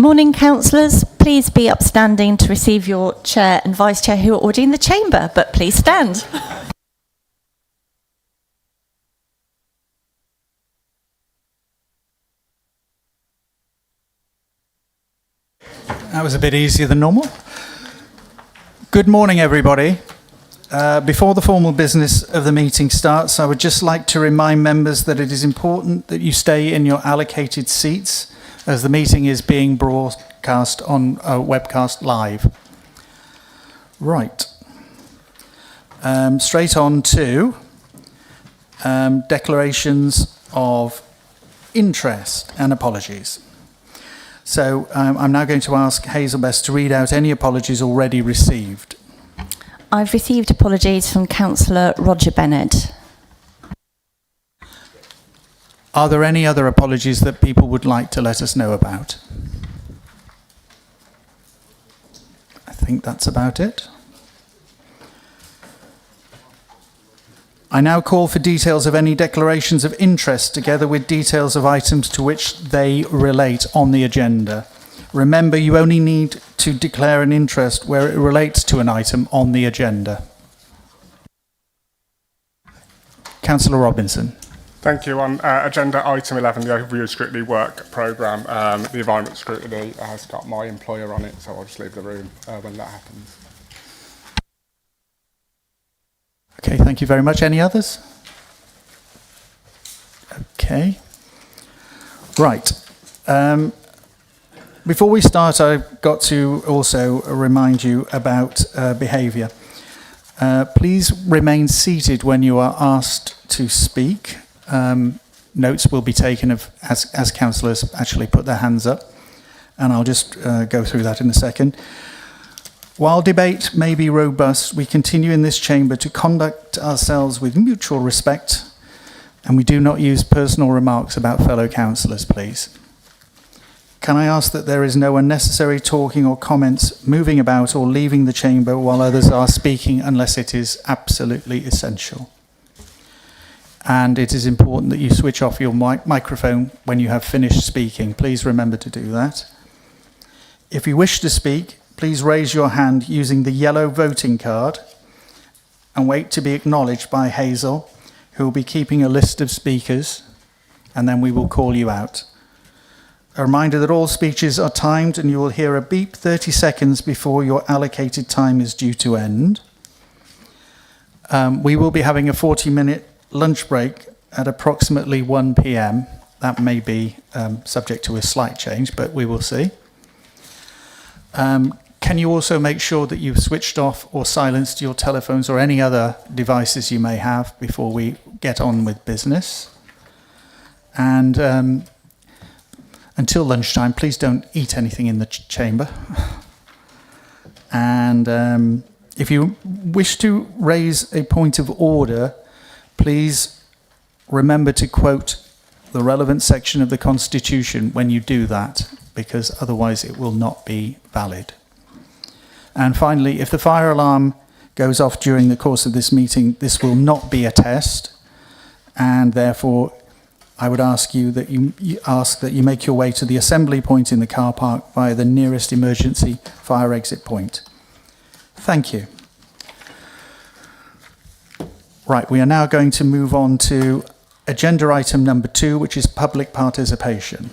Morning, councillors. Please be upstanding to receive your chair and vice chair who are already in the chamber, but please stand. That was a bit easier than normal. Good morning, everybody. Before the formal business of the meeting starts, I would just like to remind members that it is important that you stay in your allocated seats as the meeting is being broadcast on webcast live. Right. Straight on to declarations of interest and apologies. So I'm now going to ask Hazel Best to read out any apologies already received. I've received apologies from Councillor Roger Bennett. Are there any other apologies that people would like to let us know about? I think that's about it. I now call for details of any declarations of interest together with details of items to which they relate on the agenda. Remember, you only need to declare an interest where it relates to an item on the agenda. Councillor Robinson. Thank you. On agenda item 11, the Overview Scrutiny Work Programme, the Environment Scrutiny has got my employer on it, so I'll just leave the room when that happens. Okay, thank you very much. Any others? Okay. Right. Before we start, I've got to also remind you about behaviour. Please remain seated when you are asked to speak. Notes will be taken as councillors actually put their hands up, and I'll just go through that in a second. While debate may be robust, we continue in this chamber to conduct ourselves with mutual respect, and we do not use personal remarks about fellow councillors, please. Can I ask that there is no unnecessary talking or comments moving about or leaving the chamber while others are speaking unless it is absolutely essential? And it is important that you switch off your microphone when you have finished speaking. Please remember to do that. If you wish to speak, please raise your hand using the yellow voting card and wait to be acknowledged by Hazel, who will be keeping a list of speakers, and then we will call you out. A reminder that all speeches are timed and you will hear a beep 30 seconds before your allocated time is due to end. We will be having a 40-minute lunch break at approximately 1 p.m. That may be subject to a slight change, but we will see. Can you also make sure that you've switched off or silenced your telephones or any other devices you may have before we get on with business? And until lunchtime, please don't eat anything in the chamber. And if you wish to raise a point of order, please remember to quote the relevant section of the Constitution when you do that, because otherwise it will not be valid. And finally, if the fire alarm goes off during the course of this meeting, this will not be a test, and therefore I would ask you that you make your way to the assembly point in the car park via the nearest emergency fire exit point. Thank you. Right, we are now going to move on to agenda item number 2, which is public participation.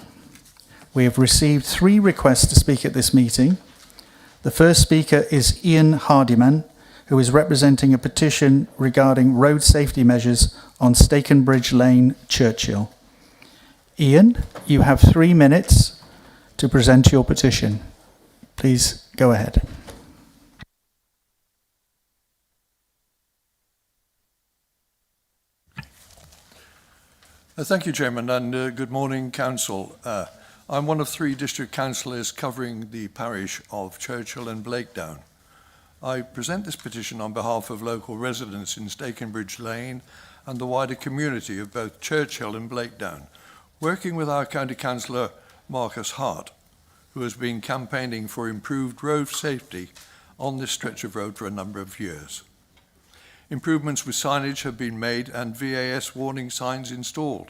We have received 3 requests to speak at this meeting. The first speaker is Ian Hardiman, who is representing a petition regarding road safety measures on Stakenbridge Lane, Churchill. Ian, you have 3 minutes to present your petition. Please go ahead. Thank you, Chairman, and good morning, Council. I'm one of 3 district councillors covering the parish of Churchill and Blakedown. I present this petition on behalf of local residents in Stakenbridge Lane and the wider community of both Churchill and Blakedown, working with our County Councillor Marcus Hart, who has been campaigning for improved road safety on this stretch of road for a number of years. Improvements with signage have been made and VAS warning signs installed,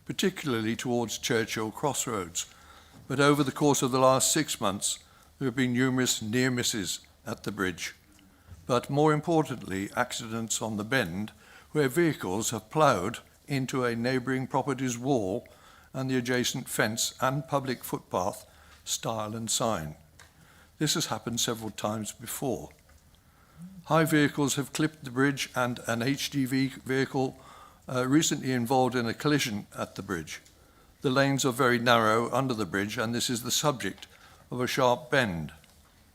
particularly towards Churchill Crossroads, but over the course of the last 6 months, there have been numerous near misses at the bridge. But more importantly, accidents on the bend where vehicles have ploughed into a neighbouring property's wall and the adjacent fence and public footpath, stile and sign. This has happened several times before. High vehicles have clipped the bridge, and an HGV vehicle recently involved in a collision at the bridge. The lanes are very narrow under the bridge, and this is the subject of a sharp bend,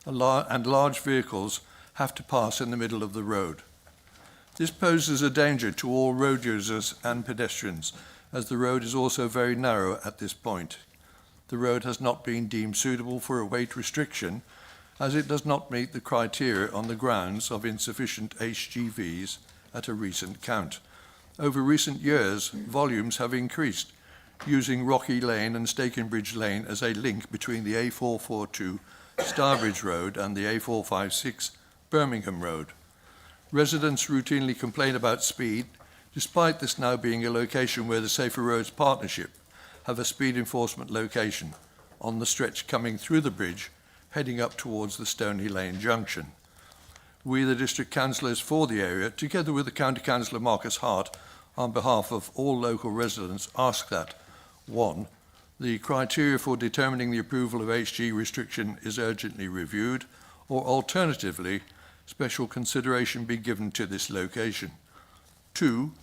and large vehicles have to pass in the middle of the road. This poses a danger to all road users and pedestrians, as the road is also very narrow at this point. The road has not been deemed suitable for a weight restriction, as it does not meet the criteria on the grounds of insufficient HGVs at a recent count. Over recent years, volumes have increased, using Rocky Lane and Stakenbridge Lane as a link between the A442 Starbridge Road and the A456 Birmingham Road. Residents routinely complain about speed, despite this now being a location where the Safer Roads Partnership have a speed enforcement location on the stretch coming through the bridge, heading up towards the Stoney Lane Junction. We, the District Councillors for the area, together with the County Councillor Marcus Hart, on behalf of all local residents, ask that 1. The criteria for determining the approval of HG restriction is urgently reviewed, or alternatively, special consideration be given to this location. 2.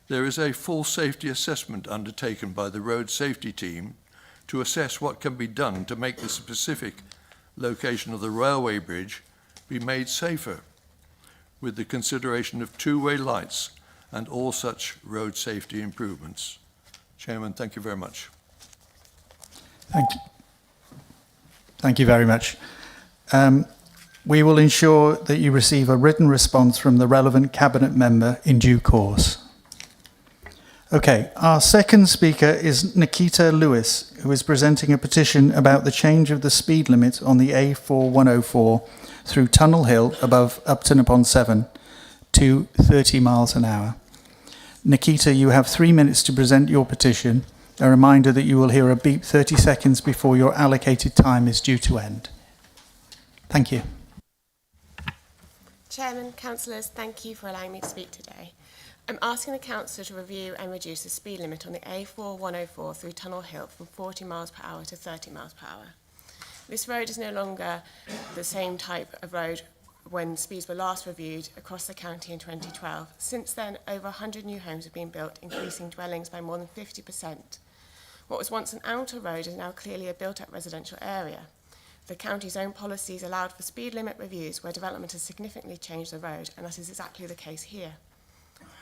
There is a full safety assessment undertaken by the road safety team to assess what can be done to make the specific location of the railway bridge be made safer, with the consideration of two-way lights and all such road safety improvements. Chairman, thank you very much. Thank you. Thank you very much. We will ensure that you receive a written response from the relevant Cabinet member in due course. Okay, our second speaker is Nikita Lewis, who is presenting a petition about the change of the speed limit on the A4104 through Tunnel Hill above Upton upon Severn to 30 miles an hour. Nikita, you have 3 minutes to present your petition. A reminder that you will hear a beep 30 seconds before your allocated time is due to end. Thank you. Chairman, councillors, thank you for allowing me to speak today. I'm asking the council to review and reduce the speed limit on the A4104 through Tunnel Hill from 40 miles per hour to 30 miles per hour. This road is no longer the same type of road when speeds were last reviewed across the county in 2012. Since then, over 100 new homes have been built, increasing dwellings by more than 50%. What was once an outer road is now clearly a built-up residential area. The county's own policies allowed for speed limit reviews where development has significantly changed the road, and that is exactly the case here.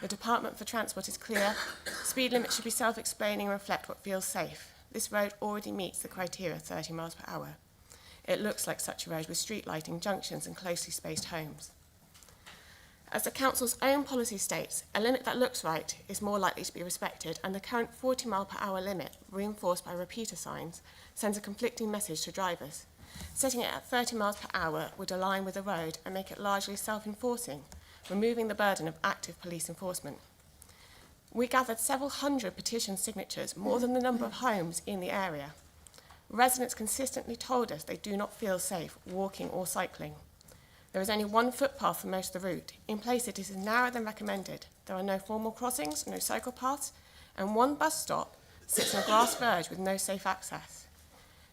The Department for Transport is clear. Speed limits should be self-explaining and reflect what feels safe. This road already meets the criteria of 30 miles per hour. It looks like such a road with street lighting, junctions and closely spaced homes. As the council's own policy states, a limit that looks right is more likely to be respected, and the current 40 mile per hour limit, reinforced by repeater signs, sends a conflicting message to drivers. Setting it at 30 miles per hour would align with the road and make it largely self-enforcing, removing the burden of active police enforcement. We gathered several hundred petition signatures, more than the number of homes in the area. Residents consistently told us they do not feel safe walking or cycling. There is only one footpath for most of the route. In places it is narrower than recommended. There are no formal crossings, no cycle paths, and one bus stop sits on a grass verge with no safe access.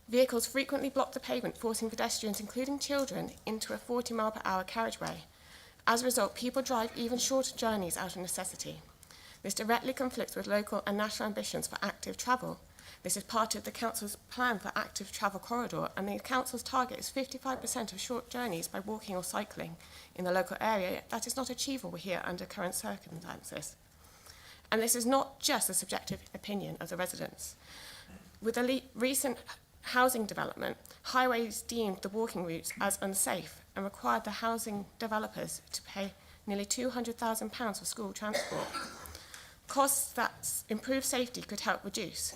Vehicles frequently block the pavement, forcing pedestrians, including children, into a 40 mile per hour carriageway. As a result, people drive even shorter journeys out of necessity. This directly conflicts with local and national ambitions for active travel. This is part of the Council's plan for active travel corridor, and the Council's target is 55% of short journeys by walking or cycling in the local area. That is not achievable here under current circumstances. And this is not just the subjective opinion of the residents. With the recent housing development, highways deemed the walking routes as unsafe and required the housing developers to pay nearly £200,000 for school transport. Costs that improved safety could help reduce.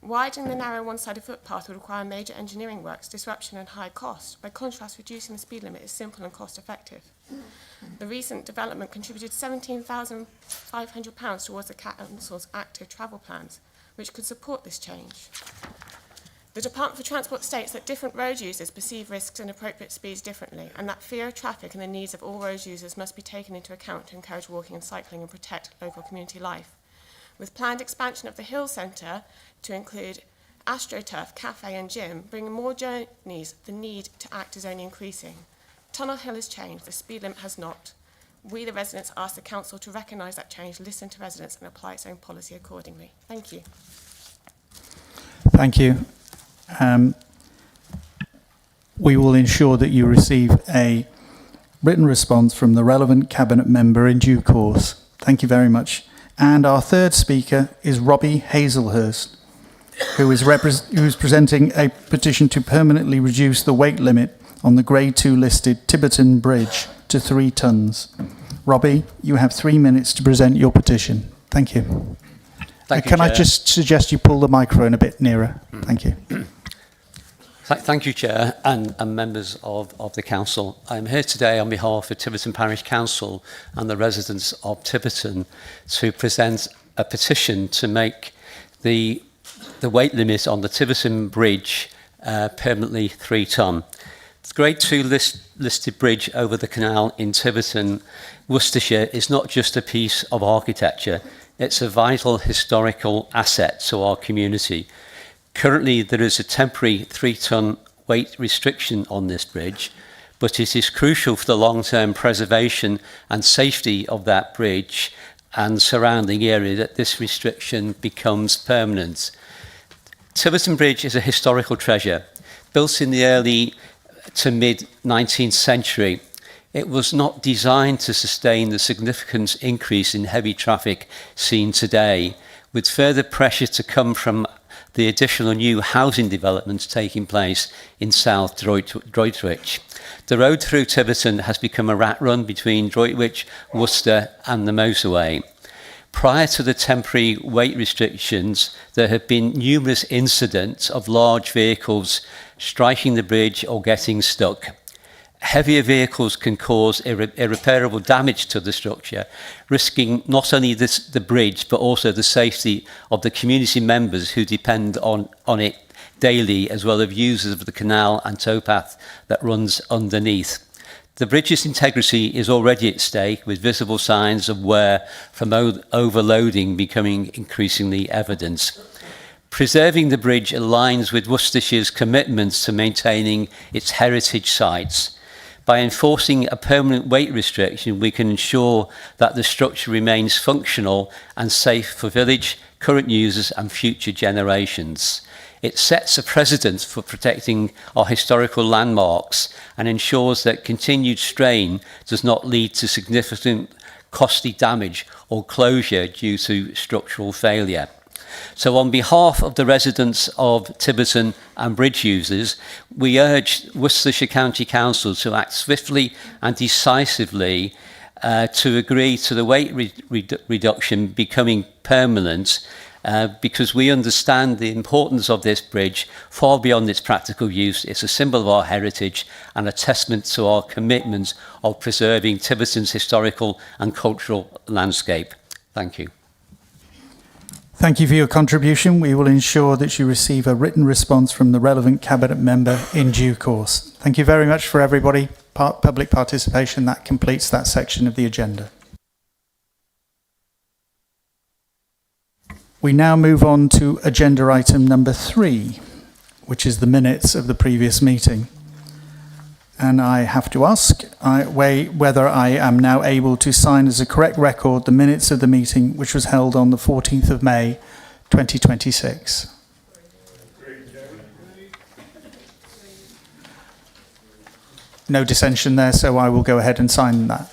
Widening the narrow one-sided footpath would require major engineering works, disruption and high cost. By contrast, reducing the speed limit is simple and cost-effective. The recent development contributed £17,500 towards the Council's active travel plans, which could support this change. The Department for Transport states that different road users perceive risks and appropriate speeds differently, and that fear of traffic and the needs of all road users must be taken into account to encourage walking and cycling and protect local community life. With planned expansion of the Hill Centre to include AstroTurf, cafe and gym, bringing more journeys, the need to act is only increasing. Tunnel Hill has changed, the speed limit has not. We, the residents, ask the council to recognise that change, listen to residents and apply its own policy accordingly. Thank you. Thank you. We will ensure that you receive a written response from the relevant Cabinet member in due course. Thank you very much. And our third speaker is Robbie Hazelhurst, who is presenting a petition to permanently reduce the weight limit on the Grade 2 listed Tiverton Bridge to 3 tonnes. Robbie, you have 3 minutes to present your petition. Thank you. Thank you, Can I Chair. just suggest you pull the microphone a bit nearer? Thank you. Thank you, Chair, and members of the Council. I'm here today on behalf of Tiverton Parish Council and the residents of Tiverton to present a petition to make the weight limit on the Tiverton Bridge permanently 3 tonne. The Grade 2 listed bridge over the canal in Tiverton, Worcestershire, is not just a piece of architecture, it's a vital historical asset to our community. Currently, there is a temporary 3-tonne weight restriction on this bridge, but it is crucial for the long-term preservation and safety of that bridge and surrounding area that this restriction becomes permanent. Tiverton Bridge is a historical treasure. Built in the early to mid-19th century, it was not designed to sustain the significant increase in heavy traffic seen today, with further pressure to come from the additional new housing developments taking place in South Droitwich. The road through Tiverton has become a rat run between Droitwich, Worcester and the motorway. Prior to the temporary weight restrictions, there have been numerous incidents of large vehicles striking the bridge or getting stuck. Heavier vehicles can cause irreparable damage to the structure, risking not only the bridge but also the safety of the community members who depend on it daily, as well as users of the canal and towpath that runs underneath. The bridge's integrity is already at stake, with visible signs of wear from overloading becoming increasingly evident. Preserving the bridge aligns with Worcestershire's commitments to maintaining its heritage sites. By enforcing a permanent weight restriction, we can ensure that the structure remains functional and safe for village, current users and future generations. It sets a precedent for protecting our historical landmarks and ensures that continued strain does not lead to significant costly damage or closure due to structural failure. So on behalf of the residents of Tiverton and bridge users, we urge Worcestershire County Council to act swiftly and decisively to agree to the weight reduction becoming permanent, because we understand the importance of this bridge far beyond its practical use. It's a symbol of our heritage and a testament to our commitment of preserving Tiverton's historical and cultural landscape. Thank you. Thank you for your contribution. We will ensure that you receive a written response from the relevant Cabinet member in due course. Thank you very much for everybody. Public participation. That completes that section of the agenda. We now move on to agenda item number 3, which is the minutes of the previous meeting. And I have to ask whether I am now able to sign as a correct record the minutes of the meeting which was held on the 14th of May 2026. No dissension there, so I will go ahead and sign that.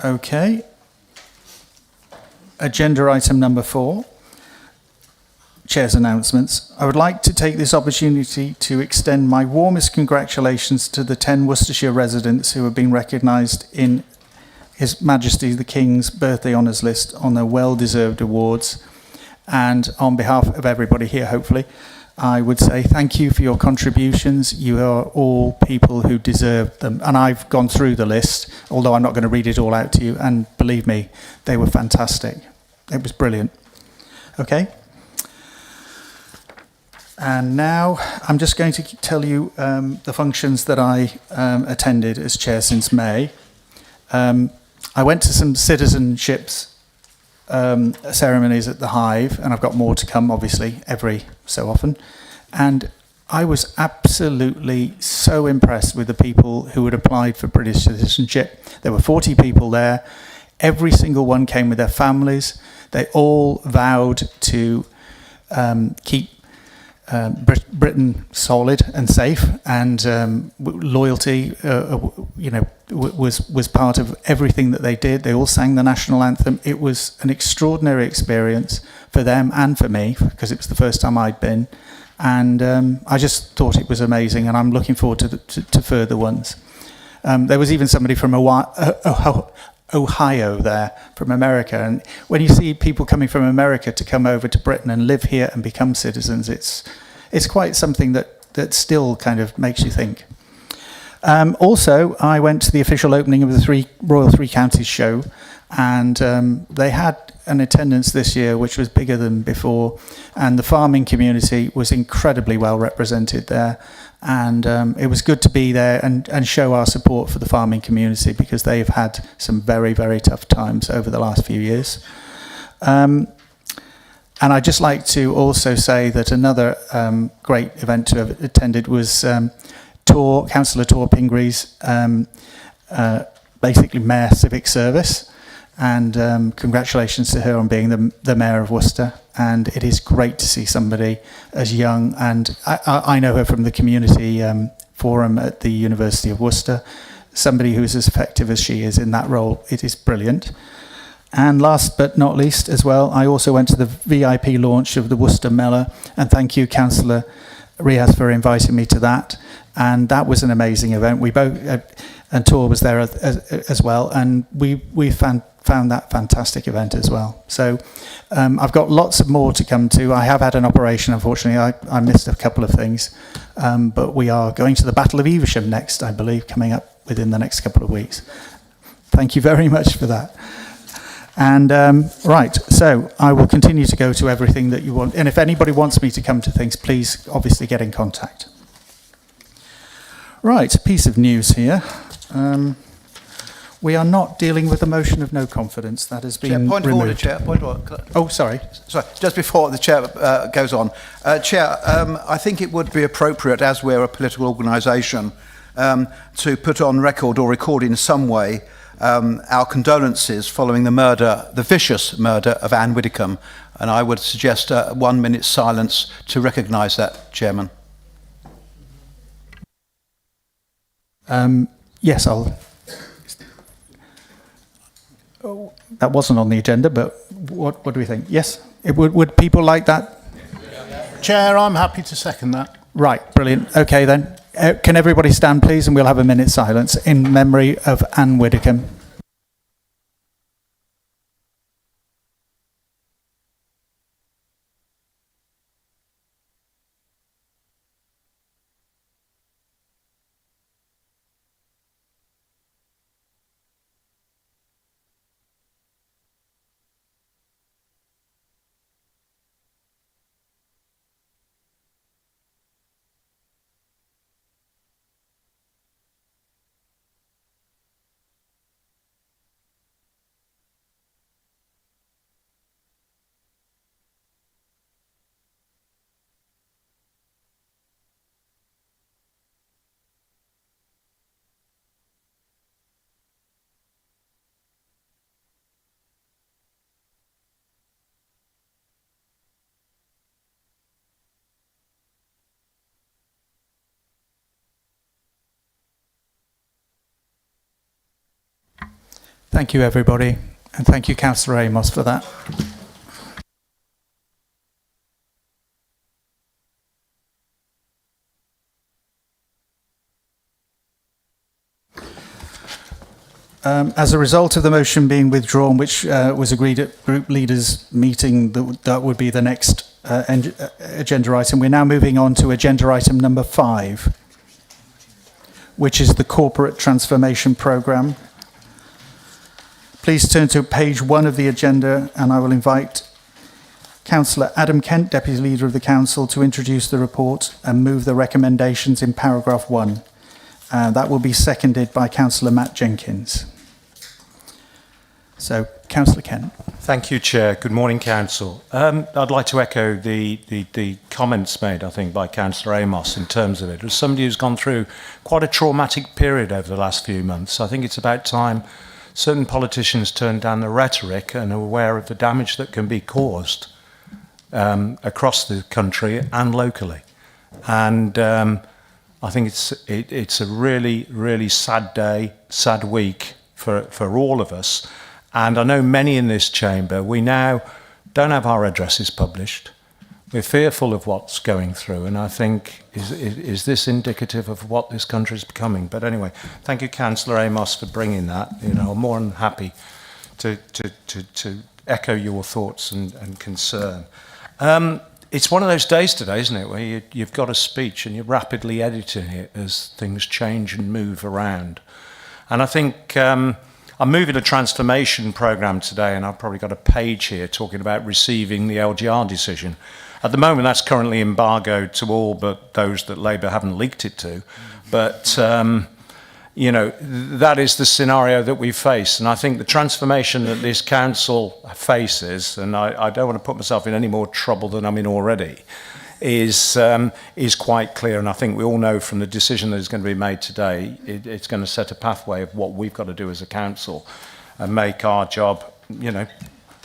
Okay. Agenda item number 4, Chair's announcements. I would like to take this opportunity to extend my warmest congratulations to the 10 Worcestershire residents who have been recognised in His Majesty the King's birthday honours list on their well-deserved awards, And on behalf of everybody here, hopefully, I would say thank you for your contributions. You are all people who deserve them. And I've gone through the list, although I'm not going to read it all out to you. And believe me, they were fantastic. It was brilliant. Okay? And now I'm just going to tell you the functions that I attended as chair since May. I went to some citizenships ceremonies at the Hive, and I've got more to come, obviously, every so often. And I was absolutely so impressed with the people who had applied for British citizenship. There were 40 people there. Every single one came with their families. They all vowed to keep Britain solid and safe, and loyalty, was part of everything that they did. They all sang the national anthem. It was an extraordinary experience for them and for me, because it was the first time I'd been, and I just thought it was amazing, and I'm looking forward to further ones. There was even somebody from Ohio there, from America, and when you see people coming from America to come over to Britain and live here and become citizens, it's quite something that still kind of makes you think. Also, I went to the official opening of the Royal Three Counties show, and they had an attendance this year which was bigger than before, and the farming community was incredibly well represented there, and it was good to be there and show our support for the farming community, because they've had some very, very tough times over the last few years. And I'd just like to also say that another great event to have attended was Councillor Tor Pingree's basically Mayor Civic Service, and congratulations to her on being the Mayor of Worcester. And it is great to see somebody as young, and I know her from the community forum at the University of Worcester, somebody who's as effective as she is in that role. It is brilliant. And last but not least as well, I also went to the VIP launch of the Worcester Mellor, and thank you, Councillor Riaz, for inviting me to that. And that was an amazing event. We both, and Tor was there as well, and we found that fantastic event as well. So I've got lots of more to come to. I have had an operation, unfortunately. I missed a couple of things, but we are going to the Battle of Evesham next, I believe, coming up within the next couple of weeks. Thank you very much for that. And right, so I will continue to go to everything that you want. And if anybody wants me to come to things, please obviously get in contact. Right, a piece of news here. We are not dealing with a motion of no confidence. That has been Chair, point removed. of order, Chair. Point of order. Oh, sorry. Sorry, just before the Chair goes on. Chair, I think it would be appropriate, as we're a political organisation, to put on record or record in some way our condolences following the vicious murder of Anne Widdecombe, and I would suggest 1 minute's silence to recognise that, Chairman. Yes, I'll. Oh, that wasn't on the agenda, but what do we think? Yes, would people like that? Chair, I'm happy to second that. Right, brilliant. Okay then. Can everybody stand, please, and we'll have a minute's silence in memory of Anne Widdecombe. Thank you, everybody, and thank you, Councillor Amos, for that. As a result of the motion being withdrawn, which was agreed at group leaders' meeting, that would be the next agenda item. We're now moving on to agenda item number 5, which is the Corporate Transformation Programme. Please turn to page 1 of the agenda, and I will invite Councillor Adam Kent, Deputy Leader of the Council, to introduce the report and move the recommendations in paragraph 1. That will be seconded by Councillor Matt Jenkins. So, Councillor Kent. Thank you, Chair. Good morning, Council. I'd like to echo the comments made, I think, by Councillor Amos in terms of it. As somebody who's gone through quite a traumatic period over the last few months, I think it's about time certain politicians turn down the rhetoric and are aware of the damage that can be caused across the country and locally. And I think it's a really, really sad day, sad week for all of us. And I know many in this chamber, we now don't have our addresses published. We're fearful of what's going through, and I think, is this indicative of what this country is becoming? But anyway, thank you, Councillor Amos, for bringing that. You know, I'm more than happy to echo your thoughts and concern. It's one of those days today, isn't it, where you've got a speech and you're rapidly editing it as things change and move around. And I think I'm moving a transformation programme today, and I've probably got a page here talking about receiving the LGR decision. At the moment, that's currently embargoed to all but those that Labour haven't leaked it to. But, you know, that is the scenario that we face. And I think the transformation that this council faces, and I don't want to put myself in any more trouble than I'm in already, is quite clear. And I think we all know from the decision that is going to be made today, it's going to set a pathway of what we've got to do as a council and make our job, you know,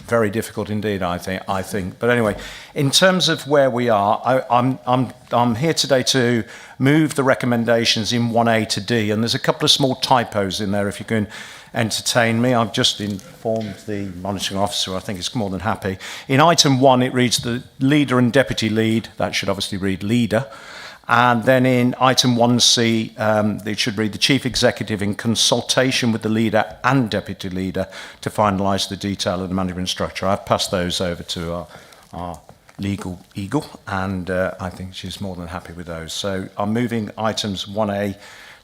very difficult indeed, I think. But anyway, in terms of where we are, I'm here today to move the recommendations in 1A to D, and there's a couple of small typos in there if you can entertain me. I've just informed the monitoring officer, I think it's more than happy. In item 1, it reads the leader and deputy lead. That should obviously read leader. And then in item 1C, it should read the chief executive in consultation with the leader and deputy leader to finalise the detail of the management structure. I've passed those over to our legal eagle, and I think she's more than happy with those. So I'm moving items 1A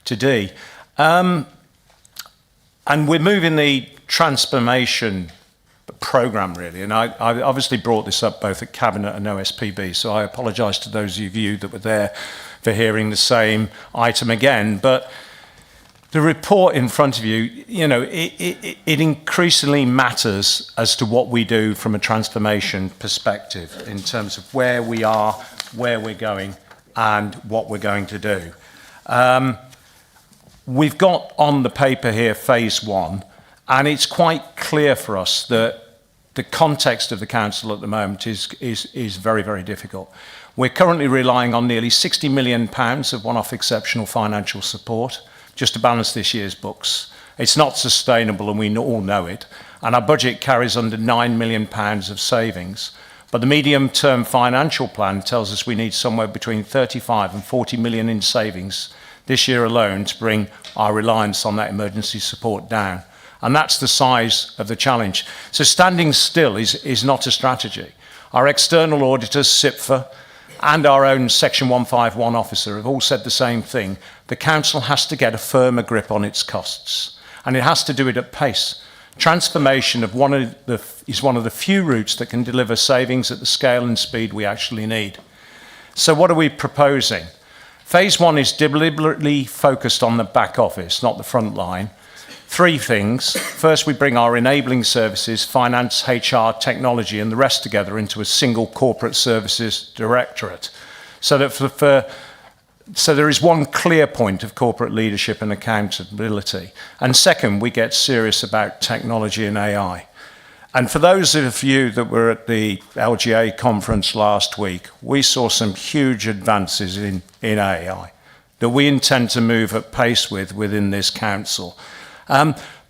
to D. And we're moving the transformation programme, really. And I obviously brought this up both at Cabinet and OSPB, so I apologise to those of you that were there for hearing the same item again. But the report in front of you, you know, it increasingly matters as to what we do from a transformation perspective in terms of where we are, where we're going, and what we're going to do. We've got on the paper here phase 1, and it's quite clear for us that the context of the council at the moment is very, very difficult. We're currently relying on nearly £60 million of one-off exceptional financial support just to balance this year's books. It's not sustainable, and we all know it, and our budget carries under £9 million of savings. But the medium-term financial plan tells us we need somewhere between 35 and 40 million in savings this year alone to bring our reliance on that emergency support down. And that's the size of the challenge. So standing still is not a strategy. Our external auditors, SIPFA, and our own Section 151 officer have all said the same thing. The council has to get a firmer grip on its costs, and it has to do it at pace. Transformation is one of the few routes that can deliver savings at the scale and speed we actually need. So what are we proposing? Phase 1 is deliberately focused on the back office, not the front line. 3 things. First, we bring our enabling services, finance, HR, technology, and the rest together into a single corporate services directorate. So that so there is one clear point of corporate leadership and accountability. And second, we get serious about technology and AI. And for those of you that were at the LGA conference last week, we saw some huge advances in AI that we intend to move at pace within this council.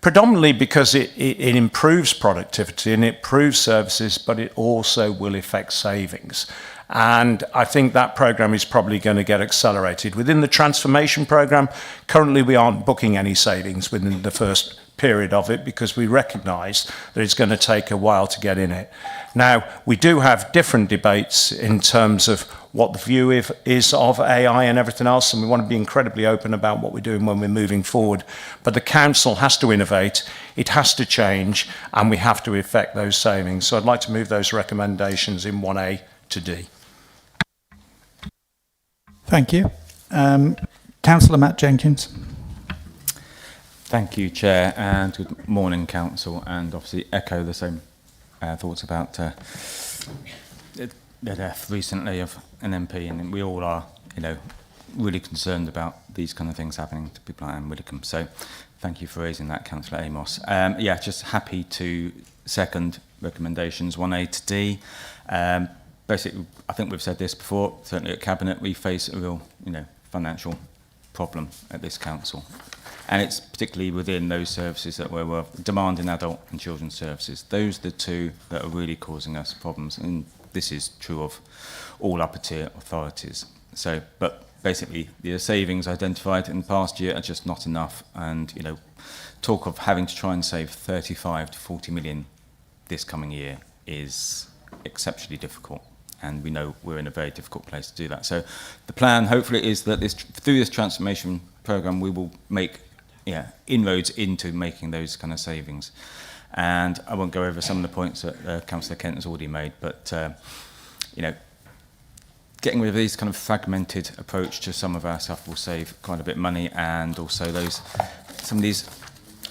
Predominantly because it improves productivity and it improves services, but it also will affect savings. And I think that programme is probably going to get accelerated. Within the transformation programme, currently we aren't booking any savings within the first period of it because we recognise that it's going to take a while to get in it. Now, we do have different debates in terms of what the view is of AI and everything else, and we want to be incredibly open about what we're doing when we're moving forward. But the council has to innovate, it has to change, and we have to effect those savings. So I'd like to move those recommendations in 1A to D. Thank you. Councillor Matt Jenkins. Thank you, Chair, and good morning, Council, and obviously echo the same thoughts about the death recently of an MP, and we all are, really concerned about these kind of things happening to people like Anne Widdecombe. So thank you for raising that, Councillor Amos. Just happy to second recommendations 1A to D. Basically, I think we've said this before, certainly at Cabinet, we face a real, financial problem at this council. And it's particularly within those services that we're demanding adult and children's services. Those are the two that are really causing us problems. And this is true of all upper tier authorities. So, but basically, the savings identified in the past year are just not enough. And, talk of having to try and save 35 to 40 million this coming year is exceptionally difficult. And we know we're in a very difficult place to do that. So the plan, hopefully, is that through this transformation programme, we will make inroads into making those kind of savings. And I won't go over some of the points that Councillor Kent has already made, but, getting rid of these kind of fragmented approach to some of our stuff will save quite a bit of money, and also some of these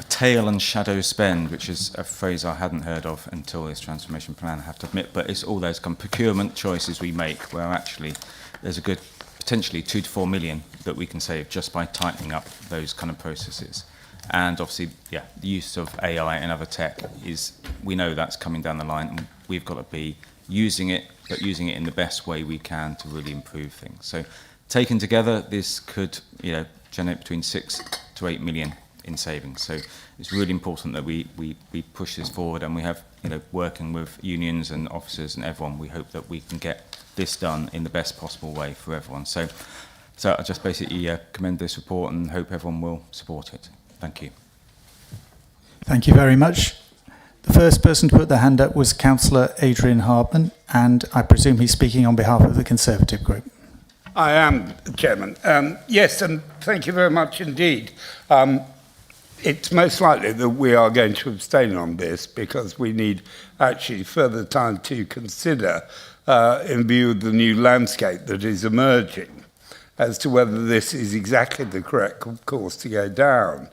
tail and shadow spend, which is a phrase I hadn't heard of until this transformation plan, I have to admit, but it's all those kind of procurement choices we make where actually there's a good potentially 2 to 4 million that we can save just by tightening up those kind of processes. And obviously, the use of AI and other tech we know that's coming down the line, and we've got to be using it, but using it in the best way we can to really improve things. So taken together, this could, generate between 6 to 8 million in savings. So it's really important that we push this forward, and we have, working with unions and officers and everyone, we hope that we can get this done in the best possible way for everyone. So I just basically commend this report and hope everyone will support it. Thank you. Thank you very much. The first person to put their hand up was Councillor Adrian Hardman, and I presume he's speaking on behalf of the Conservative Group. I am, Chairman. Yes, and thank you very much indeed. It's most likely that we are going to abstain on this because we need actually further time to consider, in view of the new landscape that is emerging, as to whether this is exactly the correct course to go down.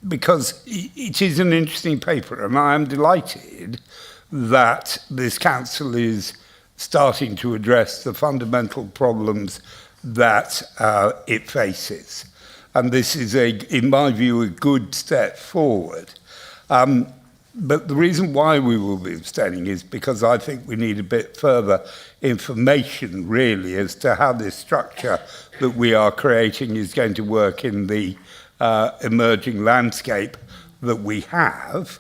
Because it is an interesting paper, and I am delighted that this council is starting to address the fundamental problems that it faces. And this is, in my view, a good step forward. But the reason why we will be abstaining is because I think we need a bit further information, really, as to how this structure that we are creating is going to work in the emerging landscape that we have.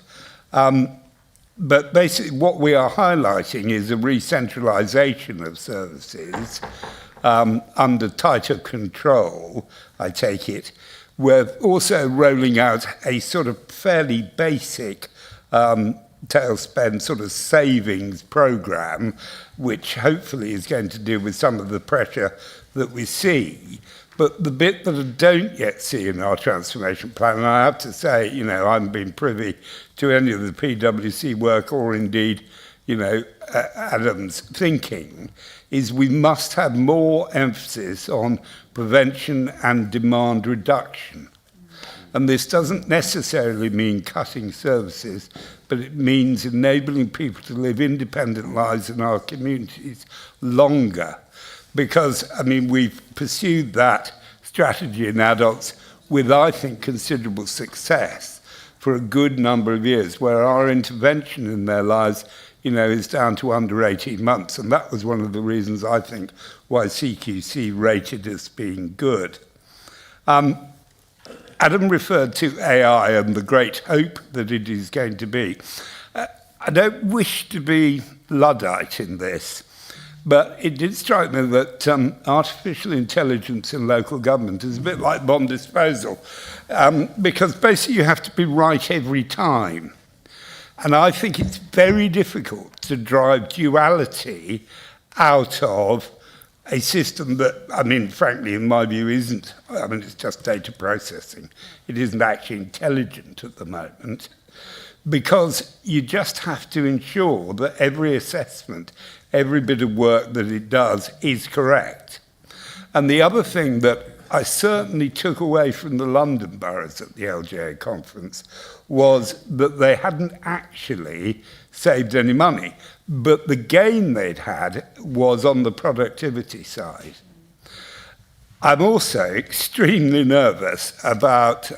But basically what we are highlighting is a re-centralisation of services under tighter control, I take it. We're also rolling out a sort of fairly basic tail spend sort of savings programme, which hopefully is going to deal with some of the pressure that we see. But the bit that I don't yet see in our transformation plan, and I have to say, I haven't been privy to any of the PwC work or indeed, Adam's thinking, is we must have more emphasis on prevention and demand reduction. And this doesn't necessarily mean cutting services, but it means enabling people to live independent lives in our communities longer. Because, we've pursued that strategy in adults with, I think, considerable success for a good number of years, where our intervention in their lives, is down to under 18 months. And that was one of the reasons, I think, why CQC rated as being good. Adam referred to AI and the great hope that it is going to be. I don't wish to be Luddite in this, But it did strike me that artificial intelligence in local government is a bit like bomb disposal, because basically you have to be right every time. And I think it's very difficult to drive duality out of a system that, I mean, frankly, in my view, isn't. I mean, it's just data processing. It isn't actually intelligent at the moment, because you just have to ensure that every assessment, every bit of work that it does is correct. And the other thing that I certainly took away from the London boroughs at the LGA conference was that they hadn't actually saved any money, but the gain they'd had was on the productivity side. I'm also extremely nervous about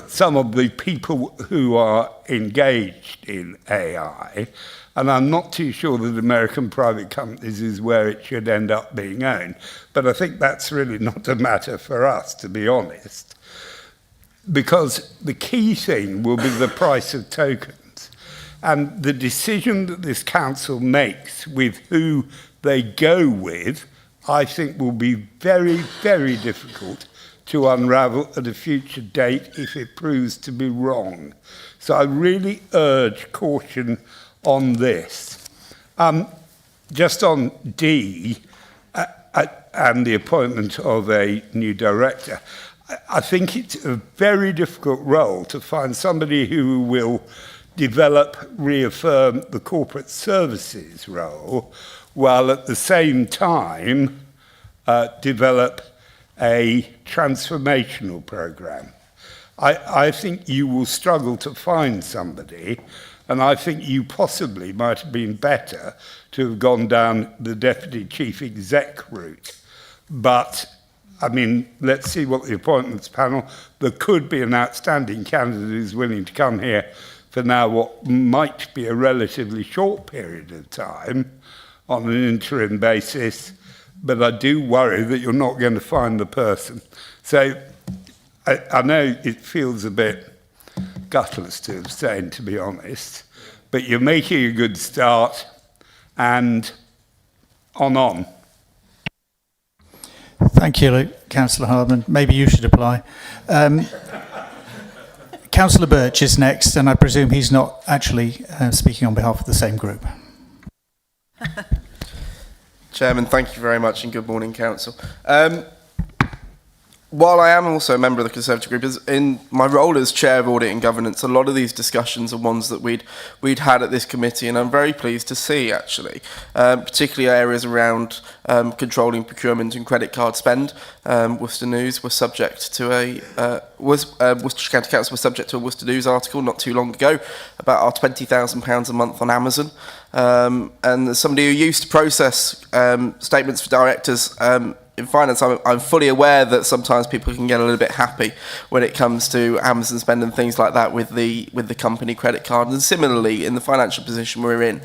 some of the people who are engaged in AI, and I'm not too sure that American private companies is where it should end up being owned. But I think that's really not a matter for us, to be honest, because the key thing will be the price of tokens. And the decision that this council makes with who they go with, I think will be very, very difficult to unravel at a future date if it proves to be wrong. So I really urge caution on this. Just on D and the appointment of a new director, I think it's a very difficult role to find somebody who will develop, reaffirm the corporate services role, while at the same time develop a transformational program. I think you will struggle to find somebody, and I think you possibly might have been better to have gone down the deputy chief exec route. But, I mean, let's see what the appointments panel, there could be an outstanding candidate who's willing to come here for now what might be a relatively short period of time on an interim basis, but I do worry that you're not going to find the person. So I know it feels a bit gutless to abstain, to be honest, but you're making a good start, and on. Thank you, Luke. Councillor Hardman. Maybe you should apply. Councillor Birch is next, and I presume he's not actually speaking on behalf of the same group. Chairman, thank you very much, and good morning, Council. While I am also a member of the Conservative Group, in my role as Chair of Audit and Governance, a lot of these discussions are ones that we'd had at this committee, and I'm very pleased to see, actually, particularly areas around controlling procurement and credit card spend. Worcester News was subject to Worcester County Council was subject to a Worcester News article not too long ago about our £20,000 a month on Amazon. And as somebody who used to process statements for directors in finance, I'm fully aware that sometimes people can get a little bit happy when it comes to Amazon spend and things like that with the company credit card. And similarly, in the financial position we're in,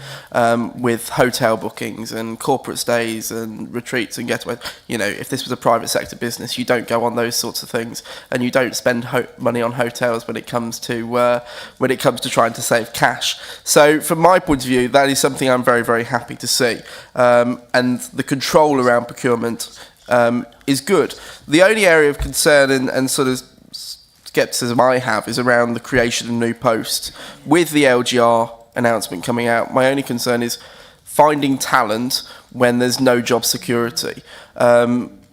with hotel bookings and corporate stays and retreats and getaways, you know, if this was a private sector business, you don't go on those sorts of things, and you don't spend money on hotels when it comes to trying to save cash. So, from my point of view, that is something I'm very, very happy to see, and the control around procurement is good. The only area of concern and sort of scepticism I have is around the creation of new posts. With the LGR announcement coming out, my only concern is finding talent when there's no job security.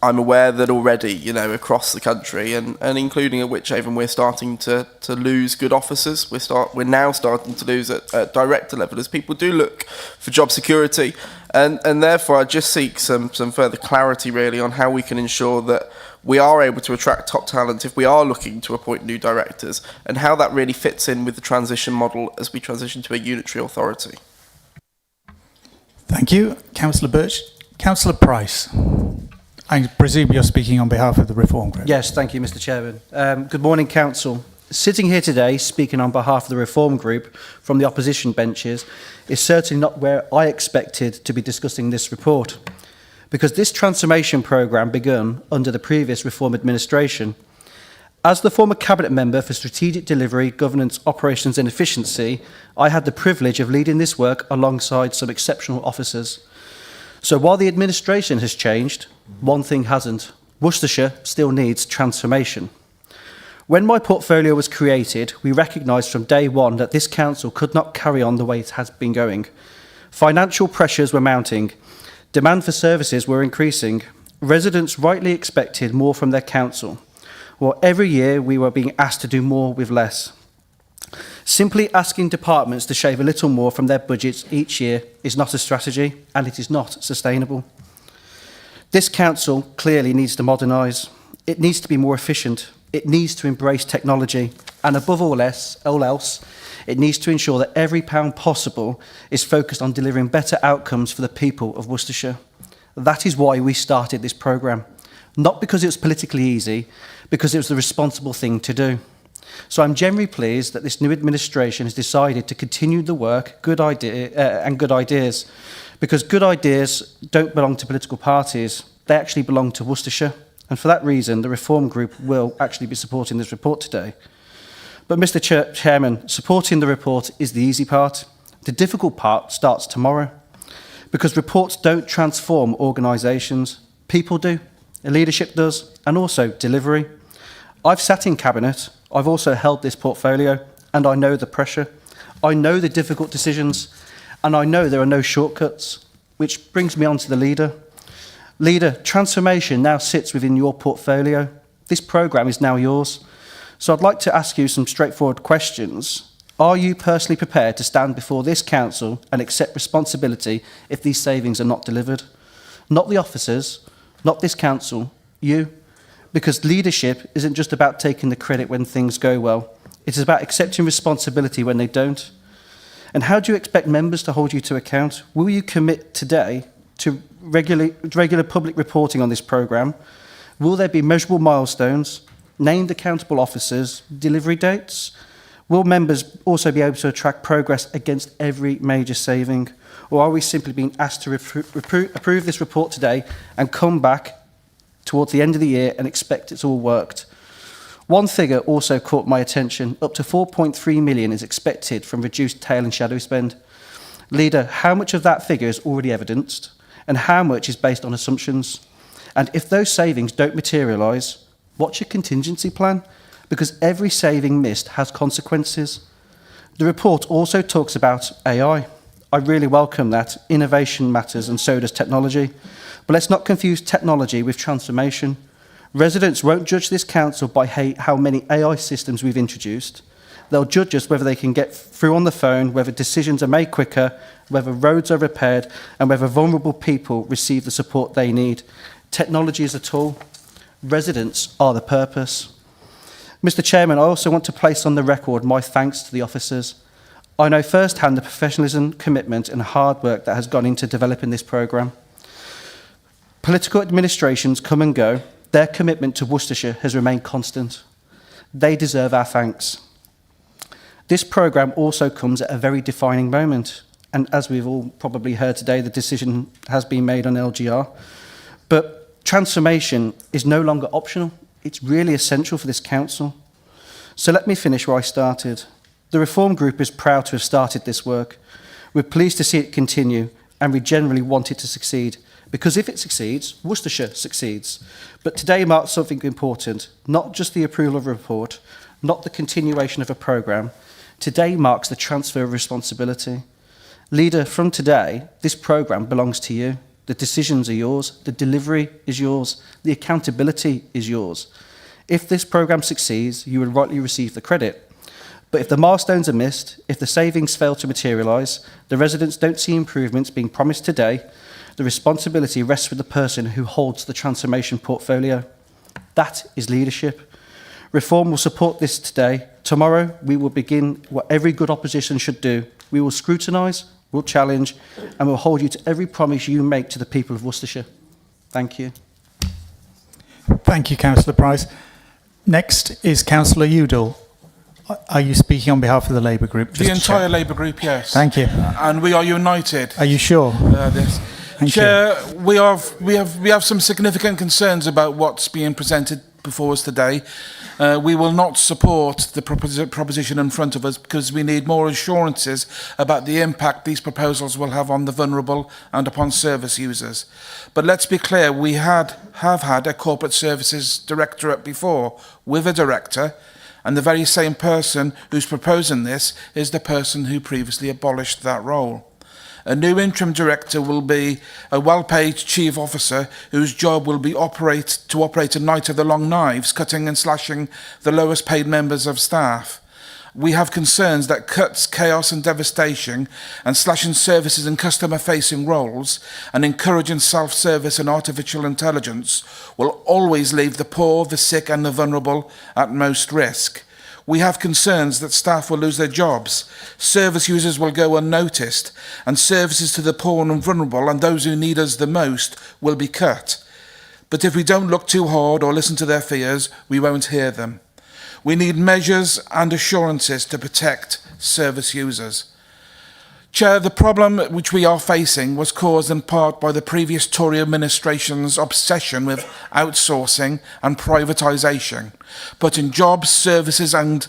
I'm aware that already, you know, across the country and including at Wychavon, we're starting to lose good officers. We're now starting to lose at director level as people do look for job security. And therefore, I just seek some further clarity, really, on how we can ensure that we are able to attract top talent if we are looking to appoint new directors, and how that really fits in with the transition model as we transition to a unitary authority. Thank you. Councillor Birch. Councillor Price. I presume you're speaking on behalf of the Reform Group. Yes, thank you, Mr. Chairman. Good morning, Council. Sitting here today, speaking on behalf of the Reform Group from the opposition benches, is certainly not where I expected to be discussing this report, because this transformation programme begun under the previous Reform administration. As the former Cabinet Member for Strategic Delivery, Governance, Operations and Efficiency, I had the privilege of leading this work alongside some exceptional officers. So while the administration has changed, one thing hasn't. Worcestershire still needs transformation. When my portfolio was created, we recognised from day one that this council could not carry on the way it has been going. Financial pressures were mounting, demand for services were increasing, residents rightly expected more from their council, while every year we were being asked to do more with less. Simply asking departments to shave a little more from their budgets each year is not a strategy, and it is not sustainable. This council clearly needs to modernise. It needs to be more efficient. It needs to embrace technology, and above all else, it needs to ensure that every pound possible is focused on delivering better outcomes for the people of Worcestershire. That is why we started this programme. Not because it was politically easy, because it was the responsible thing to do. So I'm generally pleased that this new administration has decided to continue the work, good ideas, because good ideas don't belong to political parties, they actually belong to Worcestershire. And for that reason, the Reform Group will actually be supporting this report today. But Mr. Chairman, supporting the report is the easy part. The difficult part starts tomorrow, because reports don't transform organisations. People do, leadership does, and also delivery. I've sat in Cabinet, I've also held this portfolio, and I know the pressure. I know the difficult decisions, and I know there are no shortcuts, which brings me on to the leader. Leader, transformation now sits within your portfolio. This programme is now yours. So I'd like to ask you some straightforward questions. Are you personally prepared to stand before this council and accept responsibility if these savings are not delivered? Not the officers, not this council, you. Because leadership isn't just about taking the credit when things go well. It is about accepting responsibility when they don't. And how do you expect members to hold you to account? Will you commit today to regular public reporting on this programme? Will there be measurable milestones, named accountable officers, delivery dates? Will members also be able to track progress against every major saving? Or are we simply being asked to approve this report today and come back towards the end of the year and expect it's all worked? One figure also caught my attention. Up to 4.3 million is expected from reduced tail and shadow spend. Leader, how much of that figure is already evidenced? And how much is based on assumptions? And if those savings don't materialise, what's your contingency plan? Because every saving missed has consequences. The report also talks about AI. I really welcome that. Innovation matters, and so does technology. But let's not confuse technology with transformation. Residents won't judge this council by how many AI systems we've introduced. They'll judge us whether they can get through on the phone, whether decisions are made quicker, whether roads are repaired, and whether vulnerable people receive the support they need. Technology is a tool. Residents are the purpose. Mr. Chairman, I also want to place on the record my thanks to the officers. I know firsthand the professionalism, commitment, and hard work that has gone into developing this programme. Political administrations come and go. Their commitment to Worcestershire has remained constant. They deserve our thanks. This programme also comes at a very defining moment. And as we've all probably heard today, the decision has been made on LGR. But transformation is no longer optional. It's really essential for this council. So let me finish where I started. The Reform Group is proud to have started this work. We're pleased to see it continue, and we generally want it to succeed. Because if it succeeds, Worcestershire succeeds. But today marks something important, not just the approval of a report, not the continuation of a programme. Today marks the transfer of responsibility. Leader, from today, this programme belongs to you. The decisions are yours, the delivery is yours, the accountability is yours. If this programme succeeds, you will rightly receive the credit. But if the milestones are missed, if the savings fail to materialise, the residents don't see improvements being promised today, the responsibility rests with the person who holds the transformation portfolio. That is leadership. Reform will support this today. Tomorrow, we will begin what every good opposition should do. We will scrutinise, we'll challenge, and we'll hold you to every promise you make to the people of Worcestershire. Thank you. Thank you, Councillor Price. Next is Councillor Udall. Are you speaking on behalf of the Labour Group? The entire Labour Group, yes. Thank you. And we are united. Are you sure? Chair, we have some significant concerns about what's being presented before us today. We will not support the proposition in front of us because we need more assurances about the impact these proposals will have on the vulnerable and upon service users. But let's be clear, we have had a corporate services directorate before with a director, and the very same person who's proposing this is the person who previously abolished that role. A new interim director will be a well-paid chief officer whose job will be to operate a night of the long knives, cutting and slashing the lowest paid members of staff. We have concerns that cuts, chaos and devastation and slashing services and customer-facing roles and encouraging self-service and artificial intelligence will always leave the poor, the sick and the vulnerable at most risk. We have concerns that staff will lose their jobs, service users will go unnoticed, and services to the poor and vulnerable and those who need us the most will be cut. But if we don't look too hard or listen to their fears, we won't hear them. We need measures and assurances to protect service users. Chair, the problem which we are facing was caused in part by the previous Tory administration's obsession with outsourcing and privatisation, putting jobs, services and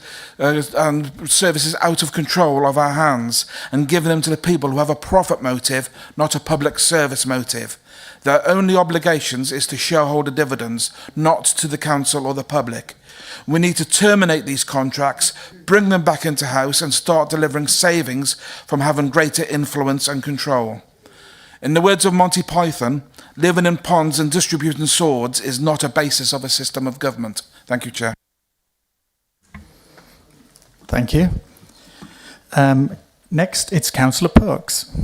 services out of control of our hands and giving them to the people who have a profit motive, not a public service motive. Their only obligations is to shareholder dividends, not to the council or the public. We need to terminate these contracts, bring them back into house and start delivering savings from having greater influence and control. In the words of Monty Python, living in ponds and distributing swords is not a basis of a system of government. Thank you, Chair. Thank you. Next, it's Councillor Parks.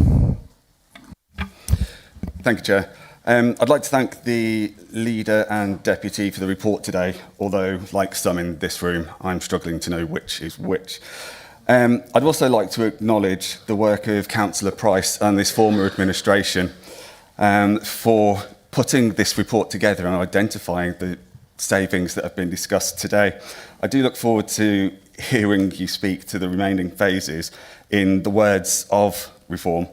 Thank you, Chair. I'd like to thank the leader and deputy for the report today, although, like some in this room, I'm struggling to know which is which. I'd also like to acknowledge the work of Councillor Price and this former administration for putting this report together and identifying the savings that have been discussed today. I do look forward to hearing you speak to the remaining phases in the words of reform,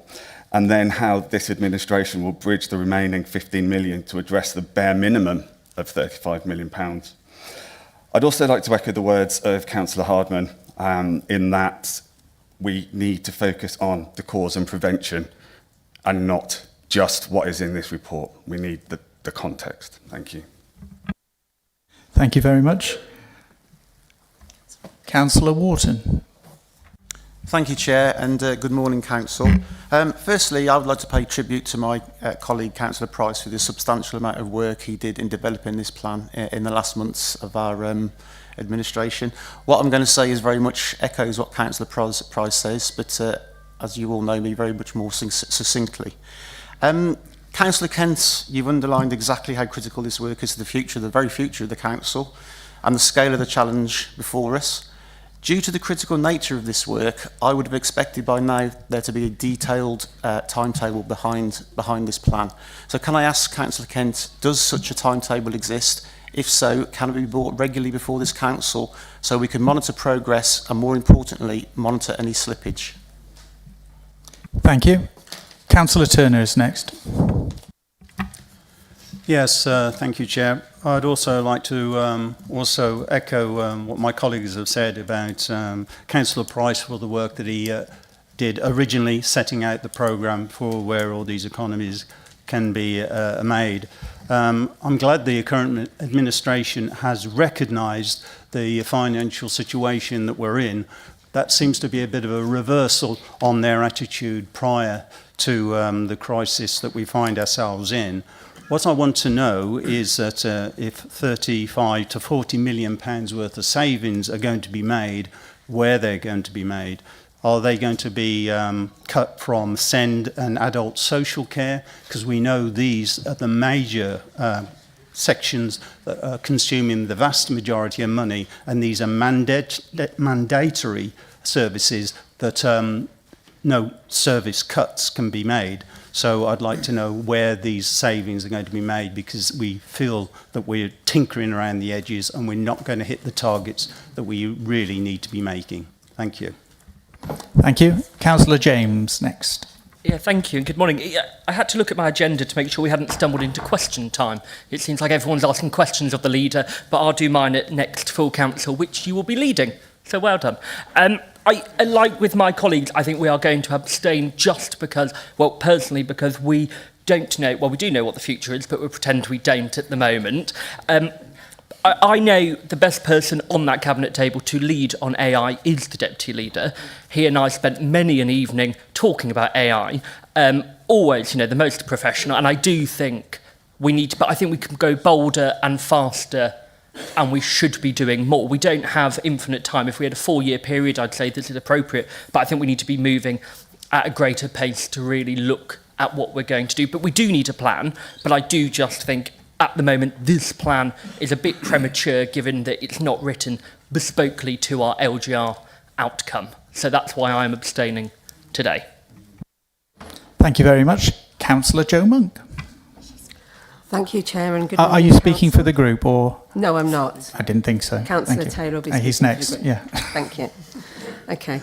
and then how this administration will bridge the remaining 15 million to address the bare minimum of £35 million. I'd also like to echo the words of Councillor Hardman in that we need to focus on the cause and prevention and not just what is in this report. We need the context. Thank you. Thank you very much. Councillor Wharton. Thank you, Chair, and good morning, Council. Firstly, I would like to pay tribute to my colleague, Councillor Price, for the substantial amount of work he did in developing this plan in the last months of our administration. What I'm going to say is very much echoes what Councillor Price says, but as you all know me, very much more succinctly. Councillor Kent, you've underlined exactly how critical this work is to the future, the very future of the Council, and the scale of the challenge before us. Due to the critical nature of this work, I would have expected by now there to be a detailed timetable behind this plan. So can I ask Councillor Kent, does such a timetable exist? If so, can it be brought regularly before this council so we can monitor progress and, more importantly, monitor any slippage? Thank you. Councillor Turner is next. Yes, thank you, Chair. I'd also like to also echo what my colleagues have said about Councillor Price for the work that he did originally setting out the programme for where all these economies can be made. I'm glad the current administration has recognised the financial situation that we're in. That seems to be a bit of a reversal on their attitude prior to the crisis that we find ourselves in. What I want to know is that if 35 to 40 million pounds worth of savings are going to be made, where they're going to be made. Are they going to be cut from SEND and adult social care? Because we know these are the major sections that are consuming the vast majority of money, and these are mandatory services that no service cuts can be made. So I'd like to know where these savings are going to be made, because we feel that we're tinkering around the edges and we're not going to hit the targets that we really need to be making. Thank you. Thank you. Councillor James next. Yeah, thank you, and good morning. Yeah, I had to look at my agenda to make sure we hadn't stumbled into question time. It seems like everyone's asking questions of the leader, but I'll do mine at next full council, which you will be leading. So well done. Like with my colleagues, I think we are going to abstain just because, well, personally, because we don't know, well, we do know what the future is, but we pretend we don't at the moment. I know the best person on that cabinet table to lead on AI is the deputy leader. He and I spent many an evening talking about AI, always, the most professional. And I do think we need to, but I think we can go bolder and faster, and we should be doing more. We don't have infinite time. If we had a 4-year period, I'd say this is appropriate, but I think we need to be moving at a greater pace to really look at what we're going to do. But we do need a plan, but I do just think at the moment, this plan is a bit premature given that it's not written bespokely to our LGR outcome. So that's why I'm abstaining today. Thank you very much. Councillor Joe Monk. Thank you, Chair, and good morning. Are you speaking for the group or? No, I'm not. I didn't think so. Councillor Taylor will be speaking he's next, for the group. yeah. Thank you. Okay.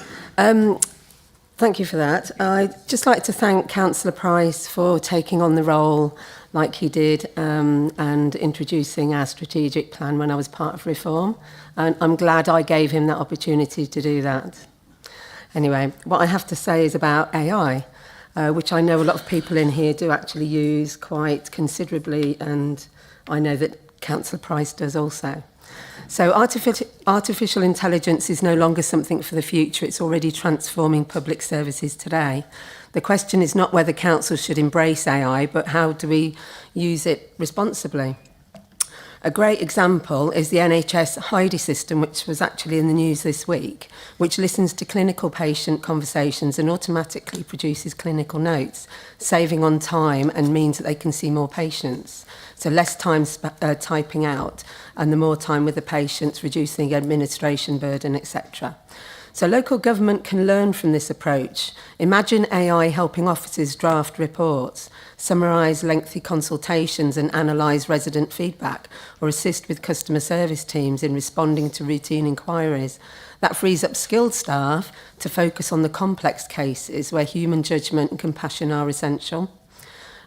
Thank you for that. I'd just like to thank Councillor Price for taking on the role like he did and introducing our strategic plan when I was part of Reform. And I'm glad I gave him that opportunity to do that. Anyway, what I have to say is about AI, which I know a lot of people in here do actually use quite considerably, and I know that Councillor Price does also. So artificial intelligence is no longer something for the future. It's already transforming public services today. The question is not whether councils should embrace AI, but how do we use it responsibly? A great example is the NHS Heidi system, which was actually in the news this week, which listens to clinical patient conversations and automatically produces clinical notes, saving on time and means that they can see more patients. So less time typing out and the more time with the patients, reducing administration burden, etc. So local government can learn from this approach. Imagine AI helping officers draft reports, summarise lengthy consultations and analyse resident feedback, or assist with customer service teams in responding to routine inquiries. That frees up skilled staff to focus on the complex cases where human judgment and compassion are essential.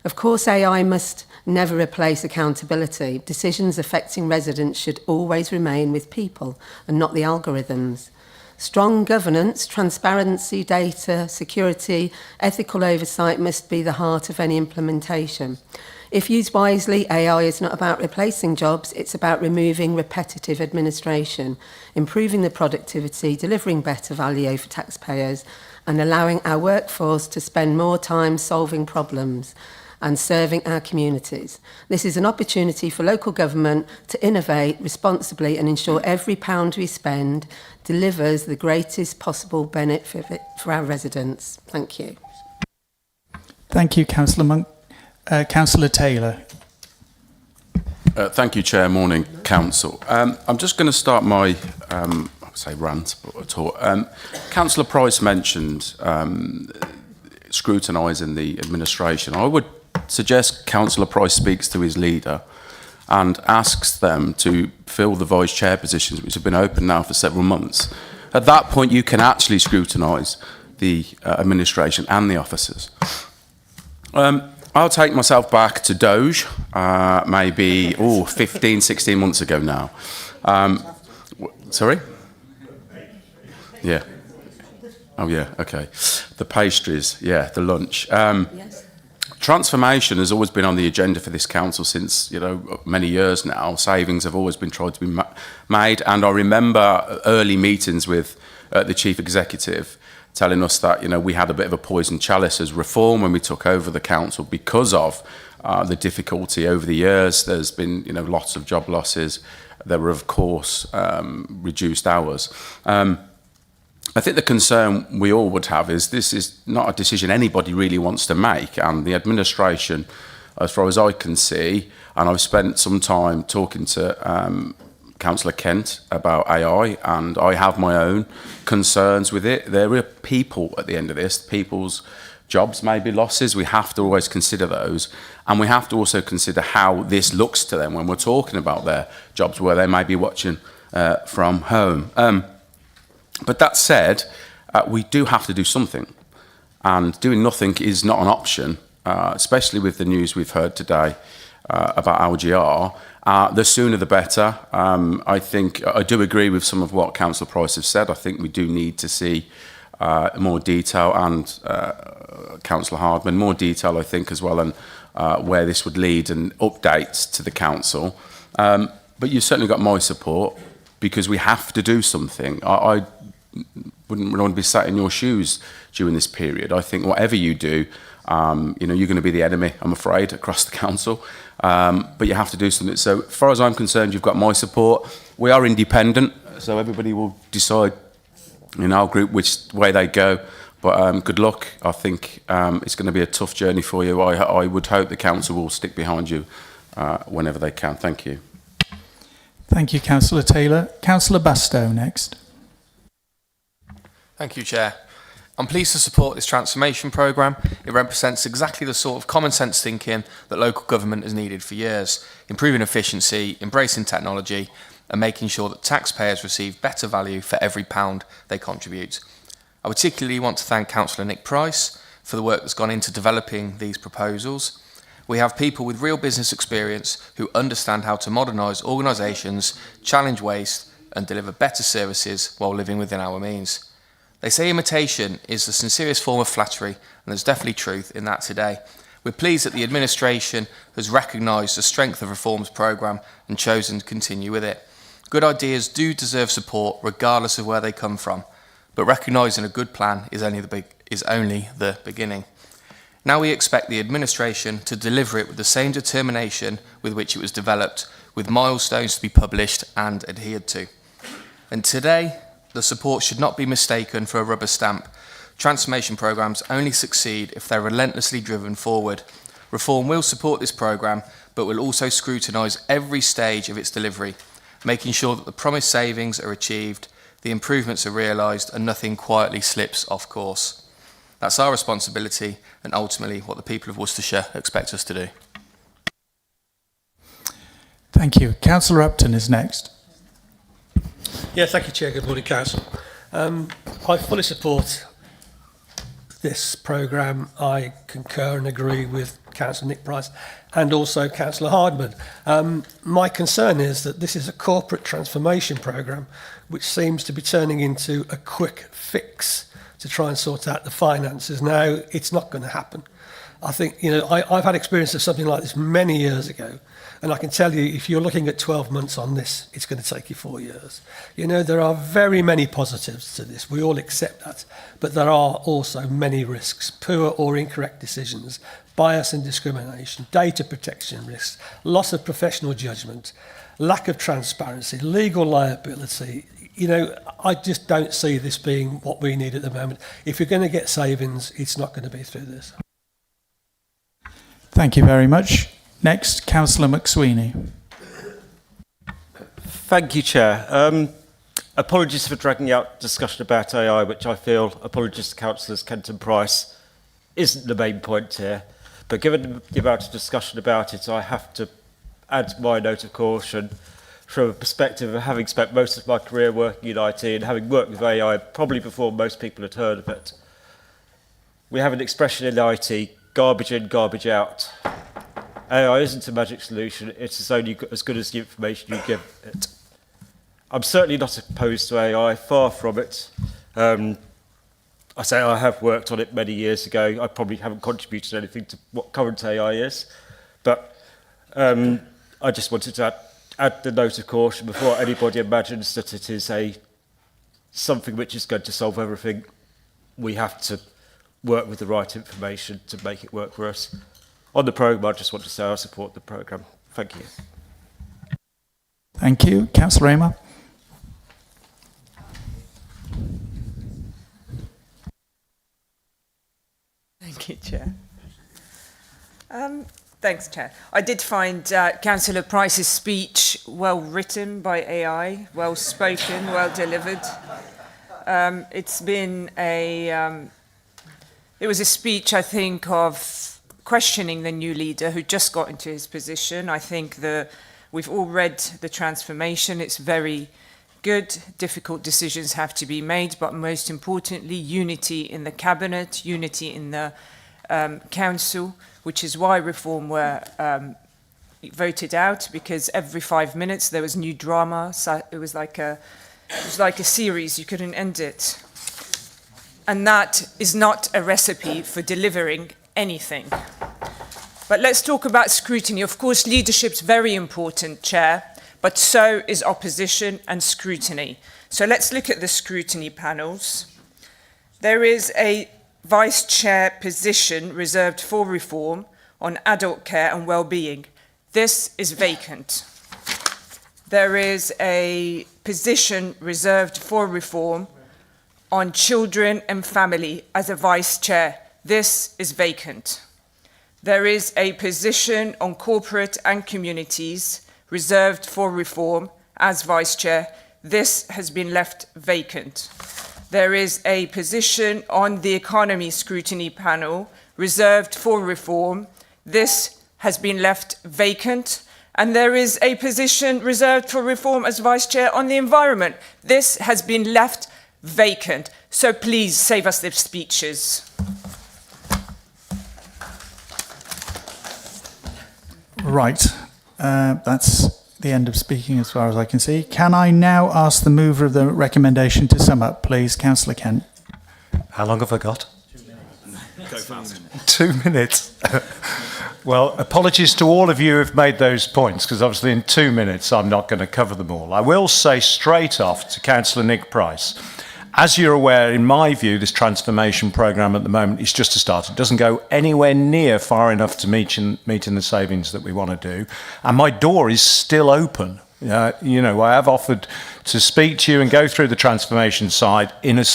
Of course, AI must never replace accountability. Decisions affecting residents should always remain with people and not the algorithms. Strong governance, transparency, data, security, ethical oversight must be the heart of any implementation. If used wisely, AI is not about replacing jobs, it's about removing repetitive administration, improving the productivity, delivering better value for taxpayers, and allowing our workforce to spend more time solving problems and serving our communities. This is an opportunity for local government to innovate responsibly and ensure every pound we spend delivers the greatest possible benefit for our residents. Thank you. Thank you, Councillor Monk. Councillor Taylor. Thank you, Chair. Morning, Council. I'm just going to start my, I would say rant, but a talk. Councillor Price mentioned scrutinising the administration. I would suggest Councillor Price speaks to his leader and asks them to fill the vice chair positions, which have been open now for several months. At that point, you can actually scrutinise the administration and the officers. I'll take myself back to Doge, maybe 15, 16 months ago now. Sorry? Yeah. Oh, yeah, okay. The pastries, yeah, the lunch. Yes. Transformation has always been on the agenda for this council since, many years now. Savings have always been tried to be made. And I remember early meetings with the chief executive telling us that, we had a bit of a poison chalice as Reform when we took over the council because of the difficulty over the years. There's been, lots of job losses. There were, of course, reduced hours. I think the concern we all would have is this is not a decision anybody really wants to make, and the administration, as far as I can see, and I've spent some time talking to Councillor Kent about AI, and I have my own concerns with it. There are people at the end of this, people's jobs may be losses. We have to always consider those, and we have to also consider how this looks to them when we're talking about their jobs where they may be watching from home. But that said, we do have to do something. and doing nothing is not an option, especially with the news we've heard today about LGR. The sooner the better. I think I do agree with some of what Councillor Price has said. I think we do need to see more detail, and Councillor Hardman, more detail, I think, as well, and where this would lead and updates to the council. But you've certainly got my support, because we have to do something. I wouldn't want to be sat in your shoes during this period. I think whatever you do, you know, you're going to be the enemy, I'm afraid, across the council. But you have to do something. So, as far as I'm concerned, you've got my support. We are independent, so everybody will decide in our group which way they go. But good luck. I think it's going to be a tough journey for you. I would hope the council will stick behind you whenever they can. Thank you. Thank you, Councillor Taylor. Councillor Bastow next. Thank you, Chair. I'm pleased to support this transformation programme. It represents exactly the sort of common sense thinking that local government has needed for years, improving efficiency, embracing technology, and making sure that taxpayers receive better value for every pound they contribute. I particularly want to thank Councillor Nick Price for the work that's gone into developing these proposals. We have people with real business experience who understand how to modernise organisations, challenge waste, and deliver better services while living within our means. They say imitation is the sincerest form of flattery, and there's definitely truth in that today. We're pleased that the administration has recognised the strength of Reform's programme and chosen to continue with it. Good ideas do deserve support regardless of where they come from, but recognising a good plan is only the beginning. Now we expect the administration to deliver it with the same determination with which it was developed, with milestones to be published and adhered to. And today, the support should not be mistaken for a rubber stamp. Transformation programmes only succeed if they're relentlessly driven forward. Reform will support this programme, but will also scrutinise every stage of its delivery, making sure that the promised savings are achieved, the improvements are realised, and nothing quietly slips off course. That's our responsibility, and ultimately what the people of Worcestershire expect us to do. Thank you. Councillor Upton is next. Yeah, thank you, Chair. Good morning, Council. I fully support this programme. I concur and agree with Councillor Nick Price and also Councillor Hardman. My concern is that this is a corporate transformation programme which seems to be turning into a quick fix to try and sort out the finances. Now, it's not going to happen. I think, you know, I've had experience of something like this many years ago, and I can tell you, if you're looking at 12 months on this, it's going to take you 4 years. You know, there are very many positives to this. We all accept that. But there are also many risks: poor or incorrect decisions, bias and discrimination, data protection risks, loss of professional judgment, lack of transparency, legal liability. You know, I just don't see this being what we need at the moment. If you're going to get savings, it's not going to be through this. Thank you very much. Next, Councillor McSweeney. Thank you, Chair. Apologies for dragging out discussion about AI, which I feel, apologies to Councillors Kent and Price, isn't the main point here. But given the amount of discussion about it, I have to add my note of caution from a perspective of having spent most of my career working in IT and having worked with AI probably before most people had heard of it. We have an expression in IT: garbage in, garbage out. AI isn't a magic solution. It's only as good as the information you give it. I'm certainly not opposed to AI, far from it. I say I have worked on it many years ago. I probably haven't contributed anything to what current AI is. But I just wanted to add the note of caution before anybody imagines that it is something which is going to solve everything. We have to work with the right information to make it work for us. On the programme, I just want to say I support the programme. Thank you. Thank you. Councillor Raymer. Thank you, Chair. Thanks, Chair. I did find Councillor Price's speech well written by AI, well spoken, well delivered. It's been it was a speech, I think, of questioning the new leader who just got into his position. I think we've all read the transformation. It's very good. Difficult decisions have to be made, but most importantly, unity in the cabinet, unity in the council, which is why reform were voted out, because every 5 minutes there was new drama. So it was like a series, you couldn't end it. And that is not a recipe for delivering anything. But let's talk about scrutiny. Of course, leadership's very important, Chair, but so is opposition and scrutiny. So let's look at the scrutiny panels. There is a Vice Chair position reserved for reform on adult care and well-being. This is vacant. There is a position reserved for reform on children and family as a Vice Chair. This is vacant. There is a position on corporate and communities reserved for reform as Vice Chair. This has been left vacant. There is a position on the economy scrutiny panel reserved for reform. This has been left vacant. And there is a position reserved for reform as Vice Chair on the environment. This has been left vacant. So please save us the speeches. Right. That's the end of speaking as far as I can see. Can I now ask the mover of the recommendation to sum up, please? Councillor Kent. How long have I got? 2 minutes. Go fast. 2 minutes. Well, apologies to all of you who've made those points, because obviously in 2 minutes I'm not going to cover them all. I will say straight off to Councillor Nick Price, as you're aware, in my view, this transformation programme at the moment is just a start. It doesn't go anywhere near far enough to meeting the savings that we want to do. And my door is still open. You know, I have offered to speak to you and go through the transformation side in a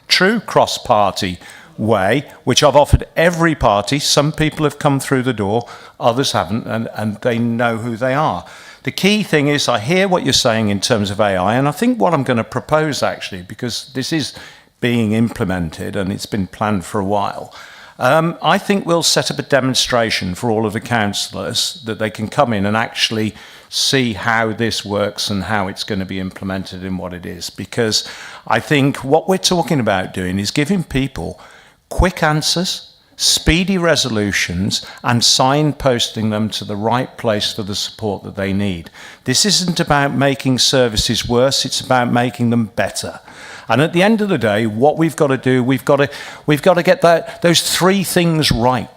true cross-party way, which I've offered every party. Some people have come through the door, others haven't, and they know who they are. The key thing is I hear what you're saying in terms of AI, and I think what I'm going to propose actually, because this is being implemented and it's been planned for a while, I think we'll set up a demonstration for all of the councillors that they can come in and actually see how this works and how it's going to be implemented and what it is. Because I think what we're talking about doing is giving people quick answers, speedy resolutions, and signposting them to the right place for the support that they need. This isn't about making services worse, it's about making them better. And at the end of the day, what we've got to do, we've got to get those three things right.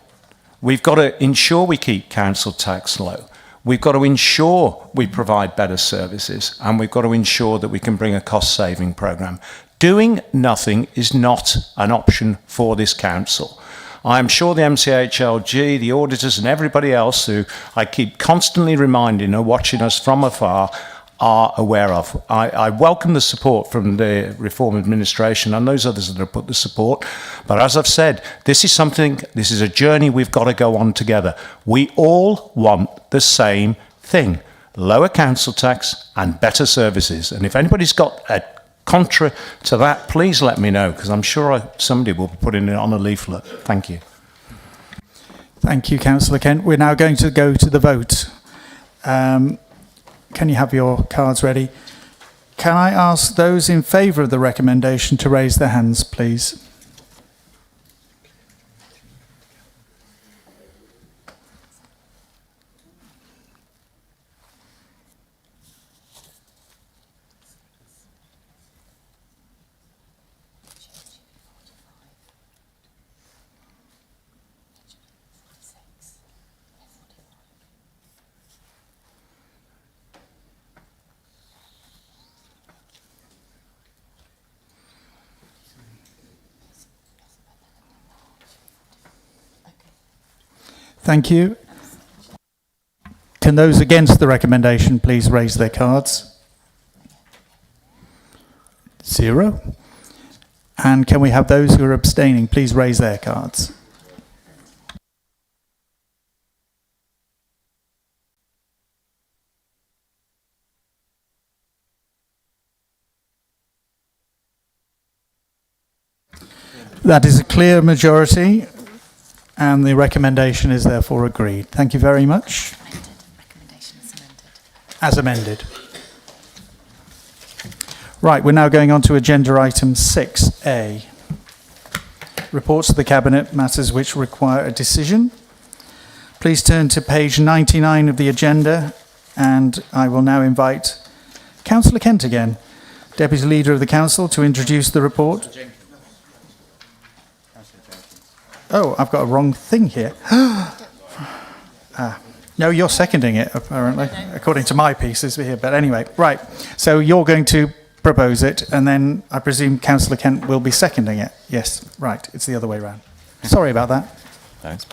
We've got to ensure we keep council tax low. We've got to ensure we provide better services, and we've got to ensure that we can bring a cost-saving programme. Doing nothing is not an option for this council. I'm sure the MCHLG, the auditors and everybody else who I keep constantly reminding are watching us from afar are aware of. I welcome the support from the Reform Administration and those others that have put the support. But as I've said, this is a journey we've got to go on together. We all want the same thing: lower council tax and better services. And if anybody's got a contra to that, please let me know, because I'm sure somebody will be putting it on a leaflet. Thank you. Thank you, Councillor Kent. We're now going to go to the vote. Can you have your cards ready? Can I ask those in favour of the recommendation to raise their hands, please? Thank you. Can those against the recommendation please raise their cards? 0. And can we have those who are abstaining please raise their cards? That is a clear majority, and the recommendation is therefore agreed. Thank you very much. As amended. Right, we're now going on to agenda item 6A. Reports of the Cabinet, matters which require a decision. Please turn to page 99 of the agenda, and I will now invite Councillor Kent again, Deputy Leader of the Council, to introduce the report. Oh, I've got a wrong thing here. No, you're seconding it, apparently, according to my pieces here. But anyway, right. So you're going to propose it, and then I presume Councillor Kent will be seconding it. Yes, right. It's the other way around. Sorry about that. Thanks.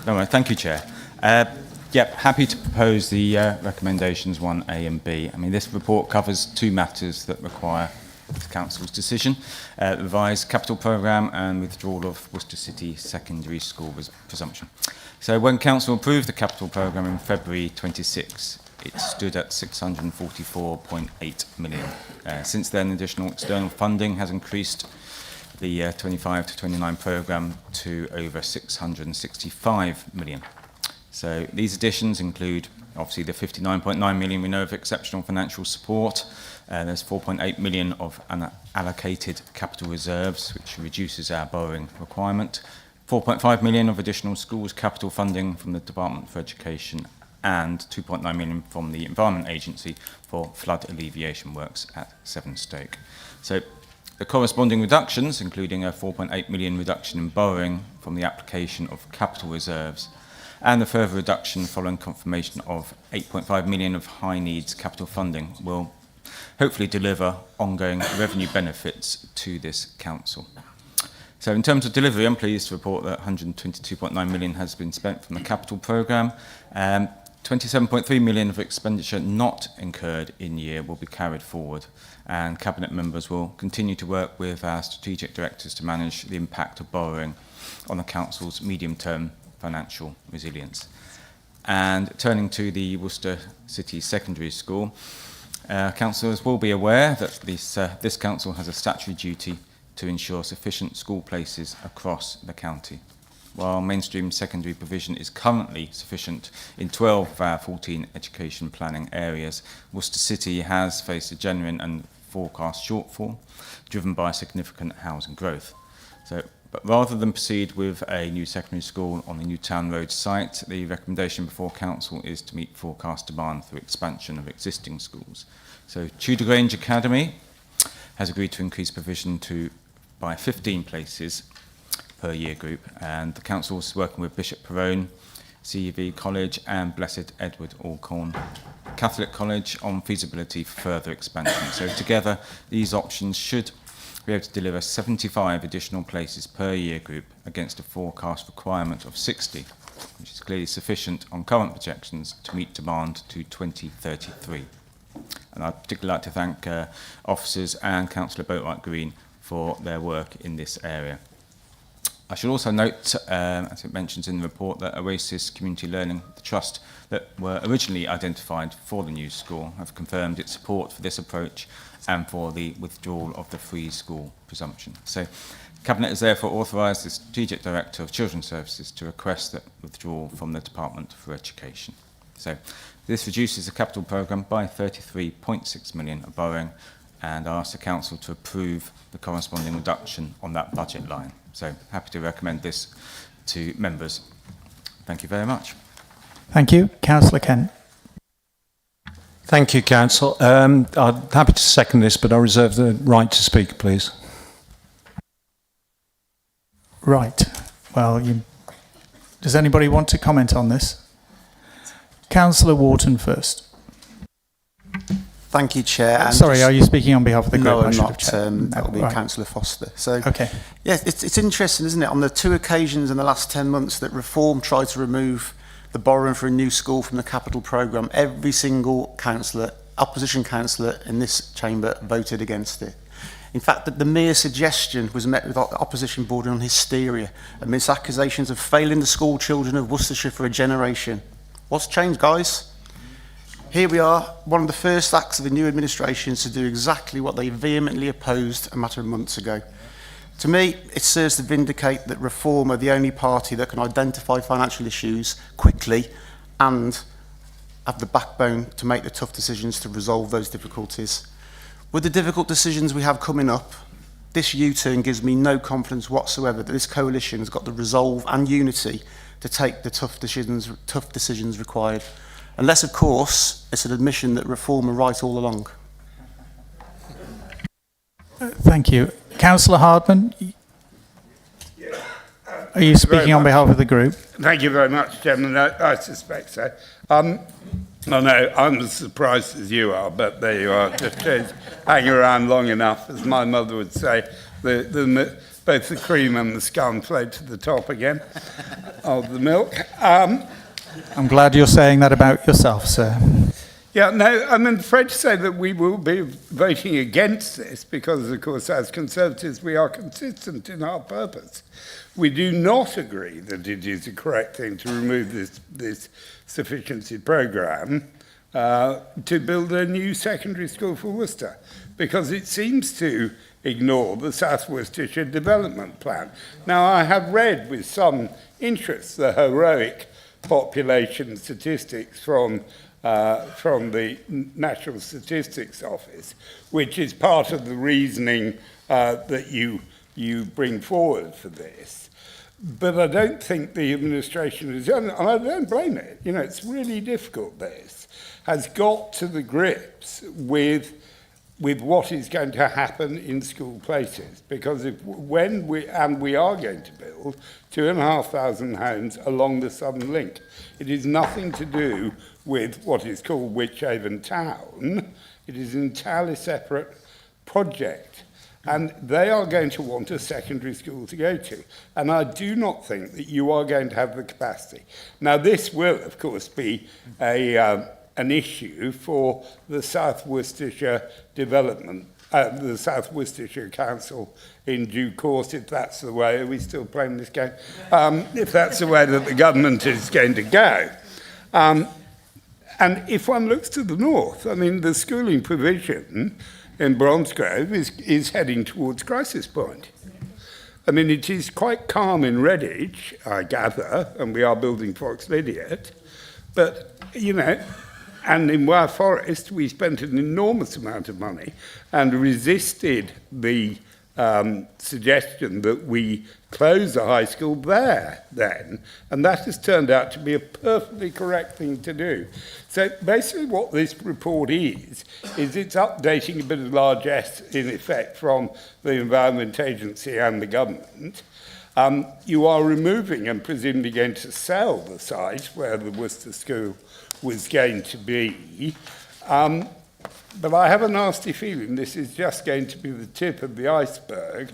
No, thank you, Chair. Happy to propose the recommendations 1A and B. I mean, this report covers two matters that require the Council's decision: the revised capital programme and withdrawal of Worcester City Secondary School presumption. So when Council approved the capital programme in February 26, it stood at 644.8 million. Since then, additional external funding has increased the 25 to 29 programme to over 665 million. So these additions include obviously the 59.9 million we know of exceptional financial support. There's 4.8 million of unallocated capital reserves, which reduces our borrowing requirement. 4.5 million of additional schools capital funding from the Department for Education, and 2.9 million from the Environment Agency for flood alleviation works at Severnstoke. So the corresponding reductions, including a 4.8 million reduction in borrowing from the application of capital reserves, and the further reduction following confirmation of 8.5 million of high needs capital funding, will hopefully deliver ongoing revenue benefits to this council. So in terms of delivery, I'm pleased to report that 122.9 million has been spent from the capital programme. 27.3 million of expenditure not incurred in year will be carried forward, and Cabinet members will continue to work with our strategic directors to manage the impact of borrowing on the council's medium-term financial resilience. And turning to the Worcester City Secondary School, councillors will be aware that this council has a statutory duty to ensure sufficient school places across the county. While mainstream secondary provision is currently sufficient in 12 of our 14 education planning areas, Worcester City has faced a genuine and forecast shortfall driven by significant housing growth. But rather than proceed with a new secondary school on the Newtown Road site, the recommendation before Council is to meet forecast demand through expansion of existing schools. So Tudor Grange Academy has agreed to increase provision by 15 places per year group, and the council is working with Bishop Perrone, CEV College and Blessed Edward Alcorn Catholic College on feasibility for further expansion. So together these options should be able to deliver 75 additional places per year group against a forecast requirement of 60, which is clearly sufficient on current projections to meet demand to 2033. And I'd particularly like to thank officers and Councillor Boatwright Green for their work in this area. I should also note, as it mentions in the report, that Oasis Community Learning, the trust that were originally identified for the new school, have confirmed its support for this approach and for the withdrawal of the free school presumption. So Cabinet has therefore authorised the Strategic Director of Children's Services to request that withdrawal from the Department for Education. So this reduces the capital programme by 33.6 million of borrowing, and I ask the Council to approve the corresponding reduction on that budget line. So happy to recommend this to members. Thank you very much. Thank you. Councillor Kent. Thank you, Council. I'm happy to second this, but I reserve the right to speak, please. Right. Well, does anybody want to comment on this? Councillor Wharton first. Thank you, Chair. And sorry, are you speaking on behalf of the group? No, I I'm should not. have checked. That will be Right. Councillor Foster. So, okay. Yeah, it's interesting, isn't it? On the two occasions in the last 10 months that Reform tried to remove the borrowing for a new school from the capital programme, every single councillor, opposition councillor in this chamber voted against it. In fact, the mere suggestion was met with opposition bordering on hysteria amidst accusations of failing the school children of Worcestershire for a generation. What's changed, guys? Here we are, one of the first acts of the new administration to do exactly what they vehemently opposed a matter of months ago. To me, it serves to vindicate that Reform are the only party that can identify financial issues quickly and have the backbone to make the tough decisions to resolve those difficulties. With the difficult decisions we have coming up, this U-turn gives me no confidence whatsoever that this coalition has got the resolve and unity to take the tough decisions required. Unless, of course, it's an admission that reform are right all along. Thank you. Councillor Hardman, are you speaking on behalf of the group? Thank you very much, Chairman. I suspect so. I know I'm as surprised as you are, but there you are. Just hang around long enough, as my mother would say. Both the cream and the scum float to the top again of the milk. I'm glad you're saying that about yourself, sir. Yeah, no, I'm afraid to say that we will be voting against this because, of course, as Conservatives, we are consistent in our purpose. We do not agree that it is the correct thing to remove this sufficiency programme to build a new secondary school for Worcester, because it seems to ignore the South Worcestershire Development Plan. Now, I have read with some interest the heroic population statistics from the National Statistics Office, which is part of the reasoning that you bring forward for this. But I don't think the administration has done, and I don't blame it. You know, it's really difficult, this, has got to the grips with what is going to happen in school places. Because when we are going to build 2,500 homes along the Southern Link, it is nothing to do with what is called Wychavon Town. It is an entirely separate project. And they are going to want a secondary school to go to. And I do not think that you are going to have the capacity. Now, this will, of course, be an issue for the South Worcestershire Development, the South Worcestershire Council in due course, if that's the way. Are we still playing this game? If that's the way that the government is going to go. And if one looks to the north, I mean, the schooling provision in Bromsgrove is heading towards crisis point. I mean, it is quite calm in Redditch, I gather, and we are building Fox Lydiate, but, you know, and in Wyre Forest, we spent an enormous amount of money and resisted the suggestion that we close the high school there then, and that has turned out to be a perfectly correct thing to do. So basically what this report is it's updating a bit of largesse in effect from the Environment Agency and the government. You are removing and presumably going to sell the site where the Worcester School was going to be. But I have a nasty feeling this is just going to be the tip of the iceberg,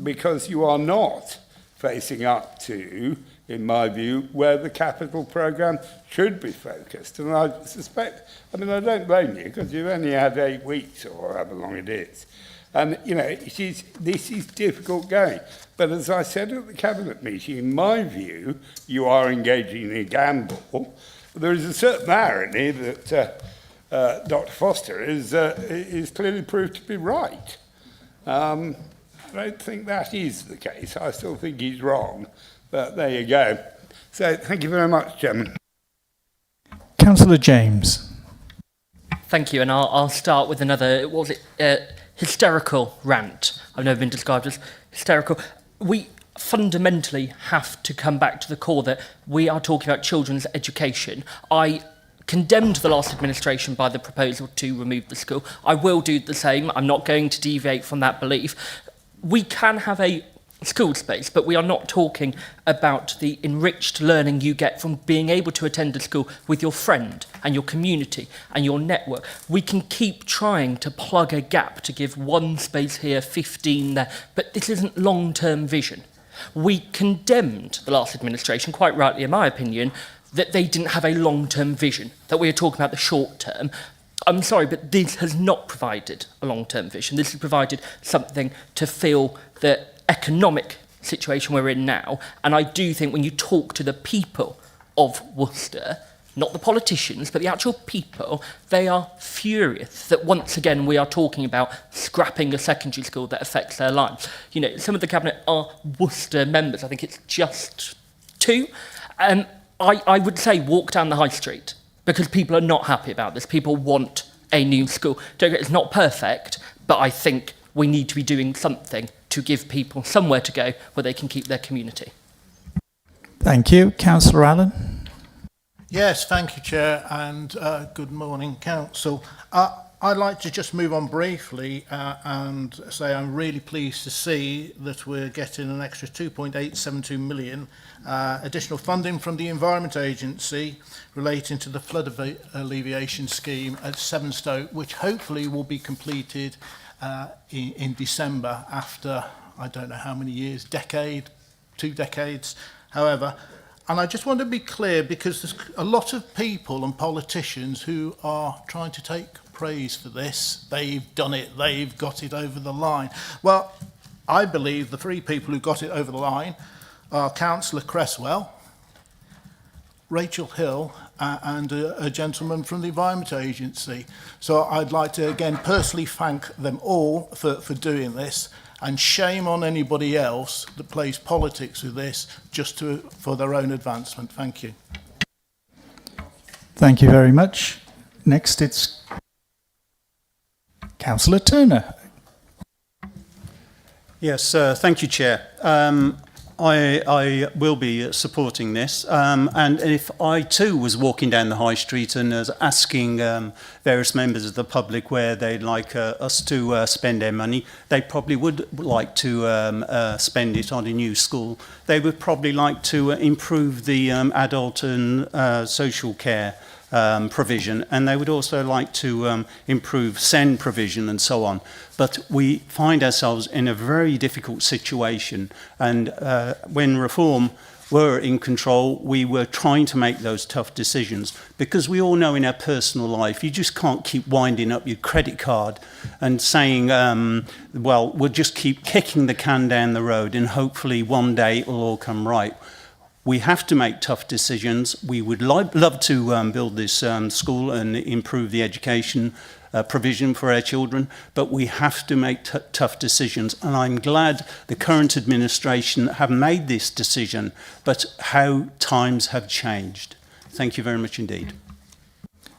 because you are not facing up to, in my view, where the capital programme should be focused. And I suspect, I mean, I don't blame you, because you've only had 8 weeks or however long it is. And, you know, this is difficult going. But as I said at the Cabinet meeting, in my view, you are engaging in a gamble. There is a certain irony that Dr. Foster is clearly proved to be right. I don't think that is the case. I still think he's wrong. But there you go. So thank you very much, Chairman. Councillor James. Thank you, and I'll start with another, what was it, hysterical rant. I've never been described as hysterical. We fundamentally have to come back to the core that we are talking about children's education. I condemned the last administration by the proposal to remove the school. I will do the same. I'm not going to deviate from that belief. We can have a school space, but we are not talking about the enriched learning you get from being able to attend a school with your friend and your community and your network. We can keep trying to plug a gap to give one space here, 15 there, but this isn't long-term vision. We condemned the last administration, quite rightly in my opinion, that they didn't have a long-term vision, that we are talking about the short term. I'm sorry, but this has not provided a long-term vision. This has provided something to fill the economic situation we're in now. And I do think when you talk to the people of Worcester, not the politicians, but the actual people, they are furious that once again we are talking about scrapping a secondary school that affects their lives. You know, some of the Cabinet are Worcester members. I think it's just 2. I would say walk down the high street, because people are not happy about this. People want a new school. It's not perfect, but I think we need to be doing something to give people somewhere to go where they can keep their community. Thank you. Councillor Allen. Yes, thank you, Chair, and good morning, Council. I'd like to just move on briefly and say I'm really pleased to see that we're getting an extra 2.872 million additional funding from the Environment Agency relating to the flood alleviation scheme at Sevenstoke, which hopefully will be completed in December after, I don't know how many years, decade, 2 decades, however. And I just want to be clear, because there's a lot of people and politicians who are trying to take praise for this. They've done it, they've got it over the line. Well, I believe the 3 people who got it over the line are Councillor Cresswell, Rachel Hill, and a gentleman from the Environment Agency. So I'd like to again personally thank them all for doing this, and shame on anybody else that plays politics with this just for their own advancement. Thank you. Thank you very much. Next, it's Councillor Turner. Yes, thank you, Chair. I will be supporting this. And if I too was walking down the high street and was asking various members of the public where they'd like us to spend their money, they probably would like to spend it on a new school. They would probably like to improve the adult and social care provision, and they would also like to improve SEND provision and so on. But we find ourselves in a very difficult situation, and when Reform were in control, we were trying to make those tough decisions, because we all know in our personal life you just can't keep winding up your credit card and saying, well, we'll just keep kicking the can down the road and hopefully one day it will all come right. We have to make tough decisions. We would love to build this school and improve the education provision for our children, but we have to make tough decisions. And I'm glad the current administration have made this decision, but how times have changed. Thank you very much indeed.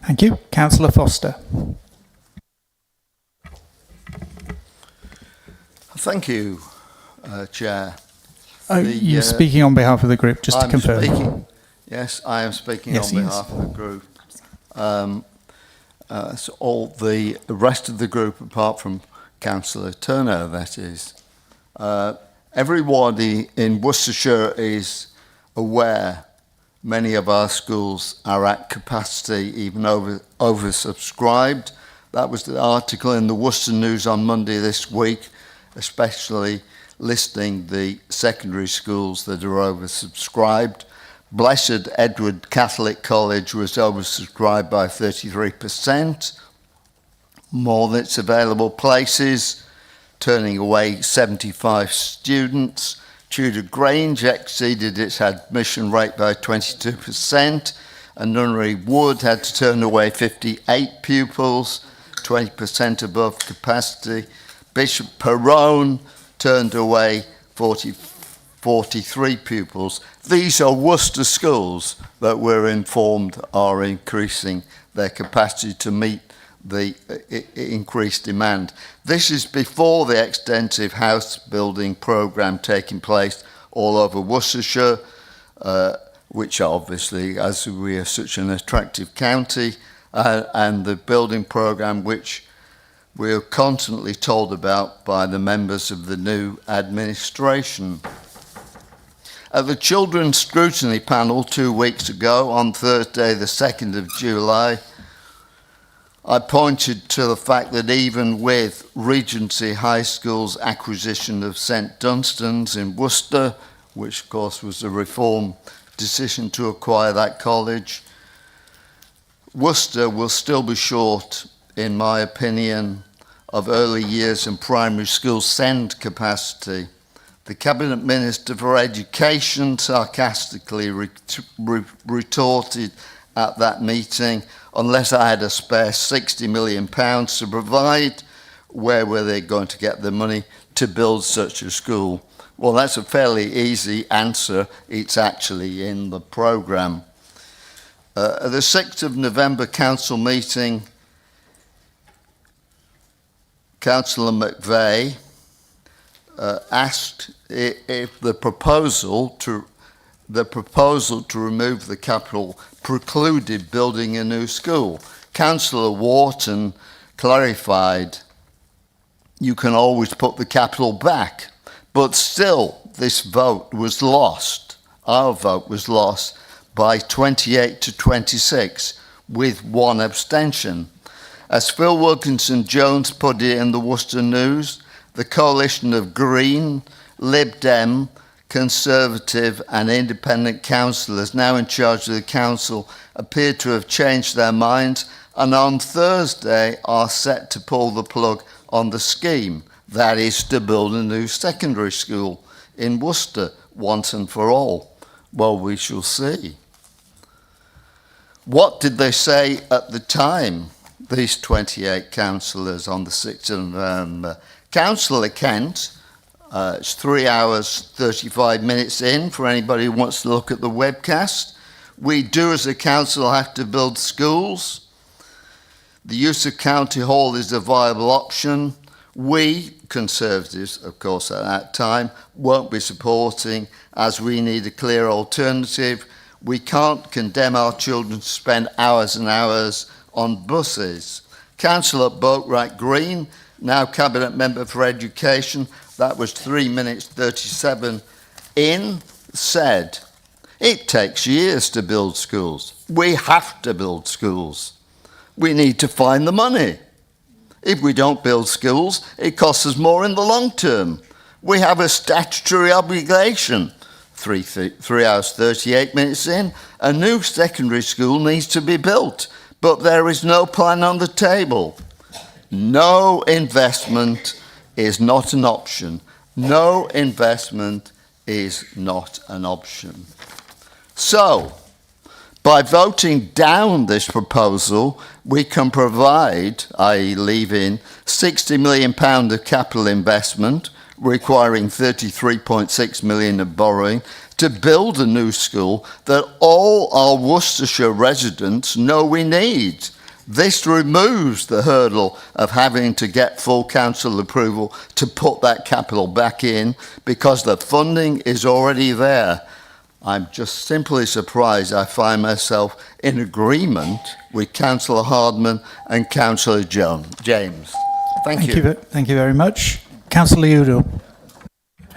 Thank you. Councillor Foster. Thank you, Chair. You're speaking on behalf of the group, just to confirm. Yes, I am speaking on behalf of the group. So all the rest of the group, apart from Councillor Turner, that is. Everybody in Worcestershire is aware many of our schools are at capacity, even oversubscribed. That was the article in the Worcester News on Monday this week, especially listing the secondary schools that are oversubscribed. Blessed Edward Catholic College was oversubscribed by 33%, more than its available places, turning away 75 students. Tudor Grange exceeded its admission rate by 22%, and Nunnery Wood had to turn away 58 pupils, 20% above capacity. Bishop Perrone turned away 43 pupils. These are Worcester schools that we're informed are increasing their capacity to meet the increased demand. This is before the extensive house building programme taking place all over Worcestershire, which obviously, as we are such an attractive county, and the building programme which we are constantly told about by the members of the new administration. At the Children's Scrutiny Panel 2 weeks ago, on Thursday the 2nd of July, I pointed to the fact that even with Regency High School's acquisition of St Dunstan's in Worcester, which of course was a Reform decision to acquire that college, Worcester will still be short, in my opinion, of early years and primary school SEND capacity. The Cabinet Minister for Education sarcastically retorted at that meeting, unless I had a spare £60 million to provide, where were they going to get the money to build such a school? Well, that's a fairly easy answer. It's actually in the programme. At the 6th of November council meeting, Councillor McVeigh asked if the proposal to remove the capital precluded building a new school. Councillor Wharton clarified you can always put the capital back, but still this vote was lost. Our vote was lost by 28 to 26 with one abstention. As Phil Wilkinson-Jones put it in the Worcester News, the coalition of Green, Lib Dem, Conservative and independent councillors now in charge of the council appear to have changed their minds and on Thursday are set to pull the plug on the scheme, that is to build a new secondary school in Worcester once and for all. Well, we shall see. What did they say at the time, these 28 councillors on the 6th of November? Councillor Kent, it's 3 hours 35 minutes in for anybody who wants to look at the webcast. We do as a council have to build schools. The use of County Hall is a viable option. We, Conservatives, of course, at that time, won't be supporting as we need a clear alternative. We can't condemn our children to spend hours and hours on buses. Councillor Boatwright Green, now Cabinet Member for Education, that was 3 minutes 37 in, said, it takes years to build schools. We have to build schools. We need to find the money. If we don't build schools, it costs us more in the long term. We have a statutory obligation. 3 hours 38 minutes in, a new secondary school needs to be built, but there is no plan on the table. No investment is not an option. No investment is not an option. So, by voting down this proposal, we can provide, i.e. leave in, £60 million of capital investment, requiring £33.6 million of borrowing, to build a new school that all our Worcestershire residents know we need. This removes the hurdle of having to get full council approval to put that capital back in because the funding is already there. I'm just simply surprised I find myself in agreement with Councillor Hardman and Councillor James. Thank you. Thank you very much. Councillor Udall.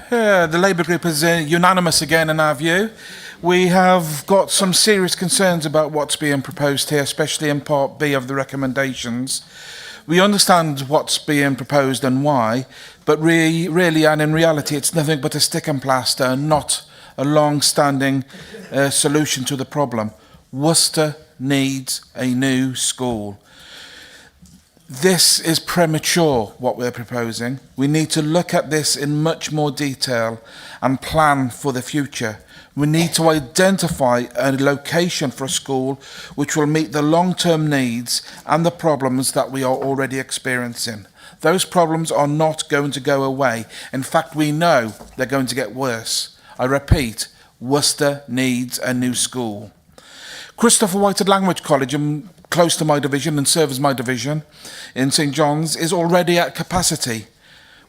The Labour Group is unanimous again in our view. We have got some serious concerns about what's being proposed here, especially in Part B of the recommendations. We understand what's being proposed and why, but really and in reality it's nothing but a stick and plaster and not a long-standing solution to the problem. Worcester needs a new school. This is premature, what we're proposing. We need to look at this in much more detail and plan for the future. We need to identify a location for a school which will meet the long-term needs and the problems that we are already experiencing. Those problems are not going to go away. In fact, we know they're going to get worse. I repeat, Worcester needs a new school. Christopher Whitehead Language College, close to my division and serves my division in St John's, is already at capacity.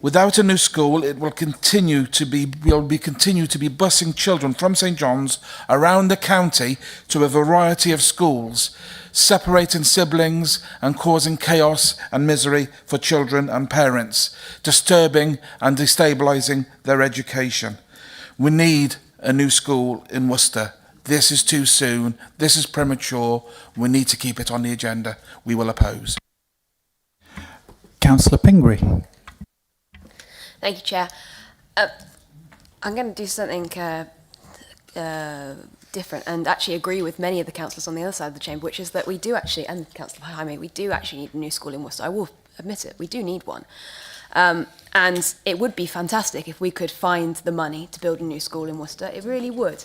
Without a new school, it will continue to be busing children from St John's around the county to a variety of schools, separating siblings and causing chaos and misery for children and parents, disturbing and destabilising their education. We need a new school in Worcester. This is too soon. This is premature. We need to keep it on the agenda. We will oppose. Councillor Pingree. Thank you, Chair. I'm going to do something different and actually agree with many of the councillors on the other side of the chamber, which is that we do actually, and Councillor Jaime, we do actually need a new school in Worcester. I will admit it, we do need one. And it would be fantastic if we could find the money to build a new school in Worcester. It really would.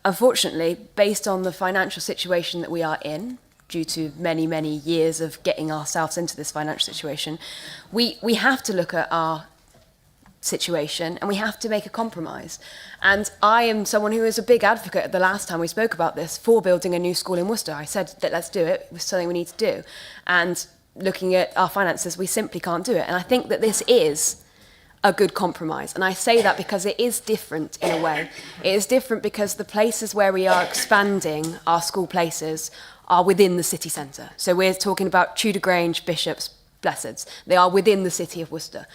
Unfortunately, based on the financial situation that we are in, due to many, many years of getting ourselves into this financial situation, we have to look at our situation and we have to make a compromise. And I am someone who is a big advocate, the last time we spoke about this, for building a new school in Worcester. I said that let's do it, it was something we need to do. And looking at our finances, we simply can't do it. And I think that this is a good compromise. And I say that because it is different in a way. It is different because the places where we are expanding our school places are within the city centre. So we're talking about Tudor Grange, Bishops, Blesseds. They are within the city of Worcester.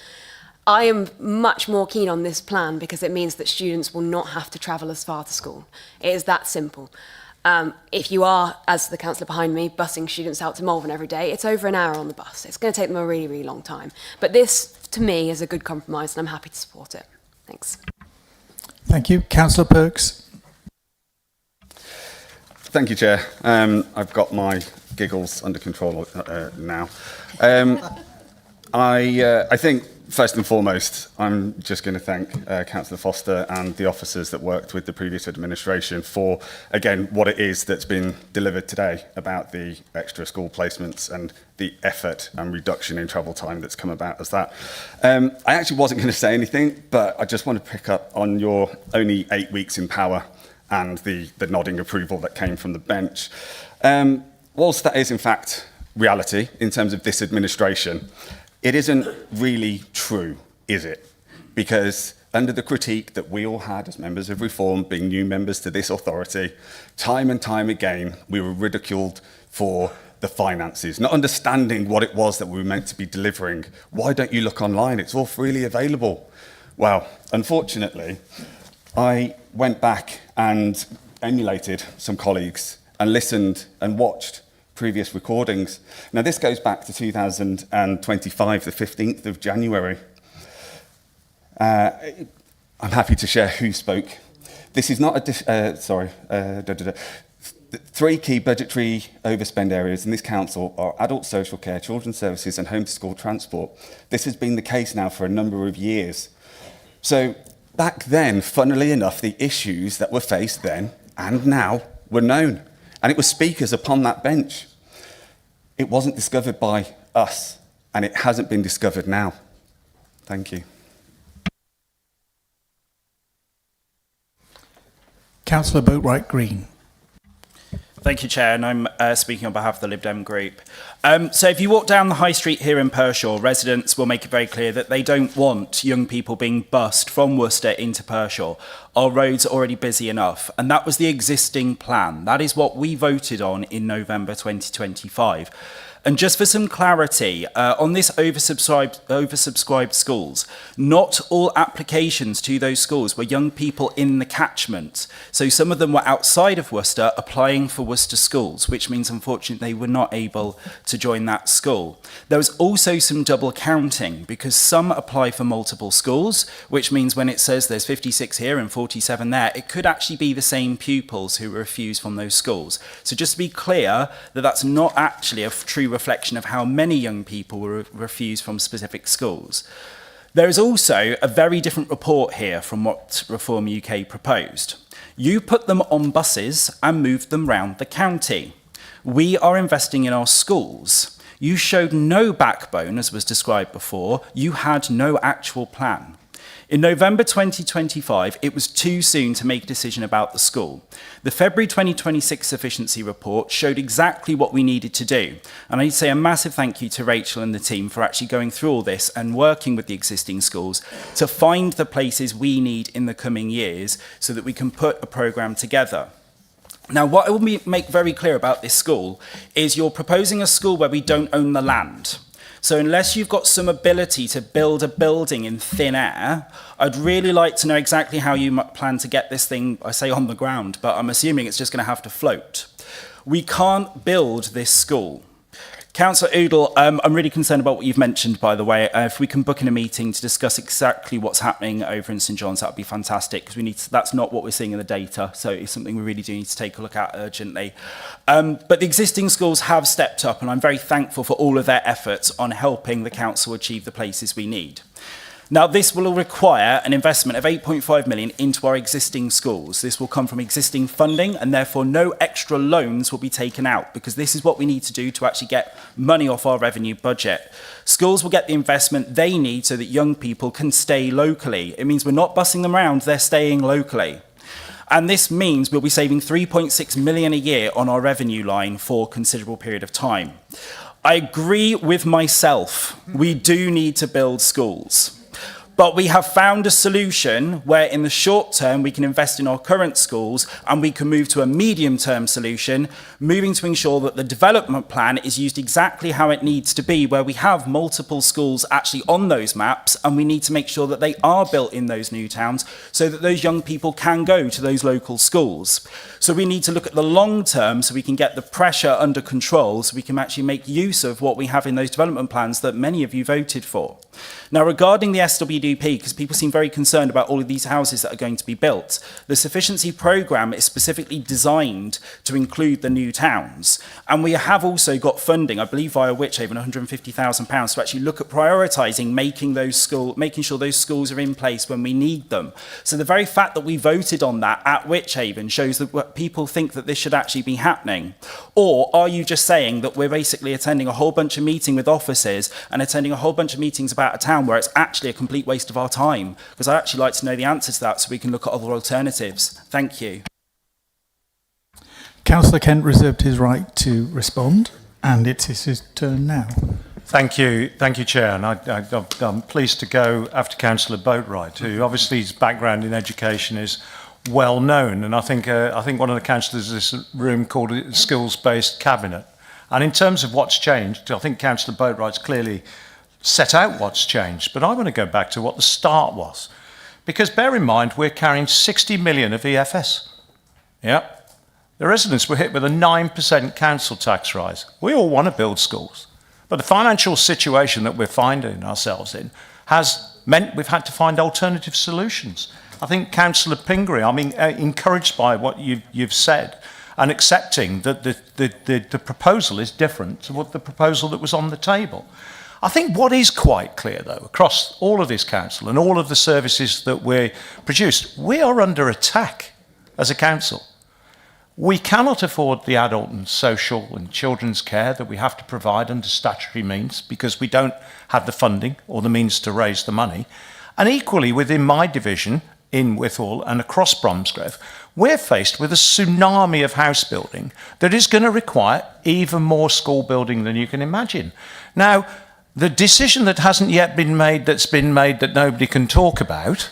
I am much more keen on this plan because it means that students will not have to travel as far to school. It is that simple. If you are, as the councillor behind me, busing students out to Malvern every day, it's over an hour on the bus. It's going to take them a really, really long time. But this, to me, is a good compromise, and I'm happy to support it. Thanks. Thank you. Councillor Perks. Thank you, Chair. I've got my giggles under control now. I think, first and foremost, I'm just going to thank Councillor Foster and the officers that worked with the previous administration for, again, what it is that's been delivered today about the extra school placements and the effort and reduction in travel time that's come about as that. I actually wasn't going to say anything, but I just want to pick up on your only 8 weeks in power and the nodding approval that came from the bench. Whilst that is, in fact, reality in terms of this administration, it isn't really true, is it? Because under the critique that we all had as members of Reform, being new members to this authority, time and time again, we were ridiculed for the finances, not understanding what it was that we were meant to be delivering. Why don't you look online? It's all freely available. Well, unfortunately, I went back and emulated some colleagues and listened and watched previous recordings. Now, this goes back to 2025, the 15th of January. I'm happy to share who spoke. This is not a... Three key budgetary overspend areas in this council are adult social care, children's services and home to school transport. This has been the case now for a number of years. So back then, funnily enough, the issues that were faced then and now were known. And it was speakers upon that bench. It wasn't discovered by us, and it hasn't been discovered now. Thank you. Councillor Boatwright Green. Thank you, Chair, and I'm speaking on behalf of the Lib Dem group. So if you walk down the high street here in Pershore, residents will make it very clear that they don't want young people being bussed from Worcester into Pershore. Our roads are already busy enough, and that was the existing plan. That is what we voted on in November 2025. And just for some clarity, on this oversubscribed schools, not all applications to those schools were young people in the catchment. So some of them were outside of Worcester applying for Worcester schools, which means unfortunately they were not able to join that school. There was also some double counting because some apply for multiple schools, which means when it says there's 56 here and 47 there, it could actually be the same pupils who were refused from those schools. So just to be clear that that's not actually a true reflection of how many young people were refused from specific schools. There is also a very different report here from what Reform UK proposed. You put them on buses and moved them round the county. We are investing in our schools. You showed no backbone, as was described before. You had no actual plan. In November 2025, it was too soon to make a decision about the school. The February 2026 sufficiency report showed exactly what we needed to do. And I need to say a massive thank you to Rachel and the team for actually going through all this and working with the existing schools to find the places we need in the coming years so that we can put a programme together. Now, what I will make very clear about this school is you're proposing a school where we don't own the land. So unless you've got some ability to build a building in thin air, I'd really like to know exactly how you plan to get this thing, I say on the ground, but I'm assuming it's just going to have to float. We can't build this school. Councillor Oodle, I'm really concerned about what you've mentioned, by the way. If we can book in a meeting to discuss exactly what's happening over in St John's, that would be fantastic, because that's not what we're seeing in the data, so it's something we really do need to take a look at urgently. But the existing schools have stepped up, and I'm very thankful for all of their efforts on helping the council achieve the places we need. Now, this will require an investment of 8.5 million into our existing schools. This will come from existing funding, and therefore no extra loans will be taken out, because this is what we need to do to actually get money off our revenue budget. Schools will get the investment they need so that young people can stay locally. It means we're not bussing them around, they're staying locally. And this means we'll be saving 3.6 million a year on our revenue line for a considerable period of time. I agree with myself. We do need to build schools. But we have found a solution where in the short term we can invest in our current schools and we can move to a medium-term solution, moving to ensure that the development plan is used exactly how it needs to be, where we have multiple schools actually on those maps, and we need to make sure that they are built in those new towns so that those young people can go to those local schools. So we need to look at the long term so we can get the pressure under control, so we can actually make use of what we have in those development plans that many of you voted for. Now, regarding the SWDP, because people seem very concerned about all of these houses that are going to be built, the sufficiency programme is specifically designed to include the new towns. And we have also got funding, I believe via Wychavon, £150,000 to actually look at prioritising making sure those schools are in place when we need them. So the very fact that we voted on that at Wychavon shows that people think that this should actually be happening. Or are you just saying that we're basically attending a whole bunch of meetings with officers and attending a whole bunch of meetings about a town where it's actually a complete waste of our time? Because I'd actually like to know the answer to that so we can look at other alternatives. Thank you. Councillor Kent reserved his right to respond, and it's his turn now. Thank you, Chair. And I'm pleased to go after Councillor Boatwright, who obviously his background in education is well known. And I think one of the councillors in this room called it a skills-based cabinet. And in terms of what's changed, I think Councillor Boatwright's clearly set out what's changed. But I want to go back to what the start was. Because bear in mind, we're carrying 60 million of EFS. Yeah. The residents were hit with a 9% council tax rise. We all want to build schools. But the financial situation that we're finding ourselves in has meant we've had to find alternative solutions. I think Councillor Pingree, I'm encouraged by what you've said and accepting that the proposal is different to what the proposal that was on the table. I think what is quite clear, though, across all of this council and all of the services that we produced, we are under attack as a council. We cannot afford the adult and social and children's care that we have to provide under statutory means because we don't have the funding or the means to raise the money. And equally, within my division, in Withall and across Bromsgrove, we're faced with a tsunami of house building that is going to require even more school building than you can imagine. Now, the decision that hasn't yet been made, that's been made that nobody can talk about,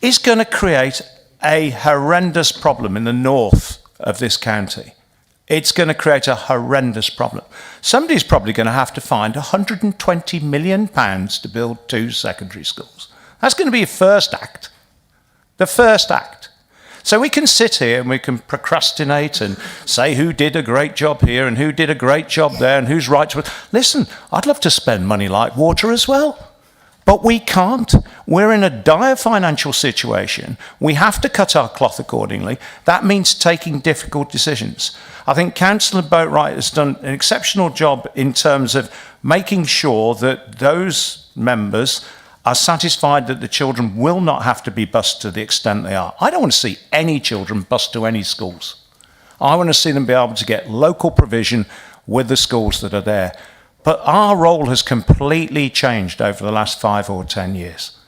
is going to create a horrendous problem in the north of this county. It's going to create a horrendous problem. Somebody's probably going to have to find £120 million to build 2 secondary schools. That's going to be a first act. The first act. So we can sit here and we can procrastinate and say who did a great job here and who did a great job there and who's right to... Listen, I'd love to spend money like water as well. But we can't. We're in a dire financial situation. We have to cut our cloth accordingly. That means taking difficult decisions. I think Councillor Boatwright has done an exceptional job in terms of making sure that those members are satisfied that the children will not have to be bused to the extent they are. I don't want to see any children bused to any schools. I want to see them be able to get local provision with the schools that are there. But our role has completely changed over the last 5 or 10 years.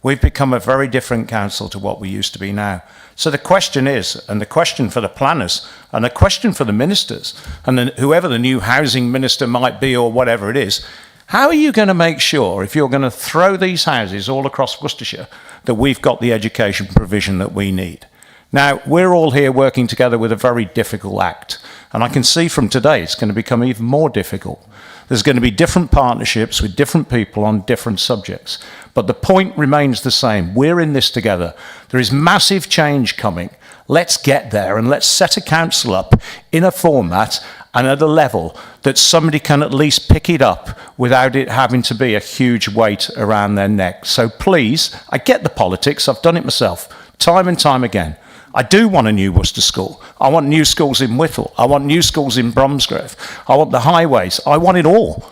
We've become a very different council to what we used to be now. So the question is, and the question for the planners, and the question for the ministers, and then whoever the new housing minister might be or whatever it is, how are you going to make sure, if you're going to throw these houses all across Worcestershire, that we've got the education provision that we need? Now, we're all here working together with a very difficult act. And I can see from today it's going to become even more difficult. There's going to be different partnerships with different people on different subjects. But the point remains the same. We're in this together. There is massive change coming. Let's get there and let's set a council up in a format and at a level that somebody can at least pick it up without it having to be a huge weight around their neck. So please, I get the politics. I've done it myself time and time again. I do want a new Worcester school. I want new schools in Withall. I want new schools in Bromsgrove. I want the highways. I want it all.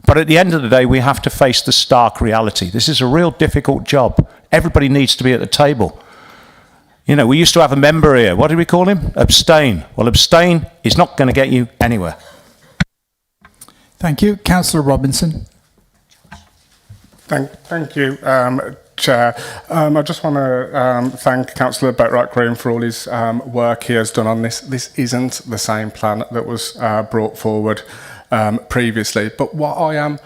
But at the end of the day, we have to face the stark reality. This is a real difficult job. Everybody needs to be at the table. You know, we used to have a member here. What did we call him? Abstain. Well, abstain is not going to get you anywhere. Thank you. Councillor Robinson. Thank you, Chair. I just want to thank Councillor Boatwright Green for all his work he has done on this. This isn't the same plan that was brought forward previously. But what I am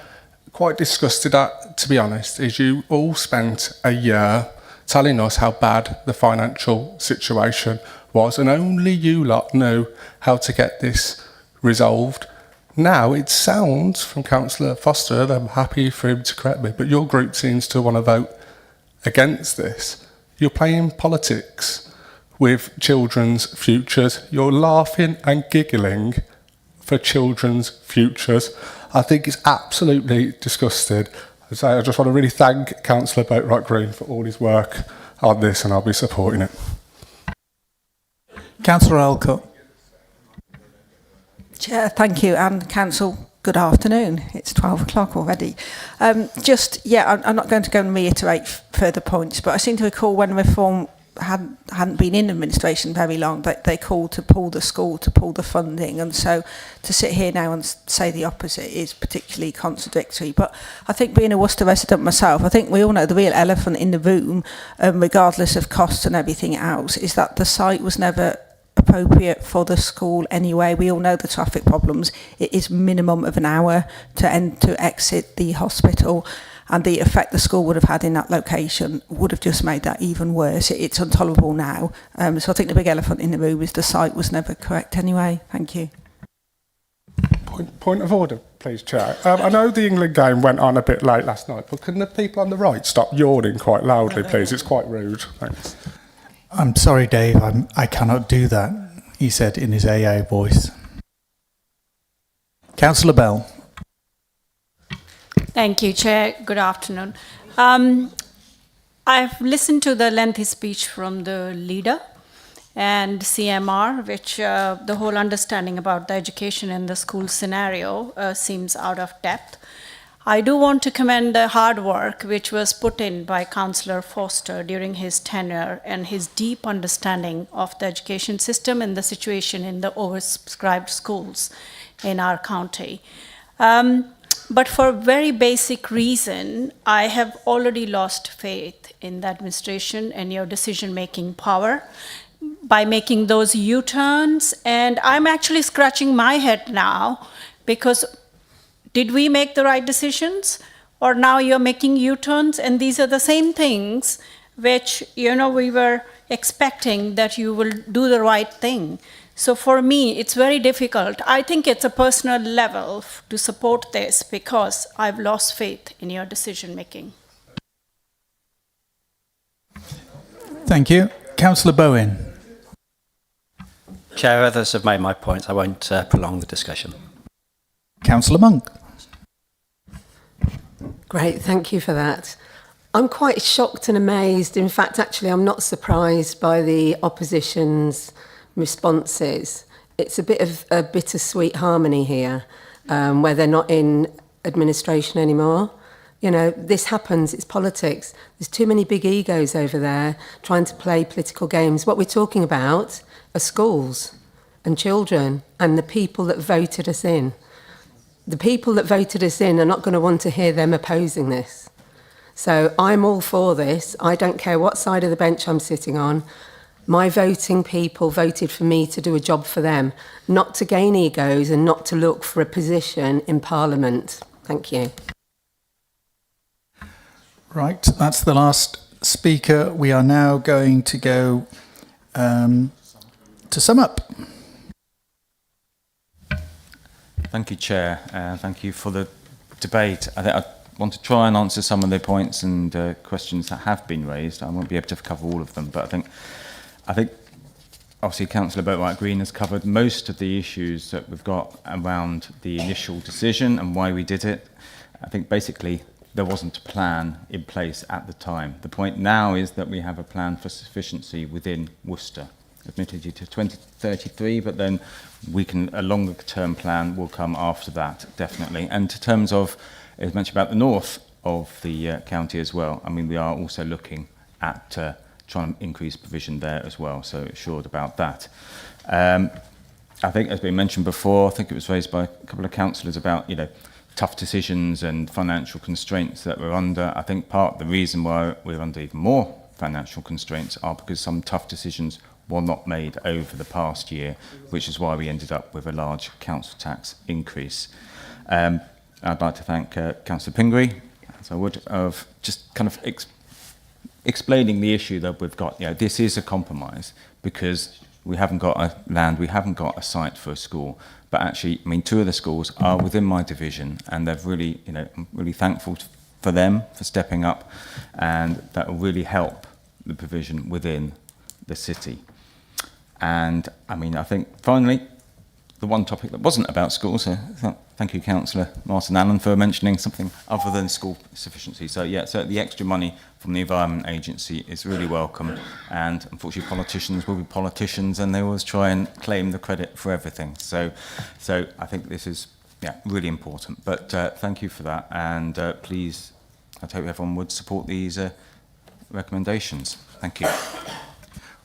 quite disgusted at, to be honest, is you all spent a year telling us how bad the financial situation was, and only you lot knew how to get this resolved. Now it sounds from Councillor Foster, and I'm happy for him to correct me, but your group seems to want to vote against this. You're playing politics with children's futures. You're laughing and giggling for children's futures. I think it's absolutely disgusting. I just want to really thank Councillor Boatwright Green for all his work on this, and I'll be supporting it. Councillor Alcott. Chair, thank you, and Council, good afternoon. It's 12 o'clock already. I'm not going to go and reiterate further points, but I seem to recall when reform hadn't been in administration very long, that they called to pull the school, to pull the funding, and so to sit here now and say the opposite is particularly contradictory. But I think, being a Worcester resident myself, I think we all know the real elephant in the room, regardless of costs and everything else, is that the site was never appropriate for the school anyway. We all know the traffic problems. It is minimum of an hour to exit the hospital, and the effect the school would have had in that location would have just made that even worse. It's intolerable now. So I think the big elephant in the room is the site was never correct anyway. Thank you. Point of order, please, Chair. I know the England game went on a bit late last night, but can the people on the right stop yawning quite loudly, please? It's quite rude. Thanks. I'm sorry, Dave, I cannot do that, he said in his AA voice. Councillor Bell. Thank you, Chair. Good afternoon. I've listened to the lengthy speech from the leader and CMR, which the whole understanding about the education in the school scenario seems out of depth. I do want to commend the hard work which was put in by Councillor Foster during his tenure and his deep understanding of the education system and the situation in the oversubscribed schools in our county. But for a very basic reason, I have already lost faith in the administration and your decision-making power by making those U-turns. And I'm actually scratching my head now, because did we make the right decisions? Or now you're making U-turns, and these are the same things which, we were expecting that you will do the right thing. So for me, it's very difficult. I think it's a personal level to support this because I've lost faith in your decision making. Thank you. Councillor Bowen. Chair, others have made my points. I won't prolong the discussion. Councillor Monk. Great, thank you for that. I'm quite shocked and amazed. In fact, actually, I'm not surprised by the opposition's responses. It's a bit of a bittersweet harmony here, where they're not in administration anymore. This happens, it's politics. There's too many big egos over there trying to play political games. What we're talking about are schools and children and the people that voted us in. The people that voted us in are not going to want to hear them opposing this. So I'm all for this. I don't care what side of the bench I'm sitting on. My voting people voted for me to do a job for them, not to gain egos and not to look for a position in Parliament. Thank you. Right, that's the last speaker. We are now going to go to sum up. Thank you, Chair. Thank you for the debate. I want to try and answer some of the points and questions that have been raised. I won't be able to cover all of them, but I think obviously Councillor Boatwright Green has covered most of the issues that we've got around the initial decision and why we did it. I think basically there wasn't a plan in place at the time. The point now is that we have a plan for sufficiency within Worcester, admittedly to 2033, but then a longer term plan will come after that, definitely. And in terms of, as mentioned about the north of the county as well, I mean, we are also looking at trying to increase provision there as well, so assured about that. I think, as been mentioned before, I think it was raised by a couple of councillors about, tough decisions and financial constraints that we're under. I think part of the reason why we're under even more financial constraints are because some tough decisions were not made over the past year, which is why we ended up with a large council tax increase. I'd like to thank Councillor Pingree, as I would, of just kind of explaining the issue that we've got. You know, this is a compromise because we haven't got a land, we haven't got a site for a school. But actually, I mean, 2 of the schools are within my division, and they've really, you know, I'm really thankful for them for stepping up, and that will really help the provision within the city. And I mean, I think finally, the one topic that wasn't about schools, so thank you, Councillor Martin Allen, for mentioning something other than school sufficiency. So yeah, so the extra money from the Environment Agency is really welcome, and unfortunately politicians will be politicians and they always try and claim the credit for everything. So I think this is really important. But thank you for that, and please, I hope everyone would support these recommendations. Thank you.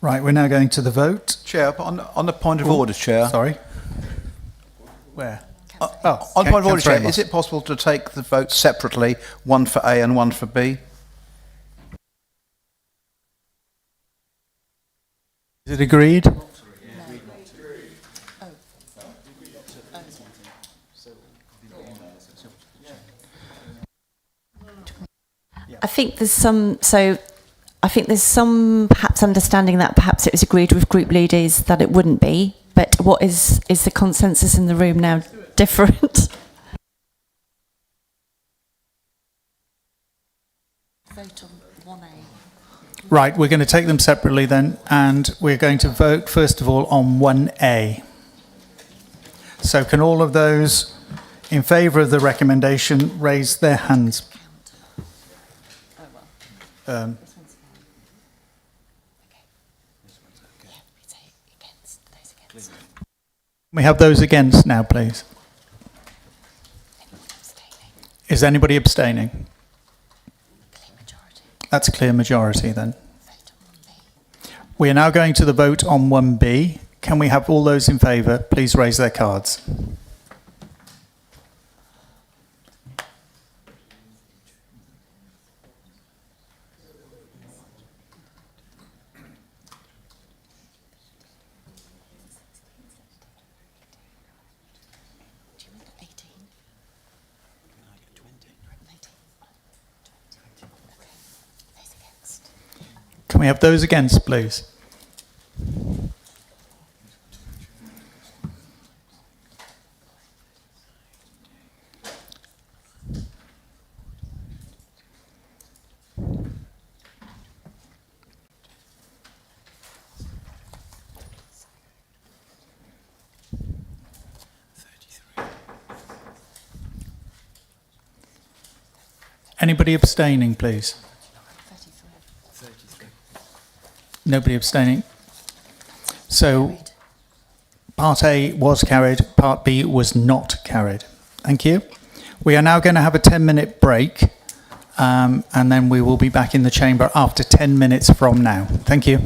Right, we're now going to the vote. Chair, on the point of order, Chair. Sorry. Where? On point of order, Councillor Chair, Amos. is it possible to take the vote separately, one for A and one for B? Is it agreed? I think there's some, perhaps understanding that perhaps it was agreed with group leaders that it wouldn't be, but what is the consensus in the room now different? Vote on 1A. Right, we're going to take them separately then, and we're going to vote first of all on 1A. So can all of those in favour of the recommendation raise their hands? We have those against now, please. Is anybody abstaining? That's a clear majority then. We are now going to the vote on 1B. Can we have all those in favour please raise their cards? Can we have those against, please? Anybody abstaining, please? Nobody abstaining. So Part A was carried, Part B was not carried. Thank you. We are now going to have a 10-minute break, and then we will be back in the chamber after 10 minutes from now. Thank you.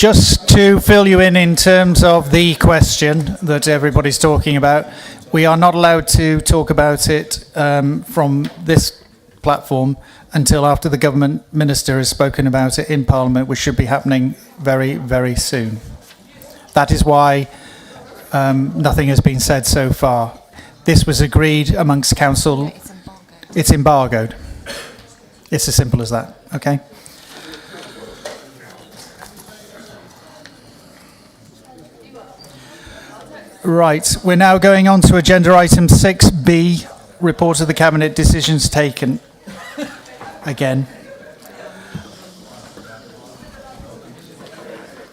Just to fill you in terms of the question that everybody's talking about, we are not allowed to talk about it from this platform until after the government minister has spoken about it in Parliament, which should be happening very, very soon. That is why nothing has been said so far. This was agreed amongst council. It's embargoed. It's as simple as that, okay? Right, we're now going on to agenda item 6B, report of the Cabinet, decisions taken. Again.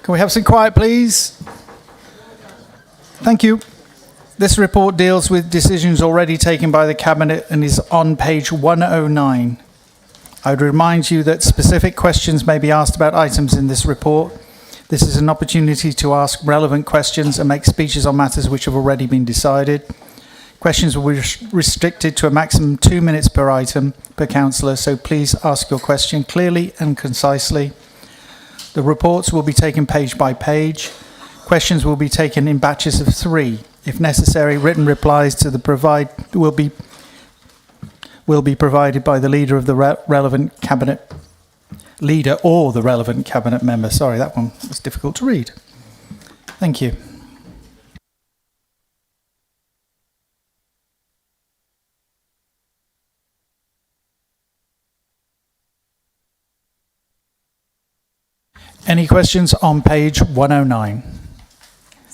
Can we have some quiet, please? Thank you. This report deals with decisions already taken by the Cabinet and is on page 109. I would remind you that specific questions may be asked about items in this report. This is an opportunity to ask relevant questions and make speeches on matters which have already been decided. Questions will be restricted to a maximum 2 minutes per item per councillor, so please ask your question clearly and concisely. The reports will be taken page by page. Questions will be taken in batches of 3. If necessary, written replies to the will be provided by the leader of the relevant cabinet leader or the relevant cabinet member. Sorry, that one was difficult to read. Thank you. Any questions on page 109?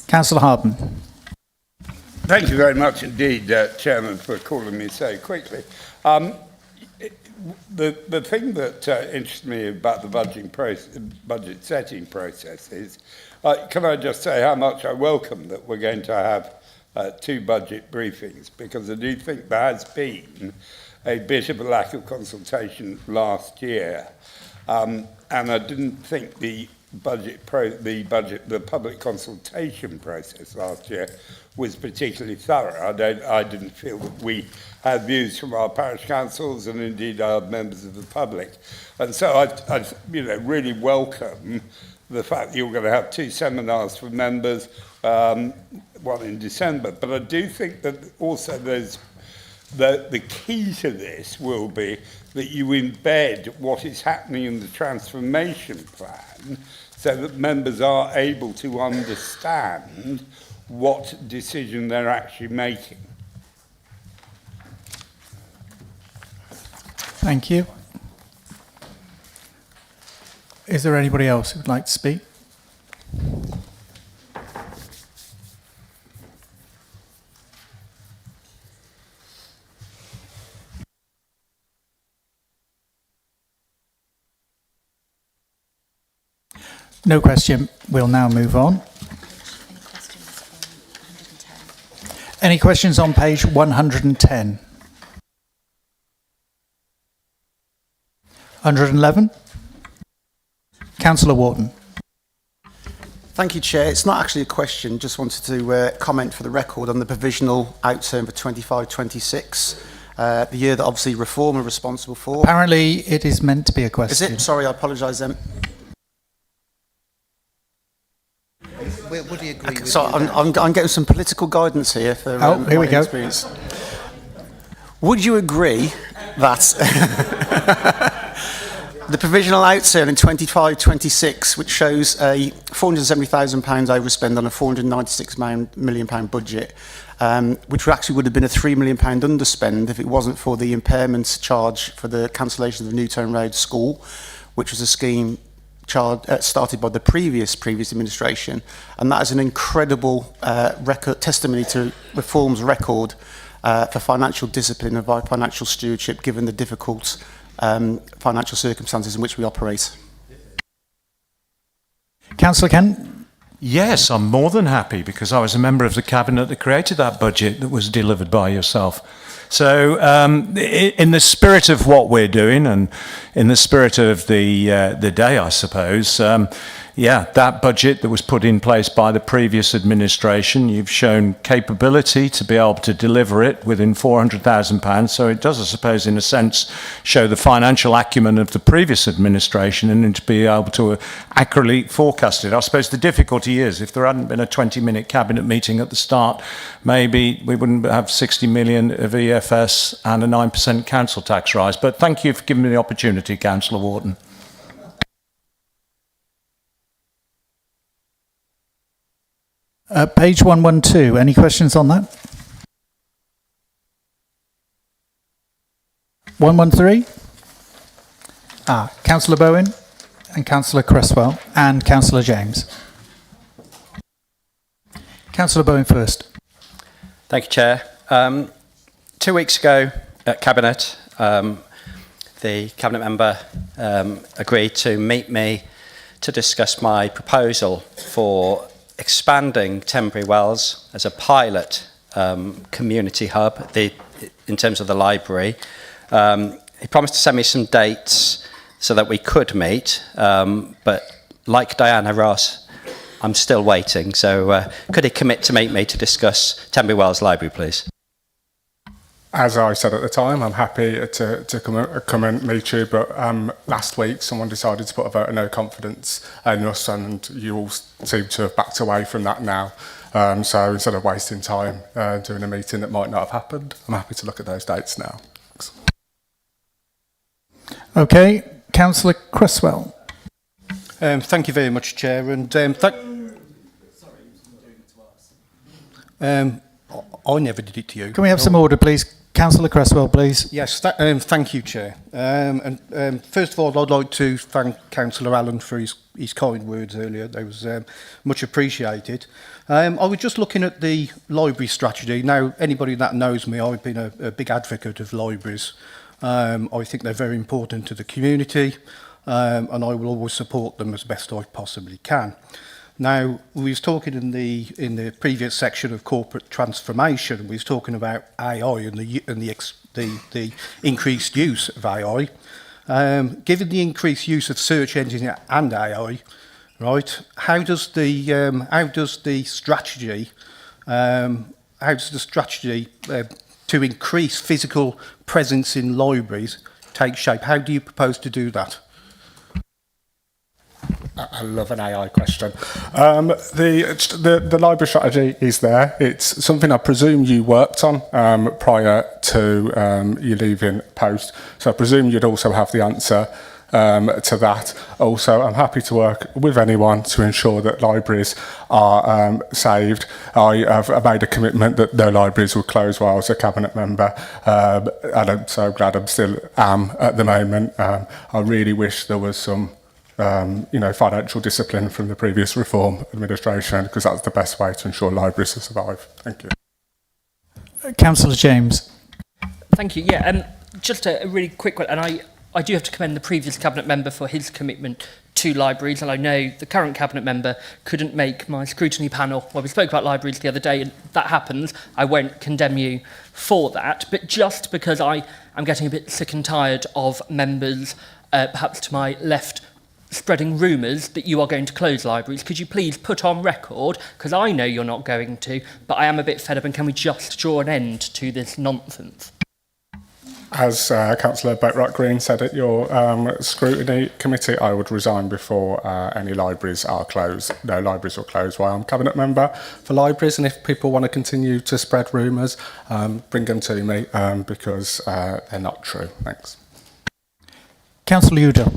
Councillor Harden. Thank you very much indeed, Chairman, for calling me so quickly. The thing that interests me about the budget setting process is, can I just say how much I welcome that we're going to have 2 budget briefings, because I do think there has been a bit of a lack of consultation last year, and I didn't think the public consultation process last year was particularly thorough. I didn't feel that we had views from our parish councils and indeed our members of the public. And so I really welcome the fact that you're going to have 2 seminars for members, one in December. But I do think that also the key to this will be that you embed what is happening in the transformation plan so that members are able to understand what decision they're actually making. Thank you. Is there anybody else who would like to speak? No question. We'll now move on. Any questions on page 110? 111? Councillor Wharton. Thank you, Chair. It's not actually a question, just wanted to comment for the record on the provisional outturn for 25-26, the year that obviously Reform are responsible for. Apparently it is meant to be a question. Is it? Sorry, I apologise then. Would he agree with So you? I'm getting some political guidance here for here we my go. experience. Would you agree that the provisional outturn in 25-26, which shows a £470,000 overspend on a £496 million budget, which actually would have been a £3 million underspend if it wasn't for the impairment charge for the cancellation of the Newtown Road School, which was a scheme started by the previous administration, and that is an incredible testimony to Reform's record for financial discipline and financial stewardship, given the difficult financial circumstances in which we operate. Councillor Kent? Yes, I'm more than happy, because I was a member of the cabinet that created that budget that was delivered by yourself. So, in the spirit of what we're doing, and in the spirit of the day, I suppose, that budget that was put in place by the previous administration, you've shown capability to be able to deliver it within £400,000. So it does, I suppose, in a sense, show the financial acumen of the previous administration and to be able to accurately forecast it. I suppose the difficulty is, if there hadn't been a 20-minute cabinet meeting at the start, maybe we wouldn't have 60 million of EFS and a 9% council tax rise. But thank you for giving me the opportunity, Councillor Wharton. Page 112, any questions on that? 113? Councillor Bowen and Councillor Cresswell and Councillor James. Councillor Bowen first. Thank you, Chair. 2 weeks ago at Cabinet, the Cabinet member agreed to meet me to discuss my proposal for expanding Tenbury Wells as a pilot community hub in terms of the library. He promised to send me some dates so that we could meet, but like Diana Ross, I'm still waiting. So could he commit to meet me to discuss Tenbury Wells Library, please? As I said at the time, I'm happy to come and meet you, but last week someone decided to put a vote of no confidence in us, and you all seem to have backed away from that now. So instead of wasting time doing a meeting that might not have happened, I'm happy to look at those dates now. Thanks. Okay, Councillor Cresswell. Thank you very much, Chair, and I never did it to you. Can we have some order, please? Councillor Cresswell, please. Yes, thank you, Chair. First of all, I'd like to thank Councillor Allen for his kind words earlier. They was much appreciated. I was just looking at the library strategy. Now, anybody that knows me, I've been a big advocate of libraries. I think they're very important to the community, and I will always support them as best I possibly can. Now, we was talking in the previous section of corporate transformation. We was talking about AI and the increased use of AI. Given the increased use of search engines and AI, right? How does the strategy to increase physical presence in libraries take shape? How do you propose to do that? I love an AI question. The library strategy is there. It's something I presume you worked on prior to you leaving post. So I presume you'd also have the answer to that. Also, I'm happy to work with anyone to ensure that libraries are saved. I have made a commitment that no libraries will close while I was a Cabinet member, and I'm so glad I'm still at the moment. I really wish there was some financial discipline from the previous Reform administration, because that's the best way to ensure libraries survive. Thank you. Councillor James. Thank you. Yeah, just a really quick one, and I do have to commend the previous Cabinet member for his commitment to libraries, and I know the current Cabinet member couldn't make my scrutiny panel where we spoke about libraries the other day, and that happens. I won't condemn you for that, but just because I am getting a bit sick and tired of members, perhaps to my left, spreading rumours that you are going to close libraries, could you please put on record, because I know you're not going to, but I am a bit fed up, and can we just draw an end to this nonsense? As Councillor Boatright-Green said at your scrutiny committee, I would resign before any libraries are closed. No libraries will close while I'm Cabinet member for libraries, and if people want to continue to spread rumours, bring them to me, because they're not true. Thanks. Councillor Udall.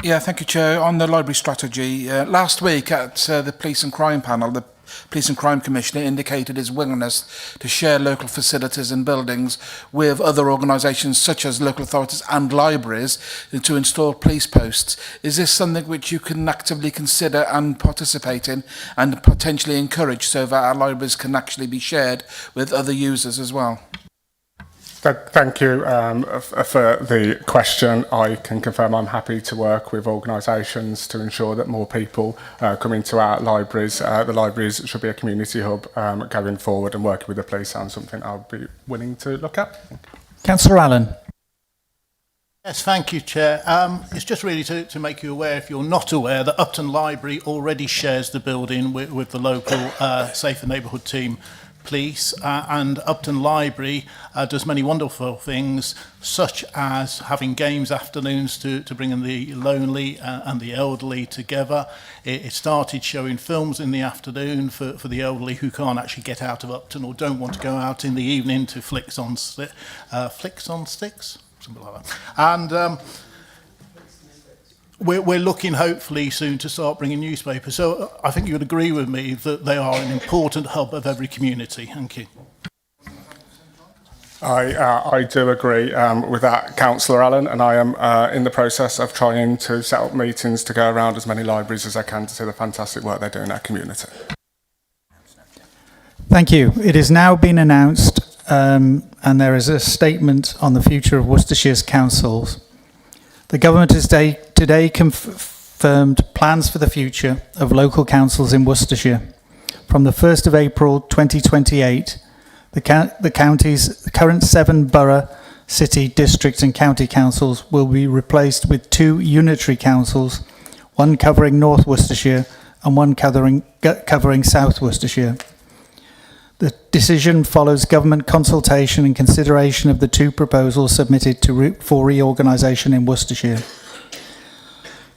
Yeah, thank you, Chair. On the library strategy, last week at the Police and Crime panel, the Police and Crime Commissioner indicated his willingness to share local facilities and buildings with other organisations such as local authorities and libraries to install police posts. Is this something which you can actively consider and participate in and potentially encourage so that our libraries can actually be shared with other users as well? Thank you for the question. I can confirm I'm happy to work with organisations to ensure that more people come into our libraries. The libraries should be a community hub going forward, and working with the police sounds something I'll be willing to look at. Councillor Allen. Yes, thank you, Chair. It's just really to make you aware, if you're not aware, that Upton Library already shares the building with the local Safer Neighbourhood Team Police, and Upton Library does many wonderful things, such as having games afternoons to bring in the lonely and the elderly together. It started showing films in the afternoon for the elderly who can't actually get out of Upton or don't want to go out in the evening to flicks on sticks, something like that. And we're looking hopefully soon to start bringing newspapers. So I think you would agree with me that they are an important hub of every community. Thank you. I do agree with that, Councillor Allen, and I am in the process of trying to set up meetings to go around as many libraries as I can to see the fantastic work they do in our community. Thank you. It has now been announced, and there is a statement on the future of Worcestershire's councils. The government has today confirmed plans for the future of local councils in Worcestershire. From the 1st of April 2028, the county's current 7 borough, city, district and county councils will be replaced with 2 unitary councils, one covering North Worcestershire and one covering South Worcestershire. The decision follows government consultation and consideration of the 2 proposals submitted for reorganisation in Worcestershire.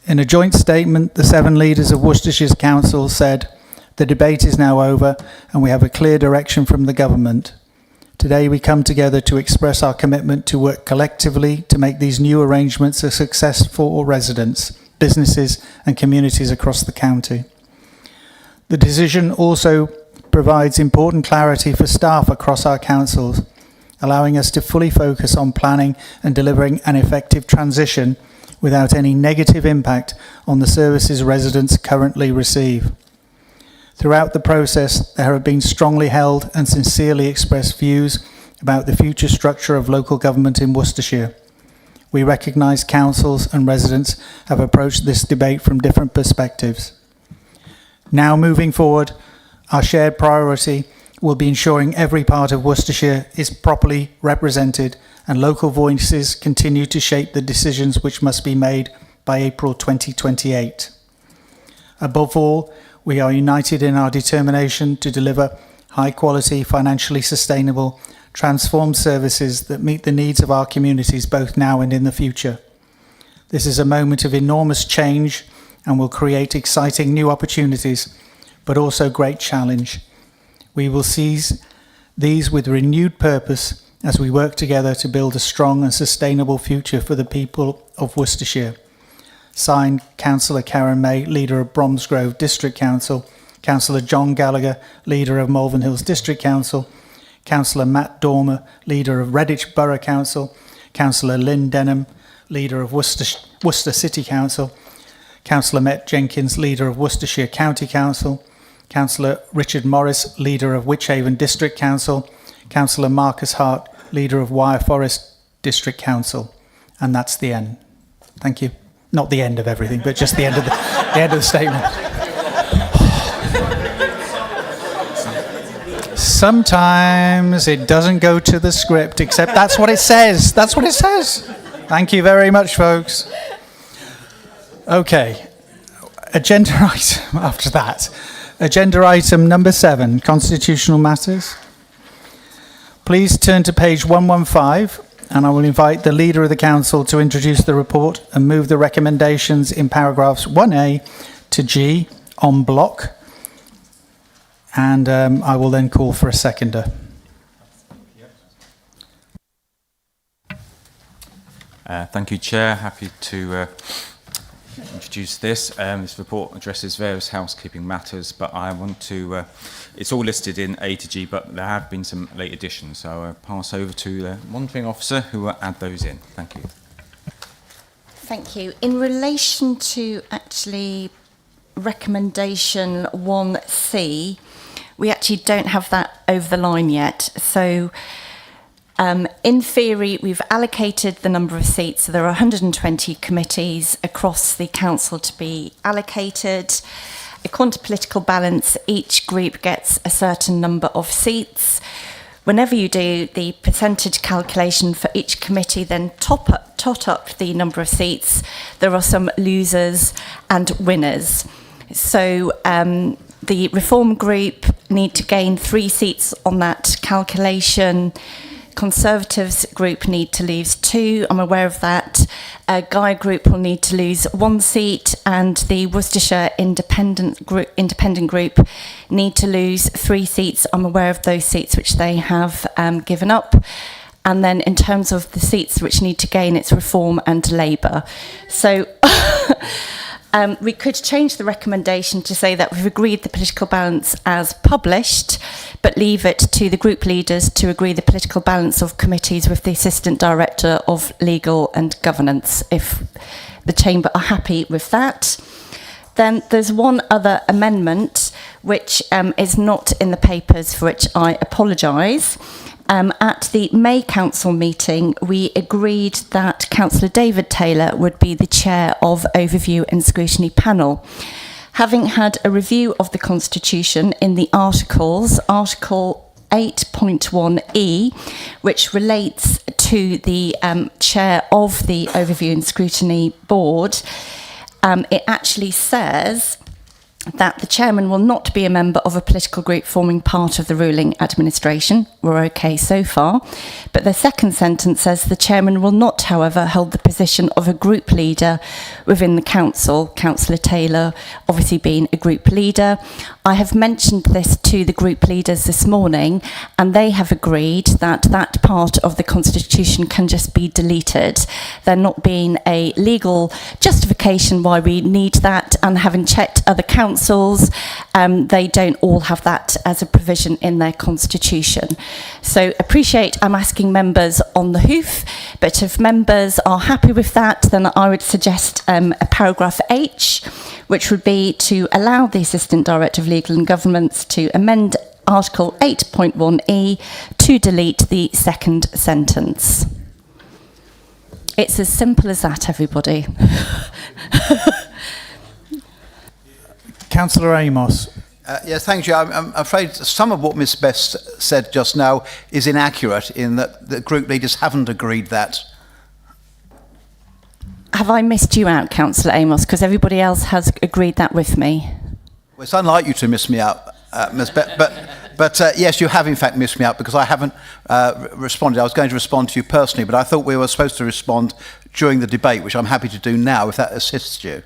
In a joint statement, the 7 leaders of Worcestershire's council said, "The debate is now over and we have a clear direction from the government. Today we come together to express our commitment to work collectively to make these new arrangements a success for all residents, businesses and communities across the county." The decision also provides important clarity for staff across our councils, allowing us to fully focus on planning and delivering an effective transition without any negative impact on the services residents currently receive. Throughout the process, there have been strongly held and sincerely expressed views about the future structure of local government in Worcestershire. We recognise councils and residents have approached this debate from different perspectives. Now moving forward, our shared priority will be ensuring every part of Worcestershire is properly represented and local voices continue to shape the decisions which must be made by April 2028. Above all, we are united in our determination to deliver high-quality, financially sustainable, transformed services that meet the needs of our communities both now and in the future. This is a moment of enormous change and will create exciting new opportunities, but also great challenge. We will seize these with renewed purpose as we work together to build a strong and sustainable future for the people of Worcestershire. Signed, Councillor Karen May, Leader of Bromsgrove District Council, Councillor John Gallagher, Leader of Malvern Hills District Council, Councillor Matt Dormer, Leader of Redditch Borough Council, Councillor Lynn Denham, Leader of Worcester City Council, Councillor Met Jenkins, Leader of Worcestershire County Council, Councillor Richard Morris, Leader of Wychhaven District Council, Councillor Marcus Hart, Leader of Wyre Forest District Council. And that's the end. Thank you. Not the end of everything, but just the end of the end of the statement. Sometimes it doesn't go to the script, except that's what it says. That's what it says. Thank you very much, folks. Okay. Agenda item after that. Agenda item number 7, constitutional matters. Please turn to page 115, and I will invite the Leader of the Council to introduce the report and move the recommendations in paragraphs 1A to G en bloc. And I will then call for a seconder. Thank you, Chair. Happy to introduce this. This report addresses various housekeeping matters, but I want to, it's all listed in A to G, but there have been some late additions, so I'll pass over to the monitoring officer who will add those in. Thank you. Thank you. In relation to actually recommendation 1C, we actually don't have that over the line yet. So In theory, we've allocated the number of seats, so there are 120 committees across the council to be allocated. According to political balance, each group gets a certain number of seats. Whenever you do the percentage calculation for each committee, then tot up the number of seats, there are some losers and winners. So the Reform group need to gain 3 seats on that calculation. Conservatives group need to lose 2, I'm aware of that. Guy group will need to lose 1 seat, and the Worcestershire independent group need to lose 3 seats. I'm aware of those seats which they have given up. And then in terms of the seats which need to gain, it's Reform and Labour. So we could change the recommendation to say that we've agreed the political balance as published, but leave it to the group leaders to agree the political balance of committees with the Assistant Director of Legal and Governance, if the Chamber are happy with that. Then there's one other amendment which is not in the papers, for which I apologise. At the May Council meeting, we agreed that Councillor David Taylor would be the chair of Overview and Scrutiny Panel. Having had a review of the Constitution in the articles, Article 8.1e, which relates to the chair of the Overview and Scrutiny Board, it actually says that the chairman will not be a member of a political group forming part of the ruling administration. We're okay so far. But the second sentence says the chairman will not, however, hold the position of a group leader within the council, Councillor Taylor obviously being a group leader. I have mentioned this to the group leaders this morning, and they have agreed that that part of the Constitution can just be deleted. There not being a legal justification why we need that, and having checked other councils, they don't all have that as a provision in their constitution. So appreciate I'm asking members on the hoof, but if members are happy with that, then I would suggest a paragraph H, which would be to allow the Assistant Director of Legal and Governance to amend Article 8.1e to delete the second sentence. It's as simple as that, everybody. Councillor Amos. Yes, thank you. I'm afraid some of what Ms Best said just now is inaccurate in that the group leaders haven't agreed that. Have I missed you out, Councillor Amos? Because everybody else has agreed that with me. Well, it's unlike you to miss me out, Ms Best, but yes, you have in fact missed me out because I haven't responded. I was going to respond to you personally, but I thought we were supposed to respond during the debate, which I'm happy to do now if that assists you.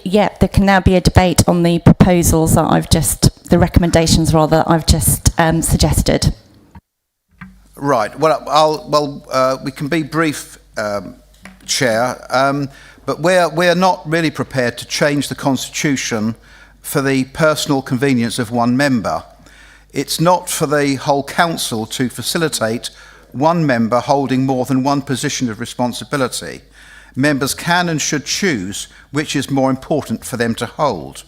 Yeah, there can now be a debate on the proposals that the recommendations rather, I've just suggested. Right. Well, we can be brief, Chair, but we're not really prepared to change the Constitution for the personal convenience of one member. It's not for the whole council to facilitate one member holding more than one position of responsibility. Members can and should choose which is more important for them to hold.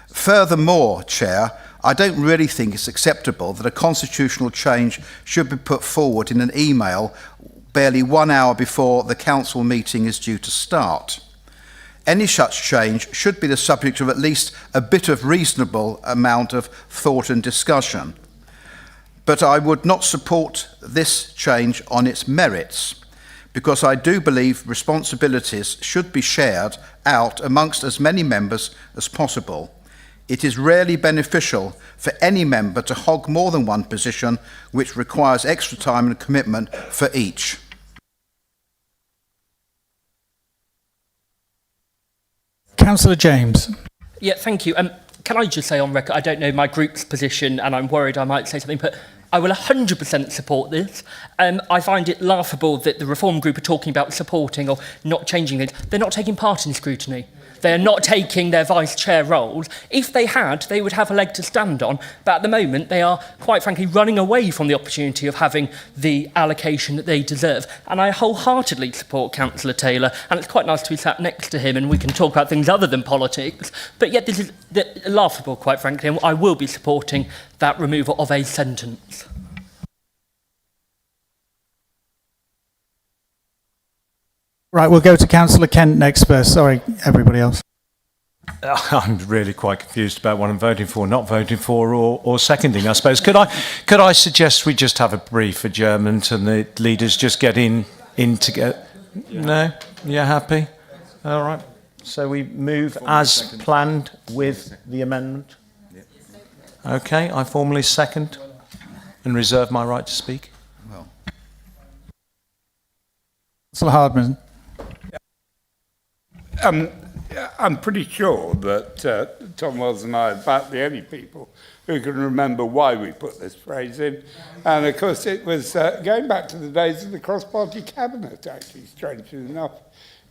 Furthermore, Chair, I don't really think it's acceptable that a constitutional change should be put forward in an email barely 1 hour before the council meeting is due to start. Any such change should be the subject of at least a bit of reasonable amount of thought and discussion. But I would not support this change on its merits, because I do believe responsibilities should be shared out amongst as many members as possible. It is rarely beneficial for any member to hog more than one position, which requires extra time and commitment for each. Councillor James. Yeah, thank you. Can I just say on record, I don't know my group's position and I'm worried I might say something, but I will 100% support this. I find it laughable that the Reform group are talking about supporting or not changing things. They're not taking part in scrutiny. They're not taking their vice chair roles. If they had, they would have a leg to stand on. But at the moment, they are, quite frankly, running away from the opportunity of having the allocation that they deserve. And I wholeheartedly support Councillor Taylor. And it's quite nice to be sat next to him and we can talk about things other than politics. But yet this is laughable, quite frankly. And I will be supporting that removal of a sentence. Right, we'll go to Councillor Kent next first. Sorry, everybody else. I'm really quite confused about what I'm voting for, not voting for, or seconding, I suppose. Could I suggest we just have a brief adjournment and the leaders just get in together? No? You're happy? All right. So we move as planned with the amendment? Okay, I formally second and reserve my right to speak. Well. Councillor Hardman. I'm pretty sure that Tom Wells and I are about the only people who can remember why we put this phrase in. And of course, it was going back to the days of the cross-party cabinet, actually, strangely enough,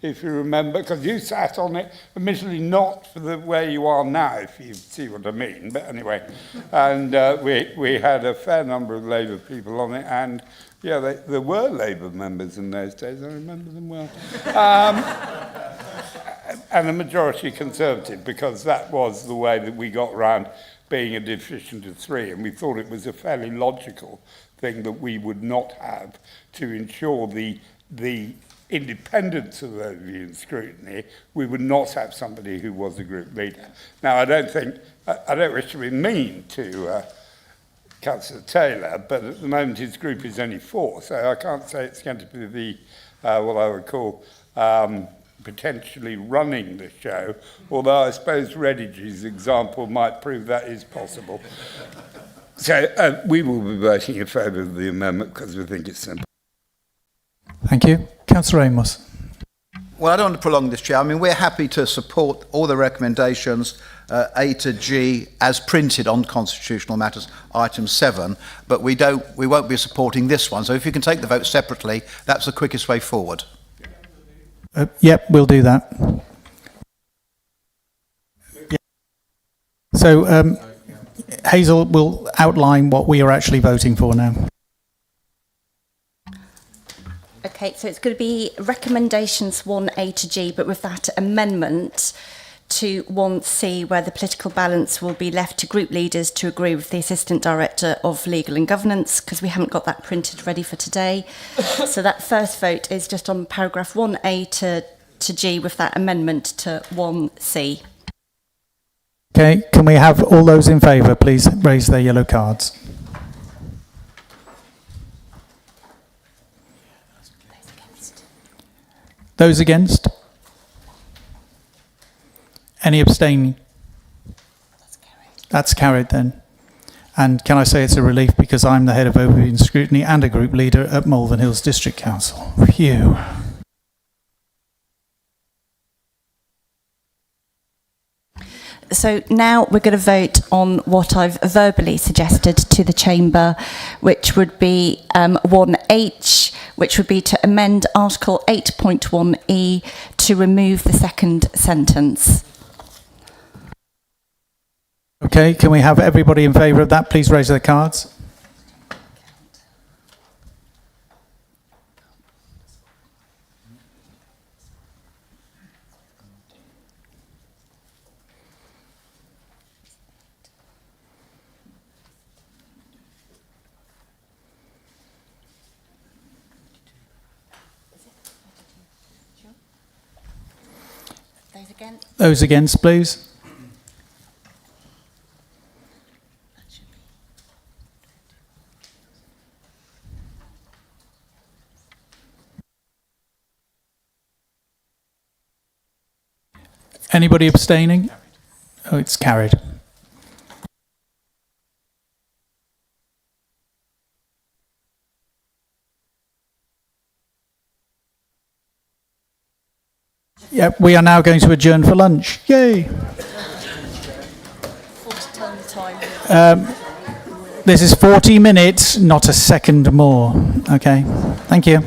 if you remember, because you sat on it, admittedly not for the where you are now, if you see what I mean. But anyway, and we had a fair number of Labour people on it, and yeah, there were Labour members in those days. I remember them well. And a majority Conservative, because that was the way that we got around being a division of 3, and we thought it was a fairly logical thing that we would not have to ensure the independence of overview and scrutiny. We would not have somebody who was a group leader. Now, I don't wish to be mean to Councillor Taylor, but at the moment his group is only 4, so I can't say it's going to be the what I would call potentially running the show, although I suppose Redige's example might prove that is possible. So we will be voting in favour of the amendment because we think it's simple. Thank you. Councillor Amos. Well, I don't want to prolong this, Chair. I mean, we're happy to support all the recommendations, A to G, as printed on constitutional matters, item 7, but we won't be supporting this one. So if you can take the vote separately, that's the quickest way forward. Yep, we'll do that. Yeah. So Hazel will outline what we are actually voting for now. Okay, so it's going to be recommendations 1A to G, but with that amendment to 1C, where the political balance will be left to group leaders to agree with the Assistant Director of Legal and Governance, because we haven't got that printed ready for today. So that first vote is just on paragraph 1A to G with that amendment to 1C. Okay, can we have all those in favour, please raise their yellow cards. Those against? Any abstaining? That's carried then. And can I say it's a relief because I'm the head of overview and scrutiny and a group leader at Malvern Hills District Council. Phew. So now we're going to vote on what I've verbally suggested to the Chamber, which would be 1H, which would be to amend Article 8.1E to remove the second sentence. Okay, can we have everybody in favour of that? Please raise their cards. Those against, please. Anybody abstaining? Oh, it's carried. Yep, we are now going to adjourn for lunch. Yay! This is 40 minutes, not a second more. Okay, thank you.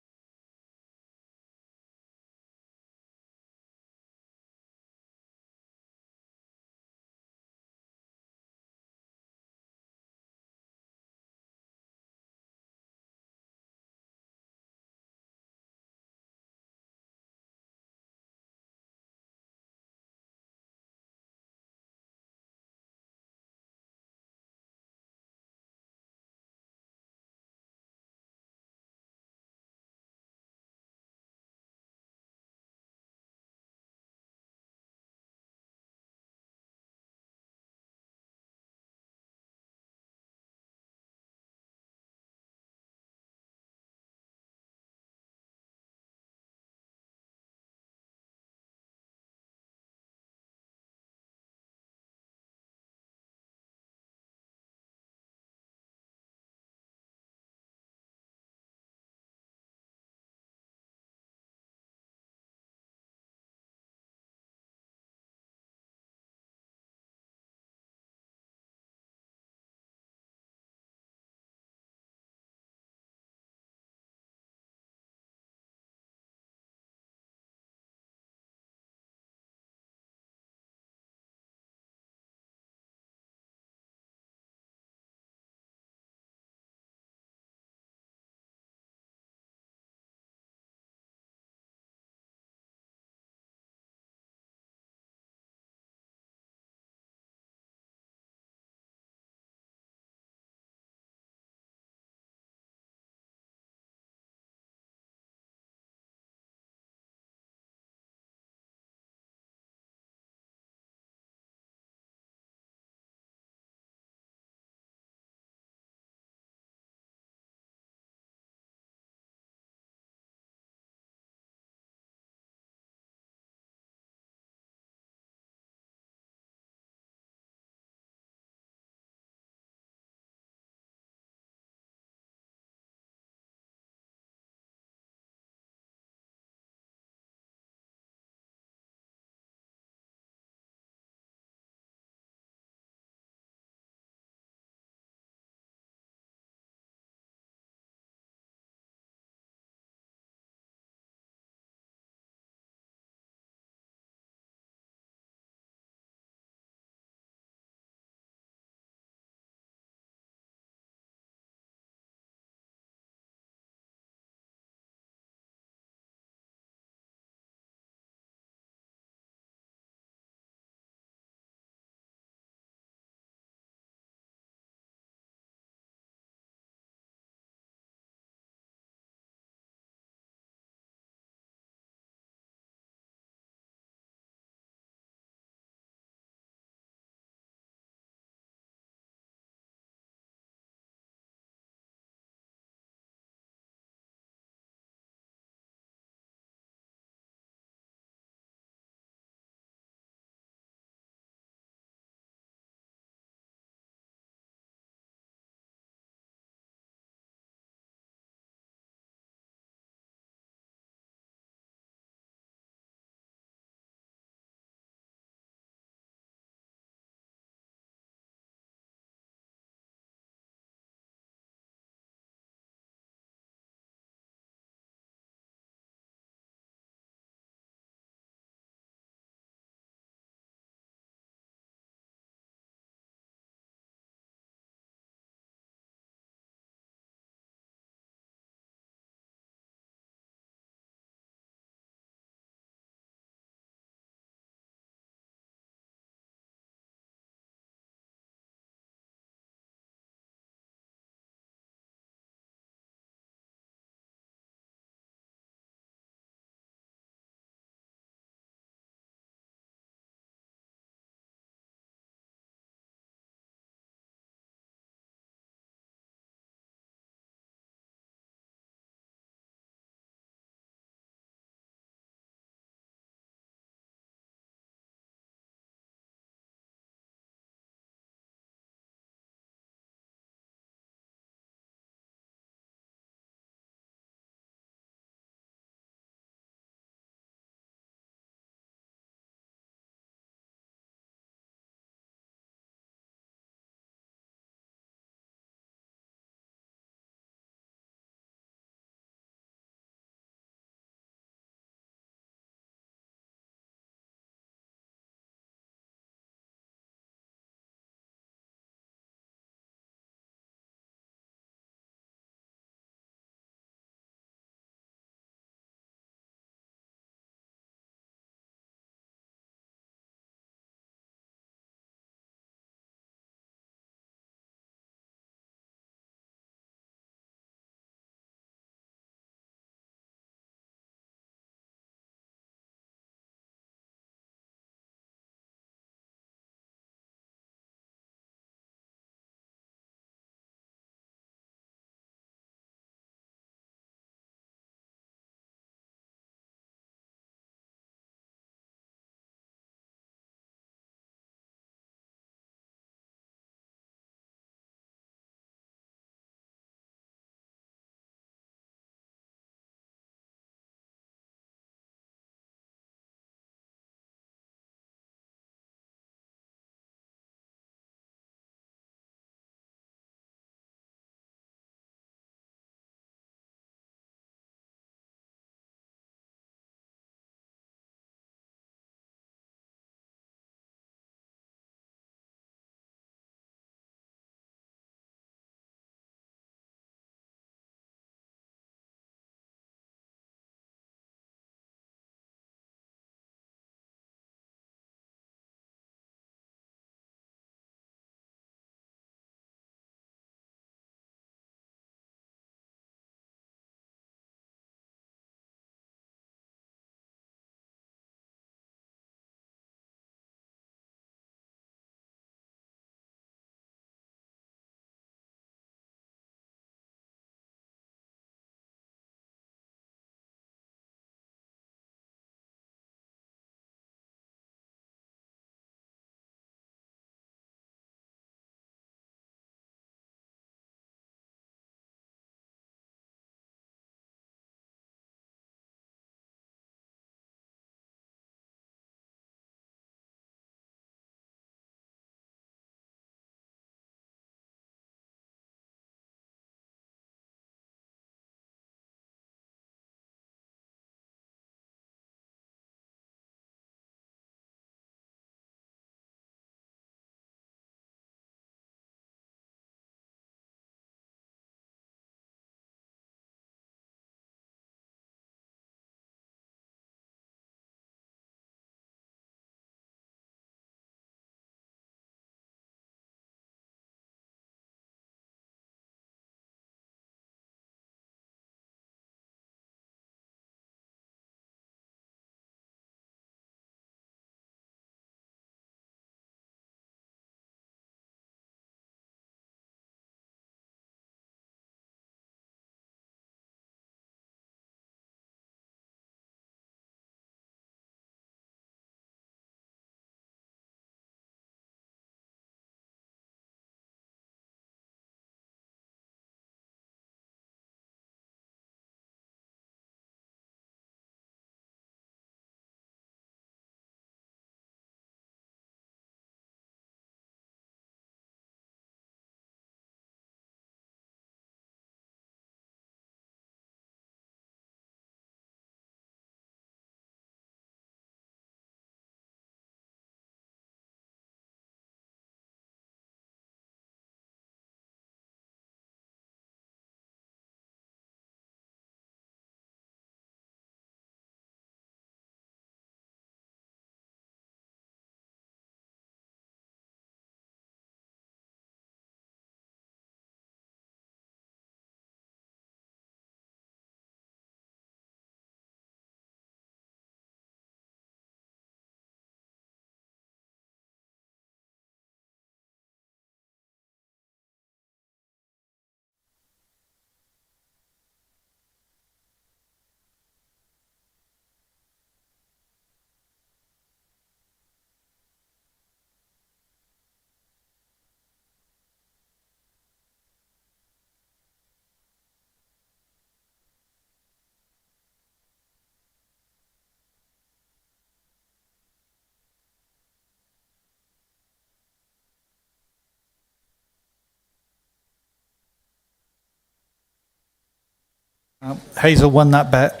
Hazel won that bet.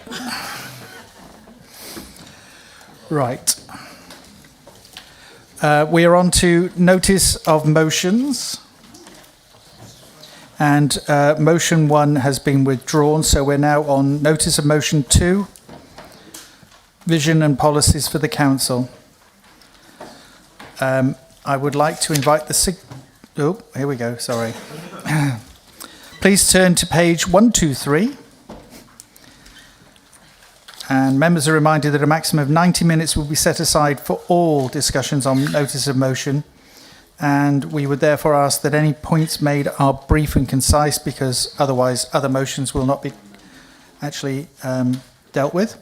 Right. We are on to notice of motions. And motion 1 has been withdrawn, so we're now on notice of motion 2, vision and policies for the council. I would like to invite the... Oh, here we go, sorry. Please turn to page 123. And members are reminded that a maximum of 90 minutes will be set aside for all discussions on notice of motion. And we would therefore ask that any points made are brief and concise, because otherwise other motions will not be actually dealt with.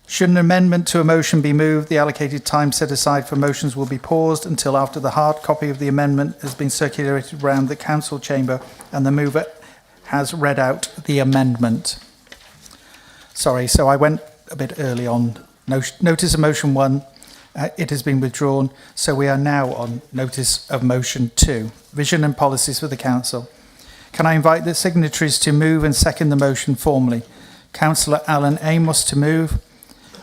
Should an amendment to a motion be moved, the allocated time set aside for motions will be paused until after the hard copy of the amendment has been circulated around the council chamber and the mover has read out the amendment. Sorry, so I went a bit early on. Notice of motion 1, it has been withdrawn, so we are now on notice of motion 2, vision and policies for the council. Can I invite the signatories to move and second the motion formally? Councillor Alan Amos to move,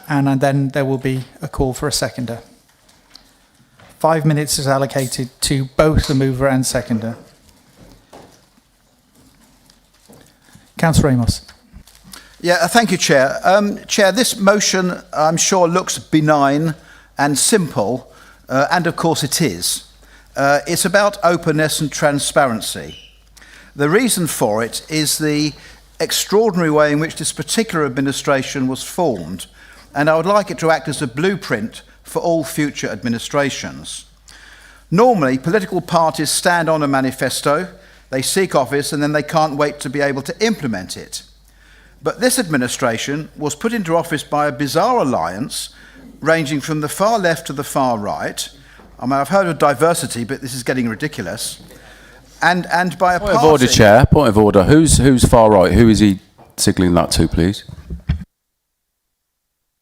and then there will be a call for a seconder. 5 minutes is allocated to both the mover and seconder. Councillor Amos. Yeah, thank you, Chair. Chair, this motion, I'm sure, looks benign and simple, and of course it is. It's about openness and transparency. The reason for it is the extraordinary way in which this particular administration was formed, and I would like it to act as a blueprint for all future administrations. Normally, political parties stand on a manifesto, they seek office, and then they can't wait to be able to implement it. But this administration was put into office by a bizarre alliance ranging from the far left to the far right. I mean, I've heard of diversity, but this is getting ridiculous. And by a Point of order, Chair. Point of order. Who's far right? Who is he signalling that to, please?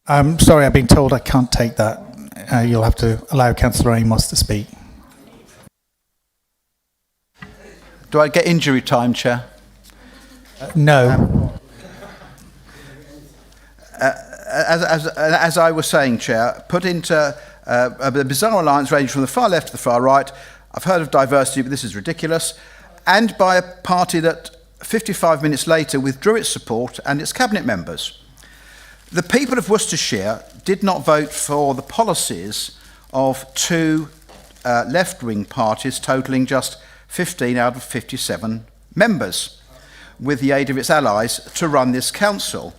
I'm sorry, I've been told I can't take that. You'll have to allow Councillor Amos to speak. Do I get injury time, Chair? No. As I was saying, Chair, put into a bizarre alliance ranging from the far left to the far right. I've heard of diversity, but this is ridiculous. And by a party that 55 minutes later withdrew its support and its cabinet members. The people of Worcestershire did not vote for the policies of two left-wing parties totalling just 15 out of 57 members, with the aid of its allies, to run this council.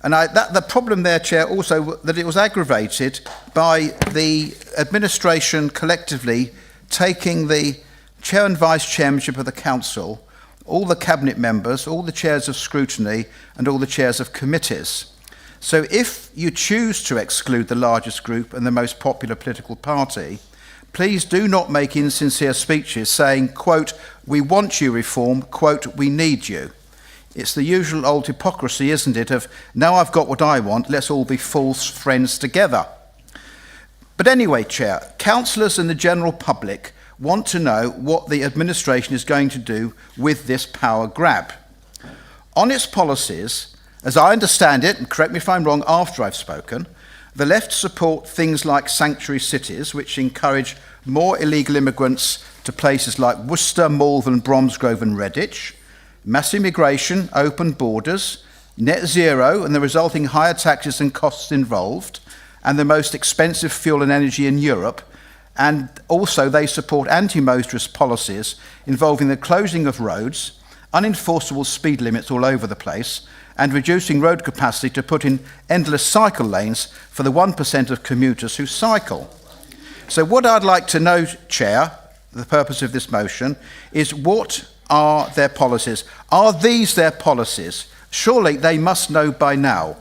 And the problem there, Chair, also that it was aggravated by the administration collectively taking the chair and vice chairmanship of the council, all the cabinet members, all the chairs of scrutiny, and all the chairs of committees. So if you choose to exclude the largest group and the most popular political party, please do not make insincere speeches saying, quote, "We want you reform," quote, "We need you." It's the usual old hypocrisy, isn't it, of now I've got what I want, let's all be false friends together. But anyway, Chair, councillors and the general public want to know what the administration is going to do with this power grab. On its policies, as I understand it, and correct me if I'm wrong after I've spoken, the left support things like sanctuary cities, which encourage more illegal immigrants to places like Worcester, Malvern, Bromsgrove and Redditch, mass immigration, open borders, net zero and the resulting higher taxes and costs involved, and the most expensive fuel and energy in Europe. And also they support anti-motorist policies involving the closing of roads, unenforceable speed limits all over the place, and reducing road capacity to put in endless cycle lanes for the 1% of commuters who cycle. So what I'd like to know, Chair, the purpose of this motion, is what are their policies? Are these their policies? Surely they must know by now.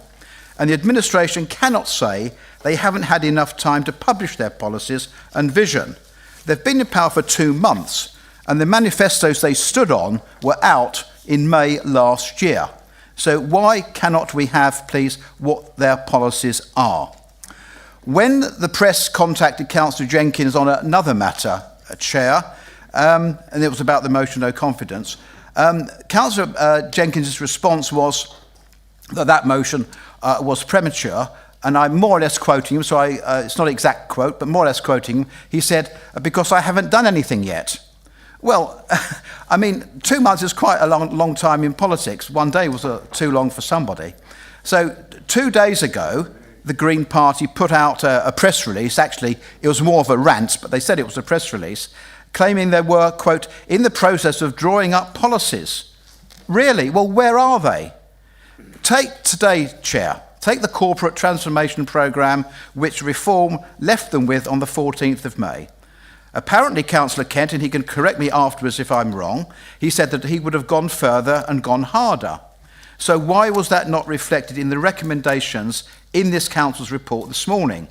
And the administration cannot say they haven't had enough time to publish their policies and vision. They've been in power for 2 months, and the manifestos they stood on were out in May last year. So why cannot we have, please, what their policies are? When the press contacted Councillor Jenkins on another matter, Chair, and it was about the motion of no confidence, Councillor Jenkins' response was that that motion was premature, and I'm more or less quoting him, so it's not an exact quote, but more or less quoting him. He said, because I haven't done anything yet. Well, I mean, 2 months is quite a long time in politics. 1 day was too long for somebody. So 2 days ago, the Green Party put out a press release. Actually, it was more of a rant, but they said it was a press release, claiming they were, quote, in the process of drawing up policies. Really? Well, where are they? Take today, Chair. Take the Corporate Transformation Programme, which Reform left them with on the 14th of May. Apparently, Councillor Kent, and he can correct me afterwards if I'm wrong, he said that he would have gone further and gone harder. So why was that not reflected in the recommendations in this Council's report this morning?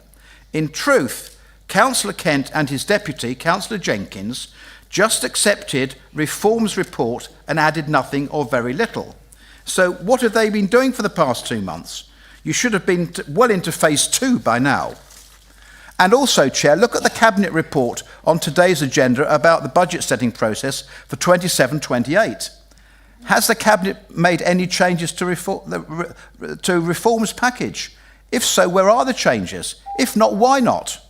In truth, Councillor Kent and his deputy, Councillor Jenkins, just accepted Reform's report and added nothing or very little. So what have they been doing for the past 2 months? You should have been well into phase 2 by now. And also, Chair, look at the Cabinet report on today's agenda about the budget setting process for 27-28. Has the Cabinet made any changes to Reform's package? If so, where are the changes? If not, why not?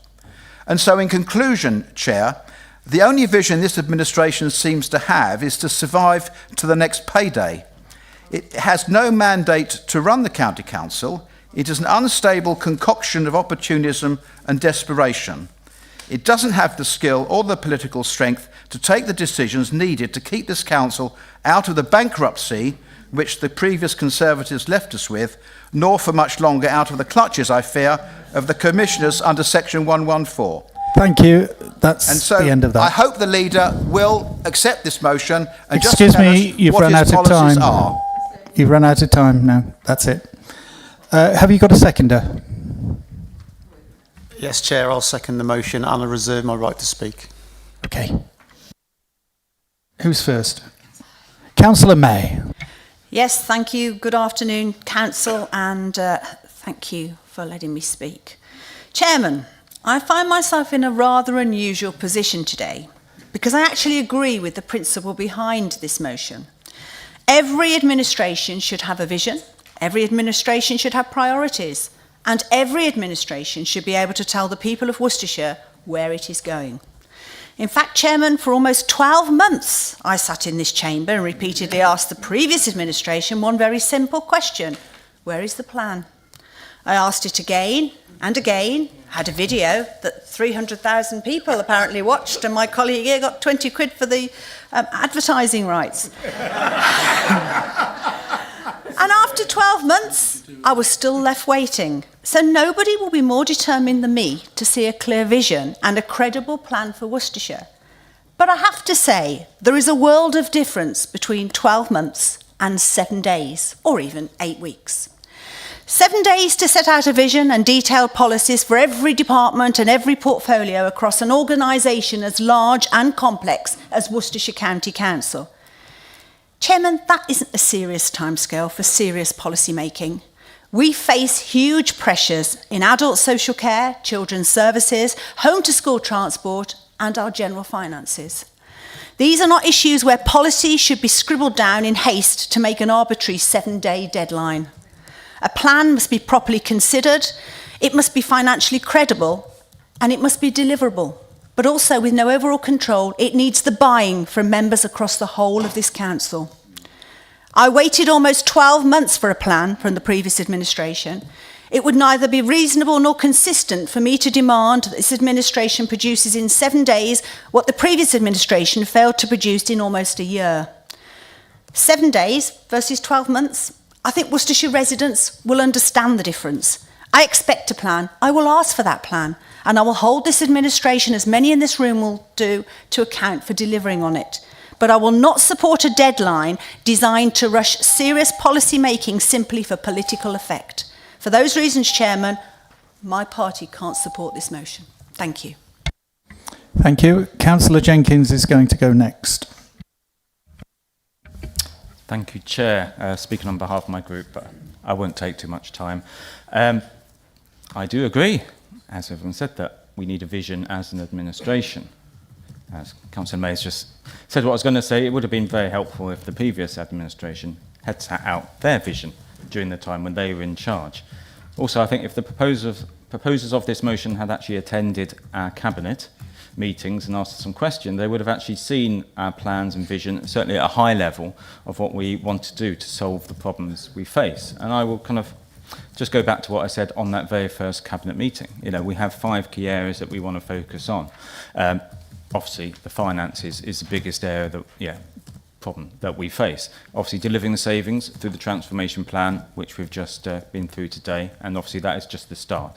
And so in conclusion, Chair, the only vision this administration seems to have is to survive to the next payday. It has no mandate to run the County Council. It is an unstable concoction of opportunism and desperation. It doesn't have the skill or the political strength to take the decisions needed to keep this council out of the bankruptcy which the previous Conservatives left us with, nor for much longer out of the clutches, I fear, of the commissioners under Section 114. Thank you. That's And so the end of that. I hope the leader will accept this motion and Excuse just tell me, us you've what run his out of policies time. are. You've run out of time now. That's it. Have you got a seconder? Yes, Chair, I'll second the motion and I reserve my right to speak. Okay. Who's first? Councillor May. Yes, thank you. Good afternoon, Council, and thank you for letting me speak. Chairman, I find myself in a rather unusual position today because I actually agree with the principle behind this motion. Every administration should have a vision, every administration should have priorities, and every administration should be able to tell the people of Worcestershire where it is going. In fact, Chairman, for almost 12 months, I sat in this chamber and repeatedly asked the previous administration one very simple question: where is the plan? I asked it again and again, had a video that 300,000 people apparently watched, and my colleague here got 20 quid for the advertising rights. And after 12 months, I was still left waiting. So nobody will be more determined than me to see a clear vision and a credible plan for Worcestershire. But I have to say, there is a world of difference between 12 months and 7 days, or even 8 weeks. 7 days to set out a vision and detailed policies for every department and every portfolio across an organisation as large and complex as Worcestershire County Council. Chairman, that isn't a serious timescale for serious policy making. We face huge pressures in adult social care, children's services, home to school transport, and our general finances. These are not issues where policy should be scribbled down in haste to make an arbitrary 7-day deadline. A plan must be properly considered, it must be financially credible, and it must be deliverable. But also, with no overall control, it needs the buying from members across the whole of this council. I waited almost 12 months for a plan from the previous administration. It would neither be reasonable nor consistent for me to demand that this administration produces in 7 days what the previous administration failed to produce in almost a year. 7 days versus 12 months. I think Worcestershire residents will understand the difference. I expect a plan. I will ask for that plan. And I will hold this administration, as many in this room will do, to account for delivering on it. But I will not support a deadline designed to rush serious policy making simply for political effect. For those reasons, Chairman, my party can't support this motion. Thank you. Thank you. Councillor Jenkins is going to go next. Thank you, Chair. Speaking on behalf of my group, but I won't take too much time. I do agree, as everyone said, that we need a vision as an administration. as Councillor May's just said what I was going to say, it would have been very helpful if the previous administration had set out their vision during the time when they were in charge. Also, I think if the proposers of this motion had actually attended our cabinet meetings and asked some questions, they would have actually seen our plans and vision, certainly at a high level, of what we want to do to solve the problems we face. And I will kind of just go back to what I said on that very first cabinet meeting. You know, we have 5 key areas that we want to focus on. Obviously, the finances is the biggest area that, problem that we face. Obviously, delivering the savings through the transformation plan, which we've just been through today, and obviously that is just the start.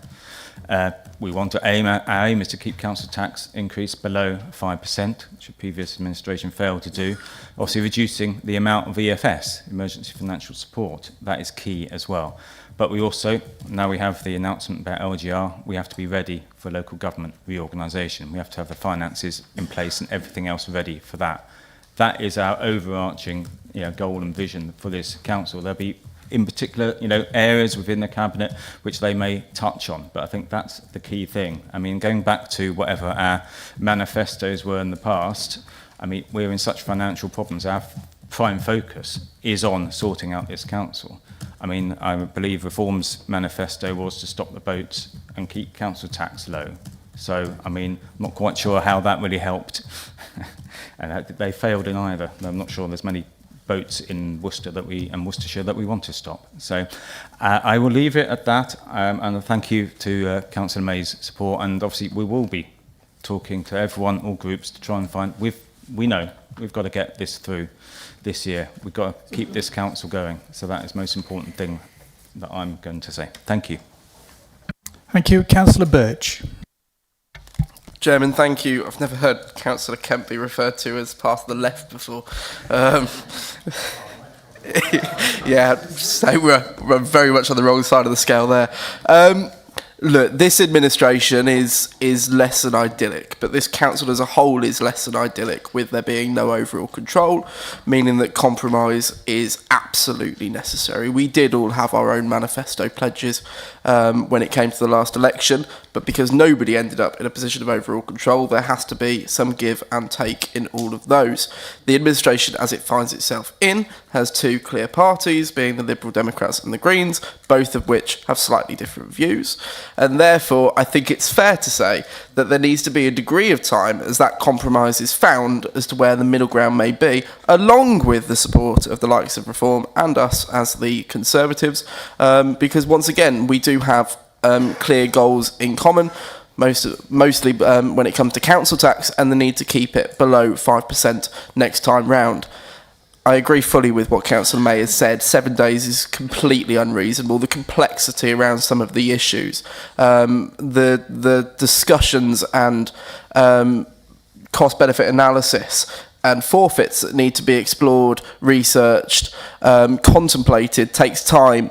We want to our aim is to keep council tax increase below 5%, which the previous administration failed to do. Obviously, reducing the amount of EFS, emergency financial support, that is key as well. But we also, now we have the announcement about LGR, we have to be ready for local government reorganisation. We have to have the finances in place and everything else ready for that. That is our overarching goal and vision for this council. There'll be, in particular, areas within the cabinet which they may touch on, but I think that's the key thing. I mean, going back to whatever our manifestos were in the past, I mean, we're in such financial problems. Our prime focus is on sorting out this council. I mean, I believe Reform's manifesto was to stop the boats and keep council tax low. So, I mean, I'm not quite sure how that really helped. And they failed in either. I'm not sure there's many boats in Worcester and Worcestershire that we want to stop. So I will leave it at that. And thank you to Councillor May's support. And obviously, we will be talking to everyone, all groups, to try and find. We know we've got to get this through this year. We've got to keep this council going. So that is the most important thing that I'm going to say. Thank you. Thank you. Councillor Birch. Chairman, thank you. I've never heard Councillor Kemp be referred to as part of the left before. So we're very much on the wrong side of the scale there. Look, this administration is less than idyllic, but this council as a whole is less than idyllic, with there being no overall control, meaning that compromise is absolutely necessary. We did all have our own manifesto pledges when it came to the last election, but because nobody ended up in a position of overall control, there has to be some give and take in all of those. The administration, as it finds itself in, has 2 clear parties, being the Liberal Democrats and the Greens, both of which have slightly different views. And therefore, I think it's fair to say that there needs to be a degree of time as that compromise is found as to where the middle ground may be, along with the support of the likes of Reform and us as the Conservatives, because once again, we do have clear goals in common, mostly when it comes to council tax and the need to keep it below 5% next time round. I agree fully with what Councillor May has said. 7 days is completely unreasonable. The complexity around some of the issues, the discussions and cost-benefit analysis and forfeits that need to be explored, researched, contemplated, takes time.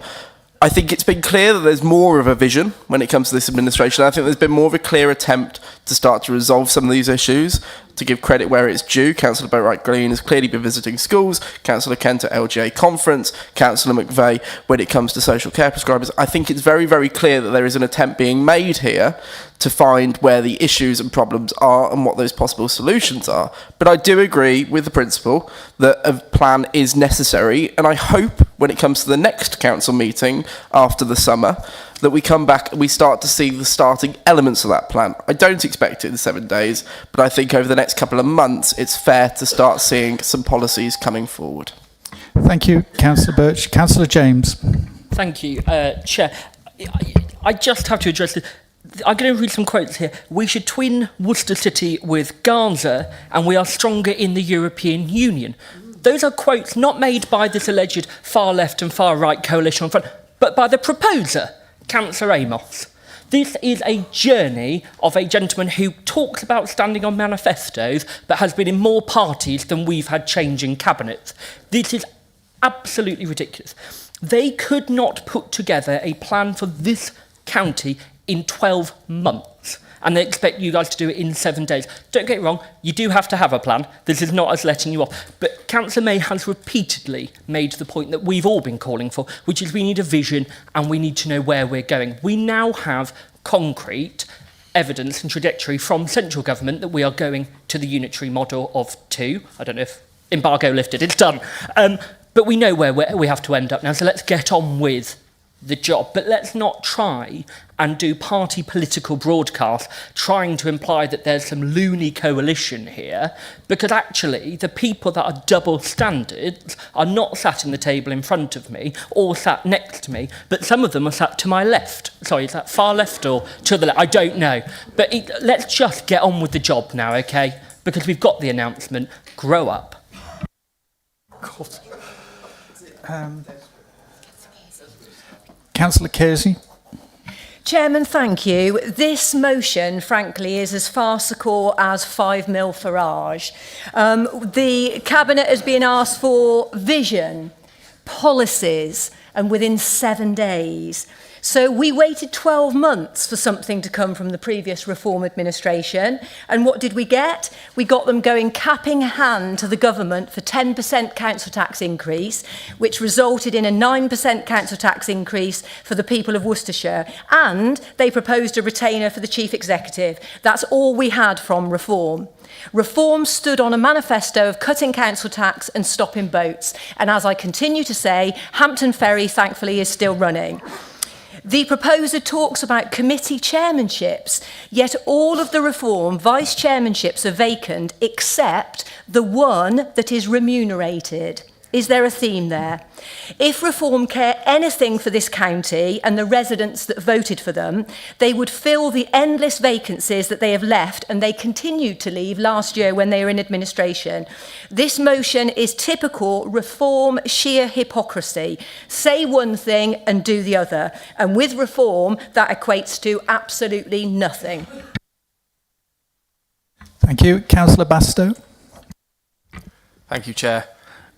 I think it's been clear that there's more of a vision when it comes to this administration. I think there's been more of a clear attempt to start to resolve some of these issues. To give credit where it's due, Councillor Boatwright-Green has clearly been visiting schools, Councillor Kent at LGA conference, Councillor McVeigh when it comes to social care prescribers. I think it's very, very clear that there is an attempt being made here to find where the issues and problems are and what those possible solutions are. But I do agree with the principle that a plan is necessary, and I hope when it comes to the next council meeting after the summer that we come back and we start to see the starting elements of that plan. I don't expect it in 7 days, but I think over the next couple of months it's fair to start seeing some policies coming forward. Thank you, Councillor Birch. Councillor James. Thank you, Chair. I just have to address this. I'm going to read some quotes here. We should twin Worcester City with Gaza, and we are stronger in the European Union. Those are quotes not made by this alleged far left and far right coalition on front, but by the proposer, Councillor Amos. This is a journey of a gentleman who talks about standing on manifestos, but has been in more parties than we've had changing cabinets. This is absolutely ridiculous. They could not put together a plan for this county in 12 months, and they expect you guys to do it in 7 days. Don't get it wrong, you do have to have a plan. This is not us letting you off. But Councillor May has repeatedly made the point that we've all been calling for, which is we need a vision and we need to know where we're going. We now have concrete evidence and trajectory from central government that we are going to the unitary model of 2. I don't know if embargo lifted, it's done. But we know where we have to end up now, so let's get on with the job. But let's not try and do party political broadcast trying to imply that there's some loony coalition here, because actually the people that are double standards are not sat in the table in front of me or sat next to me, but some of them are sat to my left. Sorry, is that far left or to the left? I don't know. But let's just get on with the job now, okay? Because we've got the announcement. Grow up. Councillor Kersey. Chairman, thank you. This motion, frankly, is as farcical as 5 mil Farage. The Cabinet has been asked for vision, policies, and within 7 days. So we waited 12 months for something to come from the previous Reform administration. And what did we get? We got them going cap in hand to the government for 10% council tax increase, which resulted in a 9% council tax increase for the people of Worcestershire. And they proposed a retainer for the chief executive. That's all we had from Reform. Reform stood on a manifesto of cutting council tax and stopping boats. And as I continue to say, Hampton Ferry, thankfully, is still running. The proposer talks about committee chairmanships, yet all of the Reform vice chairmanships are vacant except the one that is remunerated. Is there a theme there? If Reform care anything for this county and the residents that voted for them, they would fill the endless vacancies that they have left, and they continued to leave last year when they were in administration. This motion is typical Reform sheer hypocrisy. Say one thing and do the other. And with Reform, that equates to absolutely nothing. Thank you. Councillor Bastow. Thank you, Chair.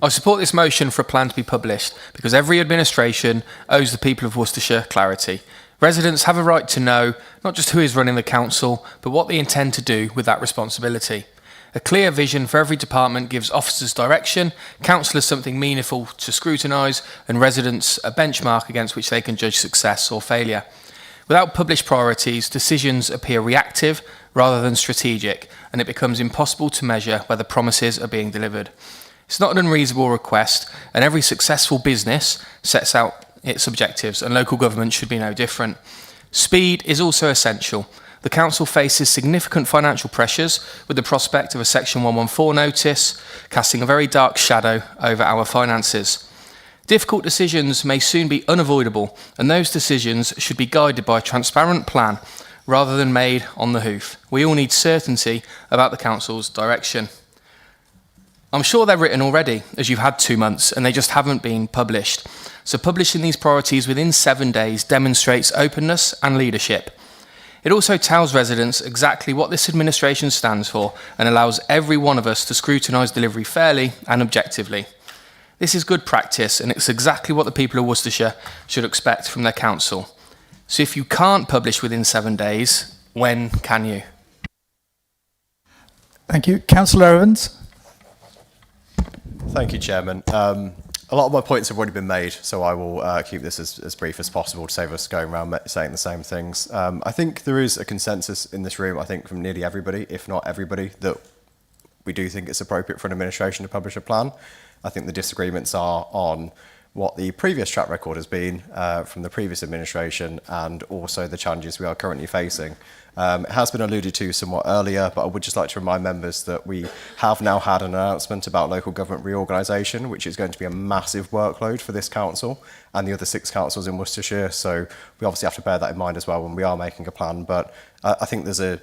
I support this motion for a plan to be published because every administration owes the people of Worcestershire clarity. Residents have a right to know not just who is running the council, but what they intend to do with that responsibility. A clear vision for every department gives officers direction, councillors something meaningful to scrutinise, and residents a benchmark against which they can judge success or failure. Without published priorities, decisions appear reactive rather than strategic, and it becomes impossible to measure whether promises are being delivered. It's not an unreasonable request, and every successful business sets out its objectives, and local government should be no different. Speed is also essential. The council faces significant financial pressures with the prospect of a Section 114 notice, casting a very dark shadow over our finances. Difficult decisions may soon be unavoidable, and those decisions should be guided by a transparent plan rather than made on the hoof. We all need certainty about the council's direction. I'm sure they're written already, as you've had 2 months, and they just haven't been published. So publishing these priorities within 7 days demonstrates openness and leadership. It also tells residents exactly what this administration stands for and allows every one of us to scrutinise delivery fairly and objectively. This is good practice, and it's exactly what the people of Worcestershire should expect from their council. So if you can't publish within 7 days, when can you? Thank you. Councillor Owens. Thank you, Chairman. A lot of my points have already been made, so I will keep this as brief as possible to save us going around saying the same things. I think there is a consensus in this room, I think from nearly everybody, if not everybody, that we do think it's appropriate for an administration to publish a plan. I think the disagreements are on what the previous track record has been from the previous administration and also the challenges we are currently facing. It has been alluded to somewhat earlier, but I would just like to remind members that we have now had an announcement about local government reorganisation, which is going to be a massive workload for this council and the other 6 councils in Worcestershire. So we obviously have to bear that in mind as well when we are making a plan. But I think there's a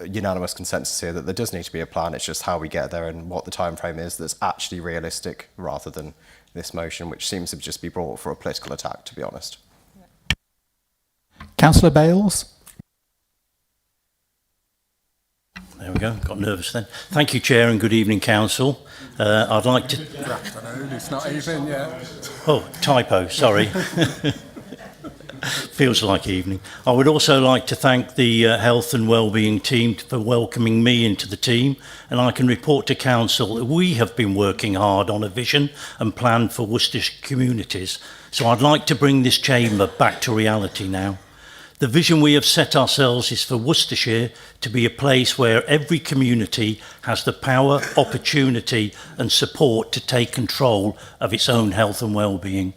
unanimous consensus here that there does need to be a plan. It's just how we get there and what the time frame is that's actually realistic rather than this motion, which seems to just be brought for a political attack, to be honest. Councillor Bales. There we go, got nervous then. Thank you, Chair, and good evening, Council. I'd like to... Good afternoon, it's not evening yet. Oh, typo, sorry. Feels like evening. I would also like to thank the Health and Wellbeing team for welcoming me into the team, and I can report to Council that we have been working hard on a vision and plan for Worcestershire communities. So I'd like to bring this chamber back to reality now. The vision we have set ourselves is for Worcestershire to be a place where every community has the power, opportunity and support to take control of its own health and well-being.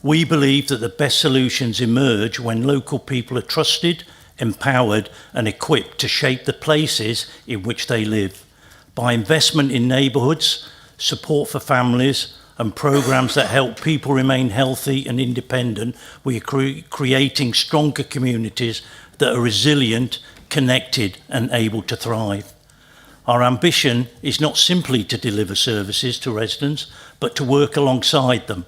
We believe that the best solutions emerge when local people are trusted, empowered and equipped to shape the places in which they live. By investment in neighbourhoods, support for families and programmes that help people remain healthy and independent, we are creating stronger communities that are resilient, connected and able to thrive. Our ambition is not simply to deliver services to residents, but to work alongside them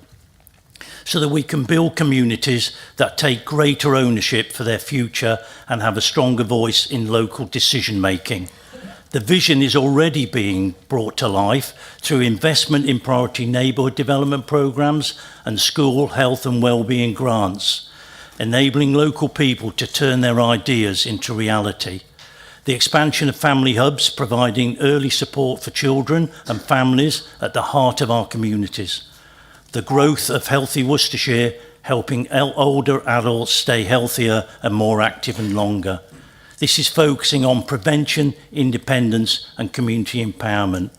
so that we can build communities that take greater ownership for their future and have a stronger voice in local decision making. The vision is already being brought to life through investment in priority neighbourhood development programmes and school health and wellbeing grants, enabling local people to turn their ideas into reality. The expansion of family hubs, providing early support for children and families at the heart of our communities. The growth of Healthy Worcestershire, helping older adults stay healthier and more active and longer. This is focusing on prevention, independence and community empowerment.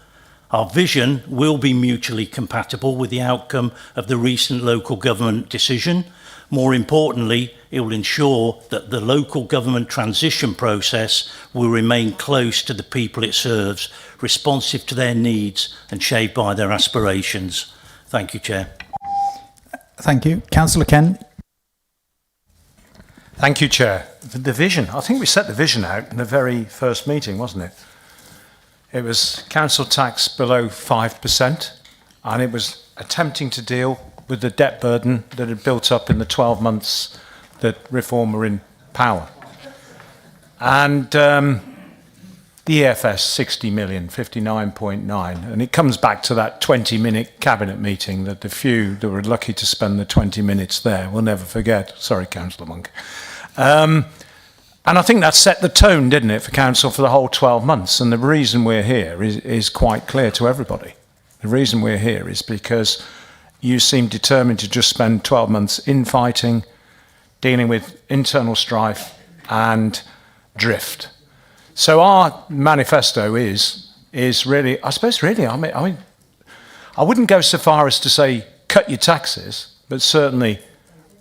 Our vision will be mutually compatible with the outcome of the recent local government decision. More importantly, it will ensure that the local government transition process will remain close to the people it serves, responsive to their needs and shaped by their aspirations. Thank you, Chair. Thank you. Councillor Ken. Thank you, Chair. The vision, I think we set the vision out in the very first meeting, wasn't it? It was council tax below 5%, and it was attempting to deal with the debt burden that had built up in the 12 months that Reform were in power. And the EFS, 60 million, 59.9. And it comes back to that 20-minute cabinet meeting that the few that were lucky to spend the 20 minutes there will never forget. Sorry, Councillor Monk. And I think that set the tone, didn't it, for council for the whole 12 months. And the reason we're here is quite clear to everybody. The reason we're here is because you seem determined to just spend 12 months infighting, dealing with internal strife and drift. So our manifesto is really, I suppose really, I mean, I wouldn't go so far as to say cut your taxes, but certainly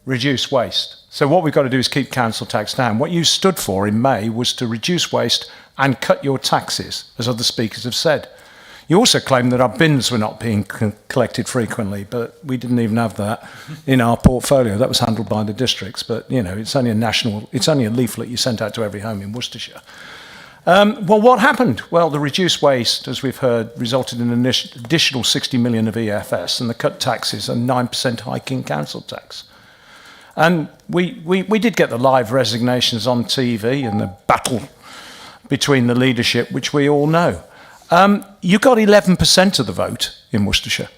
reduce waste. So what we've got to do is keep council tax down. What you stood for in May was to reduce waste and cut your taxes, as other speakers have said. You also claimed that our bins were not being collected frequently, but we didn't even have that in our portfolio. That was handled by the districts, but you know, it's only a leaflet you sent out to every home in Worcestershire. Well, what happened? Well, the reduced waste, as we've heard, resulted in an additional 60 million of EFS and the cut taxes and 9% hike in council tax. And we did get the live resignations on TV and the battle between the leadership, which we all know. You got 11% of the vote in Worcestershire,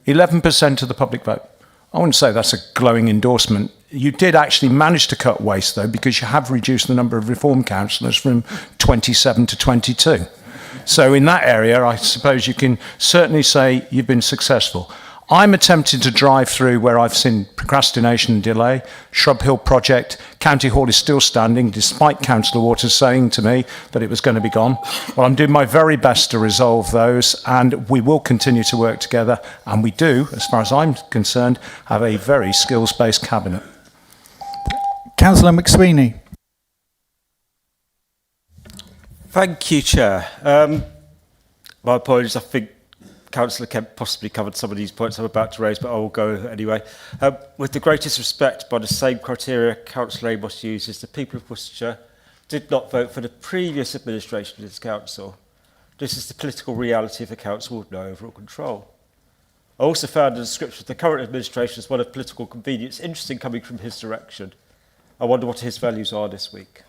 11% of the public vote. I wouldn't say that's a glowing endorsement. You did actually manage to cut waste, though, because you have reduced the number of reform councillors from 27 to 22. So in that area, I suppose you can certainly say you've been successful. I'm attempting to drive through where I've seen procrastination and delay. Shrub Hill project, County Hall is still standing, despite Councillor Waters saying to me that it was going to be gone. Well, I'm doing my very best to resolve those, and we will continue to work together. And we do, as far as I'm concerned, have a very skills-based cabinet. Councillor McSweeney. Thank you, Chair. My apologies, I think Councillor Kemp possibly covered some of these points I'm about to raise, but I will go anyway. With the greatest respect, by the same criteria Councillor Amos uses, the people of Worcestershire did not vote for the previous administration of this council. This is the political reality of a council with no overall control. I also found the description of the current administration as one of political convenience interesting coming from his direction. I wonder what his values are this week.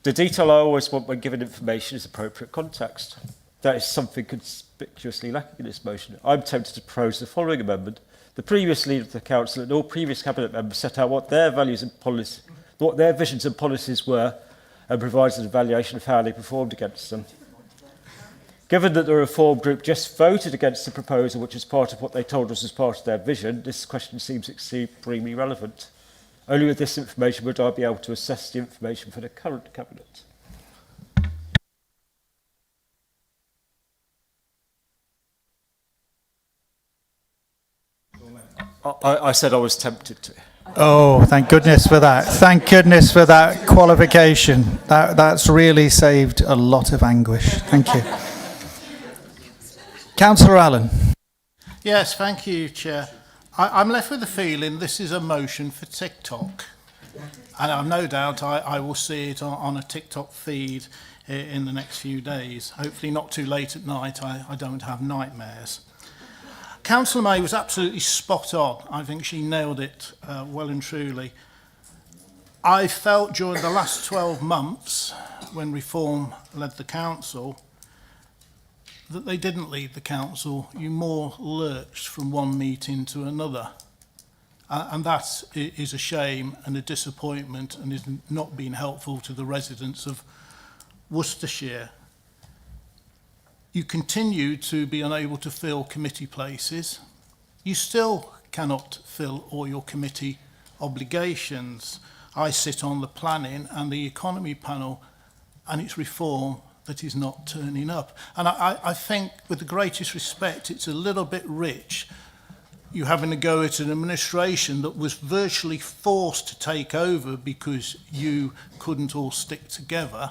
The detail I always want when given information is appropriate context. That is something conspicuously lacking in this motion. I'm tempted to propose the following amendment. The previous leader of the council and all previous cabinet members set out what their values and policies, what their visions and policies were, and provided an evaluation of how they performed against them. Given that the Reform group just voted against the proposal, which was part of what they told us as part of their vision, this question seems extremely relevant. Only with this information would I be able to assess the information for the current Cabinet. I said I was tempted to. Oh, thank goodness for that. Thank goodness for that qualification. That's really saved a lot of anguish. Thank you. Councillor Allen. Yes, thank you, Chair. I'm left with the feeling this is a motion for TikTok. And I've no doubt I will see it on a TikTok feed in the next few days. Hopefully not too late at night. I don't have nightmares. Councillor May was absolutely spot on. I think she nailed it well and truly. I felt during the last 12 months, when Reform led the council, that they didn't lead the council. You more lurched from one meeting to another. And that is a shame and a disappointment and is not being helpful to the residents of Worcestershire. You continue to be unable to fill committee places. You still cannot fill all your committee obligations. I sit on the planning and the economy panel, and it's Reform that is not turning up. And I think, with the greatest respect, it's a little bit rich you having to go at an administration that was virtually forced to take over because you couldn't all stick together.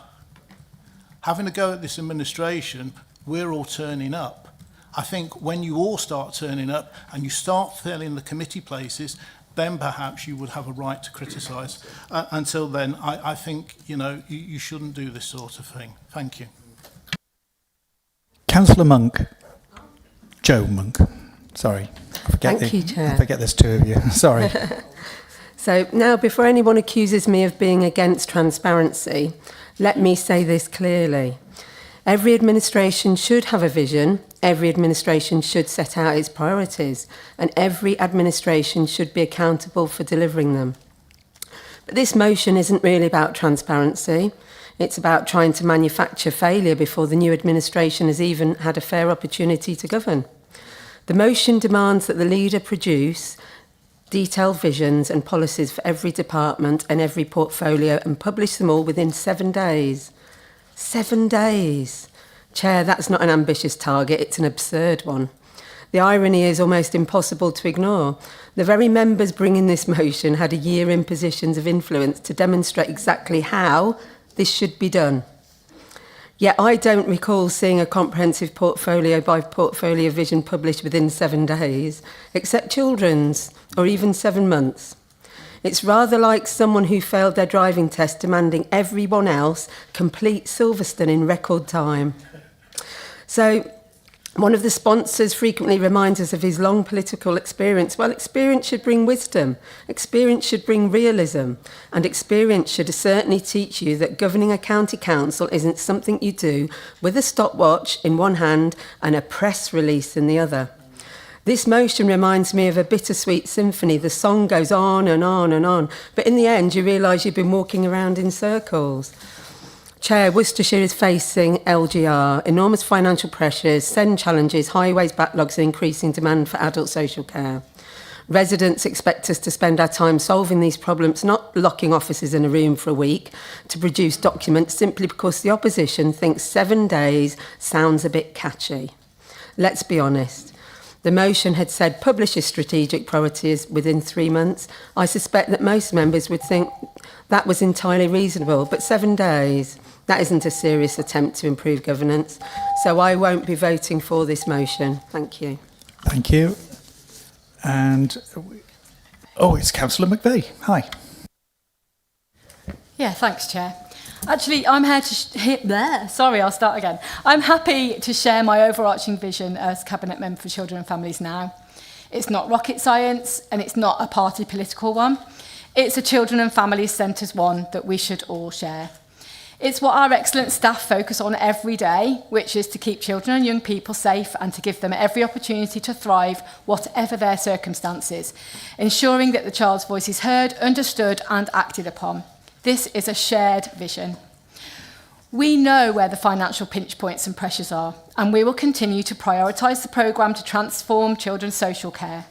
Having to go at this administration, we're all turning up. I think when you all start turning up and you start filling the committee places, then perhaps you would have a right to criticise. Until then, I think, you shouldn't do this sort of thing. Thank you. Councillor Monk. Joe Monk. Sorry. Thank you, Chair. I forget there's two of you. Sorry. So now, before anyone accuses me of being against transparency, let me say this clearly. Every administration should have a vision, every administration should set out its priorities, and every administration should be accountable for delivering them. But this motion isn't really about transparency. It's about trying to manufacture failure before the new administration has even had a fair opportunity to govern. The motion demands that the leader produce detailed visions and policies for every department and every portfolio and publish them all within 7 days. 7 days. Chair, that's not an ambitious target, it's an absurd one. The irony is almost impossible to ignore. The very members bringing this motion had a year in positions of influence to demonstrate exactly how this should be done. Yet I don't recall seeing a comprehensive portfolio by portfolio vision published within 7 days, except children's, or even 7 months. It's rather like someone who failed their driving test demanding everyone else complete Silverstone in record time. So, one of the sponsors frequently reminds us of his long political experience. Well, experience should bring wisdom, experience should bring realism, and experience should certainly teach you that governing a county council isn't something you do with a stopwatch in one hand and a press release in the other. This motion reminds me of a bittersweet symphony. The song goes on and on and on, but in the end you realise you've been walking around in circles. Chair, Worcestershire is facing LGR, enormous financial pressures, SEND challenges, highways backlogs and increasing demand for adult social care. Residents expect us to spend our time solving these problems, not locking officers in a room for a week to produce documents simply because the opposition thinks 7 days sounds a bit catchy. Let's be honest. The motion had said publish your strategic priorities within 3 months. I suspect that most members would think that was entirely reasonable, but 7 days, that isn't a serious attempt to improve governance. So I won't be voting for this motion. Thank you. Thank you. And, it's Councillor McVeigh. Hi. Yeah, thanks, Chair. Actually, I'm here to... Sorry, I'll start again. I'm happy to share my overarching vision as Cabinet Member for Children and Families now. It's not rocket science, and it's not a party political one. It's a children and families centred one that we should all share. It's what our excellent staff focus on every day, which is to keep children and young people safe and to give them every opportunity to thrive, whatever their circumstances, ensuring that the child's voice is heard, understood and acted upon. This is a shared vision. We know where the financial pinch points and pressures are, and we will continue to prioritise the programme to transform children's social care.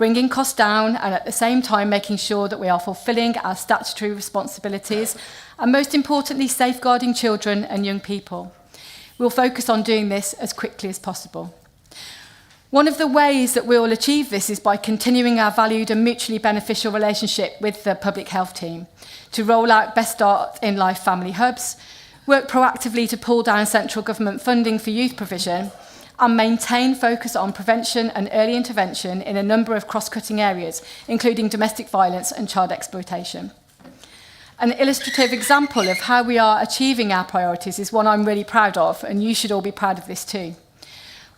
bringing costs down and at the same time making sure that we are fulfilling our statutory responsibilities and most importantly safeguarding children and young people. We'll focus on doing this as quickly as possible. One of the ways that we will achieve this is by continuing our valued and mutually beneficial relationship with the public health team, to roll out Best Start in Life family hubs, work proactively to pull down central government funding for youth provision, and maintain focus on prevention and early intervention in a number of cross-cutting areas, including domestic violence and child exploitation. An illustrative example of how we are achieving our priorities is one I'm really proud of, and you should all be proud of this too.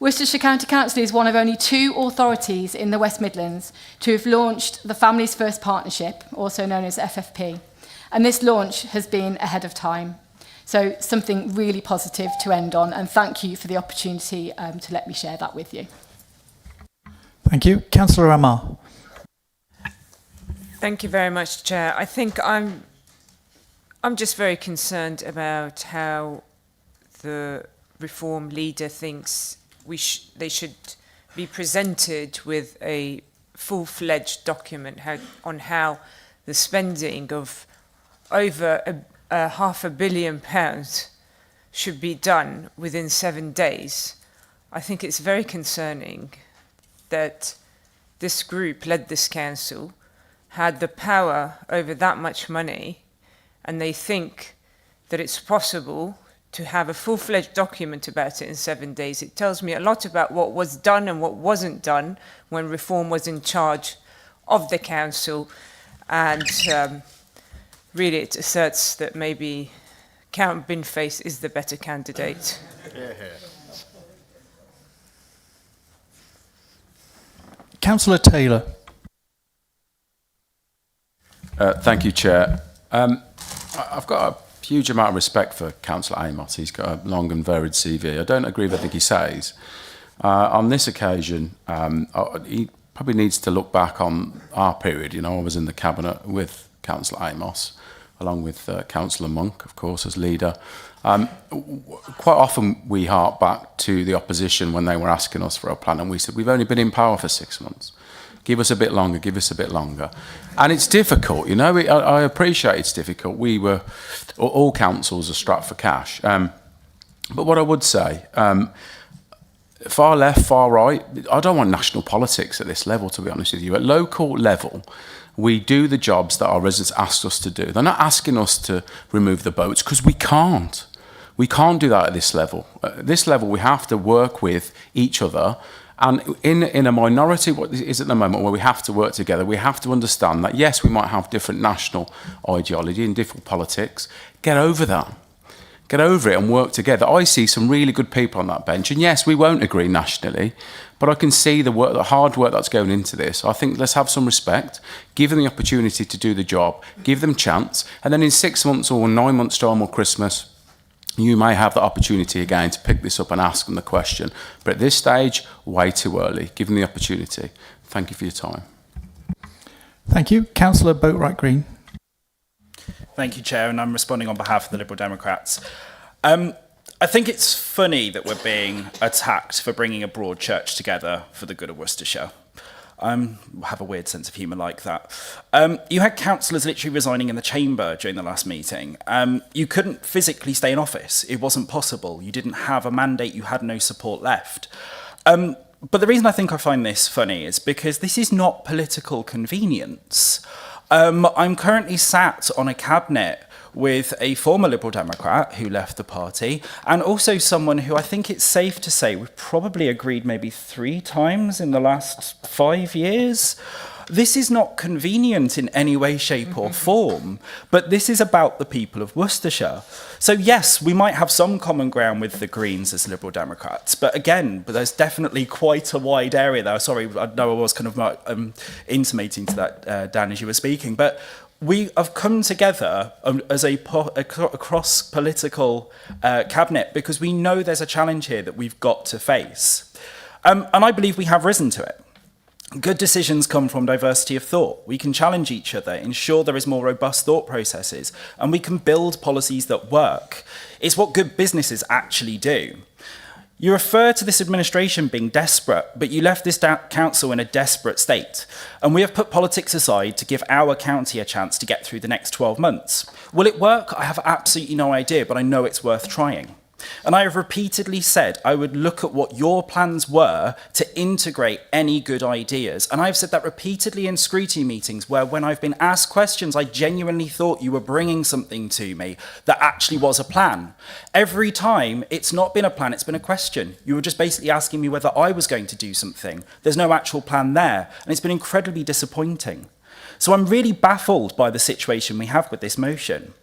Worcestershire County Council is one of only 2 authorities in the West Midlands to have launched the Families First Partnership, also known as FFP, and this launch has been ahead of time. So something really positive to end on, and thank you for the opportunity to let me share that with you. Thank you. Councillor Amar. Thank you very much, Chair. I think I'm just very concerned about how the Reform leader thinks they should be presented with a full-fledged document on how the spending of over £500 million should be done within 7 days. I think it's very concerning that this group led this council, had the power over that much money, and they think that it's possible to have a full-fledged document about it in 7 days. It tells me a lot about what was done and what wasn't done when Reform was in charge of the council, and really it asserts that maybe Count Binface is the better candidate. Councillor Taylor. Thank you, Chair. I've got a huge amount of respect for Councillor Amos. He's got a long and varied CV. I don't agree with everything he says. On this occasion, he probably needs to look back on our period. You know, I was in the Cabinet with Councillor Amos, along with Councillor Monk, of course, as leader. Quite often we hark back to the opposition when they were asking us for a plan, and we said, we've only been in power for 6 months. Give us a bit longer, give us a bit longer. And it's difficult, you know, I appreciate it's difficult. All councils are strapped for cash. But what I would say, far left, far right, I don't want national politics at this level, to be honest with you. At local level, we do the jobs that our residents asked us to do. They're not asking us to remove the boats because we can't. We can't do that at this level. At this level, we have to work with each other. And in a minority, what is at the moment, where we have to work together, we have to understand that, yes, we might have different national ideology and different politics. Get over that. Get over it and work together. I see some really good people on that bench. And yes, we won't agree nationally, but I can see the hard work that's going into this. I think let's have some respect, give them the opportunity to do the job, give them chance, and then in 6 months or 9 months' time or Christmas, you may have the opportunity again to pick this up and ask them the question. But at this stage, way too early. Give them the opportunity. Thank you for your time. Thank you. Councillor Boatwright Green. Thank you, Chair, and I'm responding on behalf of the Liberal Democrats. I think it's funny that we're being attacked for bringing a broad church together for the good of Worcestershire. I have a weird sense of humour like that. You had councillors literally resigning in the chamber during the last meeting. You couldn't physically stay in office. It wasn't possible. You didn't have a mandate. You had no support left. But the reason I think I find this funny is because this is not political convenience. I'm currently sat on a cabinet with a former Liberal Democrat who left the party, and also someone who I think it's safe to say we've probably agreed maybe 3 times in the last 5 years. This is not convenient in any way, shape or form, but this is about the people of Worcestershire. So yes, we might have some common ground with the Greens as Liberal Democrats, but again, there's definitely quite a wide area there. Sorry, I know I was kind of intimating to that, Dan, as you were speaking, but we have come together as a cross-political cabinet because we know there's a challenge here that we've got to face. And I believe we have risen to it. Good decisions come from diversity of thought. We can challenge each other, ensure there is more robust thought processes, and we can build policies that work. It's what good businesses actually do. You refer to this administration being desperate, but you left this council in a desperate state. And we have put politics aside to give our county a chance to get through the next 12 months. Will it work? I have absolutely no idea, but I know it's worth trying. And I have repeatedly said I would look at what your plans were to integrate any good ideas. And I've said that repeatedly in scrutiny meetings where when I've been asked questions, I genuinely thought you were bringing something to me that actually was a plan. Every time it's not been a plan, it's been a question. You were just basically asking me whether I was going to do something. There's no actual plan there. And it's been incredibly disappointing. So I'm really baffled by the situation we have with this motion.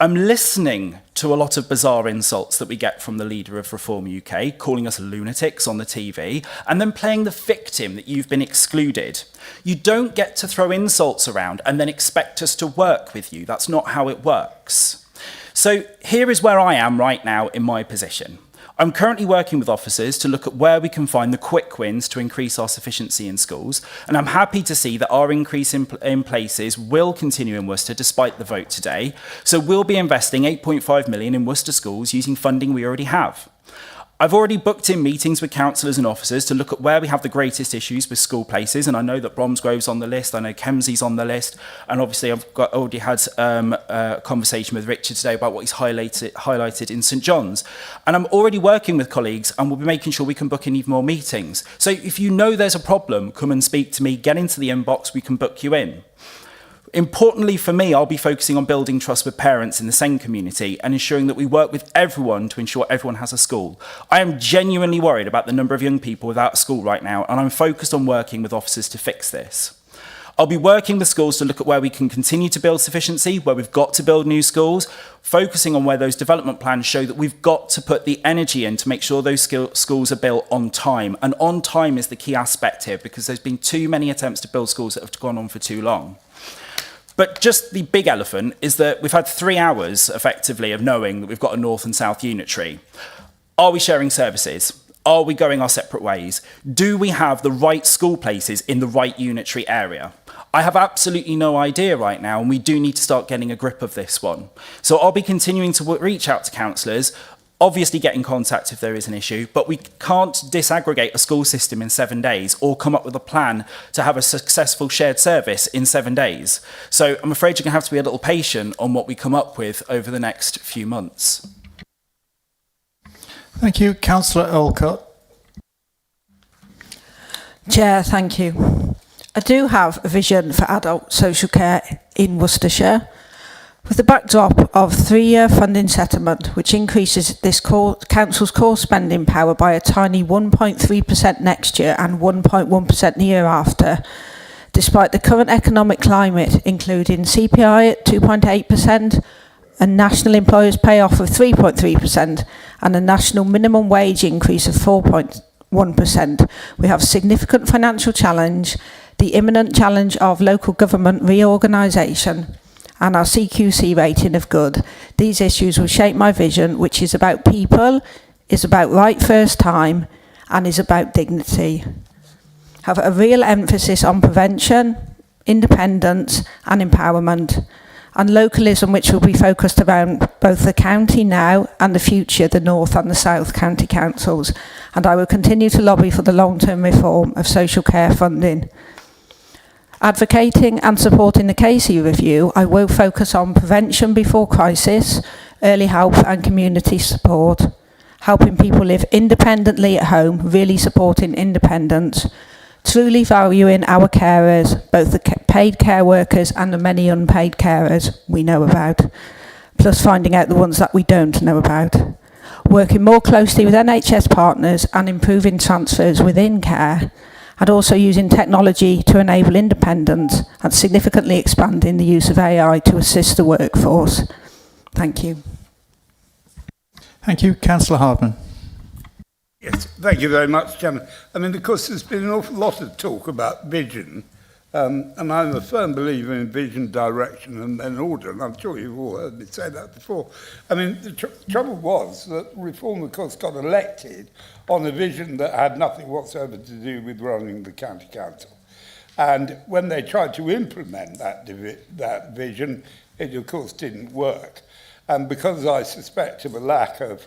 I'm listening to a lot of bizarre insults that we get from the leader of Reform UK, calling us lunatics on the TV, and then playing the victim that you've been excluded. You don't get to throw insults around and then expect us to work with you. That's not how it works. So here is where I am right now in my position. I'm currently working with officers to look at where we can find the quick wins to increase our sufficiency in schools, and I'm happy to see that our increase in places will continue in Worcester despite the vote today. So we'll be investing 8.5 million in Worcester schools using funding we already have. I've already booked in meetings with councillors and officers to look at where we have the greatest issues with school places, and I know that Bromsgrove's on the list, I know Kemsey's on the list, and obviously I've already had a conversation with Richard today about what he's highlighted in St John's. And I'm already working with colleagues, and we'll be making sure we can book in even more meetings. So if you know there's a problem, come and speak to me, get into the inbox, we can book you in. Importantly for me, I'll be focusing on building trust with parents in the SEND community and ensuring that we work with everyone to ensure everyone has a school. I am genuinely worried about the number of young people without a school right now, and I'm focused on working with officers to fix this. I'll be working with schools to look at where we can continue to build sufficiency, where we've got to build new schools, focusing on where those development plans show that we've got to put the energy in to make sure those schools are built on time. And on time is the key aspect here, because there's been too many attempts to build schools that have gone on for too long. But just the big elephant is that we've had 3 hours, effectively, of knowing that we've got a north and south unitary. Are we sharing services? Are we going our separate ways? Do we have the right school places in the right unitary area? I have absolutely no idea right now, and we do need to start getting a grip of this one. So I'll be continuing to reach out to councillors, obviously get in contact if there is an issue, but we can't disaggregate a school system in 7 days or come up with a plan to have a successful shared service in 7 days. So I'm afraid you're going to have to be a little patient on what we come up with over the next few months. Thank you. Councillor Olcott. Chair, thank you. I do have a vision for adult social care in Worcestershire. With the backdrop of 3-year funding settlement, which increases this council's core spending power by a tiny 1.3% next year and 1.1% the year after, despite the current economic climate, including CPI at 2.8%, a national employers' pay-off of 3.3%, and a national minimum wage increase of 4.1%, we have significant financial challenge, the imminent challenge of local government reorganisation, and our CQC rating of good. These issues will shape my vision, which is about people, is about right first time, and is about dignity. Have a real emphasis on prevention, independence, and empowerment, and localism, which will be focused around both the county now and the future, the North and the South County Councils. And I will continue to lobby for the long-term reform of social care funding. Advocating and supporting the Casey review, I will focus on prevention before crisis, early help and community support, helping people live independently at home, really supporting independence, truly valuing our carers, both the paid care workers and the many unpaid carers we know about, plus finding out the ones that we don't know about, working more closely with NHS partners and improving transfers within care, and also using technology to enable independence and significantly expanding the use of AI to assist the workforce. Thank you. Thank you. Councillor Hardman. Yes, thank you very much, Chairman. I mean, of course, there's been an awful lot of talk about vision, and I'm a firm believer in vision, direction, and then order, and I'm sure you've all heard me say that before. I mean, the trouble was that Reform, of course, got elected on a vision that had nothing whatsoever to do with running the county council. And when they tried to implement that vision, it, of course, didn't work. And because I suspect of a lack of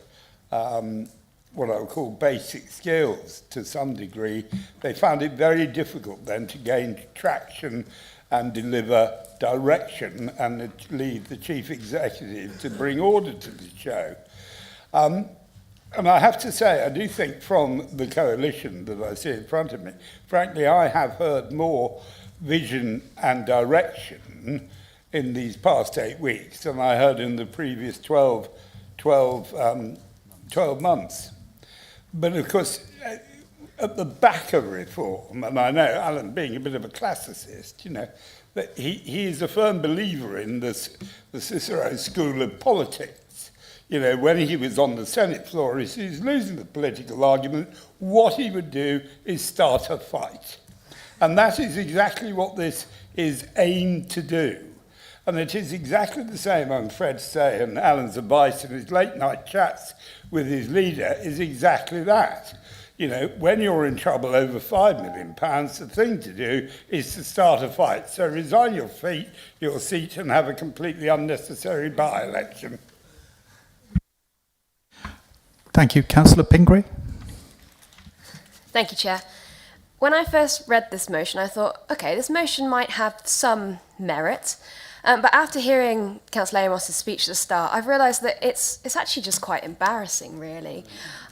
what I would call basic skills to some degree, they found it very difficult then to gain traction and deliver direction and lead the chief executive to bring order to the show. And I have to say, I do think from the coalition that I see in front of me, frankly, I have heard more vision and direction in these past 8 weeks than I heard in the previous 12 months. But of course, at the back of reform, and I know Alan being a bit of a classicist, you know, that he is a firm believer in the Cicero school of politics. You know, when he was on the Senate floor, he was losing the political argument. What he would do is start a fight. And that is exactly what this is aimed to do. And it is exactly the same, I'm afraid to say, and Alan's advice in his late night chats with his leader is exactly that. You know, when you're in trouble over £5 million, the thing to do is to start a fight. So resign your seat and have a completely unnecessary by-election. Thank you. Councillor Pingree. Thank you, Chair. When I first read this motion, I thought, OK, this motion might have some merit. But after hearing Councillor Amos's speech at the start, I've realised that it's actually just quite embarrassing, really.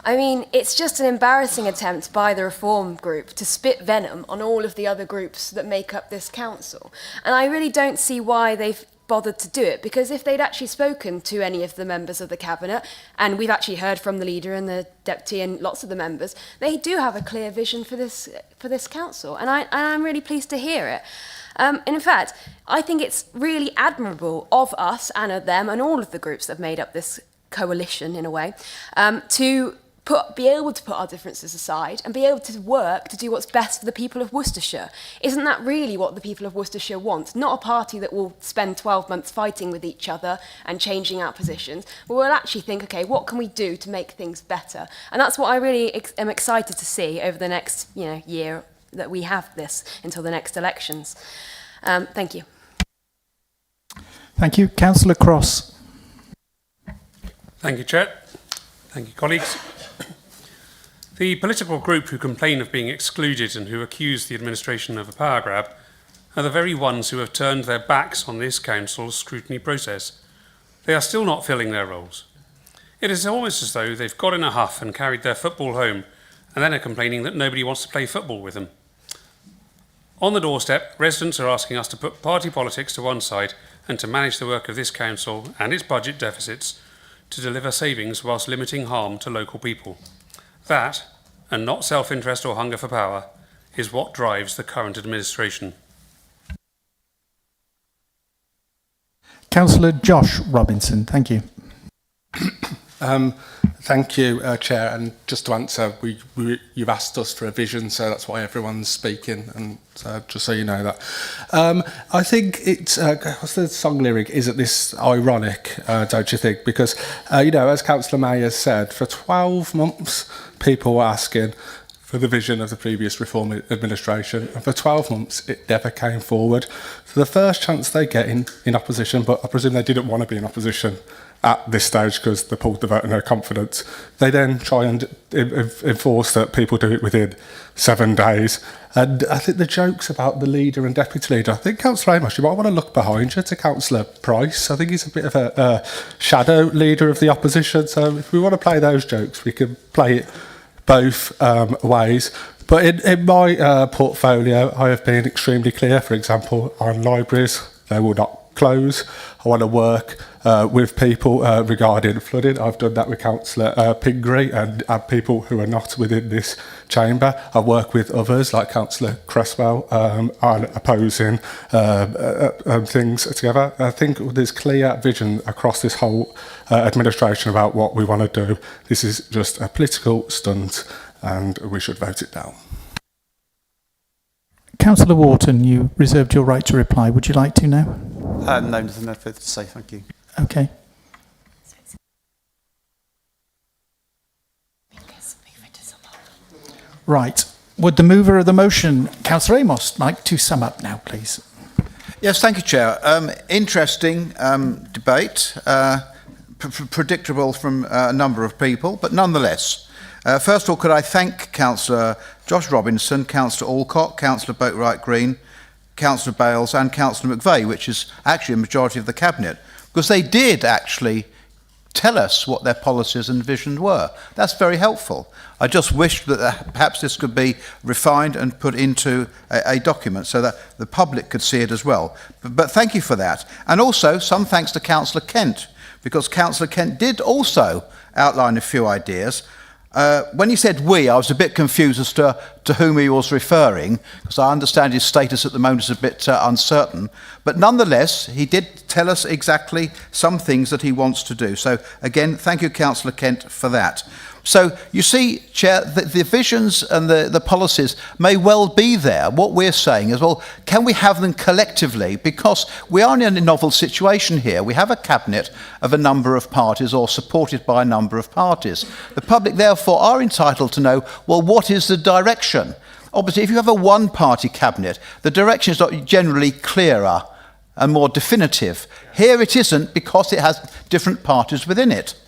I mean, it's just an embarrassing attempt by the Reform group to spit venom on all of the other groups that make up this council. And I really don't see why they've bothered to do it, because if they'd actually spoken to any of the members of the Cabinet, and we've actually heard from the leader and the deputy and lots of the members, they do have a clear vision for this council. And I'm really pleased to hear it. And in fact, I think it's really admirable of us and of them and all of the groups that have made up this coalition, in a way, to be able to put our differences aside and be able to work to do what's best for the people of Worcestershire. Isn't that really what the people of Worcestershire want? Not a party that will spend 12 months fighting with each other and changing our positions, but we'll actually think, OK, what can we do to make things better? And that's what I really am excited to see over the next year that we have this until the next elections. Thank you. Thank you. Councillor Cross. Thank you, Chair. Thank you, colleagues. The political group who complain of being excluded and who accuse the administration of a power grab are the very ones who have turned their backs on this council's scrutiny process. They are still not filling their roles. It is almost as though they've got in a huff and carried their football home and then are complaining that nobody wants to play football with them. On the doorstep, residents are asking us to put party politics to one side and to manage the work of this council and its budget deficits to deliver savings whilst limiting harm to local people. That, and not self-interest or hunger for power, is what drives the current administration. Councillor Josh Robinson. Thank you. Thank you, Chair. And just to answer, you've asked us for a vision, so that's why everyone's speaking, and just so you know that. I think it's, what's the song lyric? Isn't this ironic, don't you think? Because, as Councillor May has said, for 12 months, people were asking for the vision of the previous Reform administration, and for 12 months, it never came forward. So the first chance they get in opposition, but I presume they didn't want to be in opposition at this stage because they pulled the vote of no confidence, they then try and enforce that people do it within 7 days. And I think the jokes about the leader and deputy leader, I think Councillor Amos, you might want to look behind you to Councillor Price. I think he's a bit of a shadow leader of the opposition. So if we want to play those jokes, we can play it both ways. But in my portfolio, I have been extremely clear, for example, on libraries, they will not close. I want to work with people regarding flooding. I've done that with Councillor Pingree and people who are not within this chamber. I work with others like Councillor Cresswell on opposing things together. I think there's clear vision across this whole administration about what we want to do. This is just a political stunt and we should vote it down. Councillor Wharton, you reserved your right to reply. Would you like to now? No, nothing further to say, thank you. Okay. Right. Would the mover of the motion, Councillor Amos, like to sum up now, please? Yes, thank you, Chair. Interesting debate, predictable from a number of people, but nonetheless, First of all, could I thank Councillor Josh Robinson, Councillor Alcott, Councillor Boatwright-Green, Councillor Bales and Councillor McVeigh, which is actually a majority of the Cabinet, because they did actually tell us what their policies and visions were. That's very helpful. I just wish that perhaps this could be refined and put into a document so that the public could see it as well. But thank you for that. And also some thanks to Councillor Kent, because Councillor Kent did also outline a few ideas. When he said we, I was a bit confused as to whom he was referring, because I understand his status at the moment is a bit uncertain. But nonetheless, he did tell us exactly some things that he wants to do. So again, thank you, Councillor Kent, for that. So you see, Chair, the visions and the policies may well be there. What we're saying is, well, can we have them collectively? Because we are in a novel situation here. We have a cabinet of a number of parties or supported by a number of parties. The public, therefore, are entitled to know, well, what is the direction? Obviously, if you have a one-party cabinet, the direction is not generally clearer and more definitive. Here it isn't because it has different parties within it.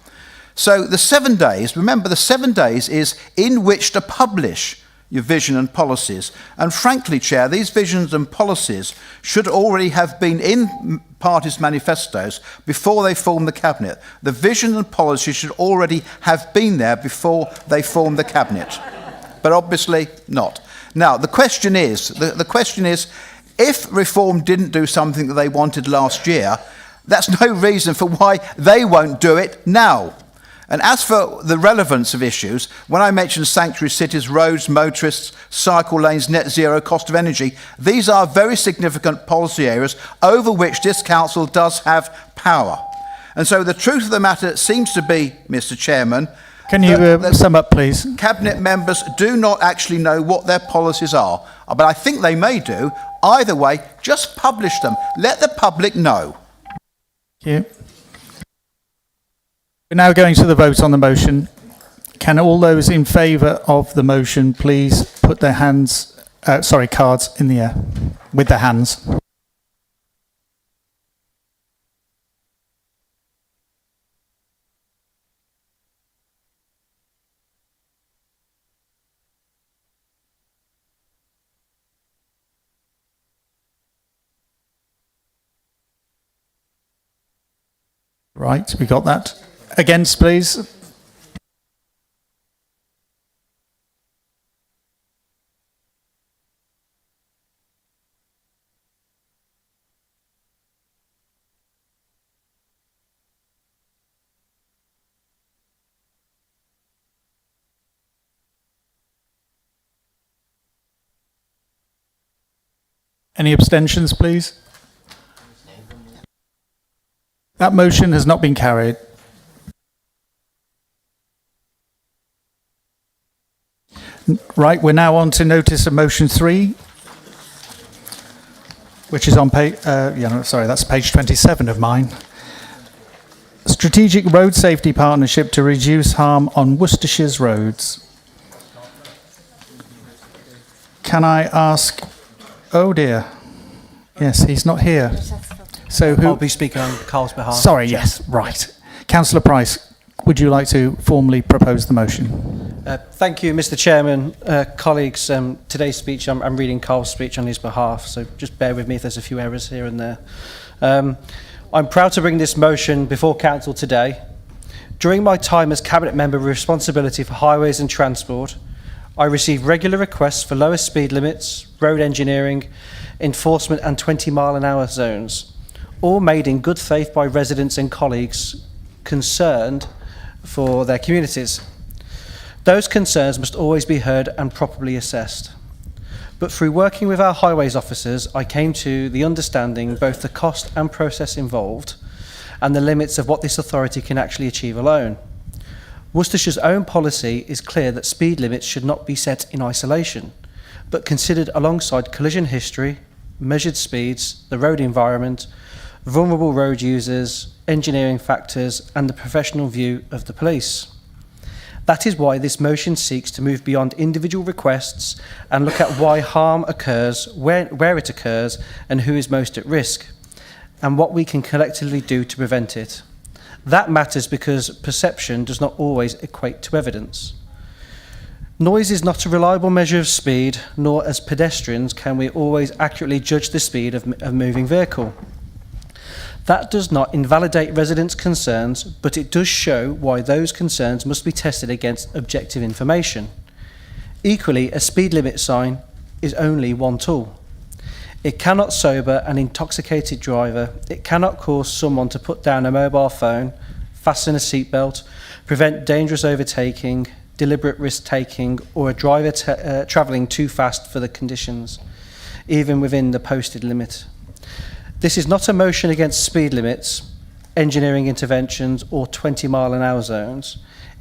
So the 7 days, remember the 7 days is in which to publish your vision and policies. And frankly, Chair, these visions and policies should already have been in parties' manifestos before they form the Cabinet. The vision and policy should already have been there before they form the Cabinet. But obviously not. Now, the question is, if Reform didn't do something that they wanted last year, that's no reason for why they won't do it now. And as for the relevance of issues, when I mentioned sanctuary cities, roads, motorists, cycle lanes, net zero, cost of energy, these are very significant policy areas over which this council does have power. And so the truth of the matter seems to be, Mr. Chairman, can you sum up, please? Cabinet members do not actually know what their policies are, but I think they may do. Either way, just publish them. Let the public know. Thank you. We're now going to the vote on the motion. Can all those in favour of the motion please put their cards in the air with their hands? Right, we got that. Against, please. Any abstentions, please? That motion has not been carried. Right, we're now on to notice of motion 3, which is on page, that's page 27 of mine. Strategic Road Safety Partnership to reduce harm on Worcestershire's roads. Can I ask, oh dear, yes, he's not here. So who? I'll be speaking on Carl's behalf. Sorry, yes, right. Councillor Price, would you like to formally propose the motion? Thank you, Mr. Chairman. Colleagues, today's speech, I'm reading Carl's speech on his behalf, so just bear with me if there's a few errors here and there. I'm proud to bring this motion before Council today. During my time as Cabinet Member with responsibility for highways and transport, I receive regular requests for lower speed limits, road engineering, enforcement and 20-mile-an-hour zones, all made in good faith by residents and colleagues concerned for their communities. Those concerns must always be heard and properly assessed. But through working with our highways officers, I came to the understanding both the cost and process involved and the limits of what this authority can actually achieve alone. Worcestershire's own policy is clear that speed limits should not be set in isolation, but considered alongside collision history, measured speeds, the road environment, vulnerable road users, engineering factors, and the professional view of the police. That is why this motion seeks to move beyond individual requests and look at why harm occurs, where it occurs, and who is most at risk, and what we can collectively do to prevent it. That matters because perception does not always equate to evidence. Noise is not a reliable measure of speed, nor as pedestrians can we always accurately judge the speed of a moving vehicle. That does not invalidate residents' concerns, but it does show why those concerns must be tested against objective information. Equally, a speed limit sign is only one tool. It cannot sober an intoxicated driver. It cannot cause someone to put down a mobile phone, fasten a seatbelt, prevent dangerous overtaking, deliberate risk-taking, or a driver travelling too fast for the conditions, even within the posted limit. This is not a motion against speed limits, engineering interventions, or 20-mile-an-hour zones.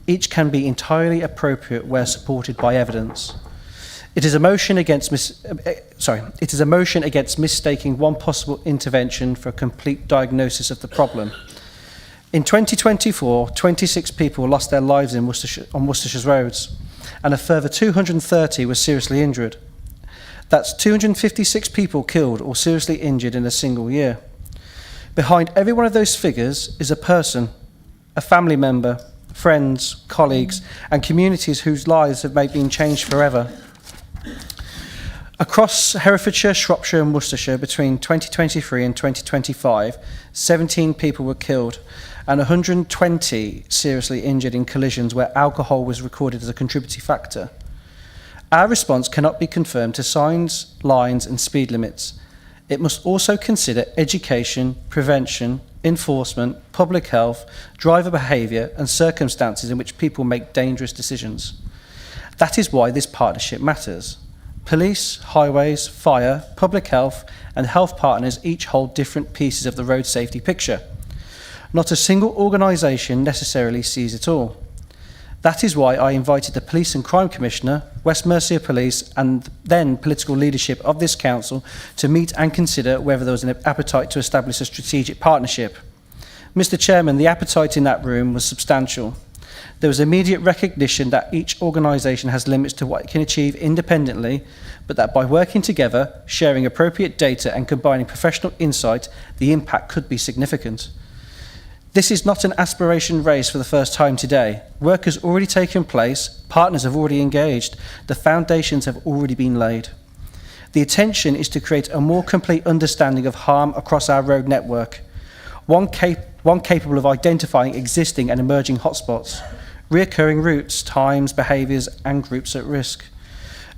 Each can be entirely appropriate where supported by evidence. It is a motion against mistaking one possible intervention for a complete diagnosis of the problem. In 2024, 26 people lost their lives on Worcestershire's roads, and a further 230 were seriously injured. That's 256 people killed or seriously injured in a single year. Behind every one of those figures is a person, a family member, friends, colleagues, and communities whose lives have been changed forever. Across Herefordshire, Shropshire and Worcestershire between 2023 and 2025, 17 people were killed and 120 seriously injured in collisions where alcohol was recorded as a contributing factor. Our response cannot be confirmed to signs, lines and speed limits. It must also consider education, prevention, enforcement, public health, driver behaviour and circumstances in which people make dangerous decisions. That is why this partnership matters. Police, highways, fire, public health and health partners each hold different pieces of the road safety picture. Not a single organisation necessarily sees it all. That is why I invited the Police and Crime Commissioner, West Mercia Police and then political leadership of this council to meet and consider whether there was an appetite to establish a strategic partnership. Mr Chairman, the appetite in that room was substantial. There was immediate recognition that each organisation has limits to what it can achieve independently, but that by working together, sharing appropriate data and combining professional insight, the impact could be significant. This is not an aspiration raised for the first time today. Work has already taken place, partners have already engaged, the foundations have already been laid. The intention is to create a more complete understanding of harm across our road network, one capable of identifying existing and emerging hotspots, reoccurring routes, times, behaviours and groups at risk.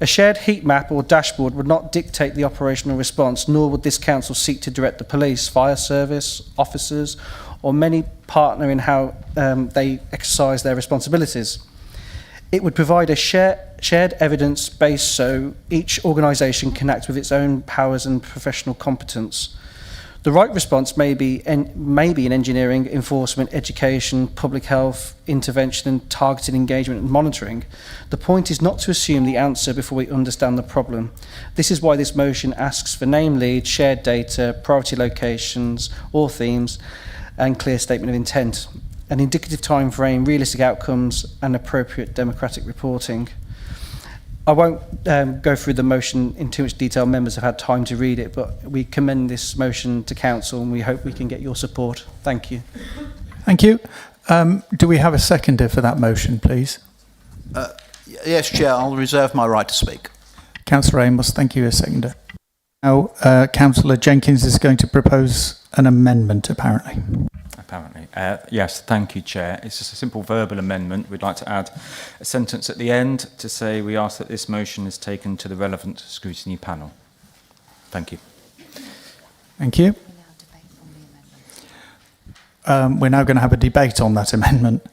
A shared heat map or dashboard would not dictate the operational response, nor would this council seek to direct the police, fire service, officers, or many partner in how they exercise their responsibilities. It would provide a shared evidence base so each organisation can act with its own powers and professional competence. The right response may be in engineering, enforcement, education, public health, intervention and targeted engagement and monitoring. The point is not to assume the answer before we understand the problem. This is why this motion asks for name lead, shared data, priority locations or themes and clear statement of intent, an indicative time frame, realistic outcomes and appropriate democratic reporting. I won't go through the motion in too much detail. Members have had time to read it, but we commend this motion to council and we hope we can get your support. Thank you. Thank you. Do we have a seconder for that motion, please? Yes, Chair, I'll reserve my right to speak. Councillor Amos, thank you, a seconder. Now, Councillor Jenkins is going to propose an amendment, apparently. Apparently. Yes, thank you, Chair. It's just a simple verbal amendment. We'd like to add a sentence at the end to say we ask that this motion is taken to the relevant scrutiny panel. Thank you. Thank you. We're now going to have a debate on that amendment.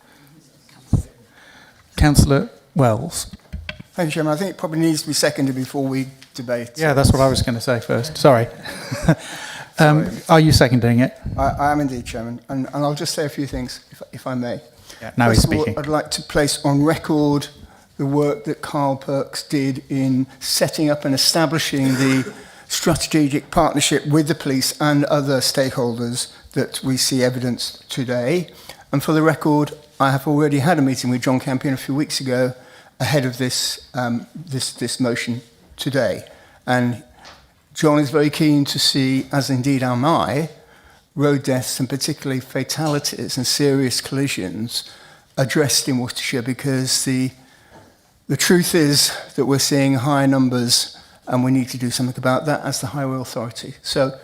Councillor Wells. Thank you, Chairman. I think it probably needs to be seconded before we debate. Yeah, that's what I was going to say first. Sorry. Are you seconding it? I am indeed, Chairman. And I'll just say a few things, if I may. Yeah, now he's First of all, speaking. I'd like to place on record the work that Carl Perks did in setting up and establishing the strategic partnership with the police and other stakeholders that we see evidenced today. And for the record, I have already had a meeting with John Campion a few weeks ago ahead of this motion today. And John is very keen to see, as indeed am I, road deaths and particularly fatalities and serious collisions addressed in Worcestershire because the The truth is that we're seeing higher numbers and we need to do something about that as the Highway Authority. So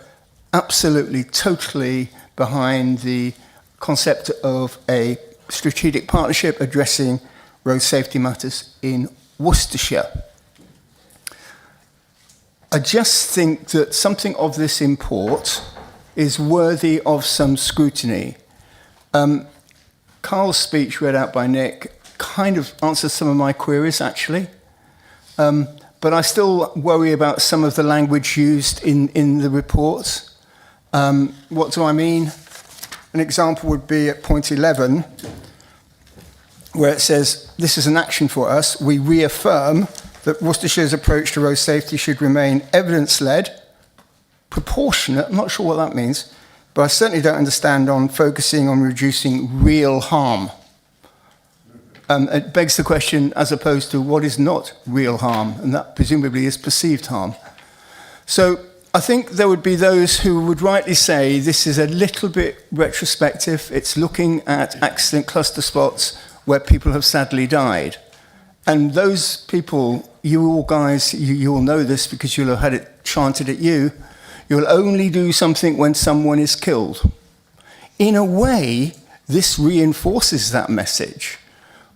absolutely, totally behind the concept of a strategic partnership addressing road safety matters in Worcestershire. I just think that something of this import is worthy of some scrutiny. Carl's speech read out by Nick kind of answers some of my queries, actually. But I still worry about some of the language used in the report. What do I mean? An example would be at point 11, where it says, this is an action for us. We reaffirm that Worcestershire's approach to road safety should remain evidence-led, proportionate, I'm not sure what that means, but I certainly don't understand on focusing on reducing real harm. It begs the question as opposed to what is not real harm, and that presumably is perceived harm. So I think there would be those who would rightly say this is a little bit retrospective. It's looking at accident cluster spots where people have sadly died. And those people, you all guys, you all know this because you'll have had it chanted at you, you'll only do something when someone is killed. In a way, this reinforces that message.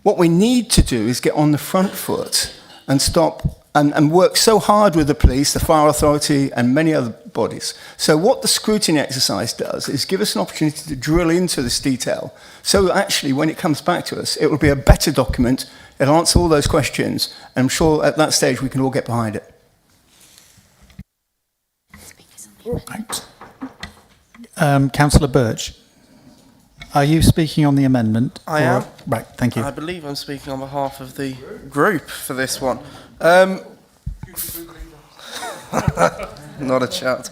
What we need to do is get on the front foot and stop and work so hard with the police, the fire authority, and many other bodies. So what the scrutiny exercise does is give us an opportunity to drill into this detail. So actually, when it comes back to us, it will be a better document. It'll answer all those questions. And I'm sure at that stage we can all get behind it. Councillor Birch, are you speaking on the amendment? I am. Right, thank you. I believe I'm speaking on behalf of the group for this one. Not a chance.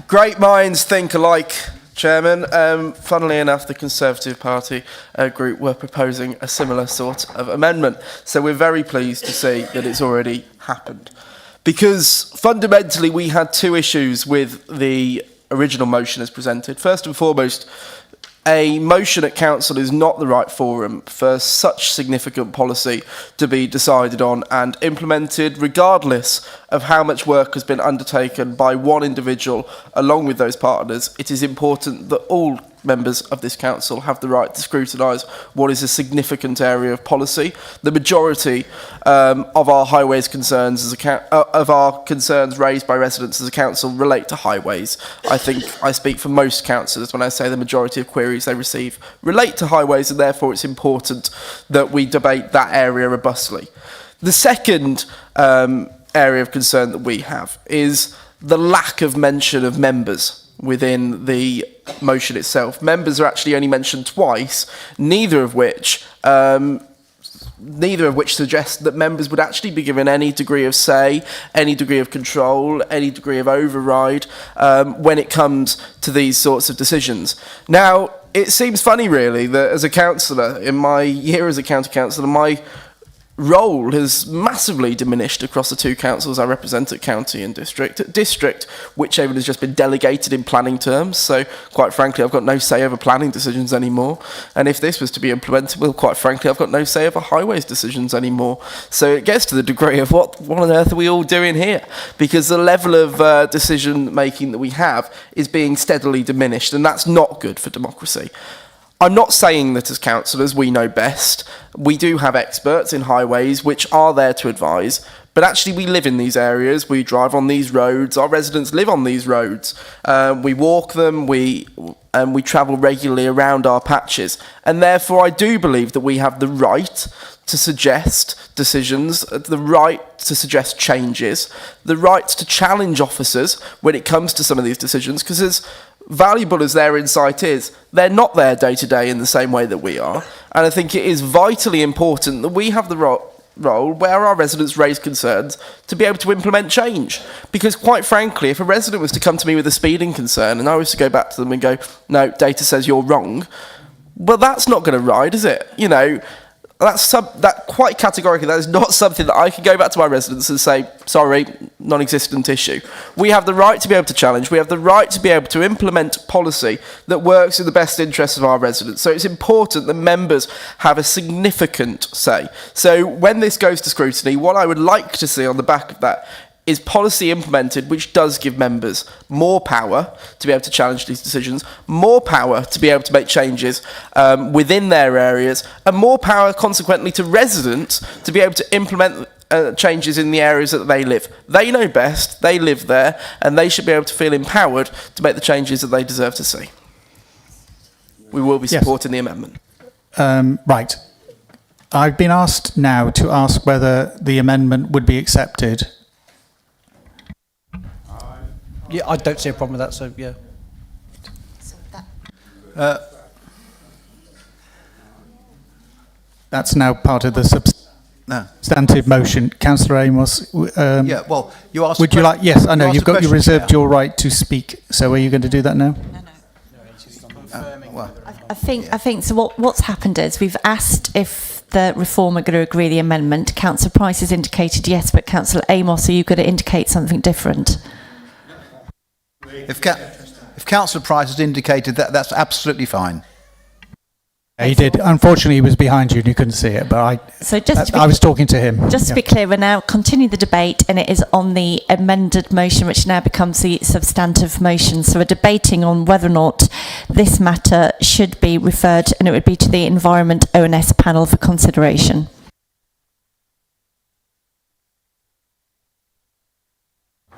Great minds think alike, Chairman. Funnily enough, the Conservative Party group were proposing a similar sort of amendment. So we're very pleased to see that it's already happened. Because fundamentally, we had two issues with the original motion as presented. First and foremost, a motion at council is not the right forum for such significant policy to be decided on and implemented, regardless of how much work has been undertaken by one individual along with those partners. It is important that all members of this council have the right to scrutinise what is a significant area of policy. The majority of our highways concerns of our concerns raised by residents as a council relate to highways. I think I speak for most councillors when I say the majority of queries they receive relate to highways, and therefore it's important that we debate that area robustly. The second area of concern that we have is the lack of mention of members within the motion itself. Members are actually only mentioned twice, neither of which suggest that members would actually be given any degree of say, any degree of control, any degree of override when it comes to these sorts of decisions. Now, it seems funny really that as a councillor, in my year as a county councillor, my role has massively diminished across the two councils I represent at county and district. At district, whichever has just been delegated in planning terms, so quite frankly I've got no say over planning decisions anymore, and if this was to be implemented, well, quite frankly I've got no say over highways decisions anymore. So it gets to the degree of what on earth are we all doing here, because the level of decision making that we have is being steadily diminished, and that's not good for democracy. I'm not saying that as councillors we know best. We do have experts in highways which are there to advise, but actually we live in these areas, we drive on these roads, our residents live on these roads, we walk them, we travel regularly around our patches, and therefore I do believe that we have the right to suggest decisions, the right to suggest changes, the right to challenge officers when it comes to some of these decisions, because as valuable as their insight is, they're not there day to day in the same way that we are. And I think it is vitally important that we have the role where our residents raise concerns to be able to implement change. Because quite frankly, if a resident was to come to me with a speeding concern and I was to go back to them and go, no, data says you're wrong, well, that's not going to ride, is it? You know, that quite categorically, that is not something that I can go back to my residents and say, sorry, non-existent issue. We have the right to be able to challenge. We have the right to be able to implement policy that works in the best interests of our residents. So it's important that members have a significant say. So when this goes to scrutiny, what I would like to see on the back of that is policy implemented which does give members more power to be able to challenge these decisions, more power to be able to make changes within their areas, and more power consequently to residents to be able to implement changes in the areas that they live. They know best, they live there, and they should be able to feel empowered to make the changes that they deserve to see. We will be supporting the amendment. Right. I've been asked now to ask whether the amendment would be accepted. Yeah, I don't see a problem with that, so yeah. That's now part of the substantive motion. Councillor Amos, Yeah, well, you asked. would you like? Yes, I know asked you've a got you question, reserved Chair. your right to speak. So are you going to do that now? I think so. What's happened is we've asked if the Reform are going to agree the amendment. Councillor Price has indicated yes, but Councillor Amos, are you going to indicate something different? If Councillor Price has indicated that, that's absolutely fine. He did. Unfortunately, he was behind you and you couldn't see it, but I was talking to him. Just to be clear, we're now continuing the debate and it is on the amended motion, which now becomes the substantive motion. So we're debating on whether or not this matter should be referred, and it would be to the Environment ONS panel for consideration.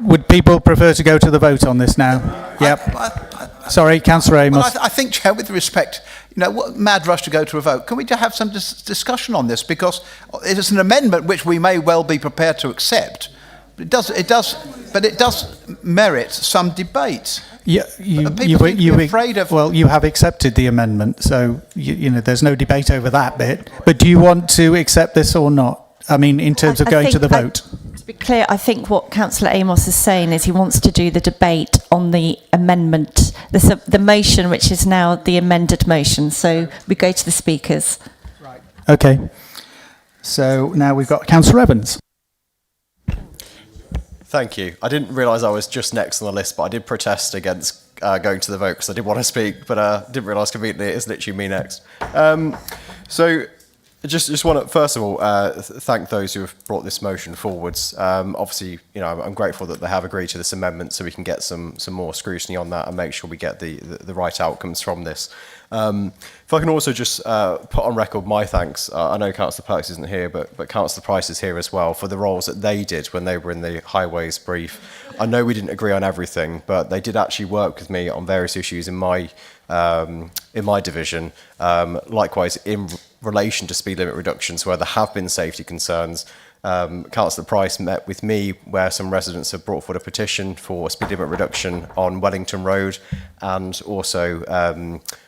Would people prefer to go to the vote on this now? Yep. Sorry, Councillor Amos. Well, I think, Chair, with respect, what mad rush to go to a vote. Can we just have some discussion on this? Because it's an amendment which we may well be prepared to accept. But it does merit some debate. Yeah, well, you have accepted the amendment, so there's no debate over that bit. But do you want to accept this or not? I mean, in terms of going to the vote. To be clear, I think what Councillor Amos is saying is he wants to do the debate on the amendment, the motion, which is now the amended motion. So we go to the speakers. Right. Okay. So now we've got Councillor Evans. Thank you. I didn't realise I was just next on the list, but I did protest against going to the vote because I did want to speak, but didn't realise conveniently it is literally me next. So just want to, first of all, thank those who have brought this motion forwards. Obviously, I'm grateful that they have agreed to this amendment so we can get some more scrutiny on that and make sure we get the right outcomes from this. If I can also just put on record my thanks. I know Councillor Perks isn't here, but Councillor Price is here as well for the roles that they did when they were in the Highways brief. I know we didn't agree on everything, but they did actually work with me on various issues in my division. Likewise, in relation to speed limit reductions, where there have been safety concerns. Councillor Price met with me where some residents have brought forward a petition for speed limit reduction on Wellington Road, and also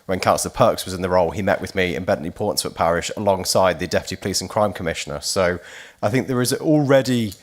when Councillor Perks was in the role, he met with me in Bentley Portsmouth Parish alongside the Deputy Police and Crime Commissioner. So I think there is already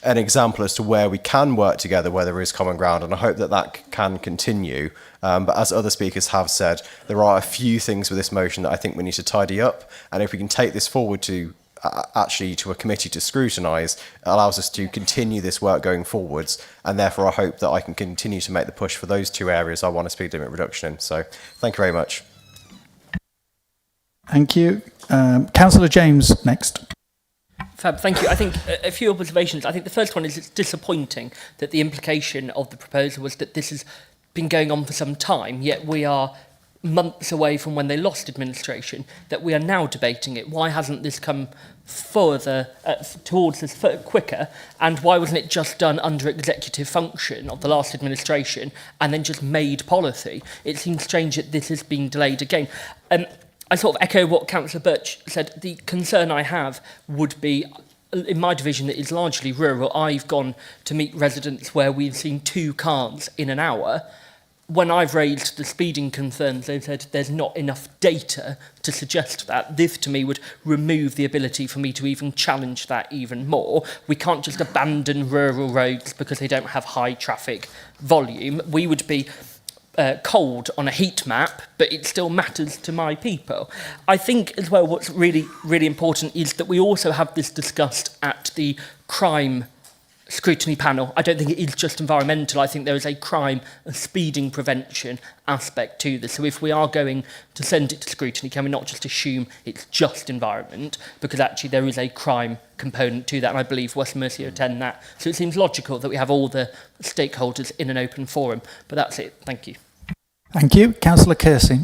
an example as to where we can work together, where there is common ground, and I hope that can continue. But as other speakers have said, there are a few things with this motion that I think we need to tidy up, and if we can take this forward to a committee to scrutinise, it allows us to continue this work going forwards, and therefore I hope that I can continue to make the push for those two areas I want a speed limit reduction in. So thank you very much. Thank you. Councillor James next. Fab, thank you. I think a few observations. I think the first one is it's disappointing that the implication of the proposal was that this has been going on for some time, yet we are months away from when they lost administration, that we are now debating it. Why hasn't this come further towards us quicker, and why wasn't it just done under executive function of the last administration and then just made policy? It seems strange that this has been delayed again. I sort of echo what Councillor Birch said. The concern I have would be, in my division that is largely rural, I've gone to meet residents where we've seen 2 cars in an hour. When I've raised the speeding concerns, they've said there's not enough data to suggest that. This, to me, would remove the ability for me to even challenge that even more. We can't just abandon rural roads because they don't have high traffic volume. We would be cold on a heat map, but it still matters to my people. I think as well what's really, really important is that we also have this discussed at the crime scrutiny panel. I don't think it is just environmental. I think there is a crime and speeding prevention aspect to this. So if we are going to send it to scrutiny, can we not just assume it's just environment? Because actually there is a crime component to that, and I believe West Mercia attend that. So it seems logical that we have all the stakeholders in an open forum. But that's it. Thank you. Thank you. Councillor Kersey.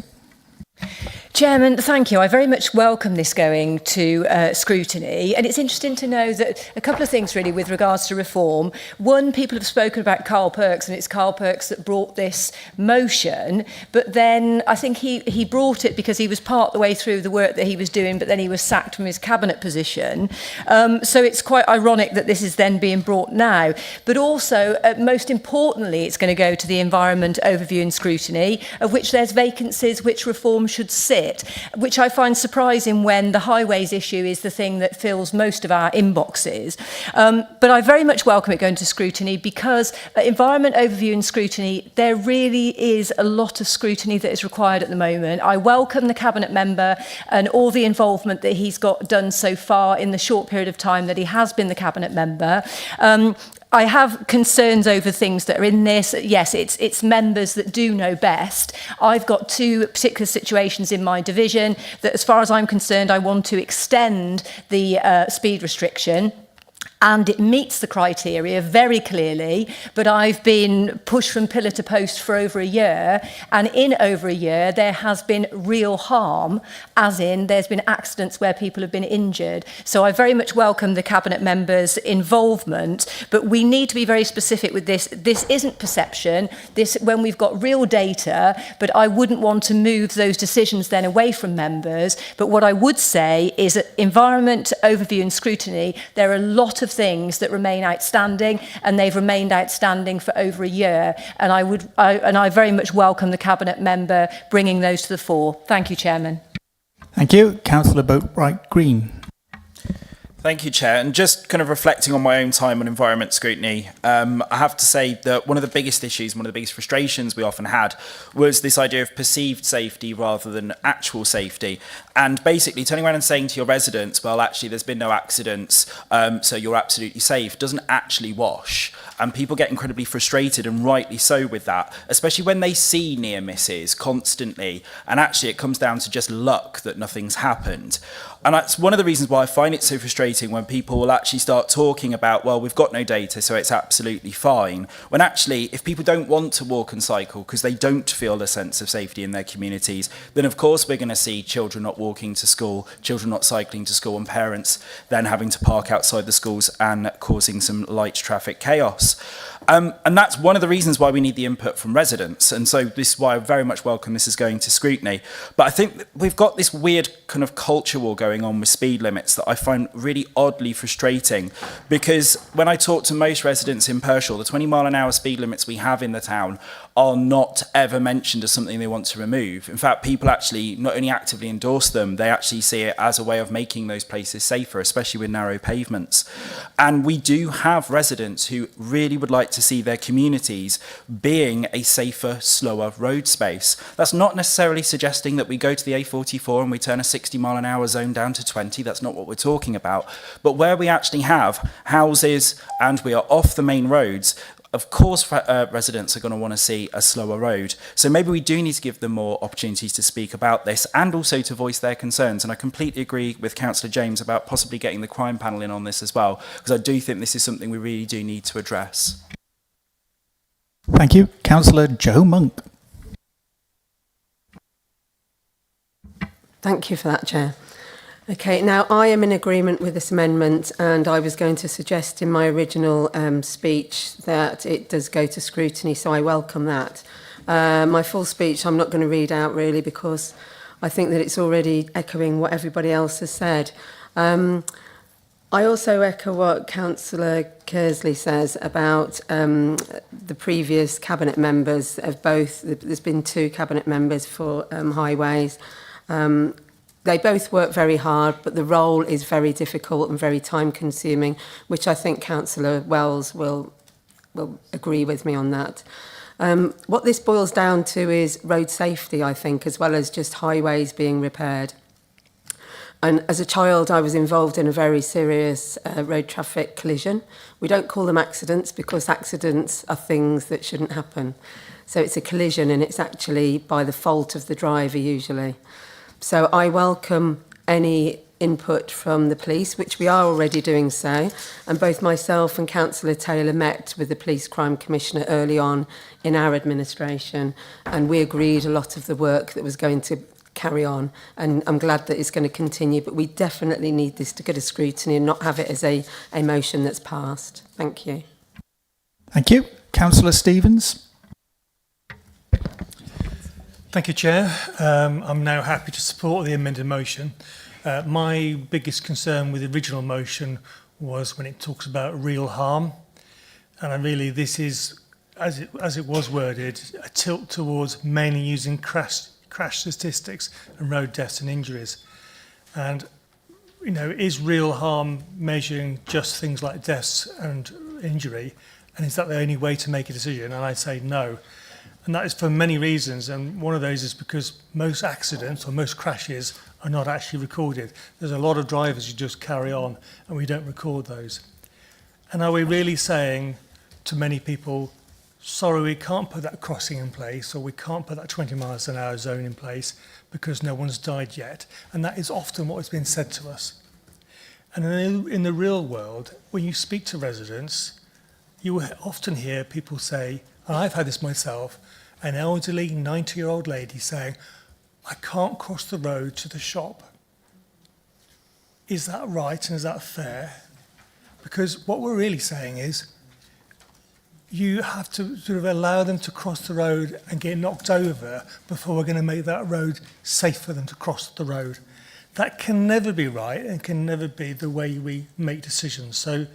Chairman, thank you. I very much welcome this going to scrutiny, and it's interesting to know that a couple of things really with regards to reform. One, people have spoken about Carl Perks, and it's Carl Perks that brought this motion, but then I think he brought it because he was part the way through the work that he was doing, but then he was sacked from his cabinet position. So it's quite ironic that this is then being brought now. But also, most importantly, it's going to go to the Environment Overview and Scrutiny, of which there's vacancies which reform should sit, which I find surprising when the highways issue is the thing that fills most of our inboxes. But I very much welcome it going to scrutiny because Environment Overview and Scrutiny, there really is a lot of scrutiny that is required at the moment. I welcome the Cabinet member and all the involvement that he's got done so far in the short period of time that he has been the Cabinet member. I have concerns over things that are in this. Yes, it's members that do know best. I've got two particular situations in my division that, as far as I'm concerned, I want to extend the speed restriction. And it meets the criteria very clearly, but I've been pushed from pillar to post for over a year, and in over a year there has been real harm, as in there's been accidents where people have been injured. So I very much welcome the Cabinet members' involvement, but we need to be very specific with this. This isn't perception, this when we've got real data, but I wouldn't want to move those decisions then away from members. But what I would say is that Environment Overview and Scrutiny, there are a lot of things that remain outstanding, and they've remained outstanding for over a year, and I very much welcome the Cabinet member bringing those to the fore. Thank you, Chairman. Thank you. Councillor Boatwright Green. Thank you, Chair. And just kind of reflecting on my own time on environment scrutiny, I have to say that one of the biggest issues, one of the biggest frustrations we often had was this idea of perceived safety rather than actual safety. And basically turning around and saying to your residents, well, actually, there's been no accidents, so you're absolutely safe, doesn't actually wash. And people get incredibly frustrated, and rightly so with that, especially when they see near misses constantly. And actually, it comes down to just luck that nothing's happened. And that's one of the reasons why I find it so frustrating when people will actually start talking about, well, we've got no data, so it's absolutely fine. When actually, if people don't want to walk and cycle because they don't feel a sense of safety in their communities, then of course we're going to see children not walking to school, children not cycling to school, and parents then having to park outside the schools and causing some light traffic chaos. And that's one of the reasons why we need the input from residents. And so this is why I very much welcome this is going to scrutiny. But I think we've got this weird kind of culture war going on with speed limits that I find really oddly frustrating. Because when I talk to most residents in Pershore, the 20-mile-an-hour speed limits we have in the town are not ever mentioned as something they want to remove. In fact, people actually not only actively endorse them, they actually see it as a way of making those places safer, especially with narrow pavements. And we do have residents who really would like to see their communities being a safer, slower road space. That's not necessarily suggesting that we go to the A44 and we turn a 60-mile-an-hour zone down to 20. That's not what we're talking about. But where we actually have houses and we are off the main roads, of course residents are going to want to see a slower road. So maybe we do need to give them more opportunities to speak about this and also to voice their concerns. And I completely agree with Councillor James about possibly getting the crime panel in on this as well, because I do think this is something we really do need to address. Thank you. Councillor Joe Monk. Thank you for that, Chair. Okay, now I am in agreement with this amendment, and I was going to suggest in my original speech that it does go to scrutiny, so I welcome that. My full speech I'm not going to read out really because I think that it's already echoing what everybody else has said. I also echo what Councillor Kersley says about the previous cabinet members of both. There's been two cabinet members for highways. They both work very hard, but the role is very difficult and very time-consuming, which I think Councillor Wells will agree with me on that. What this boils down to is road safety, I think, as well as just highways being repaired. And as a child, I was involved in a very serious road traffic collision. We don't call them accidents because accidents are things that shouldn't happen. So it's a collision and it's actually by the fault of the driver usually. So I welcome any input from the police, which we are already doing so. And both myself and Councillor Taylor met with the Police Crime Commissioner early on in our administration. And we agreed a lot of the work that was going to carry on, and I'm glad that it's going to continue, but we definitely need this to go to scrutiny and not have it as a motion that's passed. Thank you. Thank you. Councillor Stevens. Thank you, Chair. I'm now happy to support the amended motion. My biggest concern with the original motion was when it talks about real harm, and really this is, as it was worded, a tilt towards mainly using crash statistics and road deaths and injuries. And, you know, is real harm measuring just things like deaths and injury? And is that the only way to make a decision? And I'd say no. And that is for many reasons. And one of those is because most accidents or most crashes are not actually recorded. There's a lot of drivers who just carry on and we don't record those. And are we really saying to many people, sorry, we can't put that crossing in place, or we can't put that 20 miles an hour zone in place because no one's died yet? And that is often what has been said to us. And in the real world, when you speak to residents, you will often hear people say, and I've had this myself, an elderly 90-year-old lady saying, I can't cross the road to the shop. Is that right and is that fair? Because what we're really saying is, you have to sort of allow them to cross the road and get knocked over before we're going to make that road safe for them to cross the road. That can never be right and can never be the way we make decisions. So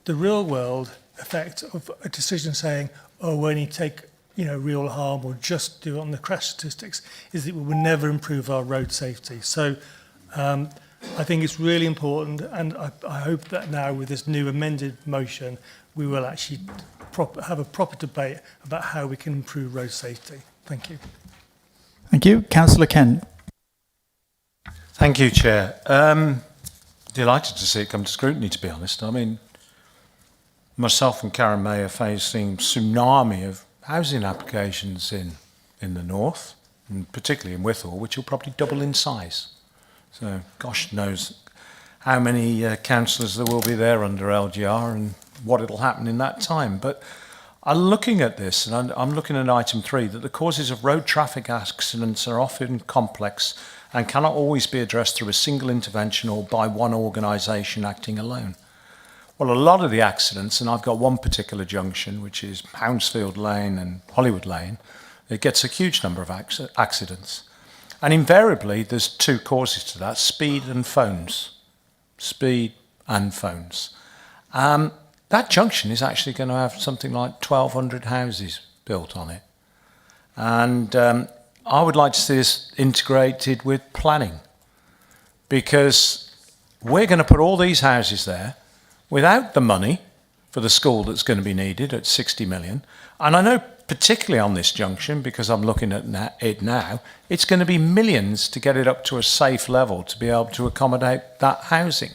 the real world effect of a decision saying, oh, we only take, you know, real harm or just do it on the crash statistics is that we will never improve our road safety. So I think it's really important, and I hope that now with this new amended motion, we will actually have a proper debate about how we can improve road safety. Thank you. Thank you. Councillor Kent. Thank you, Chair. Delighted to see it come to scrutiny, to be honest. I mean, myself and Karen May are facing tsunami of housing applications in the north, and particularly in Withall, which will probably double in size. So gosh knows how many councillors there will be there under LGR and what it'll happen in that time. But I'm looking at this, and I'm looking at item 3, that the causes of road traffic accidents are often complex and cannot always be addressed through a single intervention or by one organisation acting alone. Well, a lot of the accidents, and I've got one particular junction, which is Hounsfield Lane and Hollywood Lane, it gets a huge number of accidents. And invariably, there's two causes to that: speed and phones. Speed and phones. That junction is actually going to have something like 1,200 houses built on it. And I would like to see this integrated with planning, because we're going to put all these houses there without the money for the school that's going to be needed at 60 million. And I know particularly on this junction, because I'm looking at it now, it's going to be millions to get it up to a safe level to be able to accommodate that housing.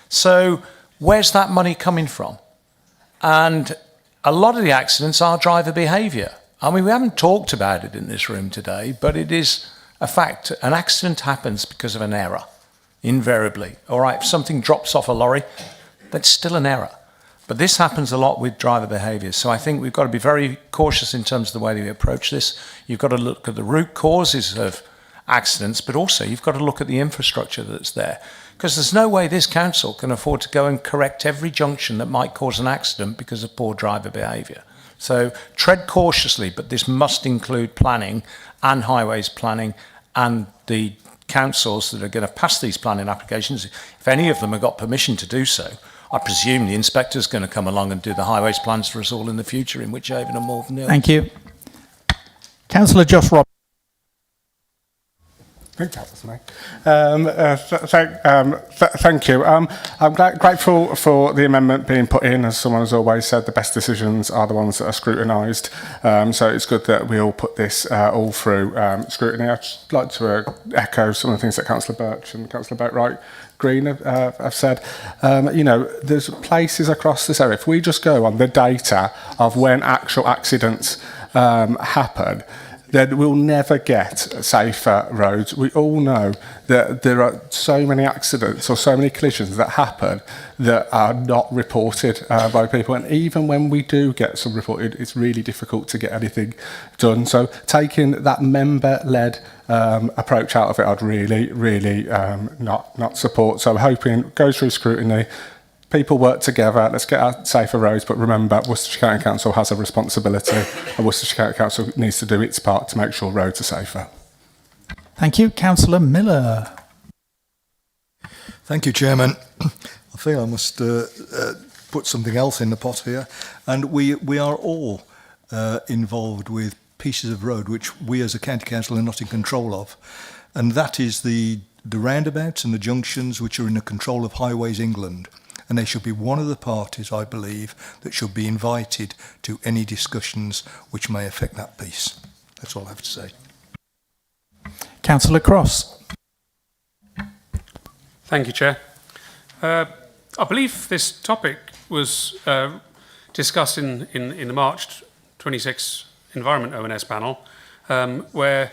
So where's that money coming from? And a lot of the accidents are driver behaviour. I mean, we haven't talked about it in this room today, but it is a fact. An accident happens because of an error, invariably. All right, if something drops off a lorry, that's still an error. But this happens a lot with driver behaviour. So I think we've got to be very cautious in terms of the way that we approach this. You've got to look at the root causes of accidents, but also you've got to look at the infrastructure that's there. Because there's no way this council can afford to go and correct every junction that might cause an accident because of poor driver behaviour. So tread cautiously, but this must include planning and highways planning and the councils that are going to pass these planning applications. If any of them have got permission to do so, I presume the inspector's going to come along and do the highways plans for us all in the future in Wychavon and Malvern Hills. Thank you. Councillor Josh Robertson. I think that was me. Thank you. I'm grateful for the amendment being put in. As someone has always said, the best decisions are the ones that are scrutinised. So it's good that we all put this all through scrutiny. I'd just like to echo some of the things that Councillor Birch and Councillor Boatwright Green have said. There's places across this area. If we just go on the data of when actual accidents happen, then we'll never get safer roads. We all know that there are so many accidents or so many collisions that happen that are not reported by people. And even when we do get some reported, it's really difficult to get anything done. So taking that member-led approach out of it, I'd really not support. So I'm hoping it goes through scrutiny. People work together, let's get our safer roads, but remember, Worcestershire County Council has a responsibility, and Worcestershire County Council needs to do its part to make sure roads are safer. Thank you. Councillor Miller. Thank you, Chairman. I think I must put something else in the pot here. And we are all involved with pieces of road which we as a county council are not in control of. And that is the roundabouts and the junctions which are in the control of Highways England. And they should be one of the parties, I believe, that should be invited to any discussions which may affect that piece. That's all I have to say. Councillor Cross. Thank you, Chair. I believe this topic was discussed in the March 26 Environment ONS panel, where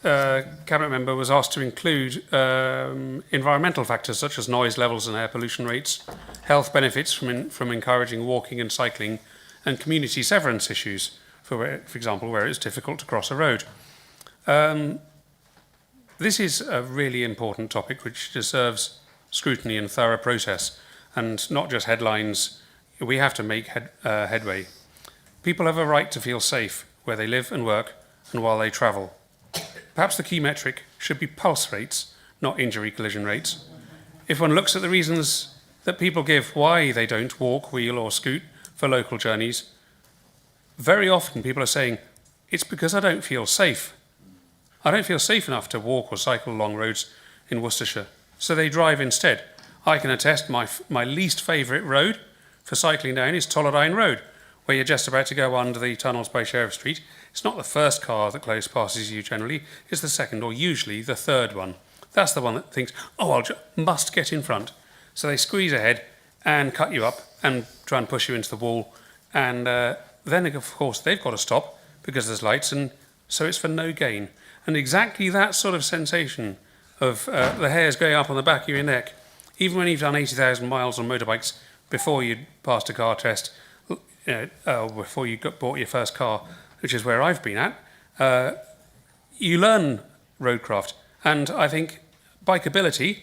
Cabinet member was asked to include environmental factors such as noise levels and air pollution rates, health benefits from encouraging walking and cycling, and community severance issues, for example, where it's difficult to cross a road. This is a really important topic which deserves scrutiny and thorough process, and not just headlines. We have to make headway. People have a right to feel safe where they live and work and while they travel. Perhaps the key metric should be pulse rates, not injury collision rates. If one looks at the reasons that people give why they don't walk, wheel or scoot for local journeys, very often people are saying, it's because I don't feel safe. I don't feel safe enough to walk or cycle along roads in Worcestershire, so they drive instead. I can attest my least favourite road for cycling down is Tolladine Road, where you're just about to go under the tunnels by Sheriff Street. It's not the first car that close passes you generally, it's the second or usually the third one. That's the one that thinks, oh, I must get in front. So they squeeze ahead and cut you up and try and push you into the wall. And then, of course, they've got to stop because there's lights, and so it's for no gain. And exactly that sort of sensation of the hairs going up on the back of your neck, even when you've done 80,000 miles on motorbikes before you'd passed a car test, before you bought your first car, which is where I've been at, you learn roadcraft. And I think bikeability,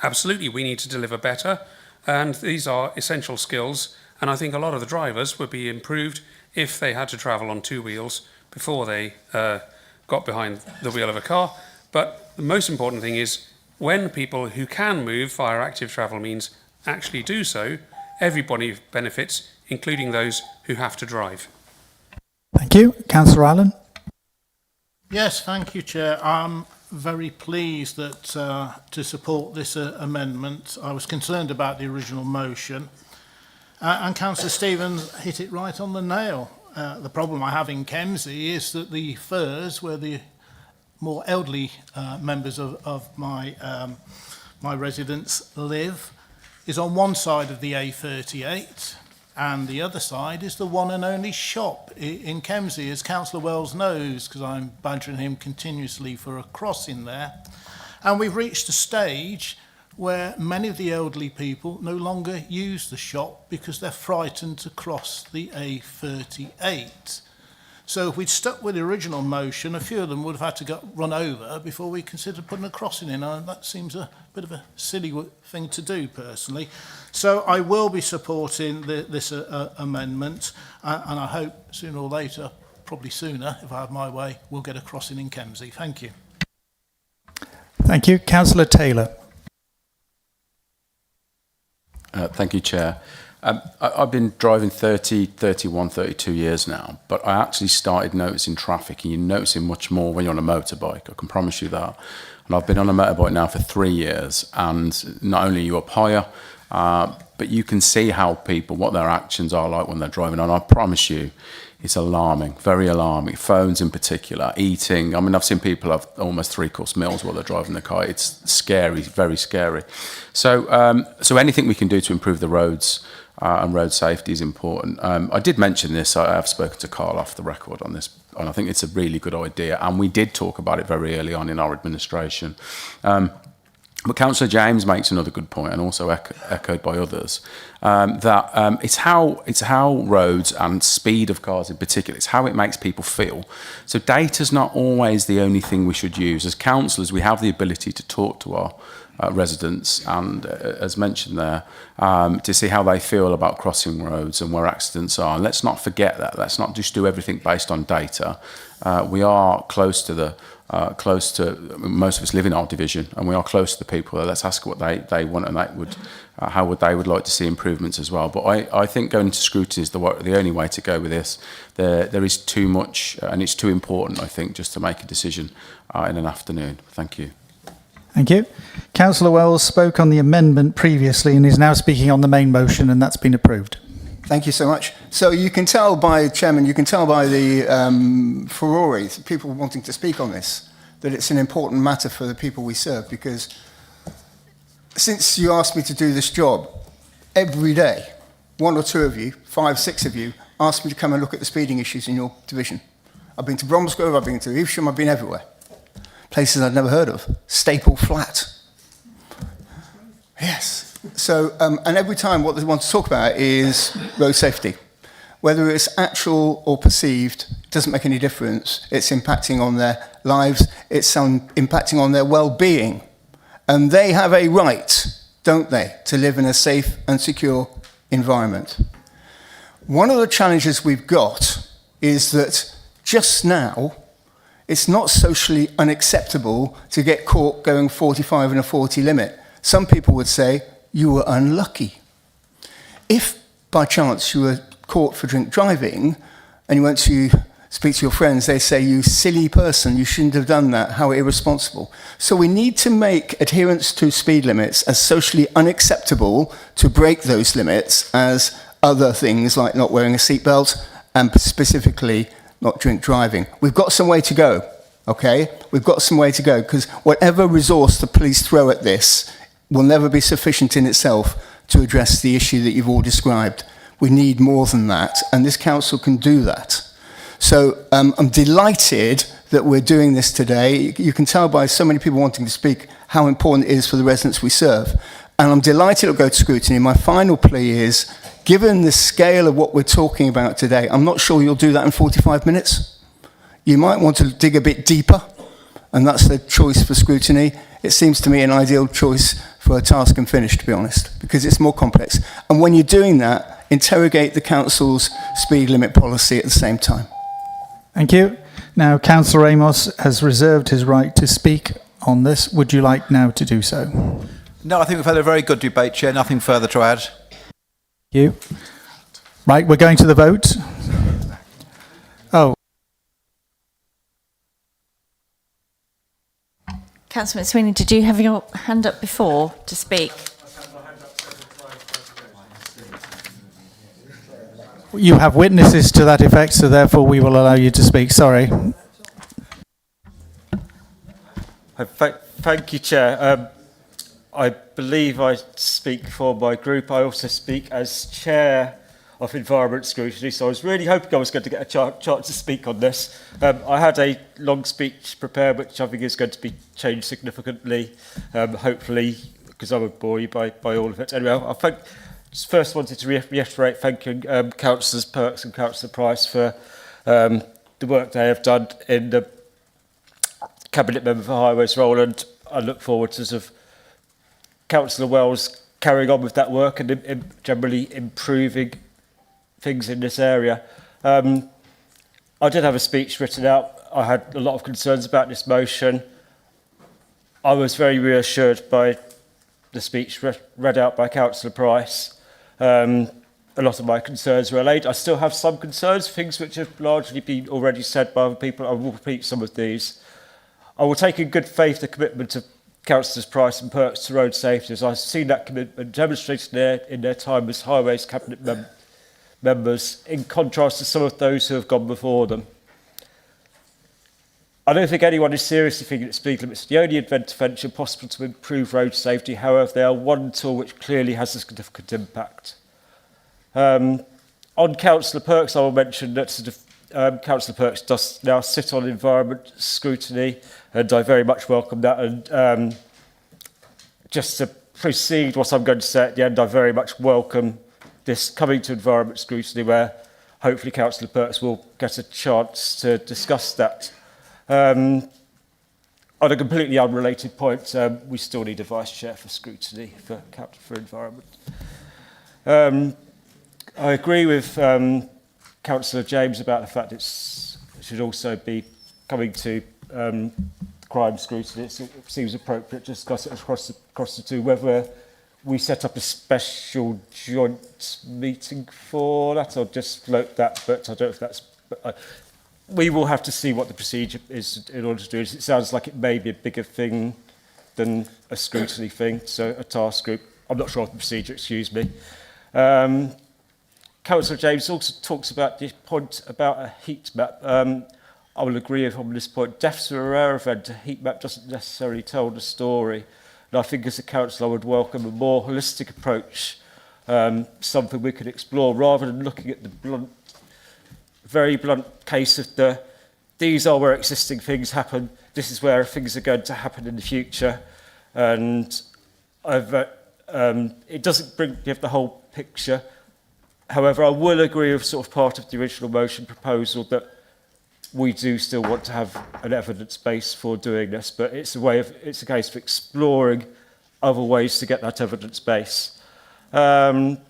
absolutely, we need to deliver better. And these are essential skills. And I think a lot of the drivers would be improved if they had to travel on two wheels before they got behind the wheel of a car. But the most important thing is when people who can move via active travel means actually do so, everybody benefits, including those who have to drive. Thank you. Councillor Allen. Yes, thank you, Chair. I'm very pleased that to support this amendment. I was concerned about the original motion. And Councillor Stevens hit it right on the nail. The problem I have in Kemsey is that the Firs, where the more elderly members of my residents live, is on one side of the A38, and the other side is the one and only shop in Kemsey, as Councillor Wells knows, because I'm badgering him continuously for a crossing there. And we've reached a stage where many of the elderly people no longer use the shop because they're frightened to cross the A38. So if we'd stuck with the original motion, a few of them would have had to get run over before we considered putting a crossing in. And that seems a bit of a silly thing to do, personally. So I will be supporting this amendment, and I hope sooner or later, probably sooner, if I have my way, we'll get a crossing in Kemsey. Thank you. Thank you. Councillor Taylor. Thank you, Chair. I've been driving 31, 32 years now, but I actually started noticing traffic, and you're noticing much more when you're on a motorbike, I can promise you that. And I've been on a motorbike now for 3 years, and not only are you up higher, but you can see how people, what their actions are like when they're driving. And I promise you, it's alarming, very alarming. Phones in particular, eating. I mean, I've seen people have almost 3-course meals while they're driving the car. It's scary, very scary. So, so anything we can do to improve the roads and road safety is important. I did mention this. I have spoken to Carl off the record on this, and I think it's a really good idea. And we did talk about it very early on in our administration. But Councillor James makes another good point, and also echoed by others, that it's how roads and speed of cars in particular, it's how it makes people feel. So data's not always the only thing we should use. As councillors, we have the ability to talk to our residents, and as mentioned there, to see how they feel about crossing roads and where accidents are. And let's not forget that. Let's not just do everything based on data. We are close to most of us live in our division, and we are close to the people. Let's ask what they want, and how they would like to see improvements as well. But I think going into scrutiny is the only way to go with this. There is too much, and it's too important, I think, just to make a decision in an afternoon. Thank you. Thank you. Councillor Wells spoke on the amendment previously and is now speaking on the main motion, and that's been approved. Thank you so much. So you can tell by, Chairman, you can tell by the furore, people wanting to speak on this, that it's an important matter for the people we serve, because since you asked me to do this job, every day, 1 or 2 of you, 5, 6 of you, asked me to come and look at the speeding issues in your division. I've been to Bromsgrove, I've been to Evesham, I've been everywhere. Places I'd never heard of. Staple Flat. Yes. So, and every time what they want to talk about is road safety. Whether it's actual or perceived, it doesn't make any difference. It's impacting on their lives, it's impacting on their well-being. And they have a right, don't they, to live in a safe and secure environment. One of the challenges we've got is that just now, it's not socially unacceptable to get caught going 45 and a 40 limit. Some people would say, you were unlucky. If by chance you were caught for drink driving and you went to speak to your friends, they say, you silly person, you shouldn't have done that, how irresponsible. So we need to make adherence to speed limits as socially unacceptable to break those limits as other things like not wearing a seatbelt and specifically not drink driving. We've got some way to go, okay? We've got some way to go, because whatever resource the police throw at this will never be sufficient in itself to address the issue that you've all described. We need more than that, and this council can do that. So I'm delighted that we're doing this today. You can tell by so many people wanting to speak how important it is for the residents we serve. And I'm delighted it'll go to scrutiny. My final plea is, given the scale of what we're talking about today, I'm not sure you'll do that in 45 minutes. You might want to dig a bit deeper, and that's the choice for scrutiny. It seems to me an ideal choice for a task and finish, to be honest, because it's more complex. And when you're doing that, interrogate the council's speed limit policy at the same time. Thank you. Now, Councillor Amos has reserved his right to speak on this. Would you like now to do so? No, I think we've had a very good debate, Chair. Nothing further to add. Thank you. Right, we're going to the vote. Oh. Councillor McSweeney, did you have your hand up before to speak? You have witnesses to that effect, so therefore we will allow you to speak. Sorry. Thank you, Chair. I believe I speak for my group. I also speak as Chair of Environment Scrutiny, so I was really hoping I was going to get a chance to speak on this. I had a long speech prepared, which I think is going to be changed significantly, hopefully, because I would bore you by all of it. Anyway, I think just first wanted to reiterate thanking Councillors Perks and Councillor Price for the work they have done in the Cabinet Member for Highways role, and I look forward to sort of Councillor Wells carrying on with that work and generally improving things in this area. I did have a speech written out. I had a lot of concerns about this motion. I was very reassured by the speech read out by Councillor Price. a lot of my concerns were allayed. I still have some concerns, things which have largely been already said by other people. I will repeat some of these. I will take in good faith the commitment of Councillors Price and Perks to road safety, as I've seen that commitment demonstrated in their time as Highways Cabinet members, in contrast to some of those who have gone before them. I don't think anyone is seriously thinking that speed limits are the only intervention possible to improve road safety. However, they are one tool which clearly has a significant impact. On Councillor Perks, I will mention that Councillor Perks does now sit on environment scrutiny, and I very much welcome that. And just to precede what I'm going to say at the end, I very much welcome this coming to environment scrutiny, where hopefully Councillor Perks will get a chance to discuss that. On a completely unrelated point, we still need a vice chair for scrutiny for environment. I agree with Councillor James about the fact it should also be coming to crime scrutiny. It seems appropriate to discuss it across the two, whether we set up a special joint meeting for that or just float that, but I don't know if that's... we will have to see what the procedure is in order to do it. It sounds like it may be a bigger thing than a scrutiny thing, so a task group. I'm not sure of the procedure, excuse me. Councillor James also talks about this point about a heat map. I will agree with on this point. Deaths are a rare event. A heat map doesn't necessarily tell the story. And I think as a council I would welcome a more holistic approach, something we could explore, rather than looking at the very blunt case of these are where existing things happen, this is where things are going to happen in the future. And it doesn't give the whole picture. However, I will agree with sort of part of the original motion proposal that we do still want to have an evidence base for doing this, but it's a case of exploring other ways to get that evidence base. So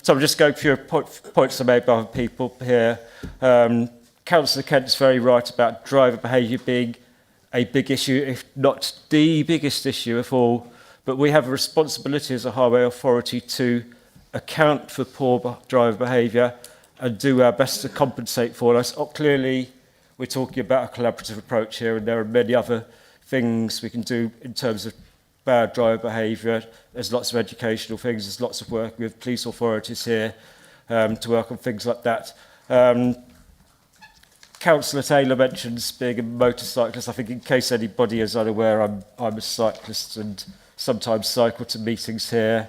I'm just going through points I made by other people here. Councillor Kent's very right about driver behaviour being a big issue, if not the biggest issue of all. But we have a responsibility as a highway authority to account for poor driver behaviour and do our best to compensate for us. Clearly, we're talking about a collaborative approach here, and there are many other things we can do in terms of bad driver behaviour. There's lots of educational things, there's lots of work with police authorities here to work on things like that. Councillor Taylor mentions being a motorcyclist. I think in case anybody is unaware, I'm a cyclist and sometimes cycle to meetings here.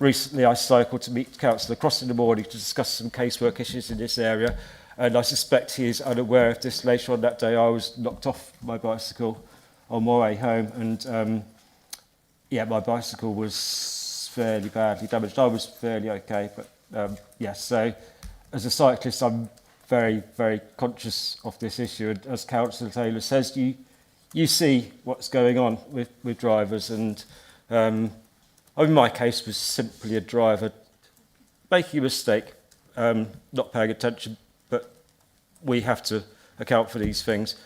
Recently I cycled to meet Councillor Cross in the morning to discuss some casework issues in this area, and I suspect he is unaware of this. Later on that day I was knocked off my bicycle on my way home, and yeah, my bicycle was fairly badly damaged. I was fairly okay, but yes, so as a cyclist I'm very, very conscious of this issue, and as Councillor Taylor says, you see what's going on with drivers, and in my case was simply a driver making a mistake, not paying attention, but we have to account for these things.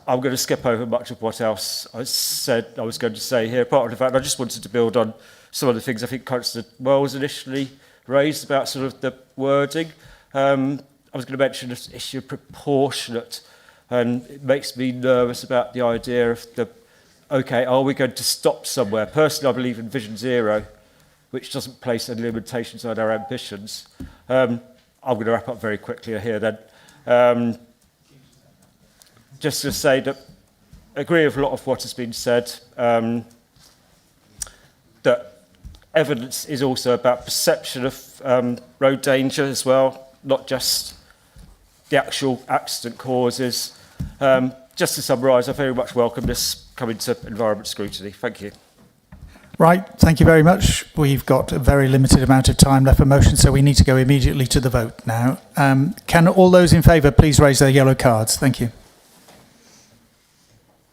I'm going to skip over much of what else I said I was going to say here. Part of the fact I just wanted to build on some of the things I think Councillor Wells initially raised about sort of the wording. I was going to mention this issue of proportionate, and it makes me nervous about the idea of okay, are we going to stop somewhere? Personally, I believe in Vision Zero, which doesn't place any limitations on our ambitions. I'm going to wrap up very quickly here then. Just to say that I agree with a lot of what has been said, that evidence is also about perception of road danger as well, not just the actual accident causes. Just to summarise, I very much welcome this coming to environment scrutiny. Thank you. Right, thank you very much. We've got a very limited amount of time left for motion, so we need to go immediately to the vote now. Can all those in favour please raise their yellow cards? Thank you.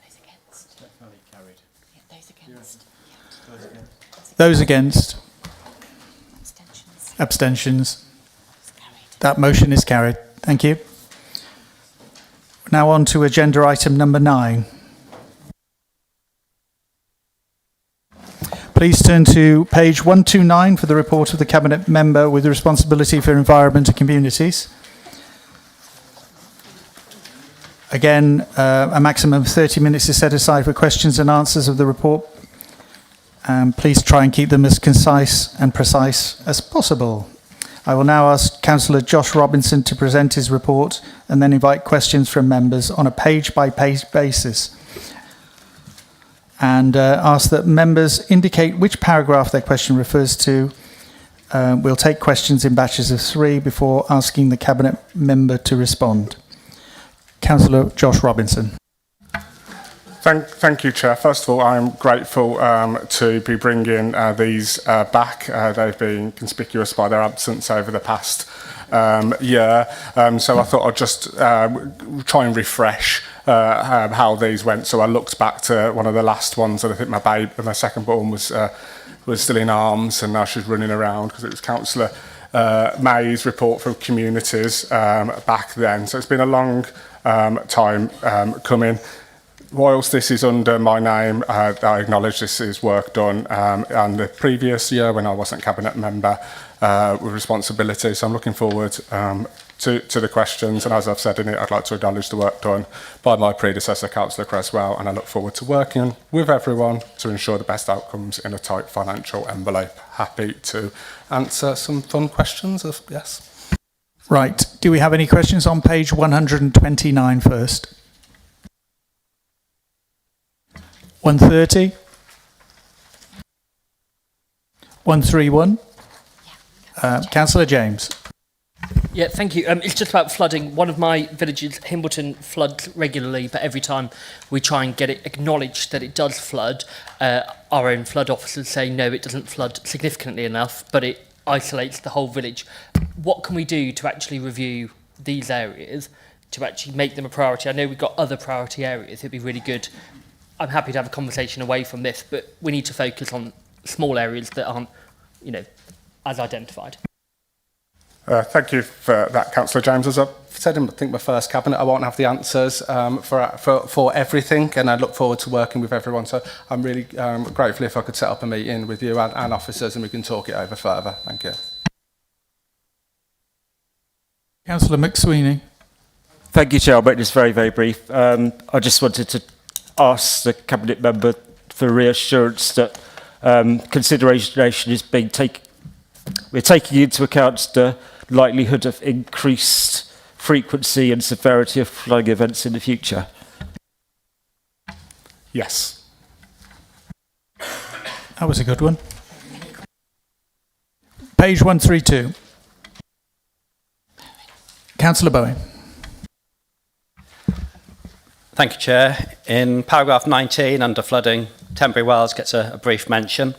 Those against? Definitely carried. Yeah, those against. Yeah. Those against? Those against? Abstentions. Abstentions. That motion is carried. Thank you. Now on to agenda item number 9. Please turn to page 129 for the report of the Cabinet Member with responsibility for environment and communities. Again, a maximum of 30 minutes is set aside for questions and answers of the report. Please try and keep them as concise and precise as possible. I will now ask Councillor Josh Robinson to present his report and then invite questions from members on a page-by-page basis. And ask that members indicate which paragraph their question refers to. We'll take questions in batches of 3 before asking the Cabinet Member to respond. Councillor Josh Robinson. Thank you, Chair. First of all, I'm grateful to be bringing these back. They've been conspicuous by their absence over the past year. So I thought I'd just try and refresh how these went. So I looked back to one of the last ones, and I think my second born was still in arms, and now she's running around because it was Councillor May's report for communities back then. So it's been a long time coming. Whilst this is under my name, I acknowledge this is work done and the previous year when I wasn't Cabinet Member with responsibility. So I'm looking forward to the questions, and as I've said in it, I'd like to acknowledge the work done by my predecessor, Councillor Creswell, and I look forward to working with everyone to ensure the best outcomes in a tight financial envelope. Happy to answer some fun questions, yes. Right, do we have any questions on page 129 first? 130? 131? Councillor James. Yeah, thank you. It's just about flooding. One of my villages, Himbleton, floods regularly, but every time we try and get it acknowledged that it does flood, our own flood officers say, no, it doesn't flood significantly enough, but it isolates the whole village. What can we do to actually review these areas, to actually make them a priority? I know we've got other priority areas. It'd be really good. I'm happy to have a conversation away from this, but we need to focus on small areas that aren't, as identified. Thank you for that, Councillor James. As I've said in, I think, my first Cabinet, I won't have the answers for everything, and I look forward to working with everyone. So I'm really grateful if I could set up a meeting with you and officers, and we can talk it over further. Thank you. Councillor McSweeney. Thank you, Chair. I'll make this very, very brief. I just wanted to ask the Cabinet Member for reassurance that consideration is being taken. We're taking into account the likelihood of increased frequency and severity of flooding events in the future. Yes. That was a good one. Page 132. Councillor Bowen. Thank you, Chair. In paragraph 19, under flooding, Tenbury Wells gets a brief mention,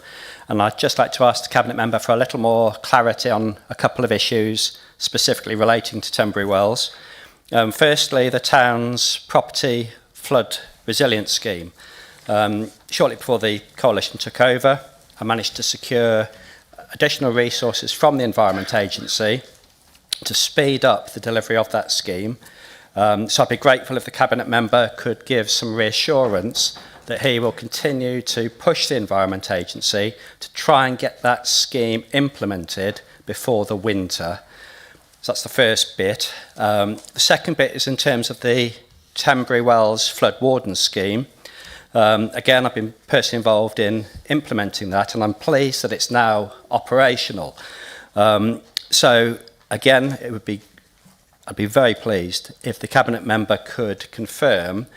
and I'd just like to ask the Cabinet Member for a little more clarity on a couple of issues specifically relating to Tenbury Wells. Firstly, the town's property flood resilience scheme. Shortly before the Coalition took over, I managed to secure additional resources from the Environment Agency to speed up the delivery of that scheme. So I'd be grateful if the Cabinet Member could give some reassurance that he will continue to push the Environment Agency to try and get that scheme implemented before the winter. So that's the first bit. The second bit is in terms of the Tenbury Wells Flood Warden Scheme. Again, I've been personally involved in implementing that, and I'm pleased that it's now operational. So again, I'd be very pleased if the Cabinet Member could confirm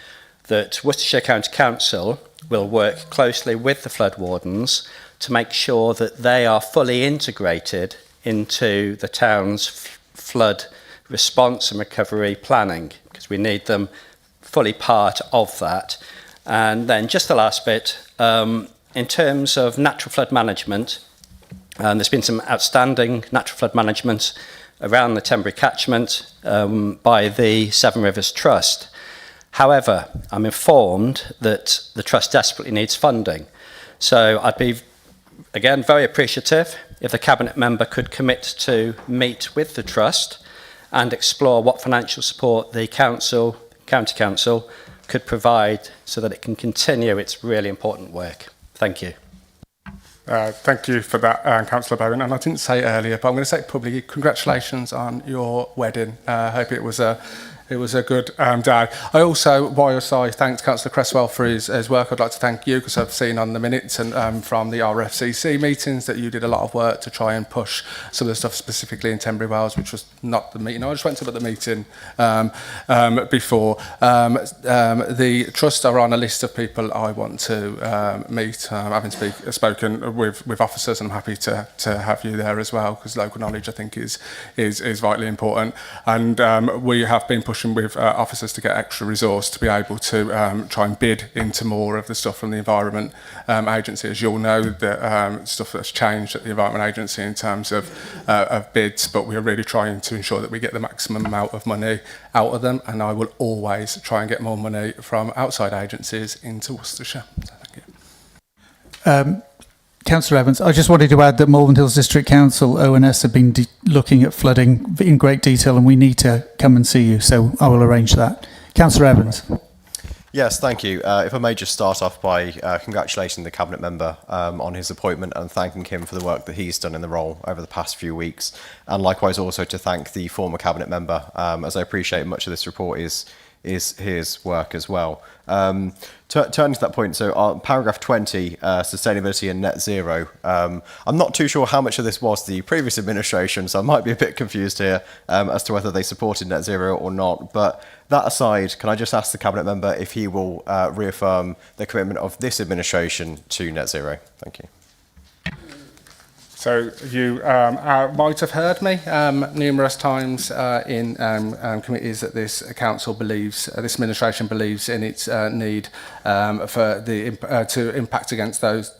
that Worcestershire County Council will work closely with the flood wardens to make sure that they are fully integrated into the town's flood response and recovery planning, because we need them fully part of that. And then just the last bit, in terms of natural flood management, there's been some outstanding natural flood management around the Tenbury catchment by the Seven Rivers Trust. However, I'm informed that the Trust desperately needs funding. So I'd be, again, very appreciative if the Cabinet Member could commit to meet with the Trust and explore what financial support the County Council could provide so that it can continue its really important work. Thank you. Thank you for that, Councillor Bowen. And I didn't say it earlier, but I'm going to say it publicly. Congratulations on your wedding. I hope it was a good day. I also, whilst I thanked Councillor Cresswell for his work, I'd like to thank you because I've seen on the minutes and from the RFCC meetings that you did a lot of work to try and push some of the stuff specifically in Tenbury Wells, which was not the meeting. I just went to the meeting before. The Trust are on a list of people I want to meet. Having spoken with officers, and I'm happy to have you there as well because local knowledge, I think, is vitally important. And we have been pushing with officers to get extra resource to be able to try and bid into more of the stuff from the Environment Agency. As you'll know, the stuff that's changed at the Environment Agency in terms of bids, but we're really trying to ensure that we get the maximum amount of money out of them, and I will always try and get more money from outside agencies into Worcestershire. So thank you. Councillor Evans, I just wanted to add that Malvern Hills District Council, ONS, have been looking at flooding in great detail, and we need to come and see you, so I will arrange that. Councillor Evans. Yes, thank you. If I may just start off by congratulating the Cabinet member on his appointment and thanking him for the work that he's done in the role over the past few weeks, and likewise also to thank the former Cabinet member, as I appreciate much of this report is his work as well. Turning to that point, so paragraph 20, sustainability and net zero. I'm not too sure how much of this was the previous administration, so I might be a bit confused here as to whether they supported net zero or not. But that aside, can I just ask the Cabinet member if he will reaffirm the commitment of this administration to net zero? Thank you. So you might have heard me numerous times in committees that this council believes, this administration believes in its need for the to impact against those.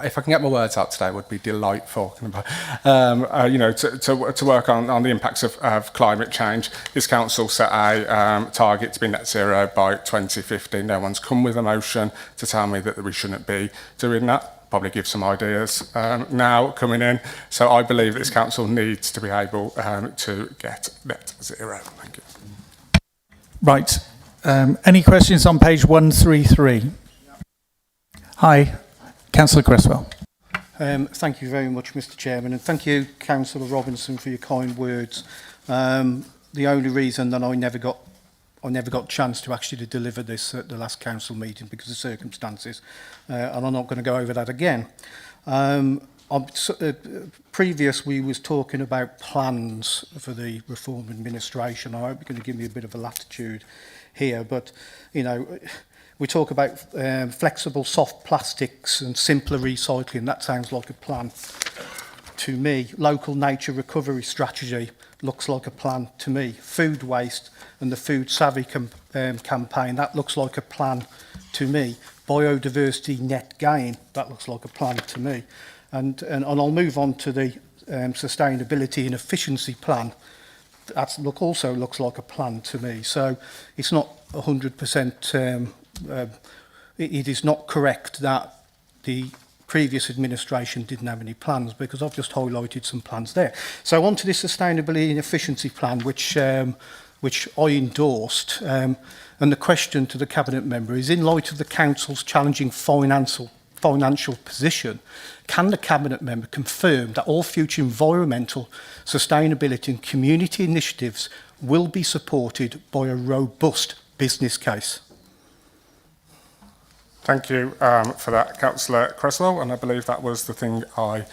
If I can get my words out today, it would be delightful. You know, to work on the impacts of climate change. This council set a target to be net zero by 2050. No one's come with a motion to tell me that we shouldn't be doing that. Probably give some ideas now coming in. So I believe this council needs to be able to get net zero. Thank you. Right. Any questions on page 133? Hi, Councillor Cresswell. Thank you very much, Mr. Chairman, and thank you, Councillor Robinson, for your kind words. The only reason that I never got a chance to actually deliver this at the last council meeting because of circumstances, and I'm not going to go over that again. Previous, we was talking about plans for the Reform administration. I hope you're going to give me a bit of a latitude here, but you know, we talk about flexible soft plastics and simpler recycling. That sounds like a plan to me. Local nature recovery strategy looks like a plan to me. Food waste and the Food Savvy campaign, that looks like a plan to me. Biodiversity net gain, that looks like a plan to me. And I'll move on to the sustainability and efficiency plan. That also looks like a plan to me. So it's not 100%, it is not correct that the previous administration didn't have any plans, because I've just highlighted some plans there. So on to this sustainability and efficiency plan, which I endorsed, and the question to the Cabinet member is, in light of the Council's challenging financial position, can the Cabinet member confirm that all future environmental, sustainability and community initiatives will be supported by a robust business case? Thank you for that, Councillor Cresswell, and I believe that was the thing I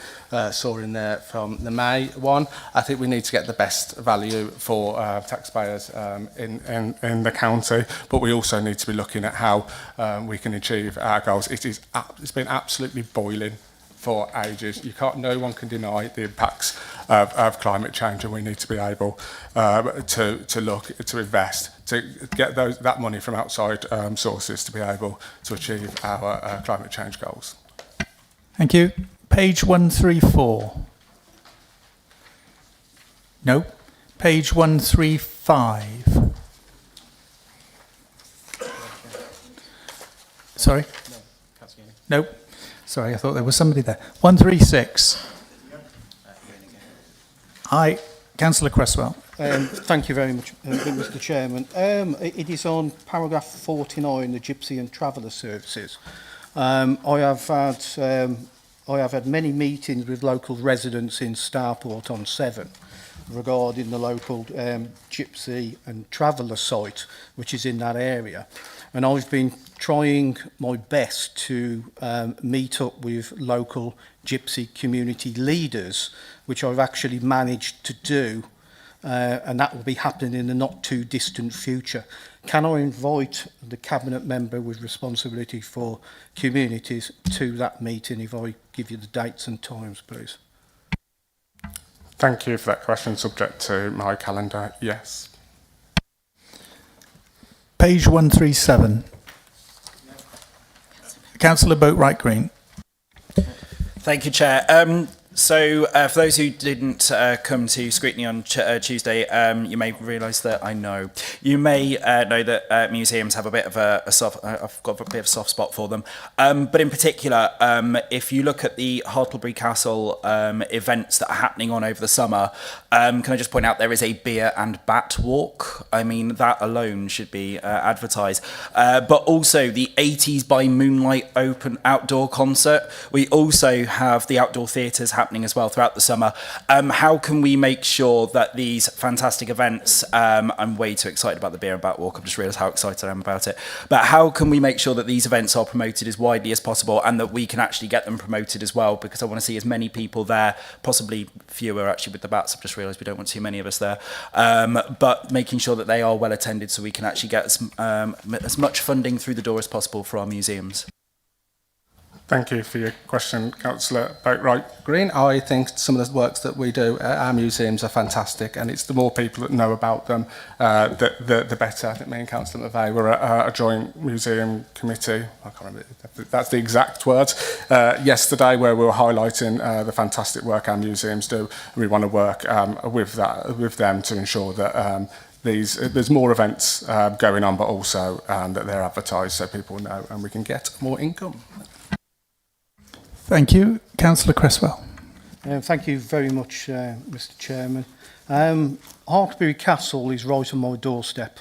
saw in there from the May one. I think we need to get the best value for taxpayers in the county, but we also need to be looking at how we can achieve our goals. It's been absolutely boiling for ages. No one can deny the impacts of climate change, and we need to be able to look to invest to get that money from outside sources to be able to achieve our climate change goals. Thank you. Page 134. No. Page 135. Sorry? No. Sorry, I thought there was somebody there. 136. Hi, Councillor Cresswell. Thank you very much, Mr. Chairman. It is on paragraph 49, the Gypsy and Traveller Services. I have had I have had many meetings with local residents in Starport on Severn regarding the local gypsy and traveller site, which is in that area. And I've been trying my best to meet up with local gypsy community leaders, which I've actually managed to do, and that will be happening in the not too distant future. Can I invite the Cabinet member with responsibility for communities to that meeting if I give you the dates and times, please? Thank you for that question. Subject to my calendar, yes. Page 137. Councillor Boatwright Green. Thank you, Chair. So for those who didn't come to scrutiny on Tuesday, you may realise that you may know that museums have a bit of I've got a bit of a soft spot for them. But in particular, if you look at the Hartlebury Castle events that are happening on over the summer, can I just point out there is a beer and bat walk? I mean, that alone should be advertised. But also the 80s by Moonlight open outdoor concert. We also have the outdoor theatres happening as well throughout the summer. How can we make sure that these fantastic events, I'm way too excited about the beer and bat walk, I've just realised how excited I am about it, but how can we make sure that these events are promoted as widely as possible and that we can actually get them promoted as well, because I want to see as many people there, possibly fewer actually with the bats, I've just realised we don't want too many of us there, but making sure that they are well attended so we can actually get as much funding through the door as possible for our museums. Thank you for your question, Councillor Boatwright Green. I think some of the works that we do at our museums are fantastic, and it's the more people that know about them, the better. I think me and Councillor McVeigh were at a joint museum committee, I can't remember, that's the exact words, yesterday, where we were highlighting the fantastic work our museums do. We want to work with them to ensure that there's more events going on, but also that they're advertised so people know and we can get more income. Thank you. Councillor Cresswell. Thank you very much, Mr Chairman. Hartlebury Castle is right on my doorstep.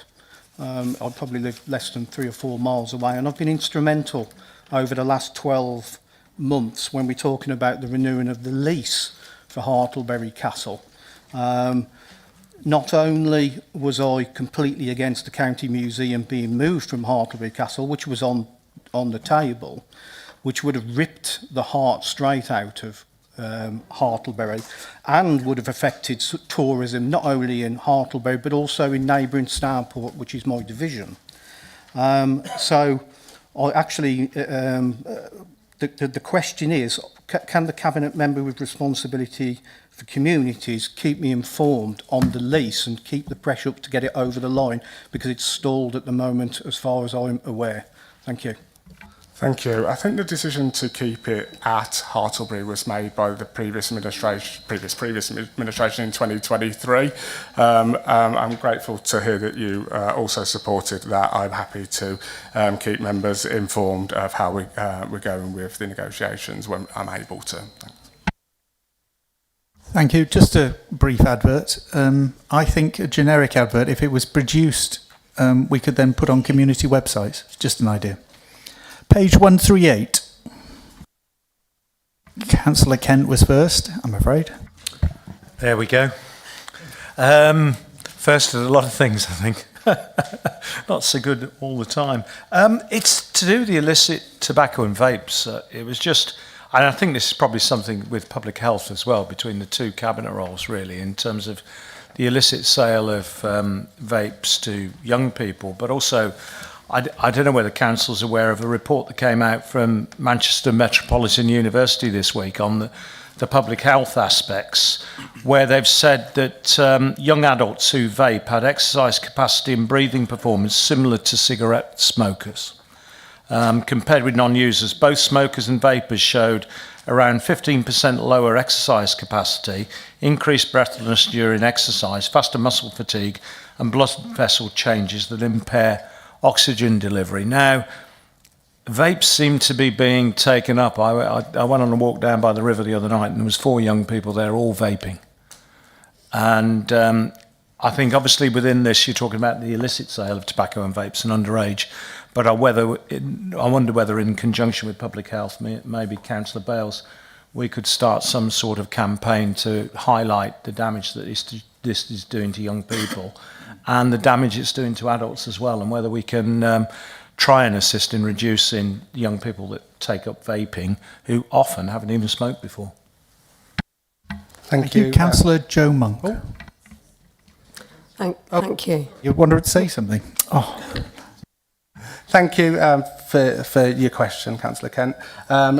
I probably live less than 3 or 4 miles away, and I've been instrumental over the last 12 months when we're talking about the renewing of the lease for Hartlebury Castle. Not only was I completely against the County Museum being moved from Hartlebury Castle, which was on the table, which would have ripped the heart straight out of Hartlebury and would have affected tourism not only in Hartlebury but also in neighbouring Starport, which is my division. So I actually, the question is, can the Cabinet member with responsibility for communities keep me informed on the lease and keep the pressure up to get it over the line, because it's stalled at the moment as far as I'm aware? Thank you. Thank you. I think the decision to keep it at Hartlebury was made by the previous administration in 2023. I'm grateful to hear that you also supported that. I'm happy to keep members informed of how we're going with the negotiations when I'm able to. Thank you. Just a brief advert. I think a generic advert, if it was produced, we could then put on community websites. It's just an idea. Page 138. Councillor Kent was first, I'm afraid. There we go. First of a lot of things, I think. Not so good all the time. It's to do with the illicit tobacco and vapes. It was just, and I think this is probably something with public health as well, between the two cabinet roles, really, in terms of the illicit sale of vapes to young people, but also I don't know whether Council's aware of a report that came out from Manchester Metropolitan University this week on the public health aspects, where they've said that young adults who vape had exercise capacity and breathing performance similar to cigarette smokers. Compared with non-users, both smokers and vapers showed around 15% lower exercise capacity, increased breathlessness during exercise, faster muscle fatigue, and blood vessel changes that impair oxygen delivery. Now, vapes seem to be being taken up. I went on a walk down by the river the other night and there was 4 young people there all vaping. And I think obviously within this you're talking about the illicit sale of tobacco and vapes and underage, but I wonder whether in conjunction with public health, maybe Councillor Bales we could start some sort of campaign to highlight the damage that this is doing to young people and the damage it's doing to adults as well, and whether we can try and assist in reducing young people that take up vaping who often haven't even smoked before. Thank you. Councillor Joe Monk. Thank you. You wanted to say something? Oh. Thank you for your question, Councillor Kent.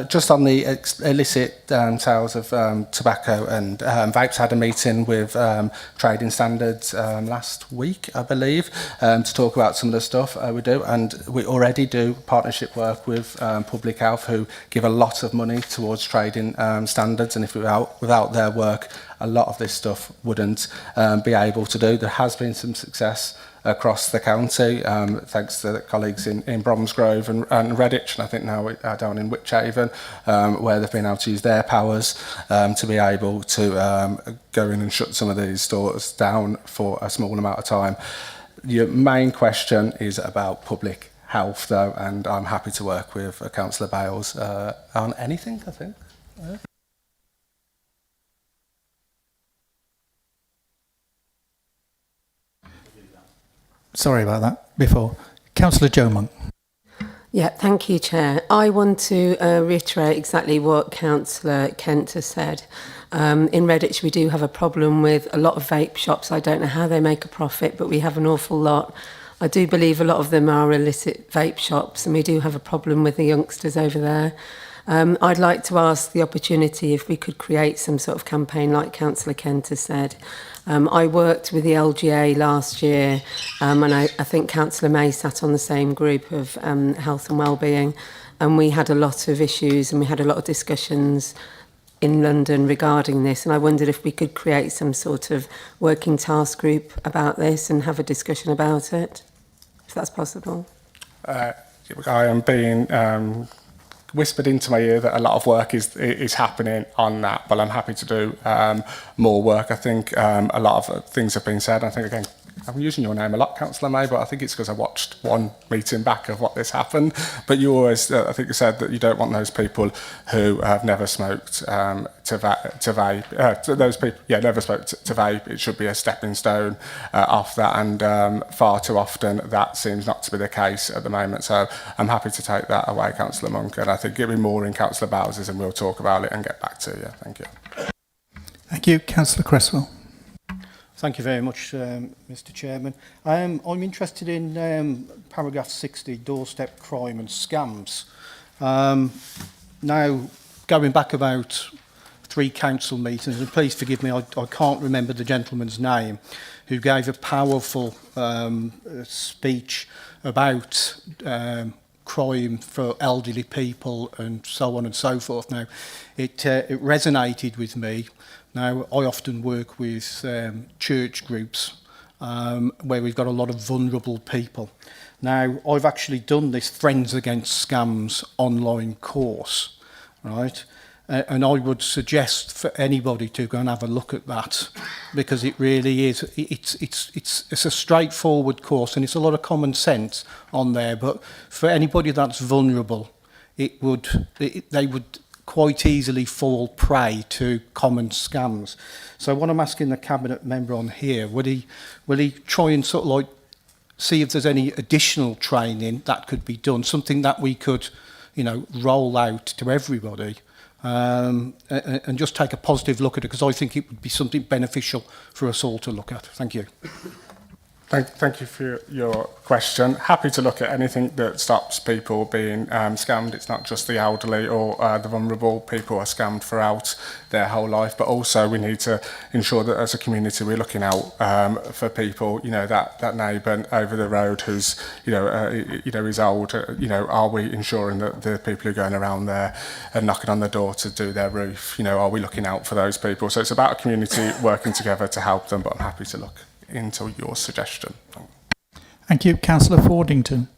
Just on the illicit sales of tobacco and vapes, had a meeting with Trading Standards last week, I believe, to talk about some of the stuff we do. And we already do partnership work with Public Health, who give a lot of money towards trading standards. And if without their work, a lot of this stuff wouldn't be able to do. There has been some success across the county, thanks to the colleagues in Bromsgrove and Redditch, and I think now down in Wychhaven, where they've been able to use their powers to be able to go in and shut some of these stores down for a small amount of time. Your main question is about public health, though, and I'm happy to work with Councillor Bales on anything, I think. Sorry about that before. Councillor Joe Monk. Yeah, thank you, Chair. I want to reiterate exactly what Councillor Kent has said. In Redditch, we do have a problem with a lot of vape shops. I don't know how they make a profit, but we have an awful lot. I do believe a lot of them are illicit vape shops, and we do have a problem with the youngsters over there. I'd like to ask the opportunity if we could create some sort of campaign like Councillor Kent has said. I worked with the LGA last year, and I think Councillor May sat on the same group of health and wellbeing, and we had a lot of issues and we had a lot of discussions in London regarding this, and I wondered if we could create some sort of working task group about this and have a discussion about it, if that's possible. I am being whispered into my ear that a lot of work is happening on that, but I'm happy to do more work. I think a lot of things have been said. I think, again, I'm using your name a lot, Councillor May, but I think it's because I watched one meeting back of what this happened. But you always, I think you said that you don't want those people who have never smoked to vape. Those people, never smoked to vape. It should be a stepping stone off that, and far too often that seems not to be the case at the moment. So I'm happy to take that away, Councillor Monk, and I think it'll be more in Councillor Bows's, and we'll talk about it and get back to you. Thank you. Thank you. Councillor Cresswell. Thank you very much, Mr Chairman. I'm interested in paragraph 60, doorstep crime and scams. Now, going back about 3 council meetings, and please forgive me, I can't remember the gentleman's name, who gave a powerful speech about crime for elderly people and so on and so forth. Now, it resonated with me. Now, I often work with church groups where we've got a lot of vulnerable people. Now, I've actually done this Friends Against Scams online course, right? And I would suggest for anybody to go and have a look at that, because it really is, it's a straightforward course, and it's a lot of common sense on there. But for anybody that's vulnerable, they would quite easily fall prey to common scams. So what I'm asking the Cabinet member on here, will he try and sort of like see if there's any additional training that could be done, something that we could, roll out to everybody, and just take a positive look at it, because I think it would be something beneficial for us all to look at. Thank you. Thank you for your question. Happy to look at anything that stops people being scammed. It's not just the elderly or the vulnerable. People are scammed throughout their whole life, but also we need to ensure that as a community we're looking out for people, that neighbour over the road who's, is old. Are we ensuring that the people who are going around there and knocking on the door to do their roof, are we looking out for those people? So it's about a community working together to help them, but I'm happy to look into your suggestion. Thank you. Councillor Fordington.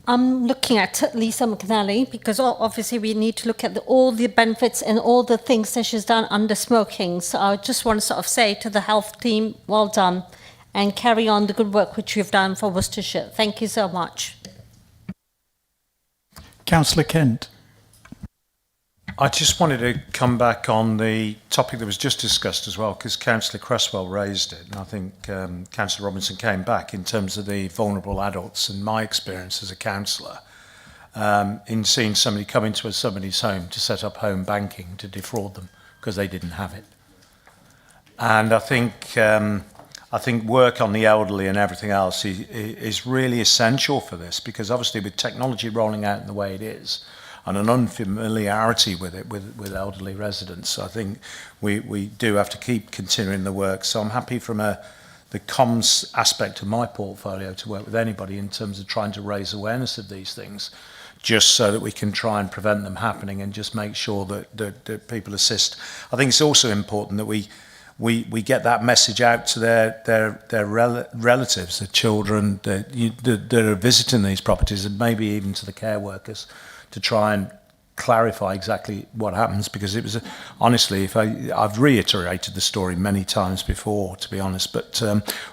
I'm looking at Lisa McNally, because obviously we need to look at all the benefits and all the things that she's done under smoking. So I just want to sort of say to the health team, well done, and carry on the good work which you've done for Worcestershire. Thank you so much. Councillor Kent. I just wanted to come back on the topic that was just discussed as well, because Councillor Cresswell raised it, and I think Councillor Robinson came back in terms of the vulnerable adults and my experience as a councillor in seeing somebody come into somebody's home to set up home banking to defraud them because they didn't have it. And I think work on the elderly and everything else is really essential for this, because obviously with technology rolling out in the way it is, and an unfamiliarity with it with elderly residents, I think we do have to keep continuing the work. So I'm happy from the comms aspect of my portfolio to work with anybody in terms of trying to raise awareness of these things, just so that we can try and prevent them happening and just make sure that people assist. I think it's also important that we get that message out to their relatives, the children that are visiting these properties, and maybe even to the care workers, to try and clarify exactly what happens, because it was honestly, I've reiterated the story many times before, to be honest, but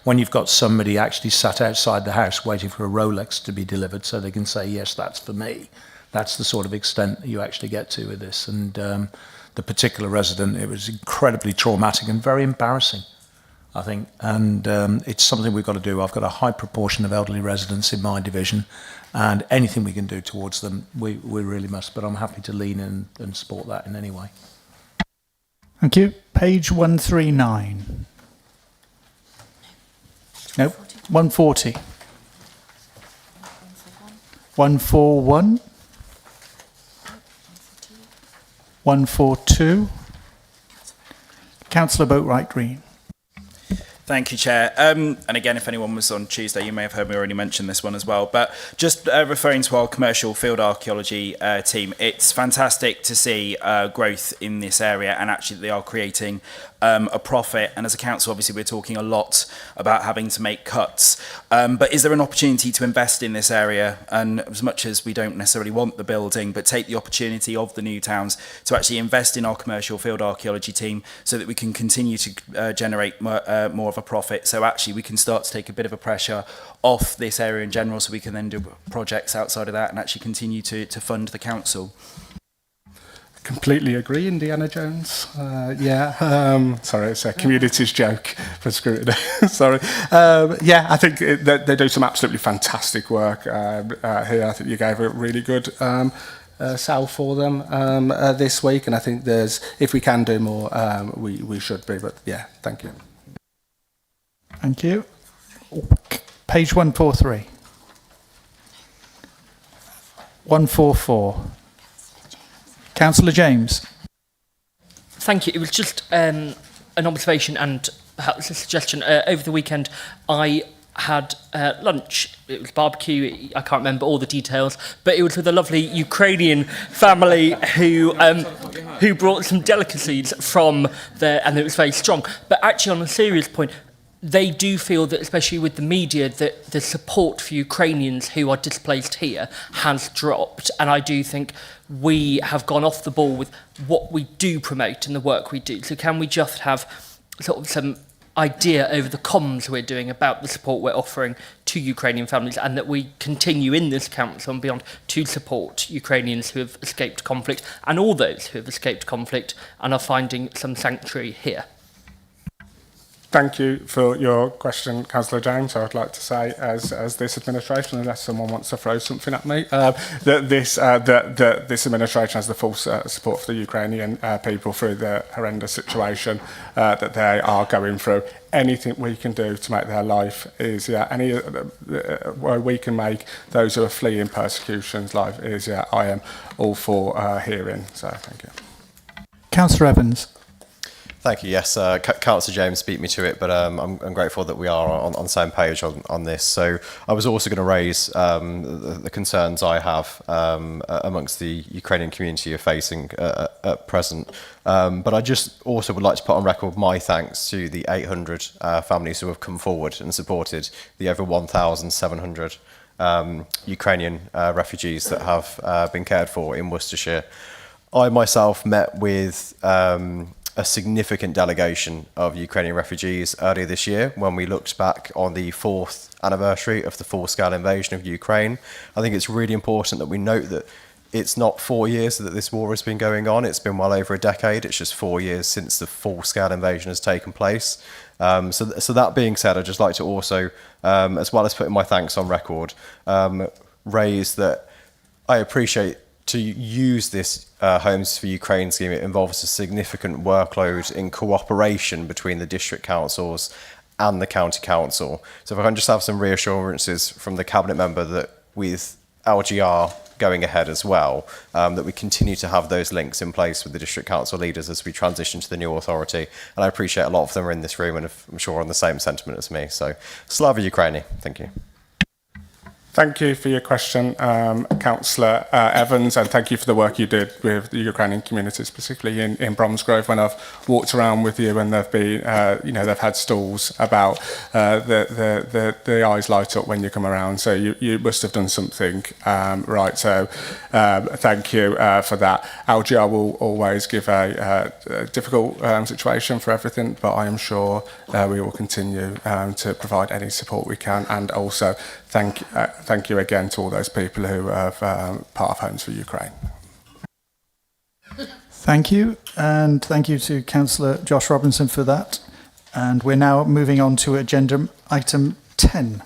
when you've got somebody actually sat outside the house waiting for a Rolex to be delivered so they can say, yes, that's for me, that's the sort of extent that you actually get to with this. And the particular resident, it was incredibly traumatic and very embarrassing, I think, and it's something we've got to do. I've got a high proportion of elderly residents in my division, and anything we can do towards them, we really must, but I'm happy to lean in and support that in any way. Thank you. Page 139. Nope. 140. 141. 142. Councillor Boatwright Green. Thank you, Chair. And again, if anyone was on Tuesday, you may have heard me already mention this one as well. But just referring to our commercial field archaeology team, it's fantastic to see growth in this area, and actually they are creating a profit. And as a council, obviously, we're talking a lot about having to make cuts. But is there an opportunity to invest in this area? And as much as we don't necessarily want the building, but take the opportunity of the new towns to actually invest in our commercial field archaeology team so that we can continue to generate more of a profit. So actually we can start to take a bit of a pressure off this area in general, so we can then do projects outside of that and actually continue to fund the council. Completely agree, Indiana Jones. Sorry, it's a community's joke for scrutiny. Sorry. I think they do some absolutely fantastic work here. I think you gave a really good sell for them this week, and I think if we can do more, we should be. But yeah, thank you. Thank you. Page 143. 144. Councillor James. Thank you. It was just an observation and perhaps a suggestion. Over the weekend, I had lunch. It was barbecue. I can't remember all the details, but it was with a lovely Ukrainian family who brought some delicacies from there, and it was very strong. But actually, on a serious point, they do feel that, especially with the media, that the support for Ukrainians who are displaced here has dropped. And I do think we have gone off the ball with what we do promote and the work we do. So can we just have sort of some idea over the comms we're doing about the support we're offering to Ukrainian families, and that we continue in this council and beyond to support Ukrainians who have escaped conflict and all those who have escaped conflict and are finding some sanctuary here? Thank you for your question, Councillor James. I would like to say, as this administration, unless someone wants to throw something at me, that this administration has the full support for the Ukrainian people through the horrendous situation that they are going through. Anything we can do to make their life easier, any way we can make those who are fleeing persecution's life easier, I am all for hearing. So thank you. Councillor Evans. Thank you. Yes, Councillor James beat me to it, but I'm grateful that we are on the same page on this. So I was also going to raise the concerns I have amongst the Ukrainian community you're facing at present. But I just also would like to put on record my thanks to the 800 families who have come forward and supported the over 1,700 Ukrainian refugees that have been cared for in Worcestershire. I myself met with a significant delegation of Ukrainian refugees earlier this year when we looked back on the 4th anniversary of the full-scale invasion of Ukraine. I think it's really important that we note that it's not 4 years that this war has been going on. It's been well over a decade. It's just 4 years since the full-scale invasion has taken place. So that being said, I'd just like to also, as well as putting my thanks on record, raise that I appreciate to use this Homes for Ukraine scheme. It involves a significant workload in cooperation between the district councils and the county council. So if I can just have some reassurances from the cabinet member that with LGR going ahead as well, that we continue to have those links in place with the district council leaders as we transition to the new authority. And I appreciate a lot of them are in this room and I'm sure on the same sentiment as me. So Slava Ukraini, thank you. Thank you for your question, Councillor Evans, and thank you for the work you did with the Ukrainian communities, particularly in Bromsgrove. When I've walked around with you and they've been, they've had stalls about, the eyes light up when you come around. So you must have done something right. So thank you for that. LGR will always give a difficult situation for everything, but I am sure we will continue to provide any support we can, and also thank you again to all those people who are part of Homes for Ukraine. Thank you, and thank you to Councillor Josh Robinson for that. And we're now moving on to agenda item 10.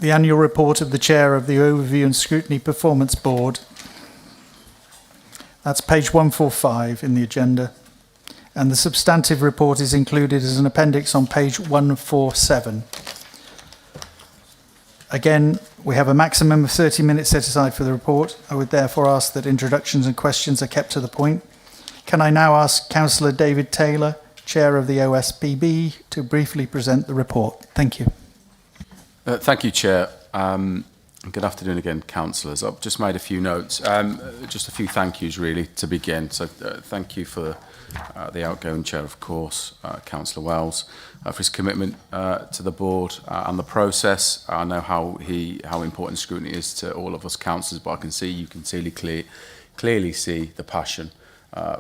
The annual report of the Chair of the Overview and Scrutiny Performance Board. That's page 145 in the agenda. And the substantive report is included as an appendix on page 147. Again, we have a maximum of 30 minutes set aside for the report. I would therefore ask that introductions and questions are kept to the point. Can I now ask Councillor David Taylor, Chair of the OSPB, to briefly present the report? Thank you. Thank you, Chair. Good afternoon again, councillors. I've just made a few notes. Just a few thank yous, really, to begin. So thank you for the outgoing Chair, of course, Councillor Wells, for his commitment to the board and the process. I know how important scrutiny is to all of us councillors, but I can see, you can clearly see the passion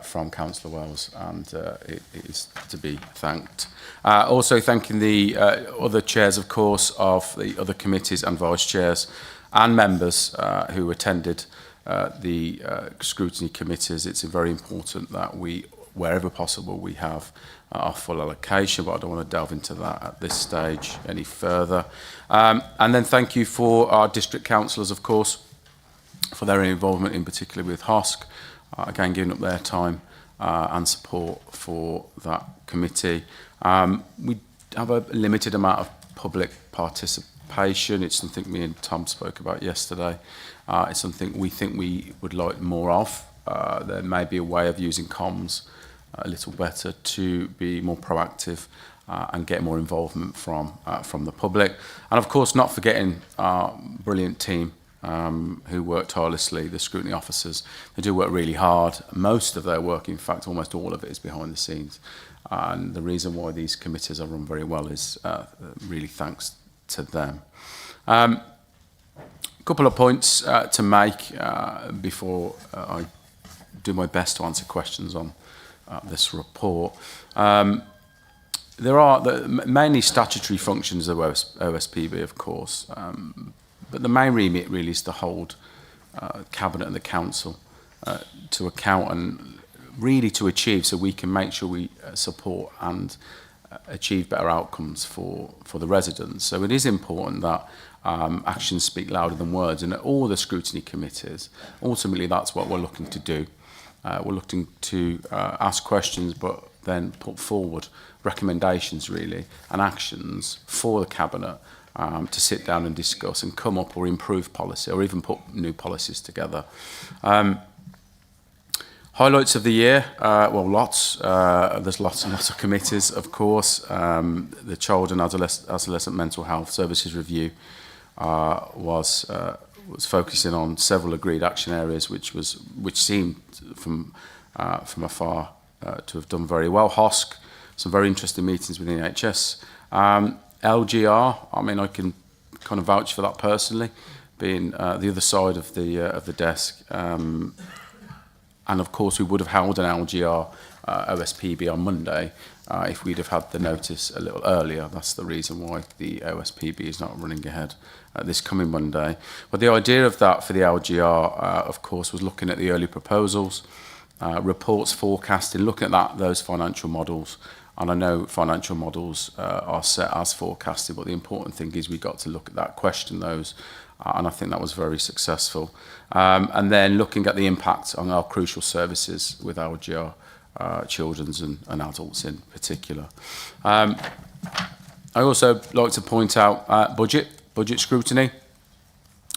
from Councillor Wells, and it is to be thanked. Also thanking the other chairs, of course, of the other committees and vice chairs and members who attended the scrutiny committees. It's very important that we, wherever possible, we have our full allocation, but I don't want to delve into that at this stage any further. And then thank you for our district councillors, of course, for their involvement, in particular with HOSC, again, giving up their time and support for that committee. We have a limited amount of public participation. It's something me and Tom spoke about yesterday. It's something we think we would like more of. There may be a way of using comms a little better to be more proactive and get more involvement from the public. And of course, not forgetting our brilliant team who work tirelessly, the scrutiny officers. They do work really hard. Most of their work, in fact, almost all of it, is behind the scenes. And the reason why these committees are run very well is really thanks to them. A couple of points to make before I do my best to answer questions on this report. There are mainly statutory functions of OSPB, of course, but the main remit really is to hold Cabinet and the Council to account and really to achieve, so we can make sure we support and achieve better outcomes for the residents. So it is important that actions speak louder than words, and at all the scrutiny committees, ultimately that's what we're looking to do. We're looking to ask questions, but then put forward recommendations, really, and actions for the Cabinet to sit down and discuss and come up or improve policy, or even put new policies together. Highlights of the year, well, lots. There's lots and lots of committees, of course. The Child and Adolescent Mental Health Services Review was focusing on several agreed action areas, which seemed from afar to have done very well. HOSC, some very interesting meetings with the NHS. LGR, I mean, I can kind of vouch for that personally, being the other side of the desk. And of course, we would have held an LGR OSPB on Monday if we'd have had the notice a little earlier. That's the reason why the OSPB is not running ahead this coming Monday. But the idea of that for the LGR, of course, was looking at the early proposals, reports forecasting, looking at those financial models. And I know financial models are set as forecasted, but the important thing is we got to look at that, question those, and I think that was very successful. And then looking at the impact on our crucial services with LGR, children's and adults in particular. I also like to point out budget scrutiny.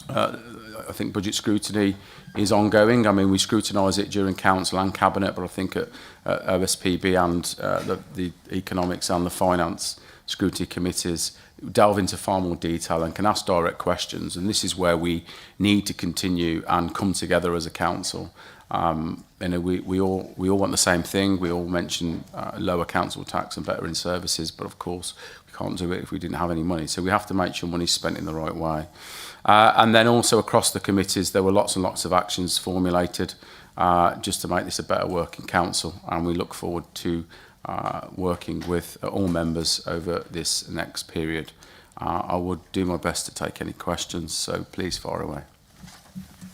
I think budget scrutiny is ongoing. I mean, we scrutinise it during Council and Cabinet, but I think at OSPB and the Economics and the Finance Scrutiny Committees delve into far more detail and can ask direct questions. And this is where we need to continue and come together as a council. We all want the same thing. We all mention lower council tax and better in services, but of course we can't do it if we didn't have any money. So we have to make sure money's spent in the right way. And then also across the committees, there were lots and lots of actions formulated just to make this a better working council. And we look forward to working with all members over this next period. I would do my best to take any questions, so please fire away.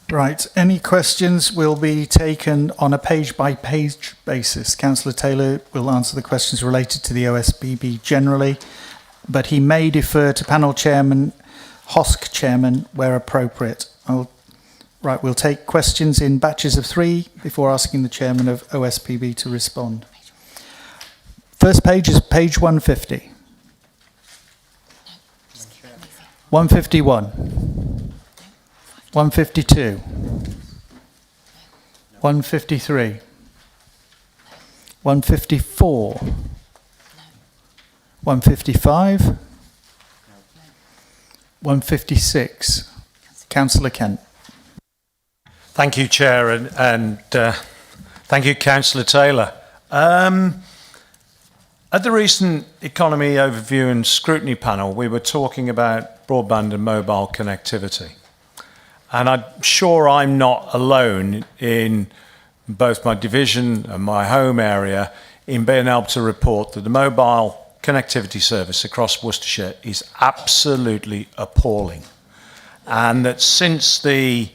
Right, any questions will be taken on a page-by-page basis. Councillor Taylor will answer the questions related to the OSBB generally, but he may defer to panel chairman, HOSC chairman, where appropriate. Right, we'll take questions in batches of 3 before asking the chairman of OSPB to respond. First page is page 150. 151. 152. 153. 154. 155. 156. Councillor Kent. Thank you, Chair, and thank you, Councillor Taylor. At the recent Economy Overview and Scrutiny panel, we were talking about broadband and mobile connectivity. And I'm sure I'm not alone in both my division and my home area in being able to report that the mobile connectivity service across Worcestershire is absolutely appalling. And that since the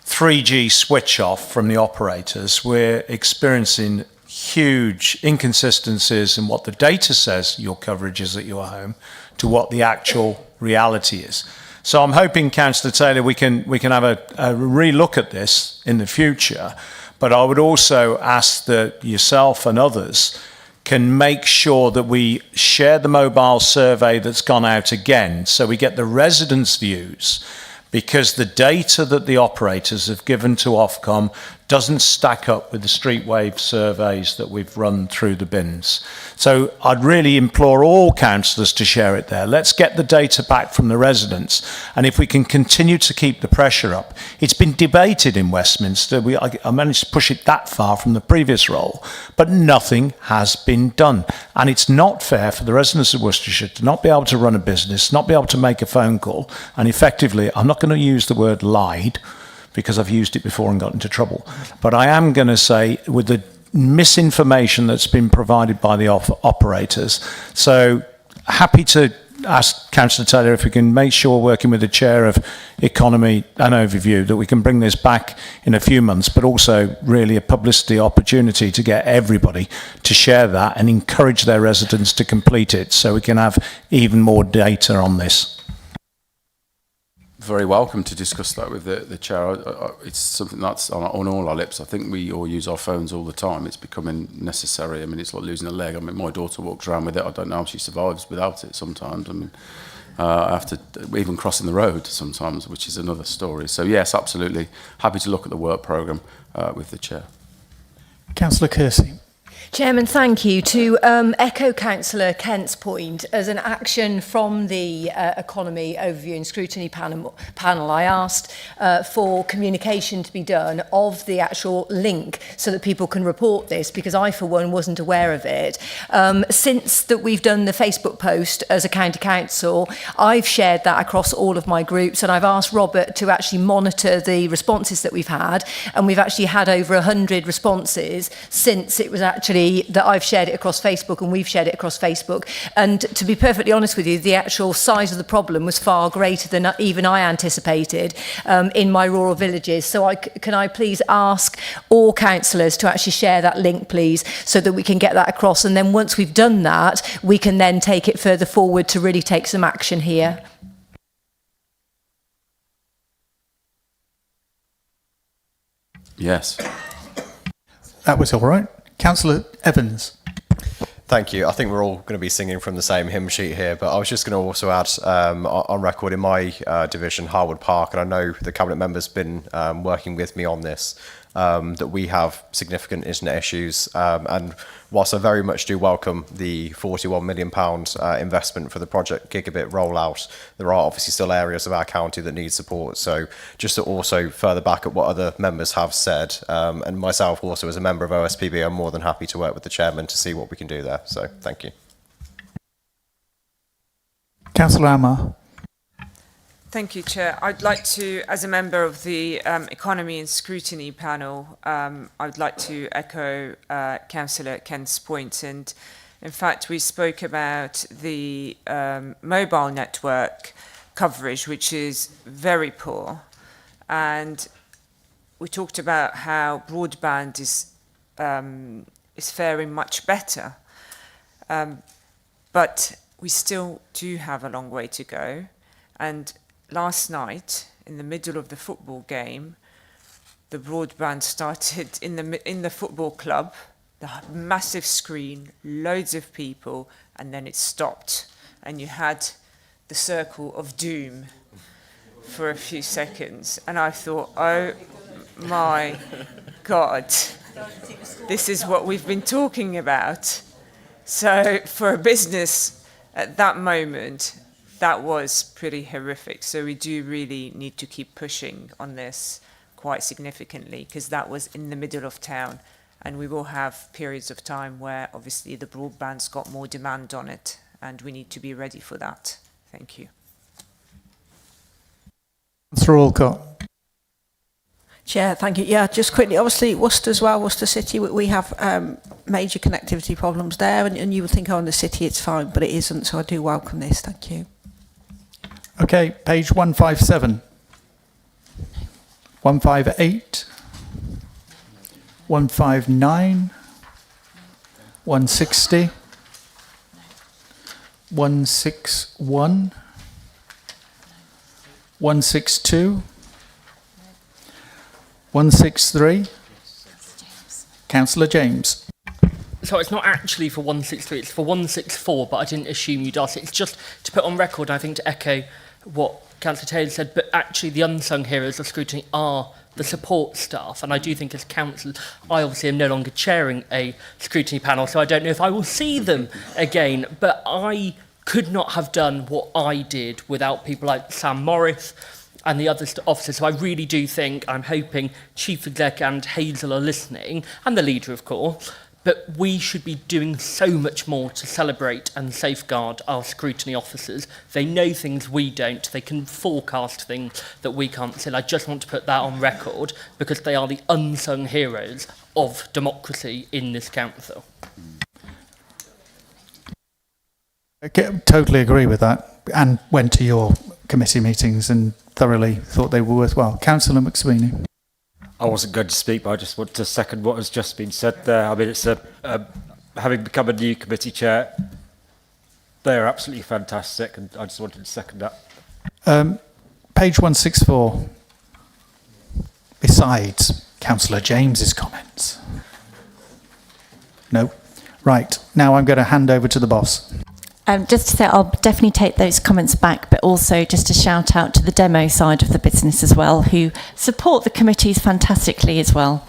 3G switch off from the operators, we're experiencing huge inconsistencies in what the data says your coverage is at your home to what the actual reality is. So I'm hoping, Councillor Taylor, we can have a re-look at this in the future, but I would also ask that yourself and others can make sure that we share the mobile survey that's gone out again so we get the residents' views, because the data that the operators have given to Ofcom doesn't stack up with the Streetwave surveys that we've run through the bins. So I'd really implore all councillors to share it there. Let's get the data back from the residents. And if we can continue to keep the pressure up, it's been debated in Westminster. I managed to push it that far from the previous role, but nothing has been done. And it's not fair for the residents of Worcestershire to not be able to run a business, not be able to make a phone call, and effectively, I'm not going to use the word lied, because I've used it before and got into trouble. But I am going to say, with the misinformation that's been provided by the operators, so happy to ask Councillor Taylor if we can make sure, working with the Chair of Economy and Overview, that we can bring this back in a few months, but also really a publicity opportunity to get everybody to share that and encourage their residents to complete it so we can have even more data on this. Very welcome to discuss that with the Chair. It's something that's on all our lips. I think we all use our phones all the time. It's becoming necessary. I mean, it's like losing a leg. I mean, my daughter walks around with it. I don't know how she survives without it sometimes. I mean, I have to, even crossing the road sometimes, which is another story. So yes, absolutely. Happy to look at the work programme with the Chair. Councillor Kersey. Chairman, thank you. To echo Councillor Kent's point, as an action from the Economy Overview and Scrutiny panel I asked for communication to be done of the actual link so that people can report this, because I, for one, wasn't aware of it. Since that we've done the Facebook post as a county council, I've shared that across all of my groups, and I've asked Robert to actually monitor the responses that we've had, and we've actually had over 100 responses since it was actually that I've shared it across Facebook and we've shared it across Facebook. And to be perfectly honest with you, the actual size of the problem was far greater than even I anticipated in my rural villages. So can I please ask all councillors to actually share that link, please, so that we can get that across. And then once we've done that, we can then take it further forward to really take some action here. Yes. That was all right. Councillor Evans. Thank you. I think we're all going to be singing from the same hymn sheet here, but I was just going to also add on record in my division, Harwood Park, and I know the Cabinet member's been working with me on this, that we have significant internet issues, and whilst I very much do welcome the £41 million investment for the Project Gigabit rollout, there are obviously still areas of our county that need support. So just to also further back up what other members have said, and myself also as a member of OSPB, I'm more than happy to work with the chairman to see what we can do there. So thank you. Councillor Amar. Thank you, Chair. I'd like to, as a member of the Economy and Scrutiny panel, I'd like to echo Councillor Kent's point. And in fact, we spoke about the mobile network coverage, which is very poor. And we talked about how broadband is faring much better. But we still do have a long way to go. And last night, in the middle of the football game, the broadband started in the football club, the massive screen, loads of people, and then it stopped. And you had the circle of doom for a few seconds. And I thought, oh my God, this is what we've been talking about. So for a business at that moment, that was pretty horrific. So we do really need to keep pushing on this quite significantly, because that was in the middle of town, and we will have periods of time where obviously the broadband's got more demand on it, and we need to be ready for that. Thank you. Councillor Alcott. Chair, thank you. Yeah, just quickly, obviously Worcester as well, Worcester City, we have major connectivity problems there, and you would think, oh, in the city it's fine, but it isn't, so I do welcome this. Thank you. Okay, page 157, 158, 159, 160, 161, 162, 163. Councillor James. So it's not actually for 163, it's for 164, but I didn't assume you'd ask it. It's just to put on record, I think, to echo what Councillor Taylor said, but actually the unsung heroes of scrutiny are the support staff. And I do think as council, I obviously am no longer chairing a scrutiny panel, so I don't know if I will see them again, but I could not have done what I did without people like Sam Morris and the other officers. So I really do think, I'm hoping Chief Exec and Hazel are listening, and the leader, of course, but we should be doing so much more to celebrate and safeguard our scrutiny officers. They know things we don't. They can forecast things that we can't see. I just want to put that on record, because they are the unsung heroes of democracy in this council. Okay, totally agree with that, and went to your committee meetings and thoroughly thought they were worthwhile. Councillor McSweeney. I wasn't going to speak, but I just want to second what has just been said there. I mean, it's having become a new committee chair, they're absolutely fantastic, and I just wanted to second that. Page 164. Besides Councillor James's comments. No. Right. Now I'm going to hand over to the boss. Just to say, I'll definitely take those comments back, but also just a shout out to the demo side of the business as well, who support the committees fantastically as well.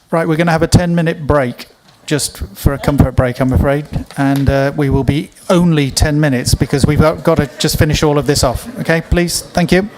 Right, we're going to have a 10-minute break, just for a comfort break, I'm afraid. And we will be only 10 minutes because we've got to just finish all of this off. Okay, please. Thank you.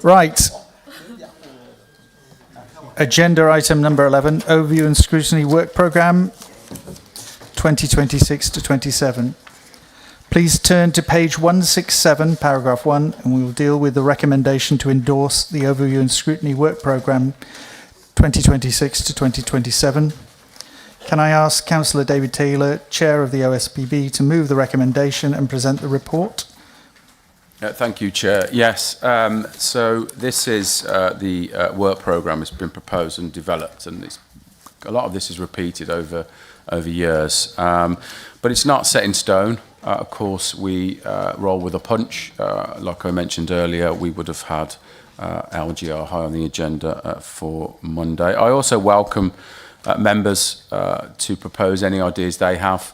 Right. Agenda item number 11, Overview and Scrutiny Work Programme 2026 to 27. Please turn to page 167, paragraph 1, and we will deal with the recommendation to endorse the Overview and Scrutiny Work Programme 2026 to 2027. Can I ask Councillor David Taylor, Chair of the OSPB, to move the recommendation and present the report? Thank you, Chair. Yes, so this is the work programme has been proposed and developed, and a lot of this is repeated over years, but it's not set in stone. Of course, we roll with a punch. Like I mentioned earlier, we would have had LGR high on the agenda for Monday. I also welcome members to propose any ideas they have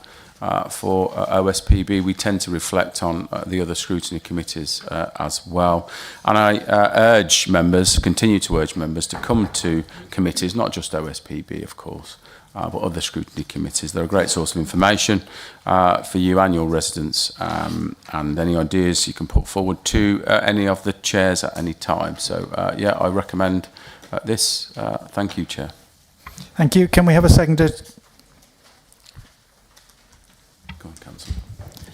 for OSPB. We tend to reflect on the other scrutiny committees as well. And I urge members, continue to urge members to come to committees, not just OSPB, of course, but other scrutiny committees. They're a great source of information for you and your residents, and any ideas you can put forward to any of the chairs at any time. So, yeah, I recommend this. Thank you, Chair. Thank you. Can we have a seconder? Go on, Councillor.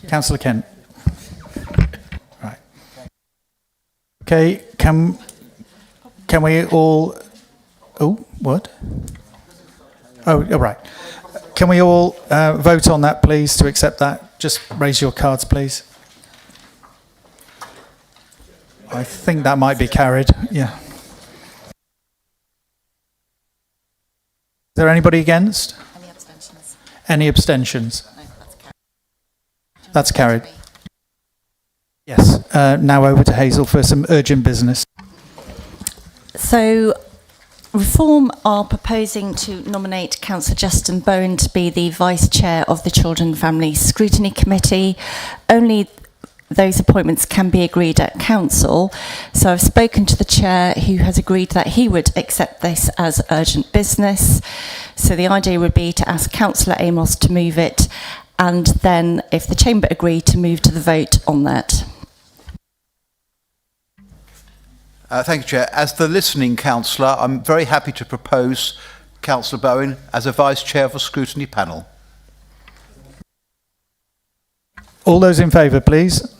Councillor Kent. Right. Okay, can we all... Oh, what? Oh, right. Can we all vote on that, please, to accept that? Just raise your cards, please. I think that might be carried, yeah. Is there anybody against? Any abstentions? Any abstentions? No, that's carried. That's carried. Yes. Now over to Hazel for some urgent business. So, Reform are proposing to nominate Councillor Justin Bowen to be the Vice Chair of the Children and Family Scrutiny Committee. Only those appointments can be agreed at Council. So I've spoken to the Chair, who has agreed that he would accept this as urgent business. So the idea would be to ask Councillor Amos to move it, and then, if the Chamber agree, to move to the vote on that. Thank you, Chair. As the listening councillor, I'm very happy to propose Councillor Bowen as a Vice Chair of the Scrutiny Panel. All those in favour, please.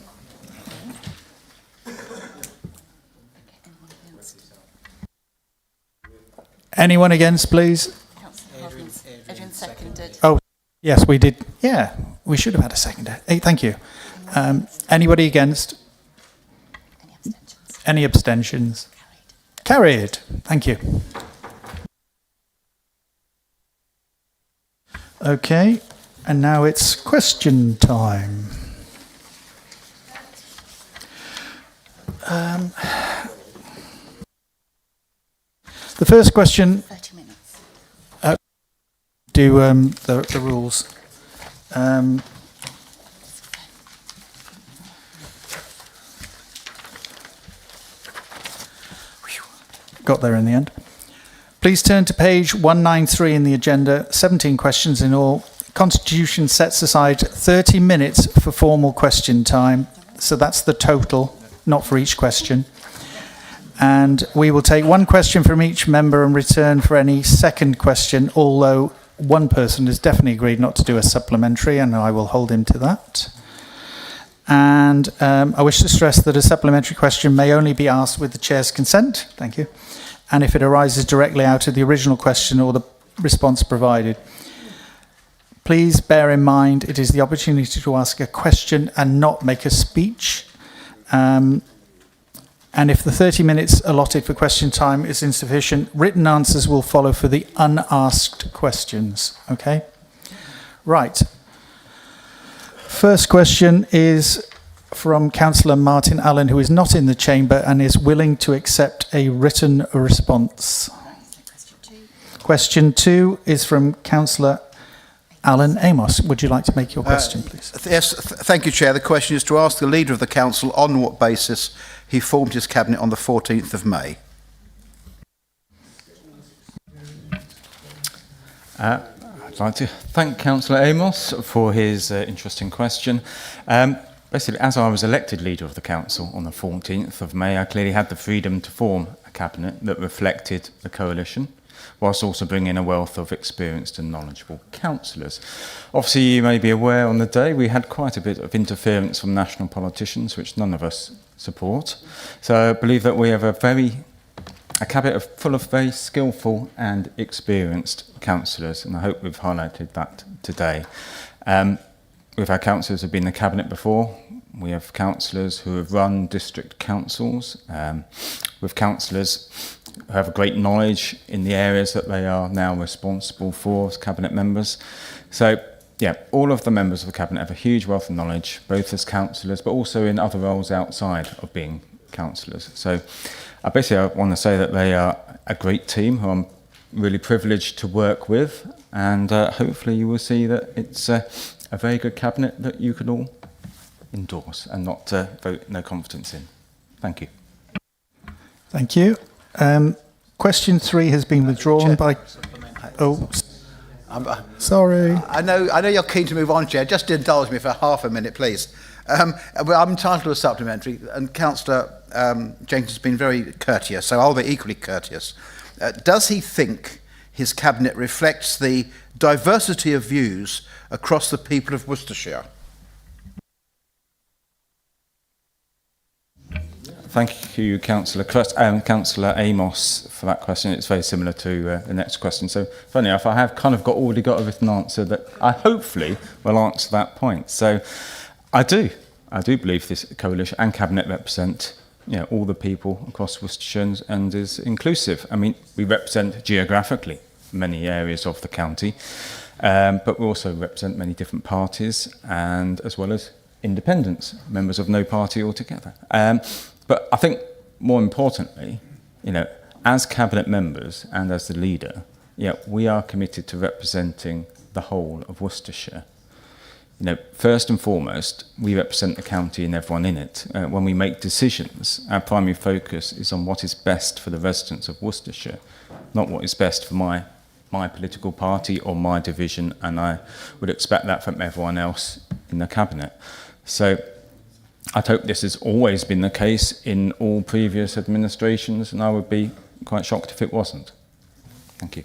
Anyone against, please? Adrian seconded. Oh, yes, we did. Yeah, we should have had a seconder. Hey, thank you. Anybody against? Any abstentions? Carried. Thank you. Okay, and now it's question time. The first question. 30 minutes. Do the rules. Got there in the end. Please turn to page 193 in the agenda. 17 questions in all. Constitution sets aside 30 minutes for formal question time. So that's the total, not for each question. And we will take one question from each member and return for any second question, although one person has definitely agreed not to do a supplementary, and I will hold him to that. And I wish to stress that a supplementary question may only be asked with the Chair's consent. Thank you. And if it arises directly out of the original question or the response provided. Please bear in mind it is the opportunity to ask a question and not make a speech. And if the 30 minutes allotted for question time is insufficient, written answers will follow for the unasked questions. Okay? Right. First question is from Councillor Martin Allen, who is not in the chamber and is willing to accept a written response. Question 2 is from Councillor Alan Amos. Would you like to make your question, please? Yes, thank you, Chair. The question is to ask the Leader of the Council on what basis he formed his Cabinet on the 14th of May. I'd like to thank Councillor Amos for his interesting question. basically, as I was elected leader of the council on the 14th of May, I clearly had the freedom to form a cabinet that reflected the coalition, whilst also bringing a wealth of experienced and knowledgeable councillors. Obviously, you may be aware on the day we had quite a bit of interference from national politicians, which none of us support. So I believe that we have a cabinet full of very skillful and experienced councillors, and I hope we've highlighted that today. We've had councillors who have been in the cabinet before. We have councillors who have run district councils. With councillors who have a great knowledge in the areas that they are now responsible for as cabinet members. So, yeah, all of the members of the cabinet have a huge wealth of knowledge, both as councillors, but also in other roles outside of being councillors. So, I want to say that they are a great team who I'm really privileged to work with, and hopefully you will see that it's a very good cabinet that you can all endorse and not vote no confidence in. Thank you. Thank you. Question 3 has been withdrawn by... Oh, sorry. I know you're keen to move on, Chair. Just indulge me for half a minute, please. I'm entitled to a supplementary, and Councillor Jenkins has been very courteous, so I'll be equally courteous. Does he think his cabinet reflects the diversity of views across the people of Worcestershire? Thank you, Councillor Amos, for that question. It's very similar to the next question. So, funny enough, I have kind of already got a written answer that I hopefully will answer that point. So, I do believe this coalition and cabinet represent, all the people across Worcestershire and is inclusive. I mean, we represent geographically many areas of the county, but we also represent many different parties, and as well as independents, members of no party altogether. But I think more importantly, as cabinet members and as the leader, we are committed to representing the whole of Worcestershire. First and foremost, we represent the county and everyone in it. When we make decisions, our primary focus is on what is best for the residents of Worcestershire, not what is best for my political party or my division, and I would expect that from everyone else in the cabinet. So I'd hope this has always been the case in all previous administrations, and I would be quite shocked if it wasn't. Thank you.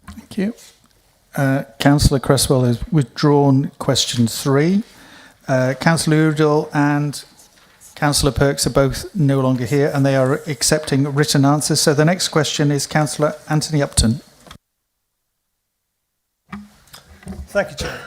Thank you. Councillor Cresswell has withdrawn question 3. Councillor Udall and Councillor Perks are both no longer here, and they are accepting written answers. So the next question is Councillor Anthony Upton. Thank you, Chair.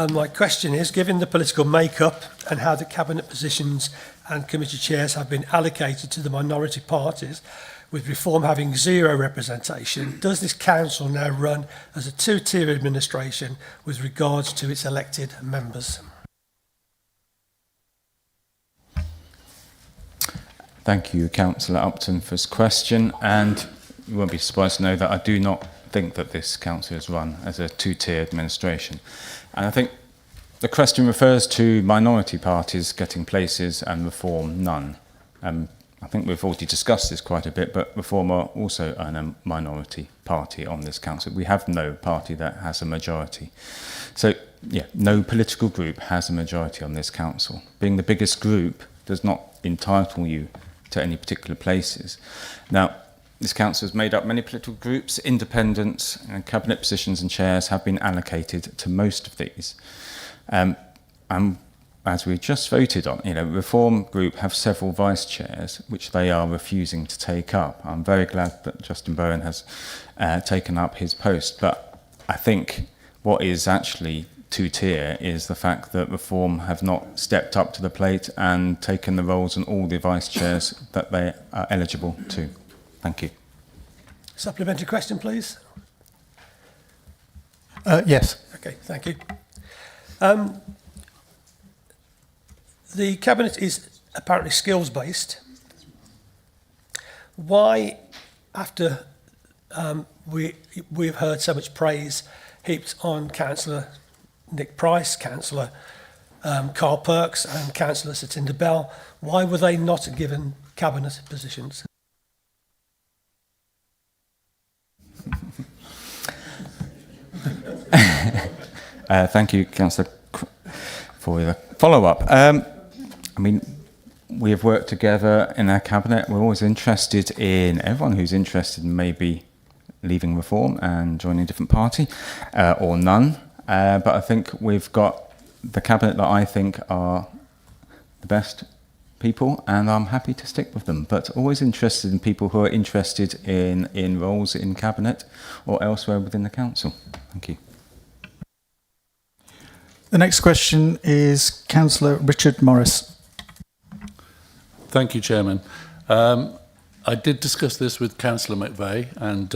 My question is, given the political makeup and how the cabinet positions and committee chairs have been allocated to the minority parties, with Reform having 0 representation, does this council now run as a 2-tier administration with regards to its elected members? Thank you, Councillor Upton, for his question, and you won't be surprised to know that I do not think that this council is run as a 2-tier administration. And I think the question refers to minority parties getting places and Reform none. I think we've already discussed this quite a bit, but Reform are also a minority party on this council. We have no party that has a majority. So, no political group has a majority on this council. Being the biggest group does not entitle you to any particular places. Now, this council has made up many political groups. Independents and cabinet positions and chairs have been allocated to most of these. And as we just voted on, Reform Group have several vice chairs, which they are refusing to take up. I'm very glad that Justin Bowen has taken up his post, but I think what is actually 2-tier is the fact that Reform have not stepped up to the plate and taken the roles on all the vice chairs that they are eligible to. Thank you. Supplementary question, please. Yes. Okay, thank you. The cabinet is apparently skills-based. Why, after we've heard so much praise heaped on Councillor Nick Price, Councillor Carl Perks and Councillor Satinda Bell, why were they not given cabinet positions? Thank you, Councillor for the follow-up. I mean, we have worked together in our cabinet. We're always interested in everyone who's interested in maybe leaving Reform and joining a different party, or none. But I think we've got the cabinet that I think are the best people, and I'm happy to stick with them. But always interested in people who are interested in roles in cabinet or elsewhere within the council. Thank you. The next question is Councillor Richard Morris. Thank you, Chairman. I did discuss this with Councillor McVeigh, and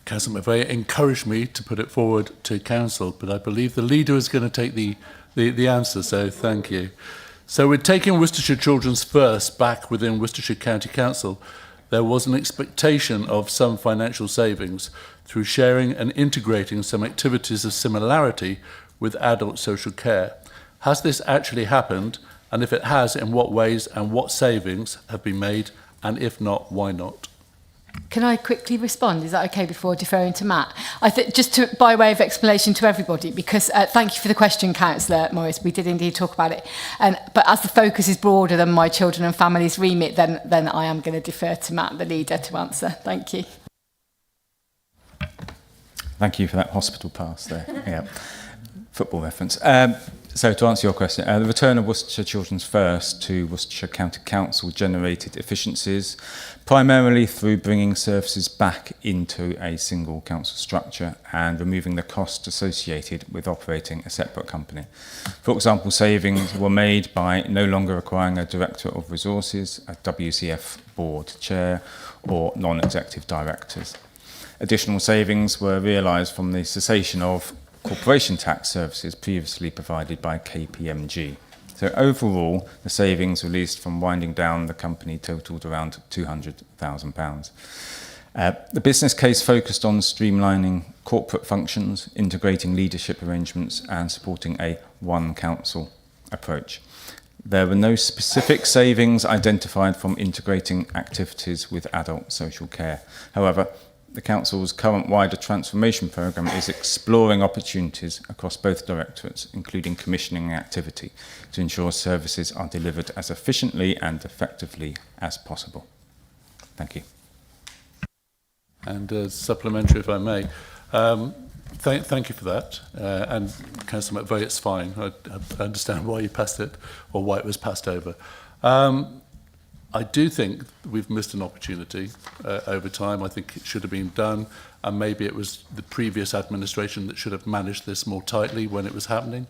Councillor McVeigh encouraged me to put it forward to Council, but I believe the leader is going to take the answer, so thank you. So with taking Worcestershire Children's First back within Worcestershire County Council, there was an expectation of some financial savings through sharing and integrating some activities of similarity with adult social care. Has this actually happened? And if it has, in what ways and what savings have been made? And if not, why not? Can I quickly respond? Is that okay before deferring to Matt? I think just by way of explanation to everybody, because thank you for the question, Councillor Morris. We did indeed talk about it. But as the focus is broader than my children and families remit, then I am going to defer to Matt, the leader, to answer. Thank you. Thank you for that hospital pass there. Yeah. Football reference. So to answer your question, the return of Worcestershire Children's First to Worcestershire County Council generated efficiencies, primarily through bringing services back into a single council structure and removing the cost associated with operating a separate company. For example, savings were made by no longer requiring a Director of Resources, a WCF board chair, or non-executive directors. Additional savings were realised from the cessation of corporation tax services previously provided by KPMG. So overall, the savings released from winding down the company totalled around £200,000. The business case focused on streamlining corporate functions, integrating leadership arrangements, and supporting a one council approach. There were no specific savings identified from integrating activities with adult social care. However, the Council's current wider transformation programme is exploring opportunities across both directorates, including commissioning activity, to ensure services are delivered as efficiently and effectively as possible. Thank you. And supplementary, if I may. Thank you for that. And Councillor McVeigh, it's fine. I understand why you passed it, or why it was passed over. I do think we've missed an opportunity over time. I think it should have been done, and maybe it was the previous administration that should have managed this more tightly when it was happening.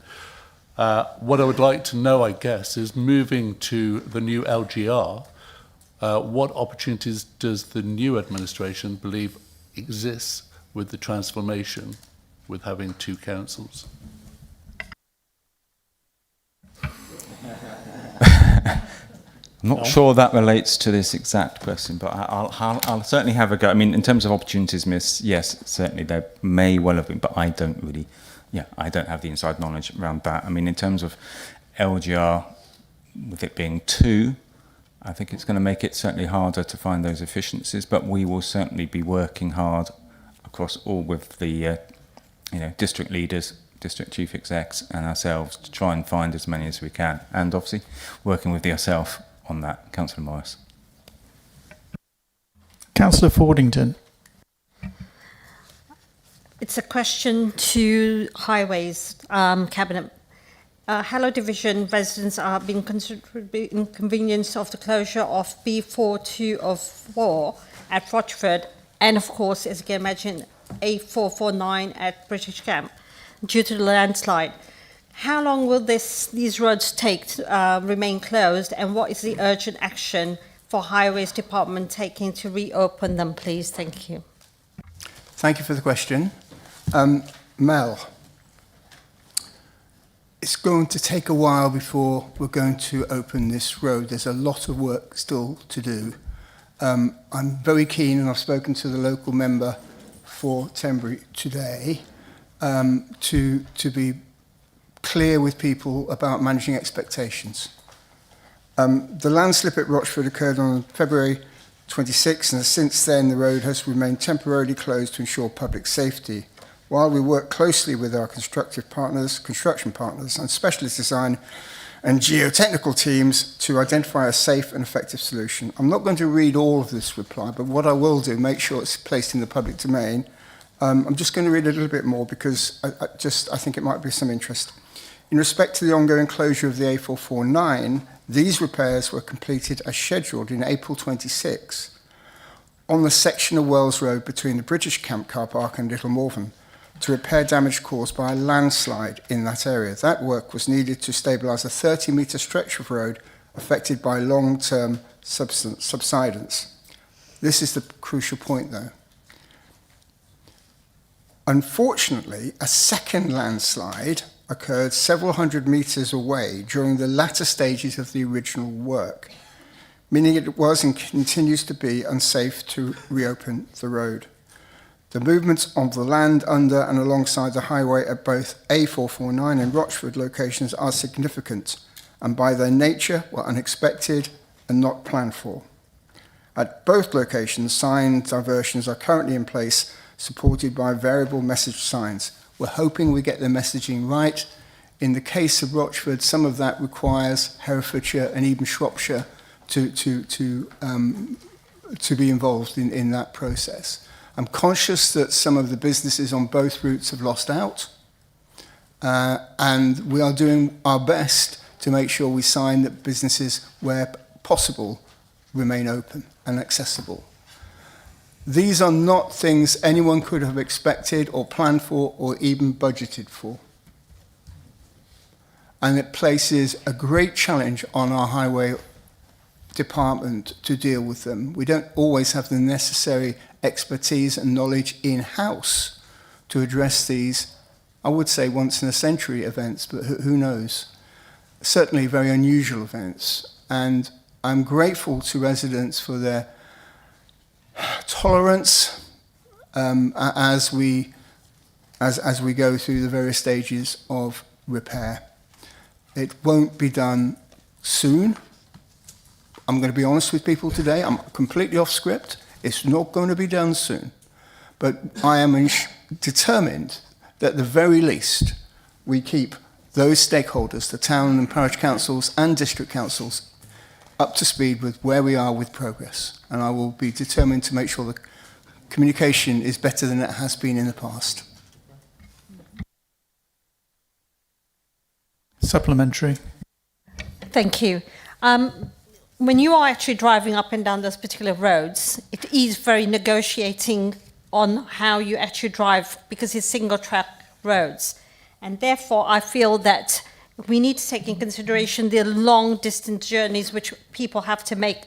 What I would like to know, I guess, is moving to the new LGR, what opportunities does the new administration believe exists with the transformation, with having two councils? I'm not sure that relates to this exact question, but I'll certainly have a go. I mean, in terms of opportunities missed, yes, certainly there may well have been, but I don't really, I don't have the inside knowledge around that. I mean, in terms of LGR, with it being two, I think it's going to make it certainly harder to find those efficiencies, but we will certainly be working hard across all with the, district leaders, district chief execs and ourselves to try and find as many as we can, and obviously working with yourself on that, Councillor Morris. Councillor Fordington. It's a question to Highways Cabinet. Hello Division residents are being considerably inconvenienced of the closure of B4204 at Rochford, and of course, as you can imagine, A449 at British Camp due to the landslide. How long will these roads take to remain closed, and what is the urgent action for Highways Department taking to reopen them, please? Thank you. Thank you for the question. Mel, it's going to take a while before we're going to open this road. There's a lot of work still to do. I'm very keen, and I've spoken to the local member for Tenbury today, to be clear with people about managing expectations. The landslip at Rochford occurred on February 26, and since then the road has remained temporarily closed to ensure public safety. while we work closely with our construction partners and specialist design and geotechnical teams to identify a safe and effective solution. I'm not going to read all of this reply, but what I will do, make sure it's placed in the public domain. I'm just going to read a little bit more because I think it might be some interest. In respect to the ongoing closure of the A449, these repairs were completed as scheduled in April 26 on the section of Wells Road between the British Camp car park and Little Morven to repair damage caused by a landslide in that area. That work was needed to stabilise a 30-metre stretch of road affected by long-term subsidence. This is the crucial point, though. Unfortunately, a second landslide occurred several hundred metres away during the latter stages of the original work, meaning it was and continues to be unsafe to reopen the road. The movements on the land under and alongside the highway at both A449 and Rochford locations are significant and by their nature were unexpected and not planned for. At both locations, sign diversions are currently in place, supported by variable message signs. We're hoping we get the messaging right. In the case of Rochford, some of that requires Herefordshire and even Shropshire to be involved in that process. I'm conscious that some of the businesses on both routes have lost out, and we are doing our best to make sure we sign that businesses, where possible, remain open and accessible. These are not things anyone could have expected or planned for or even budgeted for. And it places a great challenge on our highway department to deal with them. We don't always have the necessary expertise and knowledge in-house to address these, I would say, once-in-a-century events, but who knows? Certainly very unusual events. And I'm grateful to residents for their tolerance as we go through the various stages of repair. It won't be done soon. I'm going to be honest with people today. I'm completely off script. It's not going to be done soon. But I am determined that at the very least we keep those stakeholders, the town and parish councils and district councils, up to speed with where we are with progress. And I will be determined to make sure the communication is better than it has been in the past. Supplementary. Thank you. When you are actually driving up and down those particular roads, it is very negotiating on how you actually drive because it's single track roads. And therefore, I feel that we need to take in consideration the long distance journeys which people have to make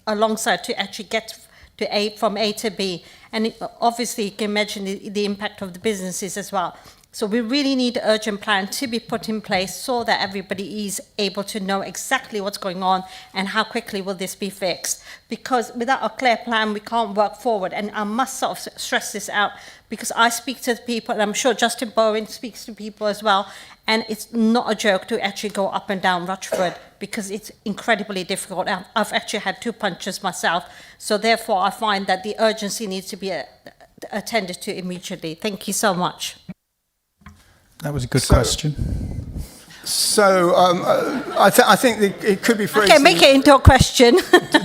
alongside to actually get to from A to B. And obviously, you can imagine the impact of the businesses as well. So we really need an urgent plan to be put in place so that everybody is able to know exactly what's going on and how quickly will this be fixed. Because without a clear plan, we can't work forward. And I must sort of stress this out because I speak to people, and I'm sure Justin Bowen speaks to people as well, and it's not a joke to actually go up and down Rochford because it's incredibly difficult. I've actually had 2 punctures myself. So therefore, I find that the urgency needs to be attended to immediately. Thank you so much. That was a good question. So I think it could be phrased. Okay, make it into a question.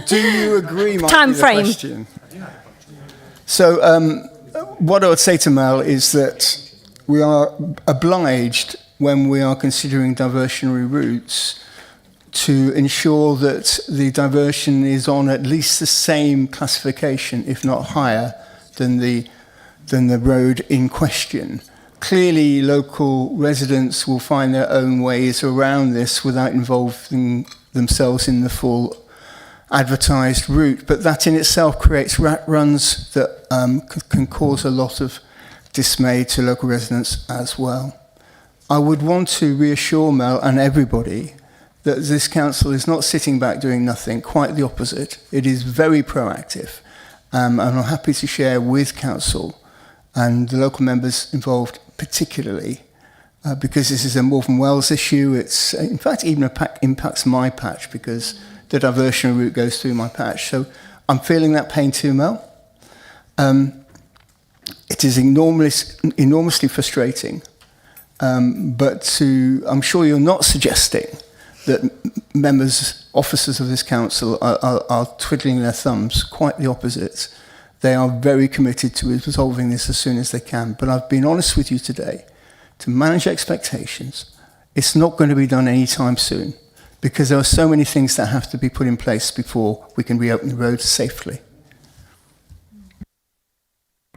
Do you agree, might Time be the frame. question. So what I would say to Mel is that we are obliged when we are considering diversionary routes to ensure that the diversion is on at least the same classification, if not higher, than the road in question. Clearly, local residents will find their own ways around this without involving themselves in the full advertised route, but that in itself creates rat runs that can cause a lot of dismay to local residents as well. I would want to reassure Mel and everybody that this council is not sitting back doing nothing, quite the opposite. It is very proactive, and I'm happy to share with council and the local members involved particularly, because this is a Morven Wells issue. It's, in fact, even impacts my patch because the diversion route goes through my patch. So I'm feeling that pain too, Mel. It is enormously frustrating, but I'm sure you're not suggesting that officers of this council are twiddling their thumbs. Quite the opposite. They are very committed to resolving this as soon as they can. But I've been honest with you today. To manage expectations, it's not going to be done anytime soon, because there are so many things that have to be put in place before we can reopen the road safely.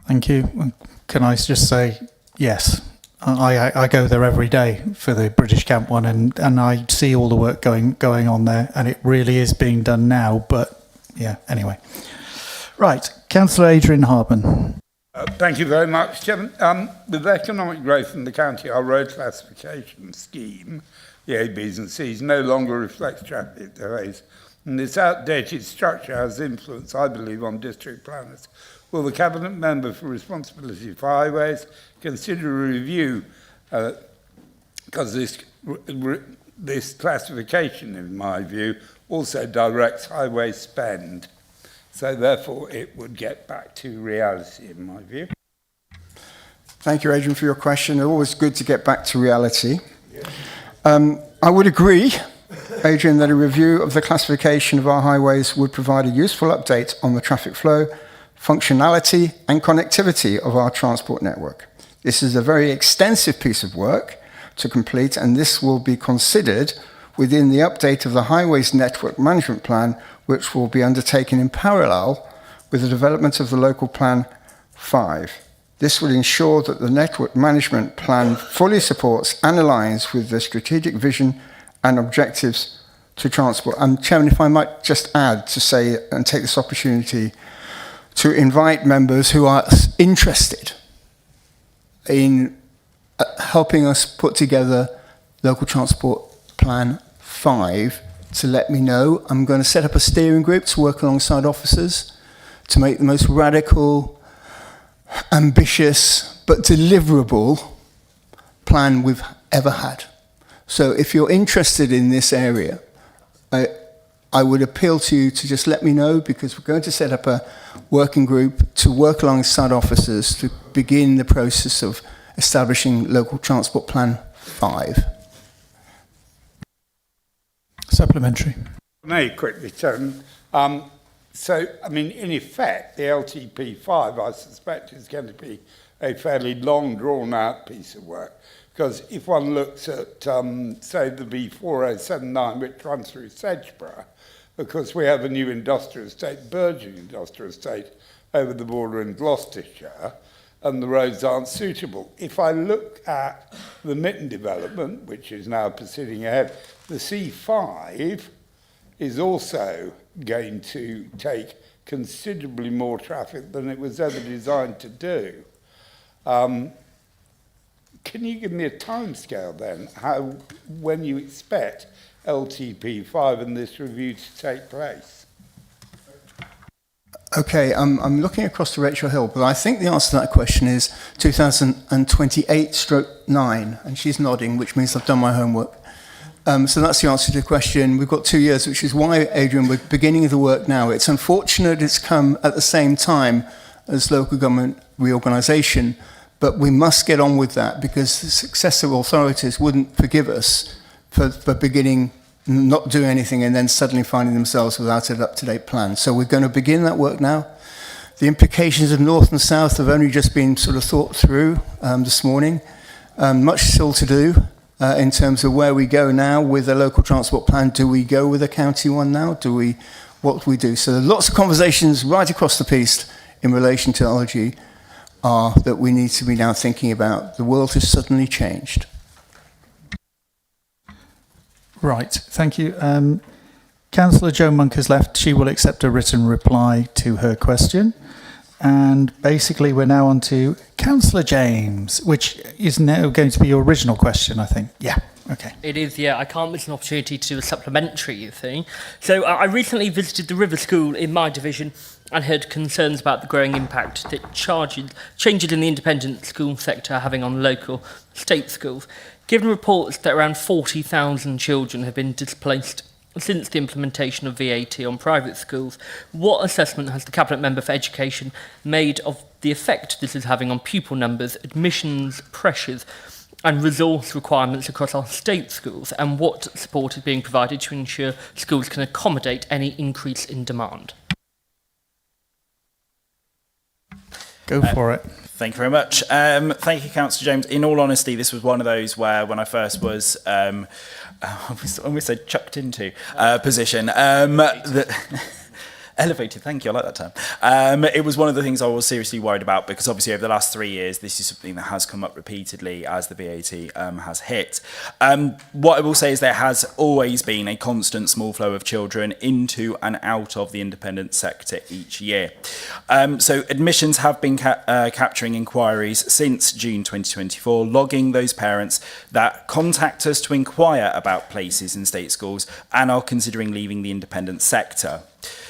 Thank you. Can I just say, yes, I go there every day for the British Camp one, and I see all the work going on there, and it really is being done now. But yeah, anyway. Right, Councillor Adrian Harben. Thank you very much, Chairman. With economic growth in the county, our road classification scheme, the A, Bs and Cs, no longer reflects traffic delays. And this outdated structure has influence, I believe, on district planners. Will the Cabinet Member for Responsibility for Highways consider a review, because this classification, in my view, also directs highway spend. So therefore, it would get back to reality, in my view. Thank you, Adrian, for your question. It's always good to get back to reality. I would agree, Adrian, that a review of the classification of our highways would provide a useful update on the traffic flow, functionality and connectivity of our transport network. This is a very extensive piece of work to complete, and this will be considered within the update of the Highways Network Management Plan, which will be undertaken in parallel with the development of the Local Plan 5. This will ensure that the Network Management Plan fully supports and aligns with the strategic vision and objectives to transport. And Chairman, if I might just add to say, and take this opportunity to invite members who are interested in helping us put together Local Transport Plan 5 to let me know. I'm going to set up a steering group to work alongside officers to make the most radical, ambitious, but deliverable plan we've ever had. So if you're interested in this area, I would appeal to you to just let me know, because we're going to set up a working group to work alongside officers to begin the process of establishing Local Transport Plan 5. Supplementary. May quickly, Chairman. So, I mean, in effect, the LTP5, I suspect, is going to be a fairly long, drawn-out piece of work. Because if one looks at, say, the B4079, which runs through Sedgeborough, because we have a new industrial estate, burgeoning industrial estate, over the border in Gloucestershire, and the roads aren't suitable. If I look at the Mitten development, which is now proceeding ahead, the C5 is also going to take considerably more traffic than it was ever designed to do. Can you give me a timescale then, when you expect LTP5 and this review to take place? Okay, I'm looking across to Rachel Hill, but I think the answer to that question is 2028/9, and she's nodding, which means I've done my homework. So that's the answer to the question. We've got 2 years, which is why, Adrian, we're beginning the work now. It's unfortunate it's come at the same time as local government reorganisation, but we must get on with that, because the successive authorities wouldn't forgive us for beginning, not doing anything, and then suddenly finding themselves without an up-to-date plan. So we're going to begin that work now. The implications of North and South have only just been sort of thought through this morning. Much still to do in terms of where we go now with a local transport plan. Do we go with a county one now? What do we do? So there are lots of conversations right across the piece in relation to LG that we need to be now thinking about. The world has suddenly changed. Right, thank you. Councillor Joe Monk has left. She will accept a written reply to her question. And basically we're now on to Councillor James, which is now going to be your original question, I think. Yeah, okay. It is, yeah. I can't miss an opportunity to do a supplementary, you see. So I recently visited the River School in my division and heard concerns about the growing impact that changes in the independent school sector are having on local state schools. Given reports that around 40,000 children have been displaced since the implementation of VAT on private schools. What assessment has the Cabinet Member for Education made of the effect this is having on pupil numbers, admissions pressures and resource requirements across our state schools, and what support is being provided to ensure schools can accommodate any increase in demand? Go for it. Thank you very much. Thank you, Councillor James. In all honesty, this was one of those where when I first was, I almost said chucked into position, elevated, thank you, I like that term. It was one of the things I was seriously worried about because obviously over the last 3 years, this is something that has come up repeatedly as the VAT has hit. What I will say is there has always been a constant small flow of children into and out of the independent sector each year. So admissions have been capturing inquiries since June 2024, logging those parents that contact us to inquire about places in state schools and are considering leaving the independent sector.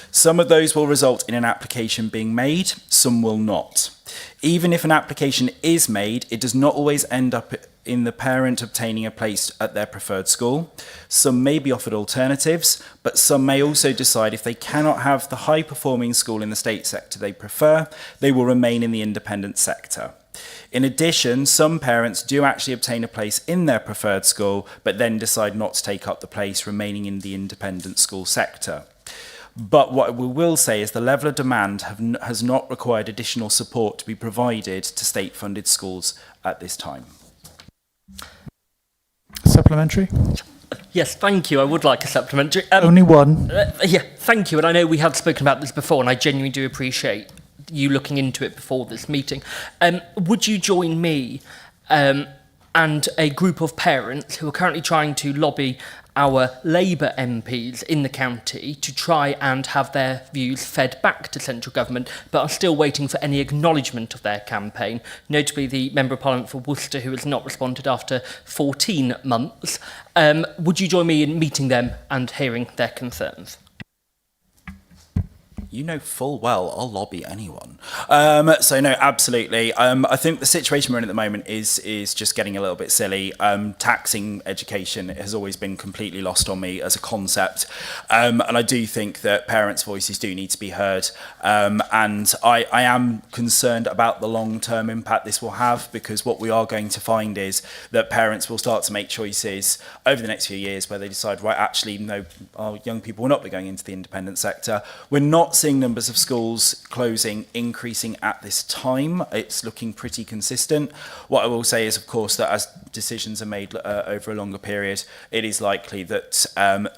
Some of those will result in an application being made, some will not. Even if an application is made, it does not always end up in the parent obtaining a place at their preferred school. Some may be offered alternatives, but some may also decide if they cannot have the high-performing school in the state sector they prefer, they will remain in the independent sector. In addition, some parents do actually obtain a place in their preferred school, but then decide not to take up the place, remaining in the independent school sector. But what we will say is the level of demand has not required additional support to be provided to state-funded schools at this time. Supplementary? Yes, thank you. I would like a supplementary. Only one. Yeah, thank you. And I know we have spoken about this before, and I genuinely do appreciate you looking into it before this meeting. Would you join me and a group of parents who are currently trying to lobby our Labour MPs in the county to try and have their views fed back to central government, but are still waiting for any acknowledgement of their campaign, notably the Member of Parliament for Worcester, who has not responded after 14 months. Would you join me in meeting them and hearing their concerns? You know full well I'll lobby anyone. So no, absolutely. I think the situation we're in at the moment is just getting a little bit silly. Taxing education has always been completely lost on me as a concept. And I do think that parents' voices do need to be heard. And I am concerned about the long-term impact this will have, because what we are going to find is that parents will start to make choices over the next few years where they decide, right, actually, no, our young people will not be going into the independent sector. We're not seeing numbers of schools closing increasing at this time. It's looking pretty consistent. What I will say is, of course, that as decisions are made over a longer period, it is likely that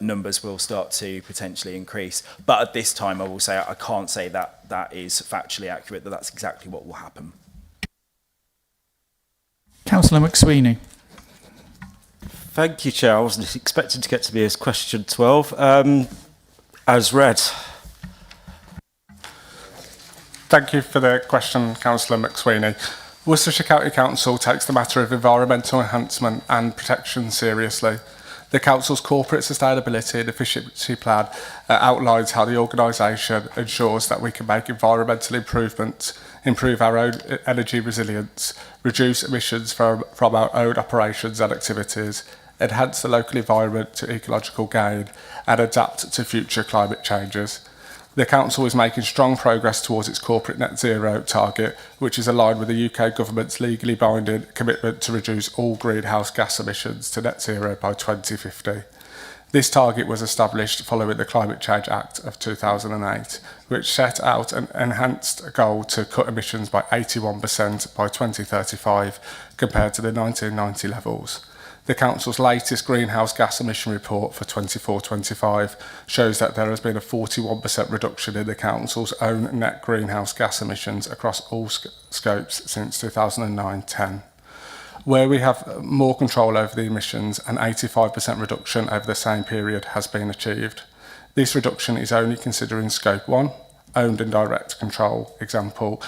numbers will start to potentially increase. But at this time, I will say I can't say that that is factually accurate, that that's exactly what will happen. Councillor McSweeney. Thank you, Chair. I wasn't expecting to get to this question 12. As read. Thank you for the question, Councillor McSweeney. Worcestershire County Council takes the matter of environmental enhancement and protection seriously. The Council's corporate sustainability and efficiency plan outlines how the organisation ensures that we can make environmental improvements, improve our own energy resilience, reduce emissions from our own operations and activities, enhance the local environment to ecological gain, and adapt to future climate changes. The Council is making strong progress towards its corporate net zero target, which is aligned with the UK Government's legally binding commitment to reduce all greenhouse gas emissions to net zero by 2050. This target was established following the Climate Change Act of 2008, which set out an enhanced goal to cut emissions by 81% by 2035 compared to the 1990 levels. The Council's latest greenhouse gas emission report for 24-25 shows that there has been a 41% reduction in the Council's own net greenhouse gas emissions across all scopes since 2009-10. Where we have more control over the emissions, an 85% reduction over the same period has been achieved. This reduction is only considering Scope 1, owned and direct control, example,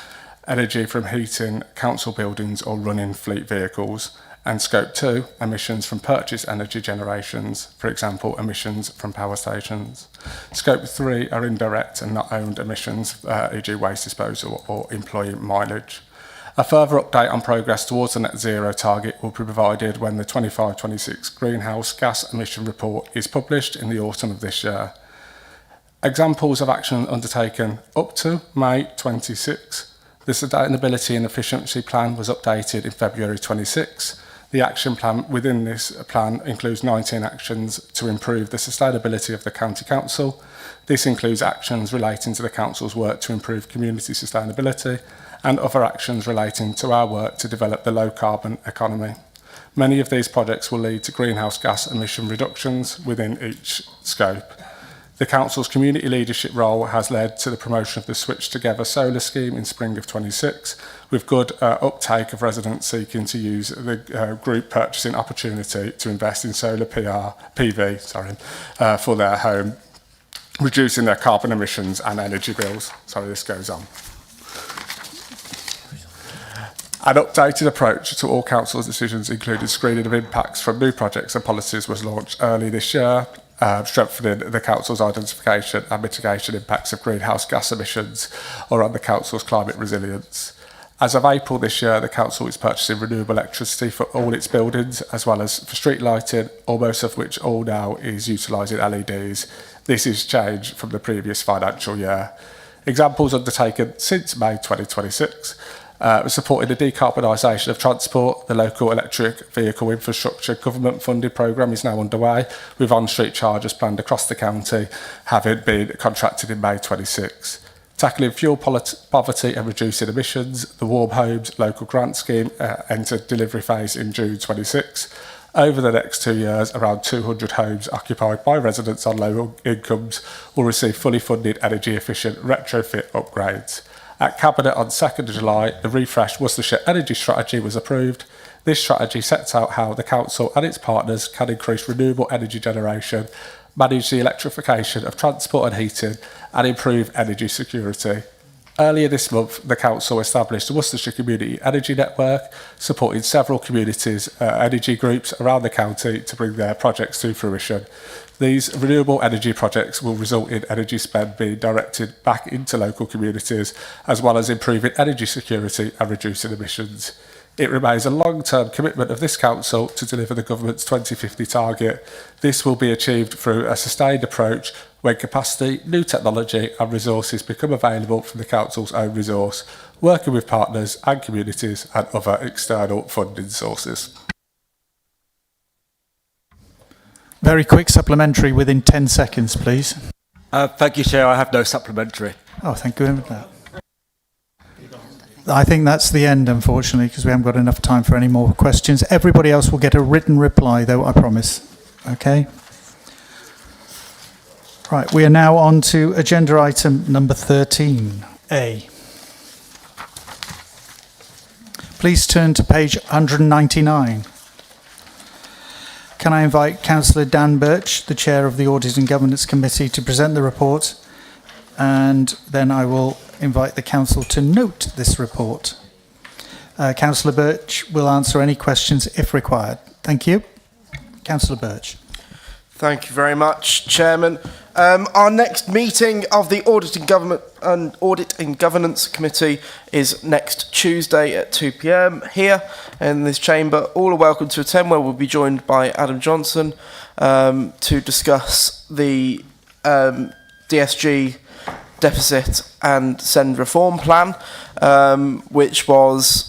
energy from heating council buildings or running fleet vehicles, and Scope 2, emissions from purchased energy generations, for example, emissions from power stations. Scope 3 are indirect and not owned emissions, e.g. waste disposal or employee mileage. A further update on progress towards the net zero target will be provided when the 25-26 greenhouse gas emission report is published in the autumn of this year. Examples of action undertaken up to May 26. The Sustainability and Efficiency Plan was updated in February 26. The action plan within this plan includes 19 actions to improve the sustainability of the County Council. This includes actions relating to the Council's work to improve community sustainability and other actions relating to our work to develop the low-carbon economy. Many of these projects will lead to greenhouse gas emission reductions within each scope. The Council's community leadership role has led to the promotion of the Switch Together solar scheme in spring of 26, with good uptake of residents seeking to use the group purchasing opportunity to invest in solar PV for their home, reducing their carbon emissions and energy bills. Sorry, this goes on. An updated approach to all Council's decisions, including screening of impacts from new projects and policies, was launched early this year, strengthening the Council's identification and mitigation impacts of greenhouse gas emissions or on the Council's climate resilience. As of April this year, the Council is purchasing renewable electricity for all its buildings, as well as for street lighting, almost of which all now is utilising LEDs. This is changed from the previous financial year. Examples undertaken since May 2026 supporting the decarbonisation of transport. The local electric vehicle infrastructure government funded programme is now underway, with on-street chargers planned across the county, having been contracted in May 26. Tackling fuel poverty and reducing emissions, the Warm Homes local grant scheme entered delivery phase in June 26. Over the next 2 years, around 200 homes occupied by residents on low incomes will receive fully funded energy-efficient retrofit upgrades. At Cabinet on 2nd of July, the refreshed Worcestershire Energy Strategy was approved. This strategy sets out how the Council and its partners can increase renewable energy generation, manage the electrification of transport and heating, and improve energy security. Earlier this month, the Council established the Worcestershire Community Energy Network, supporting several communities' energy groups around the county to bring their projects to fruition. These renewable energy projects will result in energy spend being directed back into local communities, as well as improving energy security and reducing emissions. It remains a long-term commitment of this Council to deliver the Government's 2050 target. This will be achieved through a sustained approach when capacity, new technology and resources become available from the Council's own resource, working with partners and communities and other external funding sources. Very quick supplementary within 10 seconds, please. Thank you, Chair. I have no supplementary. Oh, thank you for that. I think that's the end, unfortunately, because we haven't got enough time for any more questions. Everybody else will get a written reply, though, I promise. Okay? Right, we are now on to agenda item number 13A. Please turn to page 199. Can I invite Councillor Dan Birch, the Chair of the Audit and Governance Committee, to present the report, and then I will invite the Council to note this report. Councillor Birch will answer any questions if required. Thank you. Councillor Birch. Thank you very much, Chairman. Our next meeting of the Audit and Governance Committee is next Tuesday at 2 p.m. here in this chamber. All are welcome to attend, where we'll be joined by Adam Johnson to discuss the DSG deficit and send reform plan, which was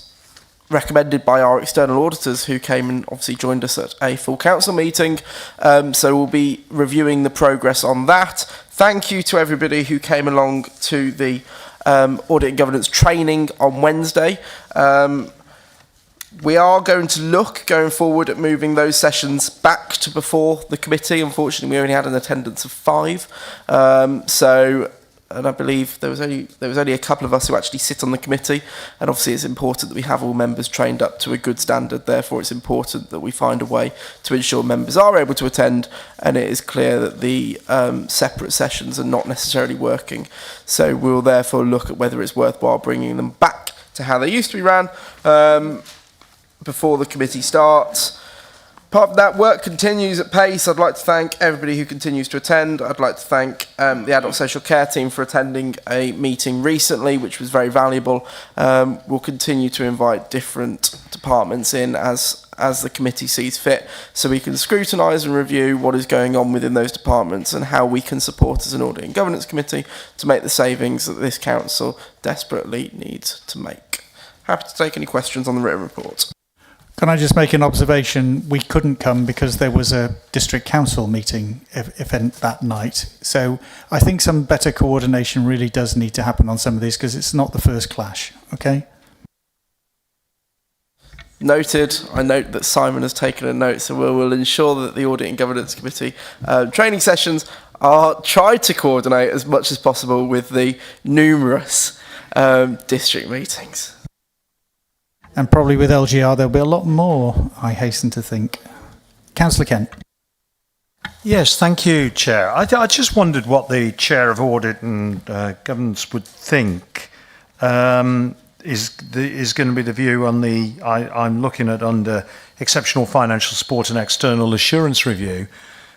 recommended by our external auditors, who came and obviously joined us at a full council meeting. So we'll be reviewing the progress on that. Thank you to everybody who came along to the audit and governance training on Wednesday. We are going to look going forward at moving those sessions back to before the committee. Unfortunately, we only had an attendance of 5. And I believe there was only a couple of us who actually sit on the committee, and obviously it's important that we have all members trained up to a good standard. Therefore, it's important that we find a way to ensure members are able to attend, and it is clear that the separate sessions are not necessarily working. So we'll therefore look at whether it's worthwhile bringing them back to how they used to be ran before the committee starts. Apart from that, work continues at pace. I'd like to thank everybody who continues to attend. I'd like to thank the Adult Social Care team for attending a meeting recently, which was very valuable. We'll continue to invite different departments in as the committee sees fit, so we can scrutinise and review what is going on within those departments and how we can support as an Audit and Governance Committee to make the savings that this council desperately needs to make. Happy to take any questions on the written report. Can I just make an observation? We couldn't come because there was a district council meeting event that night. So I think some better coordination really does need to happen on some of these, because it's not the first clash. Okay? Noted. I note that Simon has taken a note, so we will ensure that the Audit and Governance Committee training sessions are tried to coordinate as much as possible with the numerous district meetings. And probably with LGR there'll be a lot more, I hasten to think. Councillor Kent. Yes, thank you, Chair. I just wondered what the Chair of Audit and Governance would think is going to be the view on the, I'm looking at under Exceptional Financial Support and External Assurance Review,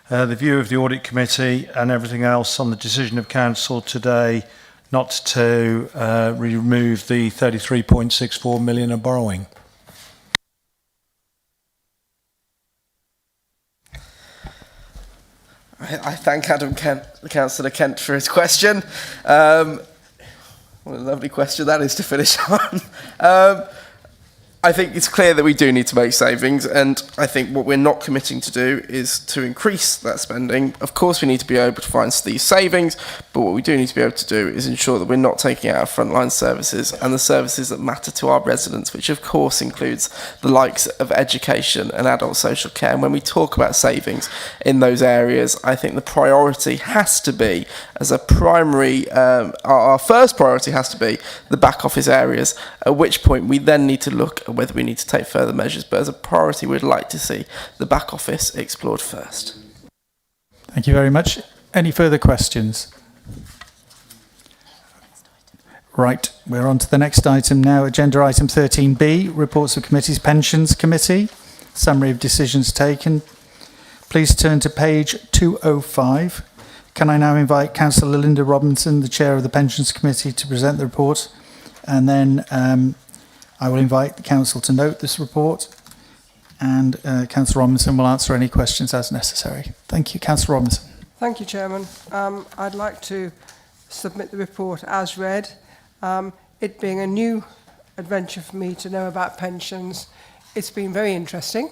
the view of the Audit Committee and everything else on the decision of Council today not to remove the 33.64 million of borrowing. I thank Councillor Kent for his question. What a lovely question that is to finish on. I think it's clear that we do need to make savings, and I think what we're not committing to do is to increase that spending. Of course, we need to be able to find these savings, but what we do need to be able to do is ensure that we're not taking out our frontline services and the services that matter to our residents, which of course includes the likes of education and adult social care. And when we talk about savings in those areas, I think the priority has to be, as a primary, our first priority has to be the back office areas, at which point we then need to look at whether we need to take further measures. But as a priority, we'd like to see the back office explored first. Thank you very much. Any further questions? Right, we're on to the next item now. Agenda item 13B, reports of committees, pensions committee, summary of decisions taken. Please turn to page 205. Can I now invite Councillor Linda Robinson, the chair of the pensions committee, to present the report, and then I will invite the council to note this report, and Councillor Robinson will answer any questions as necessary. Thank you. Councillor Robinson. Thank you, Chairman. I'd like to submit the report as read. It being a new adventure for me to know about pensions, it's been very interesting,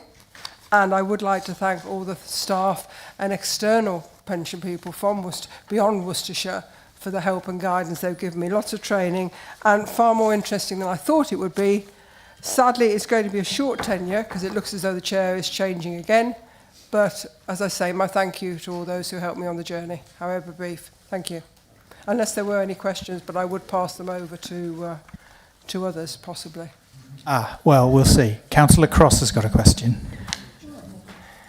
and I would like to thank all the staff and external pension people from beyond Worcestershire for the help and guidance they've given me. Lots of training, and far more interesting than I thought it would be. Sadly, it's going to be a short tenure because it looks as though the chair is changing again. But as I say, my thank you to all those who helped me on the journey, however brief. Thank you. Unless there were any questions, but I would pass them over to others, possibly. Well, we'll see. Councillor Cross has got a question.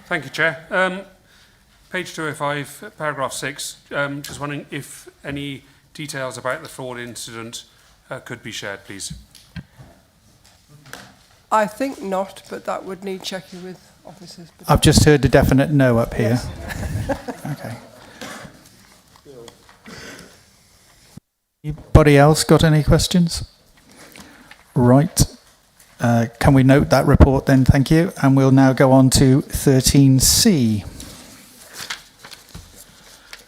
Thank you, Chair. Page 205, paragraph 6, just wondering if any details about the fraud incident could be shared, please. I think not, but that would need checking with officers. I've just heard a definite no up here. Yes. Okay. Anybody else got any questions? Right. Can we note that report then? Thank you. And we'll now go on to 13C.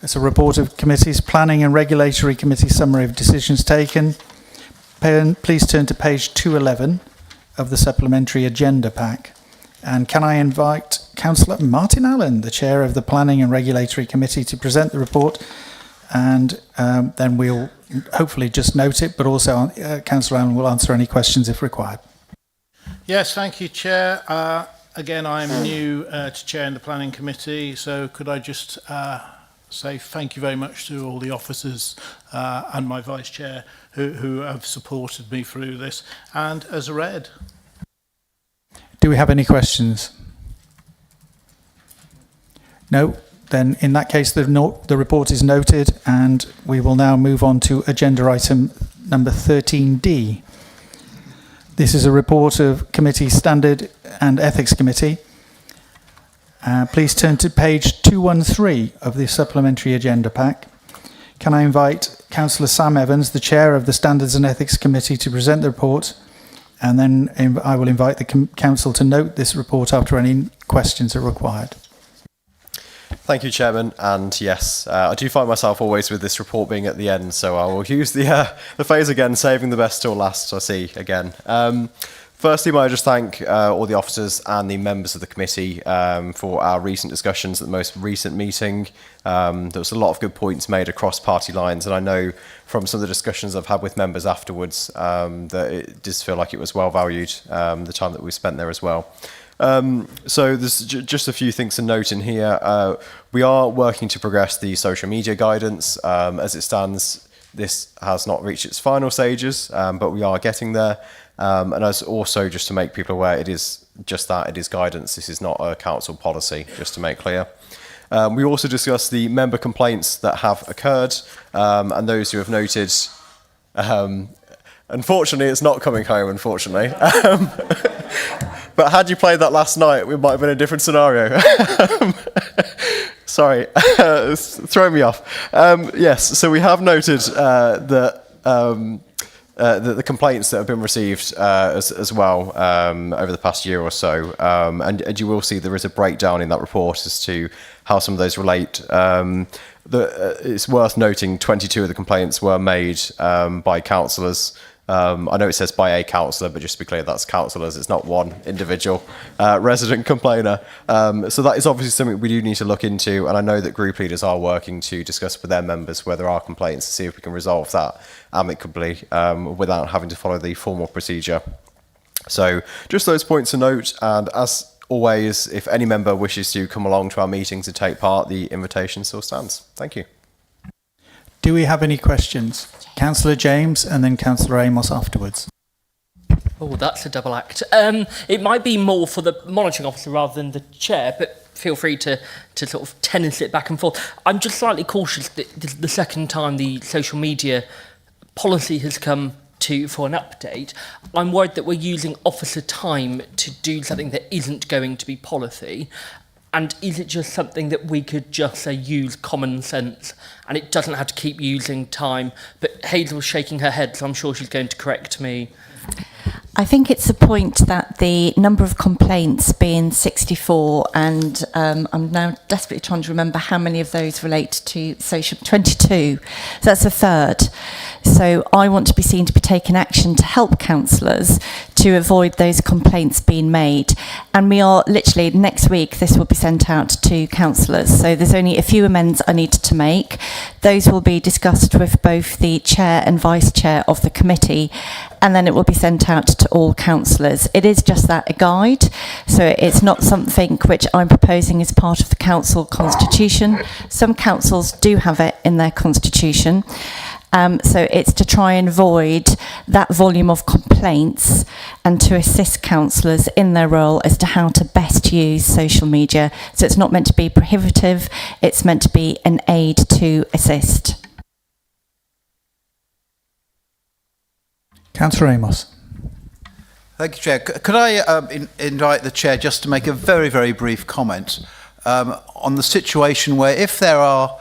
It's a report of committees, Planning and Regulatory Committee summary of decisions taken. Please turn to page 211 of the supplementary agenda pack. And can I invite Councillor Martin Allen, the chair of the Planning and Regulatory Committee, to present the report, and then we'll hopefully just note it, but also Councillor Allen will answer any questions if required. Yes, thank you, Chair. Again, I'm new to chairing the Planning Committee, so could I just say thank you very much to all the officers and my Vice Chair who have supported me through this, and as read. Do we have any questions? No? Then in that case the report is noted, and we will now move on to agenda item number 13D. This is a report of Committee Standard and Ethics Committee. Please turn to page 213 of the supplementary agenda pack. Can I invite Councillor Sam Evans, the Chair of the Standards and Ethics Committee, to present the report, and then I will invite the Council to note this report after any questions are required. Thank you, Chairman. And yes, I do find myself always with this report being at the end, so I will use the phrase again, saving the best till last, I see again. Firstly, may I just thank all the officers and the members of the committee for our recent discussions at the most recent meeting. There was a lot of good points made across party lines, and I know from some of the discussions I've had with members afterwards that it does feel like it was well valued, the time that we spent there as well. So there's just a few things to note in here. We are working to progress the social media guidance. As it stands, this has not reached its final stages, but we are getting there. And as also, just to make people aware, it is just that, it is guidance. This is not a council policy, just to make clear. We also discussed the member complaints that have occurred, and those who have noted, unfortunately, it's not coming home, unfortunately. But had you played that last night, we might have been in a different scenario. Sorry, it's throwing me off. Yes, so we have noted that the complaints that have been received as well over the past year or so, and you will see there is a breakdown in that report as to how some of those relate. It's worth noting 22 of the complaints were made by councillors. I know it says by a councillor, but just to be clear, that's councillors. It's not one individual resident complainer. So that is obviously something we do need to look into, and I know that group leaders are working to discuss with their members where there are complaints to see if we can resolve that amicably without having to follow the formal procedure. So just those points to note, and as always, if any member wishes to come along to our meeting to take part, the invitation still stands. Thank you. Do we have any questions? Councillor James and then Councillor Amos afterwards. Oh, that's a double act. It might be more for the monitoring officer rather than the chair, but feel free to sort of tennis it back and forth. I'm just slightly cautious that the second time the social media policy has come for an update, I'm worried that we're using officer time to do something that isn't going to be policy. And is it just something that we could just say use common sense and it doesn't have to keep using time? But Hazel's shaking her head, so I'm sure she's going to correct me. I think it's a point that the number of complaints being 64, and I'm now desperately trying to remember how many of those relate to social, 22. So that's a third. So I want to be seen to be taking action to help councillors to avoid those complaints being made. And we are literally, next week, this will be sent out to councillors. So there's only a few amendments I needed to make. Those will be discussed with both the chair and vice chair of the committee, and then it will be sent out to all councillors. It is just that, a guide, so it's not something which I'm proposing as part of the council constitution. Some councils do have it in their constitution. So it's to try and avoid that volume of complaints and to assist councillors in their role as to how to best use social media. So it's not meant to be prohibitive, it's meant to be an aid to assist. Councillor Amos. Thank you, Chair. Could I invite the Chair just to make a very, very brief comment on the situation where if there are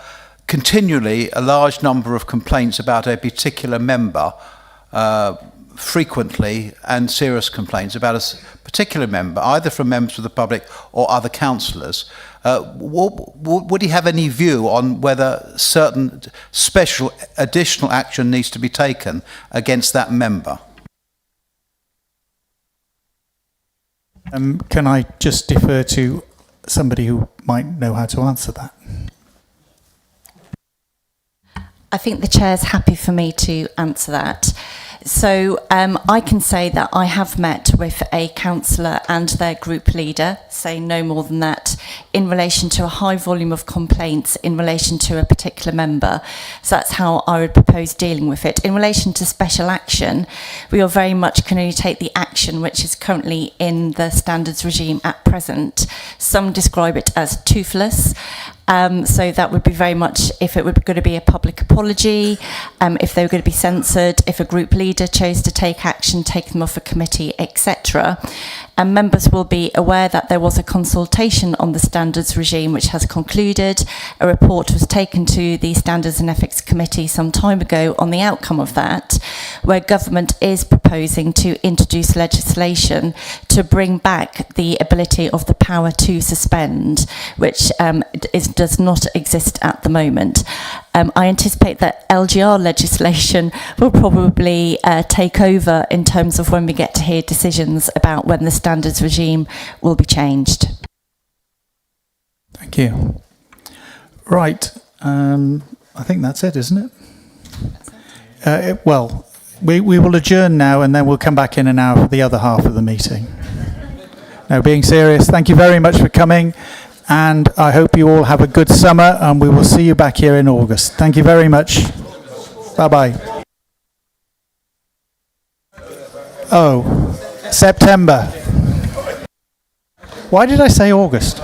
continually a large number of complaints about a particular member, frequently and serious complaints about a particular member, either from members of the public or other councillors, would he have any view on whether certain special additional action needs to be taken against that member? Can I just defer to somebody who might know how to answer that? I think the chair's happy for me to answer that. So I can say that I have met with a councillor and their group leader, say no more than that, in relation to a high volume of complaints in relation to a particular member. So that's how I would propose dealing with it. In relation to special action, we are very much can only take the action which is currently in the standards regime at present. Some describe it as toothless. So that would be very much if it were going to be a public apology, if they were going to be censored, if a group leader chose to take action, take them off a committee, etc. And members will be aware that there was a consultation on the standards regime which has concluded. A report was taken to the Standards and Ethics Committee some time ago on the outcome of that, where government is proposing to introduce legislation to bring back the ability of the power to suspend, which does not exist at the moment. I anticipate that LGR legislation will probably take over in terms of when we get to hear decisions about when the standards regime will be changed. Thank you. Right. I think that's it, isn't it? Well, we will adjourn now and then we'll come back in an hour for the other half of the meeting. No, being serious, thank you very much for coming. And I hope you all have a good summer and we will see you back here in August. Thank you very much. Bye-bye. Oh, September. Why did I say August?